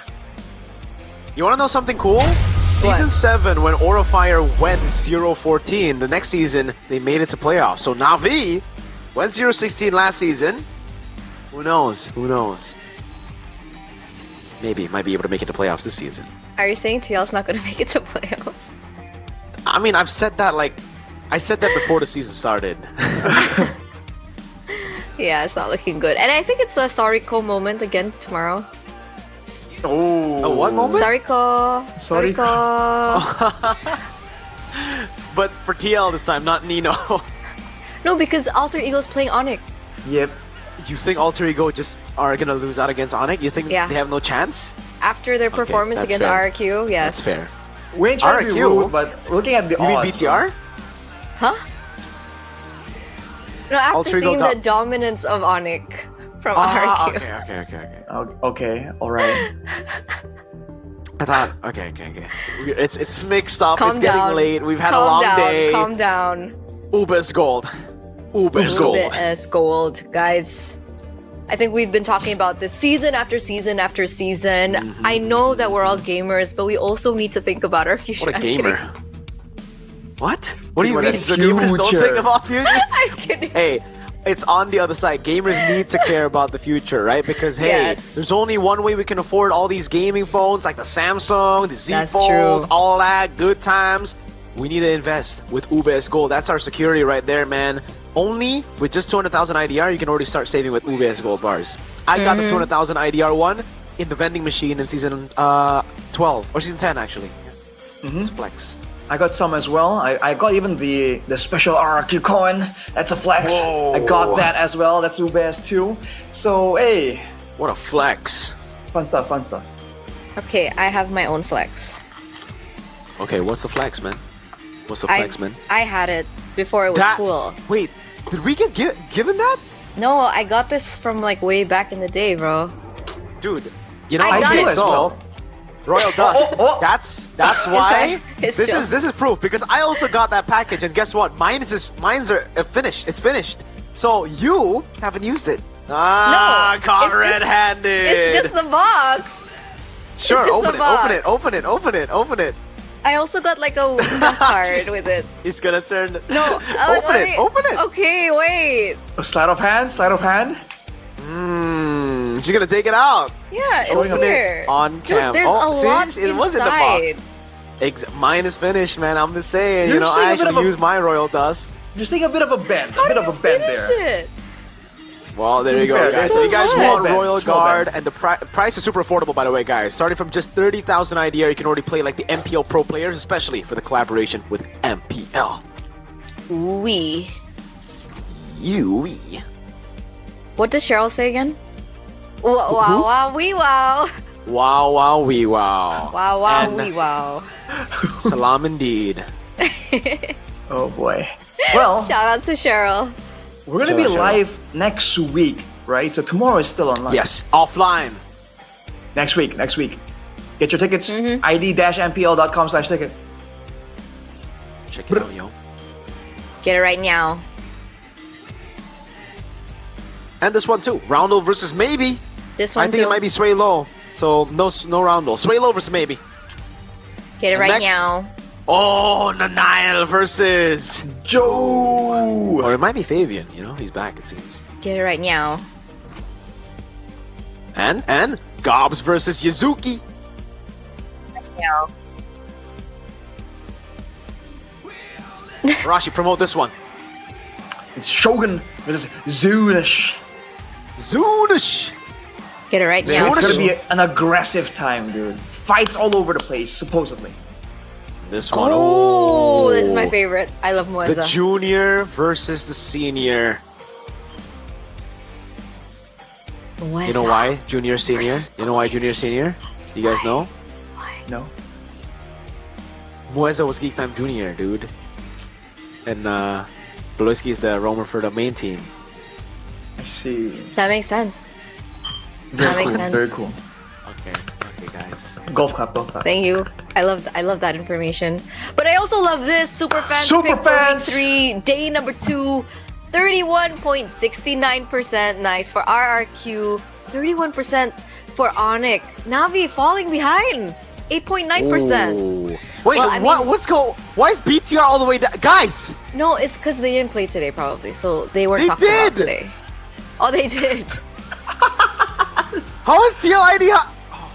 You want to know something cool? Season 7, when Aura Fire went 0-14, the next season, they made it to playoffs. So Navi went 0-16 last season. Who knows? Maybe might be able to make it to playoffs this season. Are you saying TL's not going to make it to playoffs? I mean, I said that before the season started. Yeah, it's not looking good. And I think it's a Sariko moment again tomorrow. Oh, a what moment? Sariko. But for TL this time, not Nino. No, because Alter Ego's playing Onyx. Yep. You think Alter Ego just are gonna lose out against Onyx? You think Yeah. they have no chance? After their performance that's against fair. RQ, yes. That's fair. we ain't trying to be RQ? rude, but looking at the You mean odds, BTR? Huh? No, after Alter Ego seeing the got- dominance of Onyx from Ah, RQ. okay. Okay, all right. I thought, okay. It's mixed up. Calm it's getting down. late. We've had Calm a long down. day. Calm down. Uber's gold. Uber's gold. UBS gold, guys. I think we've been talking about this season after season after season. Mm-hmm. I know that we're all gamers, but we also need to think about our future. What a I'm kidding. gamer. What? What do you What mean? a So gamers don't future. think about future? I'm kidding. Hey, it's on the other side. Gamers need to care about the future, right? Because hey, Yes. there's only one way we can afford all these gaming phones, like the Samsung, the Z That's phones, true. all that. Good times. We need to invest with UBS Gold. That's our security right there, man. Only with just 200,000 IDR, you can already start saving with UBS Gold bars. I got the 200,000 IDR one in the vending machine in season 12 or season 10 actually. It's flex. I got some as well. I got even the special RQ coin. That's a flex. Whoa. I got that as well. That's UBS too. So hey, What a flex. fun stuff. Okay, I have my own flex. Okay, what's the flex, man? What's the flex, man? I had it before it was That- cool. Wait, did we get given that? No, I got this from like way back in the day, bro. Dude, you know I got okay, it. so Royal Dust. That's why It's this chill. is proof because I also got that package and guess what? Mine's are finished. It's finished. So you haven't used it. Ah, No, caught it's just- red-handed. It's just the box. Sure, it's just open the it, box. open it. I also got like a card with it. He's gonna turn. No, Open it. Okay, wait. A sleight of hand. She's gonna take it out. Yeah, it's Open here. it on Dude, cam. there's oh, a see? lot It was in the box. inside. Mine is finished, man. I'm just saying. You're I seeing a bit actually of a- use my royal dust. Just take a bit of a bend. A bit of a bend there. Shit. Well, there you go, Fair, guys. guys. So you guys Small want bend, Royal small Guard, bend. and the price is super affordable, by the way, guys. Starting from just 30,000 IDR, you can already play like the MPL Pro players, especially for the collaboration with MPL. Wee. Wee. What does Cheryl say again? Wow, wow, wee, wow. Wow, wow, wee, wow. Wow, wow, And wee, wow. salam indeed. Oh boy. Well, Shout out to Cheryl. we're gonna be Sure. live next week, right? So tomorrow is still online. Yes, offline. Next week. Get your tickets. Mm-hmm. id-mpl.com/ticket. Check it out, yo. Get it right now. And this one too. Roundel versus Maybe. This one I think too. it might be Sway Low. So no Roundel. Sway Low versus Maybe. Get it And right next- now. Oh, Nanail versus Joe. Or it might be Fabian. You know, he's back. It seems. Get it right now. And Gobs versus Yazuki. Now. Rashi, promote this one. It's Shogun versus Zunish. Zunish. Get it right It's now. gonna be an aggressive time, dude. Fights all over the place, supposedly. This one. Oh, this is my favorite. I love The Moeza. junior versus the senior. You know why? Junior, senior. You know why junior, senior? You guys know? No. Moeza was Geek Fam Junior, dude. And Beloski is the roamer for the main team. I see. That makes sense. Very That makes cool. sense. Very cool. Okay, guys. Golf clap, golf clap. Thank you. I love that information. But I also love this Superfans Super pick for fans! week 3, day number 2, 31.69%. Nice for RRQ, 31% for Onyx. Navi falling behind, 8.9%. Ooh. Wait, Well, I what? mean- What's go? Why is BTR all the way down, guys? No, it's because they didn't play today probably, so they weren't They talked about did! today. Oh, they did. How is TLID?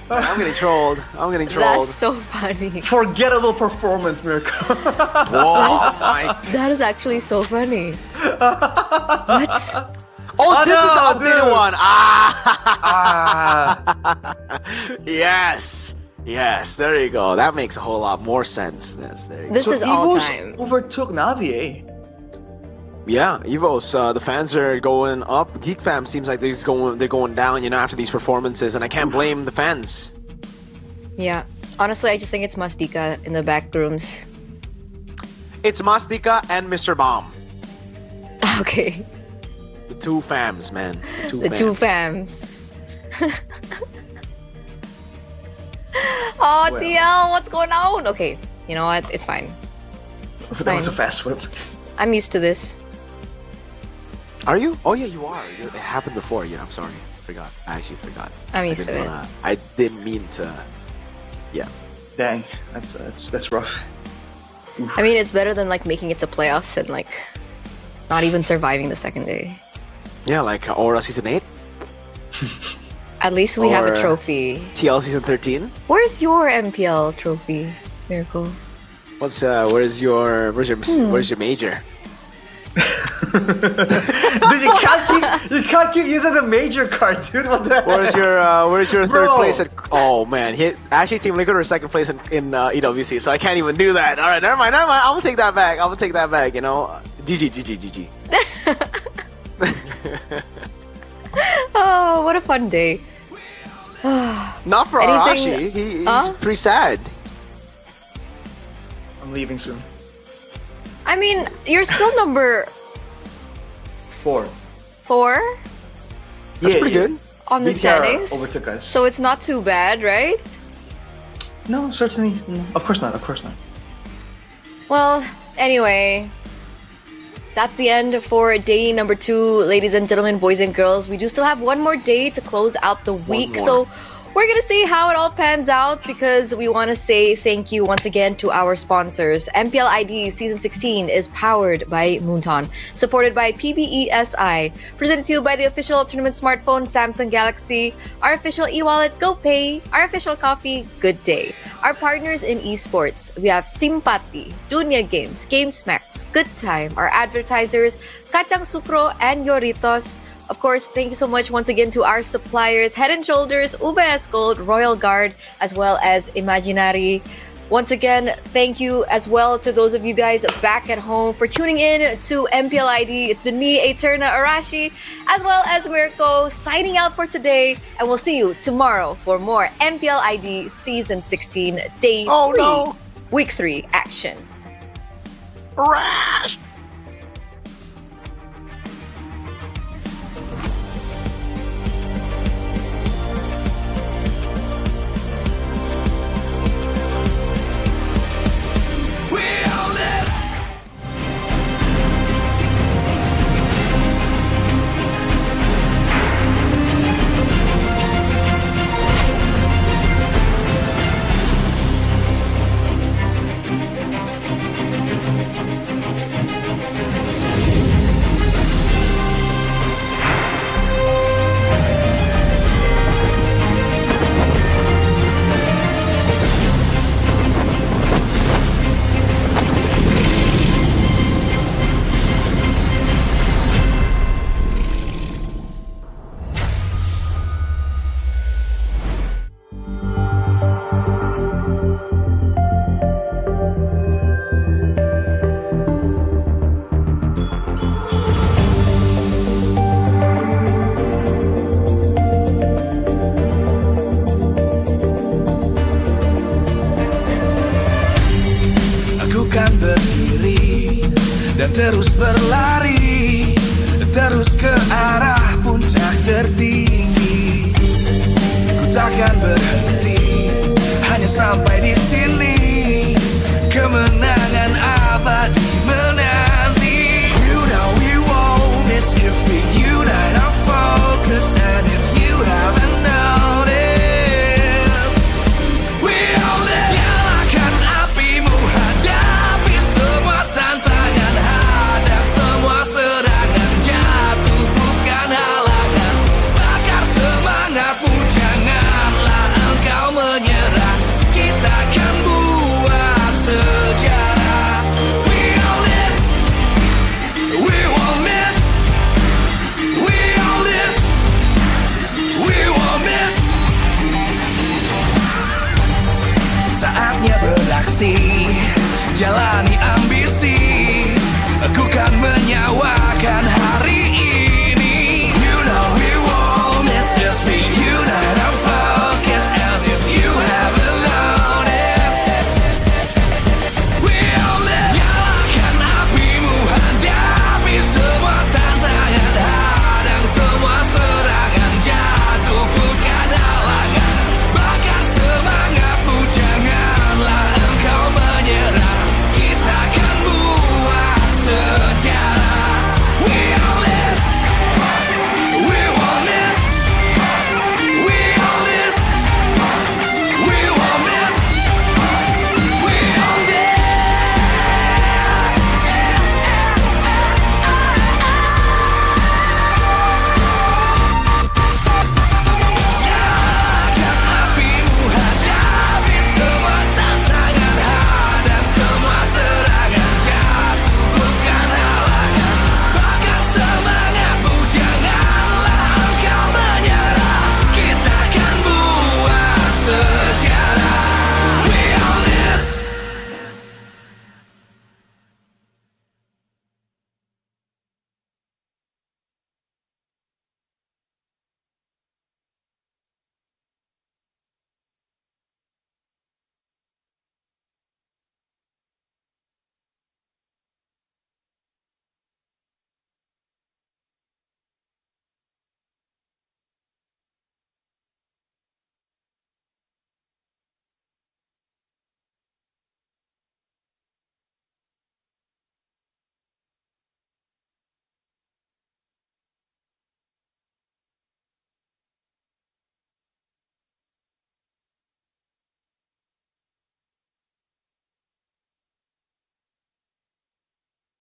I'm getting trolled. I'm getting trolled. That's so funny. Forgettable performance, Mirko. Whoa, my. That is actually so funny. What? Oh, this is the no, updated dude. one. Ah. Yes. Yes. There you go. That makes a whole lot more sense. Yes. There you go. This So is all Evo's time. overtook Navi, eh? Yeah, Evos. The fans are going up. Geek Fam seems like they're going down. You know, after these performances, and I can't blame the fans. Yeah. Honestly, I just think it's Mastika in the back rooms. It's Mastika and Mr. Bomb. Okay. The two fams, man. The two fams. Oh, Well. TL, what's going on? Okay, you know what? It's fine. It's That was a fine. fast whip. I'm used to this. Are you? Oh yeah, you are. It happened before. Yeah, I'm sorry. Forgot. I actually forgot. I'm used to it. I didn't mean to. Yeah. Dang, that's rough. I mean, it's better than like making it to playoffs and like not even surviving the second day. Yeah, like Aura Season 8. At least we have a Or, trophy. TL Season 13. Where's your MPL trophy, Miracle? Where's your major? Dude, you can't keep using the major card, dude. What the heck? Where's your third Bro. place at? Oh man, actually Team Liquid are second place in EWC, so I can't even do that. All right, never mind. I'm gonna take that back. You know, GG. Oh, what a fun day. Not for Anything- Arashi. He's Huh? pretty sad. I'm leaving soon. I mean, you're still number 4. 4 That's pretty good. on the BTR standings. overtook us. So it's not too bad, right? No, certainly. No. Of course not. Well, anyway, that's the end for day number 2, ladies and gentlemen, boys and girls. We do still have one more day to close out the week, more. so We're going to see how it all pans out because we want to say thank you once again to our sponsors. MPL ID Season 16 is powered by Moonton, supported by PBESI, presented to you by the official tournament smartphone Samsung Galaxy, our official e-wallet GoPay, our official coffee Good Day. Our partners in esports, we have Simpati, Dunia Games, GamesMax, Good Time, our advertisers, Kacang Sukro and Yoritos. Of course, thank you so much once again to our suppliers, Head & Shoulders, UBS Gold, Royal Guard, as well as Imaginary. Once again, thank you as well to those of you guys back at home for tuning in to MPL ID. It's been me, Eterna Arashi, as well as Mirko, signing out for today. And we'll see you tomorrow for more MPL ID Season 16 Day 3, Week 3 action. Rash! Dan terus berlari, terus ke arah puncak tertinggi. Ku takkan berhenti, hanya sampai di sini. Kemenangan abadi menanti. You know we won't miss if we unite our focus. And if you haven't noticed, we all live. Nyalakan apimu, hadapi semua tantangan. Hadap semua serangan, jatuh bukan halangan. Bakar semangatmu, janganlah engkau menyerah. Kita akan buat sejarah. We all this, we won't miss. We all this, we won't miss. Saatnya beraksi, jalani